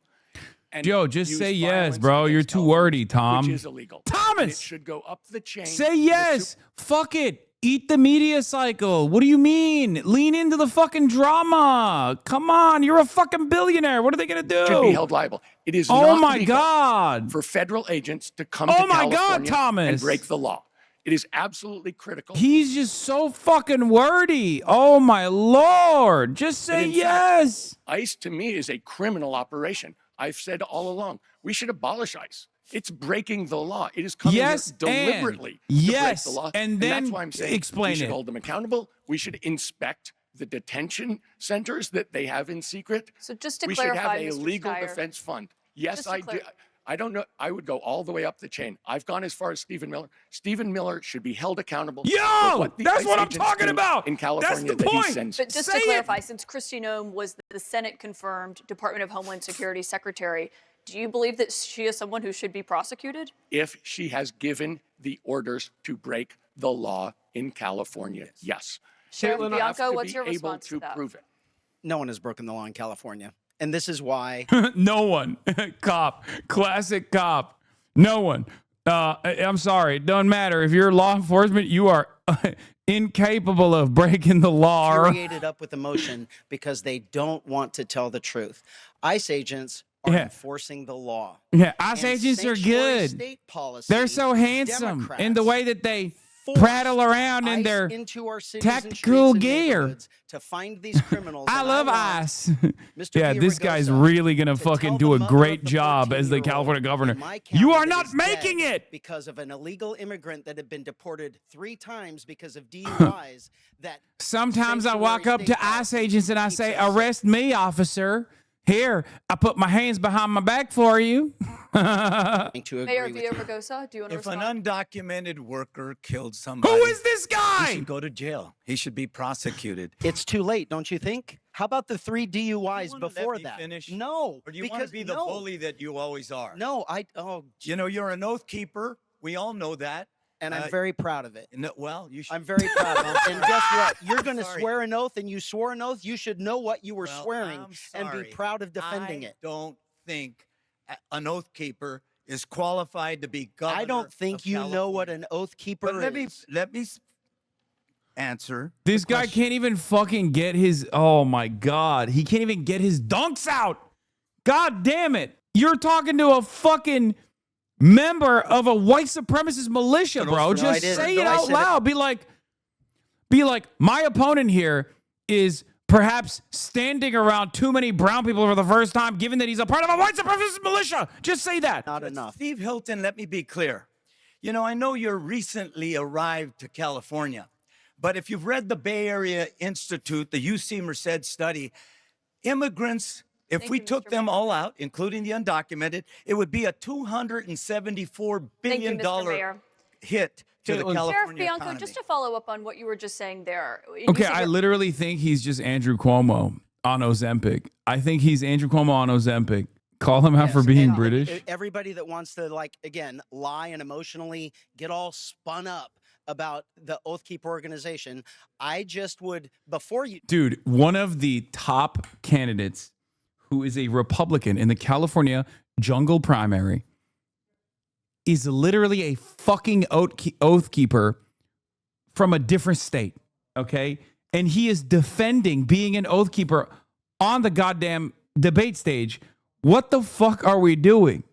[SPEAKER 1] Joe, just say yes, bro. You're too wordy, Tom.
[SPEAKER 20] Which is illegal.
[SPEAKER 1] Thomas!
[SPEAKER 20] It should go up the chain.
[SPEAKER 1] Say yes. Fuck it. Eat the media cycle. What do you mean? Lean into the fucking drama. Come on. You're a fucking billionaire. What are they going to do?
[SPEAKER 20] Should be held liable. It is
[SPEAKER 1] oh
[SPEAKER 20] not
[SPEAKER 1] my
[SPEAKER 20] legal
[SPEAKER 1] God.
[SPEAKER 20] for federal agents to come
[SPEAKER 1] Oh
[SPEAKER 20] to
[SPEAKER 1] my
[SPEAKER 20] California
[SPEAKER 1] God, Thomas.
[SPEAKER 20] and break the law. It is absolutely critical.
[SPEAKER 1] He's just so fucking wordy. Oh my Lord. Just say yes.
[SPEAKER 20] Fact, ICE to me is a criminal operation. I've said all along, we should abolish ICE. It's breaking the law. It is coming here deliberately to break the law.
[SPEAKER 1] And then
[SPEAKER 20] that's why I'm saying we should hold them accountable. We should inspect the detention centers that they have in secret.
[SPEAKER 26] So just to
[SPEAKER 20] we
[SPEAKER 26] clarify,
[SPEAKER 20] should have a
[SPEAKER 26] Mr.
[SPEAKER 20] legal
[SPEAKER 26] Steyer,
[SPEAKER 20] defense fund. Yes, I do. I don't know. I would go all the way up the chain. I've gone as far as Stephen Miller. Stephen Miller should be held accountable.
[SPEAKER 1] That's what I'm talking about.
[SPEAKER 20] In California,
[SPEAKER 1] that's the point.
[SPEAKER 26] But just to clarify, since Kristi Noem was the Senate-confirmed Department of Homeland Security Secretary, do you believe that she is someone who should be prosecuted?
[SPEAKER 20] If she has given the orders to break the law in California, yes.
[SPEAKER 26] Sheriff Bianco, what's your
[SPEAKER 20] able
[SPEAKER 26] response
[SPEAKER 20] to
[SPEAKER 26] to that?
[SPEAKER 20] prove it.
[SPEAKER 7] No one has broken the law in California. And this is why.
[SPEAKER 1] No one. Cop. Classic cop. No one. I'm sorry. It doesn't matter. If you're law enforcement, you are incapable of breaking the law.
[SPEAKER 7] Infuriated up with emotion because they don't want to tell the truth. ICE agents are enforcing the law.
[SPEAKER 1] Yeah, ICE agents are good.
[SPEAKER 7] State policy,
[SPEAKER 1] They're so handsome
[SPEAKER 7] Democrats
[SPEAKER 1] in the way that they prattle around in their
[SPEAKER 7] into our cities
[SPEAKER 1] tactical
[SPEAKER 7] and
[SPEAKER 1] gear.
[SPEAKER 7] To find these criminals.
[SPEAKER 1] I love ICE. Yeah,
[SPEAKER 7] Villaraigosa
[SPEAKER 1] this guy's really going to fucking do a great job as the California governor. You are not making it!
[SPEAKER 7] Because of an illegal immigrant that had been deported 3 times because of DUIs. That
[SPEAKER 1] sometimes I walk up to ICE agents and I say, arrest me, officer. Here, I put my hands behind my back for you.
[SPEAKER 26] Mayor Villaraigosa, do you want to
[SPEAKER 5] If
[SPEAKER 26] respond?
[SPEAKER 5] an undocumented worker killed somebody,
[SPEAKER 1] who is this guy?
[SPEAKER 5] He should go to jail. He should be prosecuted.
[SPEAKER 7] It's too late, don't you think? How about the 3 DUIs before that?
[SPEAKER 5] Finish?
[SPEAKER 7] No,
[SPEAKER 5] Or do you want to be the bully that you always are?
[SPEAKER 7] No,
[SPEAKER 5] you know, you're an oath keeper. We all know that.
[SPEAKER 7] And I'm very proud of it.
[SPEAKER 5] No, well, you should.
[SPEAKER 7] I'm very proud of it. And guess what? You're going to swear an oath, and you swore an oath. You should know what you were swearing and be proud of defending it.
[SPEAKER 5] I don't think an oath keeper is qualified to be governor.
[SPEAKER 7] I don't think you know what an oath keeper is.
[SPEAKER 5] Let me answer.
[SPEAKER 1] This guy can't even fucking get his. Oh my God. He can't even get his dunks out. God damn it. You're talking to a fucking member of a white supremacist militia, bro. Just say it out loud. Be like, my opponent here is perhaps standing around too many brown people for the first time, given that he's a part of a white supremacist militia. Just say that.
[SPEAKER 7] Not enough.
[SPEAKER 5] Steve Hilton, let me be clear. You know, I know you're recently arrived to California, but if you've read the Bay Area Institute, the UC Merced study, immigrants, if we took them all out, including the undocumented, it would be a $274 billion hit to the California
[SPEAKER 26] Sheriff Bianco,
[SPEAKER 5] economy.
[SPEAKER 26] just to follow up on what you were just saying there.
[SPEAKER 1] Okay, I literally think he's just Andrew Cuomo on Ozempic. I think he's Andrew Cuomo on Ozempic. Call him out for being British.
[SPEAKER 7] Everybody that wants to, like, again, lie and emotionally get all spun up about the Oath Keeper organization, I just would, before you...
[SPEAKER 1] Dude, one of the top candidates who is a Republican in the California jungle primary is literally a fucking Oath Keeper from a different state, okay? And he is defending being an Oath Keeper on the goddamn debate stage. What the fuck are we doing?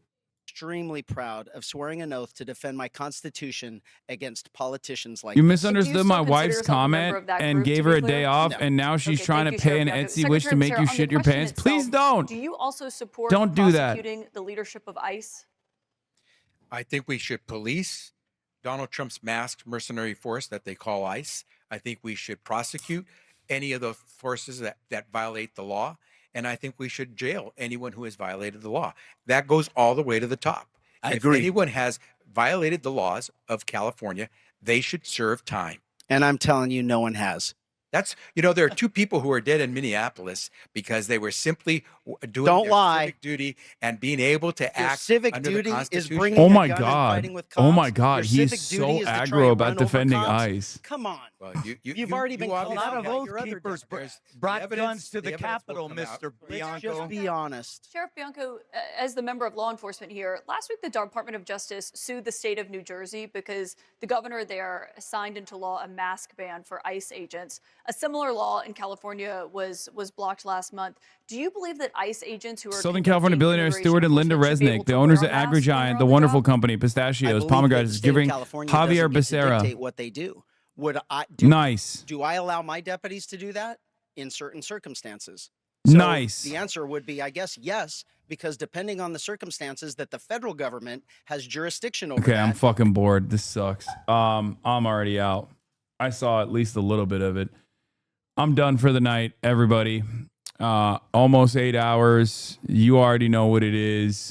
[SPEAKER 7] Extremely proud of swearing an oath to defend my Constitution against politicians like
[SPEAKER 1] You
[SPEAKER 7] this.
[SPEAKER 1] misunderstood my wife's comment and gave her a day off, and now she's trying to pay an Etsy wish to make you shit your pants. Please don't.
[SPEAKER 26] Do you also support
[SPEAKER 1] Don't do that.
[SPEAKER 26] prosecuting the leadership of ICE?
[SPEAKER 4] I think we should police Donald Trump's masked mercenary force that they call ICE. I think we should prosecute any of the forces that violate the law. And I think we should jail anyone who has violated the law. That goes all the way to the top.
[SPEAKER 5] I
[SPEAKER 4] if
[SPEAKER 5] agree.
[SPEAKER 4] anyone has violated the laws of California, they should serve time.
[SPEAKER 7] And I'm telling you, no one has.
[SPEAKER 4] That's, you know, there are two people who are dead in Minneapolis because they were simply doing
[SPEAKER 7] Don't
[SPEAKER 4] their
[SPEAKER 7] lie.
[SPEAKER 4] civic duty and being able to
[SPEAKER 7] Your
[SPEAKER 4] act
[SPEAKER 7] civic
[SPEAKER 4] under
[SPEAKER 7] duty
[SPEAKER 4] the
[SPEAKER 7] is
[SPEAKER 4] Constitution.
[SPEAKER 7] bringing
[SPEAKER 1] Oh
[SPEAKER 7] a
[SPEAKER 1] my
[SPEAKER 7] gun and
[SPEAKER 1] God.
[SPEAKER 7] fighting with
[SPEAKER 1] Oh my
[SPEAKER 7] cops.
[SPEAKER 1] God.
[SPEAKER 7] Your
[SPEAKER 1] He's
[SPEAKER 7] civic
[SPEAKER 1] so
[SPEAKER 7] duty is to try
[SPEAKER 1] aggro
[SPEAKER 7] and
[SPEAKER 1] about
[SPEAKER 7] run over
[SPEAKER 1] defending
[SPEAKER 7] cops.
[SPEAKER 1] ICE.
[SPEAKER 7] Come on.
[SPEAKER 4] Well,
[SPEAKER 7] You've already been called
[SPEAKER 5] A lot
[SPEAKER 7] out
[SPEAKER 5] of
[SPEAKER 7] about
[SPEAKER 5] Oath
[SPEAKER 7] your other
[SPEAKER 5] Keepers
[SPEAKER 7] Democrats.
[SPEAKER 5] brought
[SPEAKER 4] evidence-
[SPEAKER 5] guns to the
[SPEAKER 4] the evidence will
[SPEAKER 5] Capitol,
[SPEAKER 4] come out.
[SPEAKER 5] Mr. Bianco.
[SPEAKER 7] Just be honest.
[SPEAKER 26] Sheriff Bianco, as the member of law enforcement here, last week the Department of Justice sued the state of New Jersey because the governor there signed into law a mask ban for ICE agents. A similar law in California was blocked last month. Do you believe that ICE agents who are
[SPEAKER 1] Southern California
[SPEAKER 26] conducting
[SPEAKER 1] billionaire
[SPEAKER 26] immigration
[SPEAKER 1] Stewart and Linda
[SPEAKER 26] enforcement should be able
[SPEAKER 1] Resnick,
[SPEAKER 26] to
[SPEAKER 1] the owners
[SPEAKER 26] wear
[SPEAKER 1] of
[SPEAKER 26] a mask when they're
[SPEAKER 1] AgriGiant,
[SPEAKER 26] on
[SPEAKER 1] the
[SPEAKER 26] the
[SPEAKER 1] wonderful
[SPEAKER 26] job?
[SPEAKER 1] company,
[SPEAKER 7] I
[SPEAKER 1] pistachios,
[SPEAKER 7] believe that
[SPEAKER 1] pomegranates,
[SPEAKER 7] the state of
[SPEAKER 1] giving
[SPEAKER 7] California
[SPEAKER 1] Javier
[SPEAKER 7] doesn't get to
[SPEAKER 1] Becerra.
[SPEAKER 7] dictate what they do. Would I
[SPEAKER 1] Nice.
[SPEAKER 7] Do I allow my deputies to do that in certain circumstances?
[SPEAKER 1] Nice.
[SPEAKER 7] The answer would be, I guess, yes, because depending on the circumstances that the federal government has jurisdiction over.
[SPEAKER 1] Okay,
[SPEAKER 7] that,
[SPEAKER 1] I'm fucking bored. This sucks. I'm already out. I saw at least a little bit of it. I'm done for the night, everybody. Almost 8 hours. You already know what it is.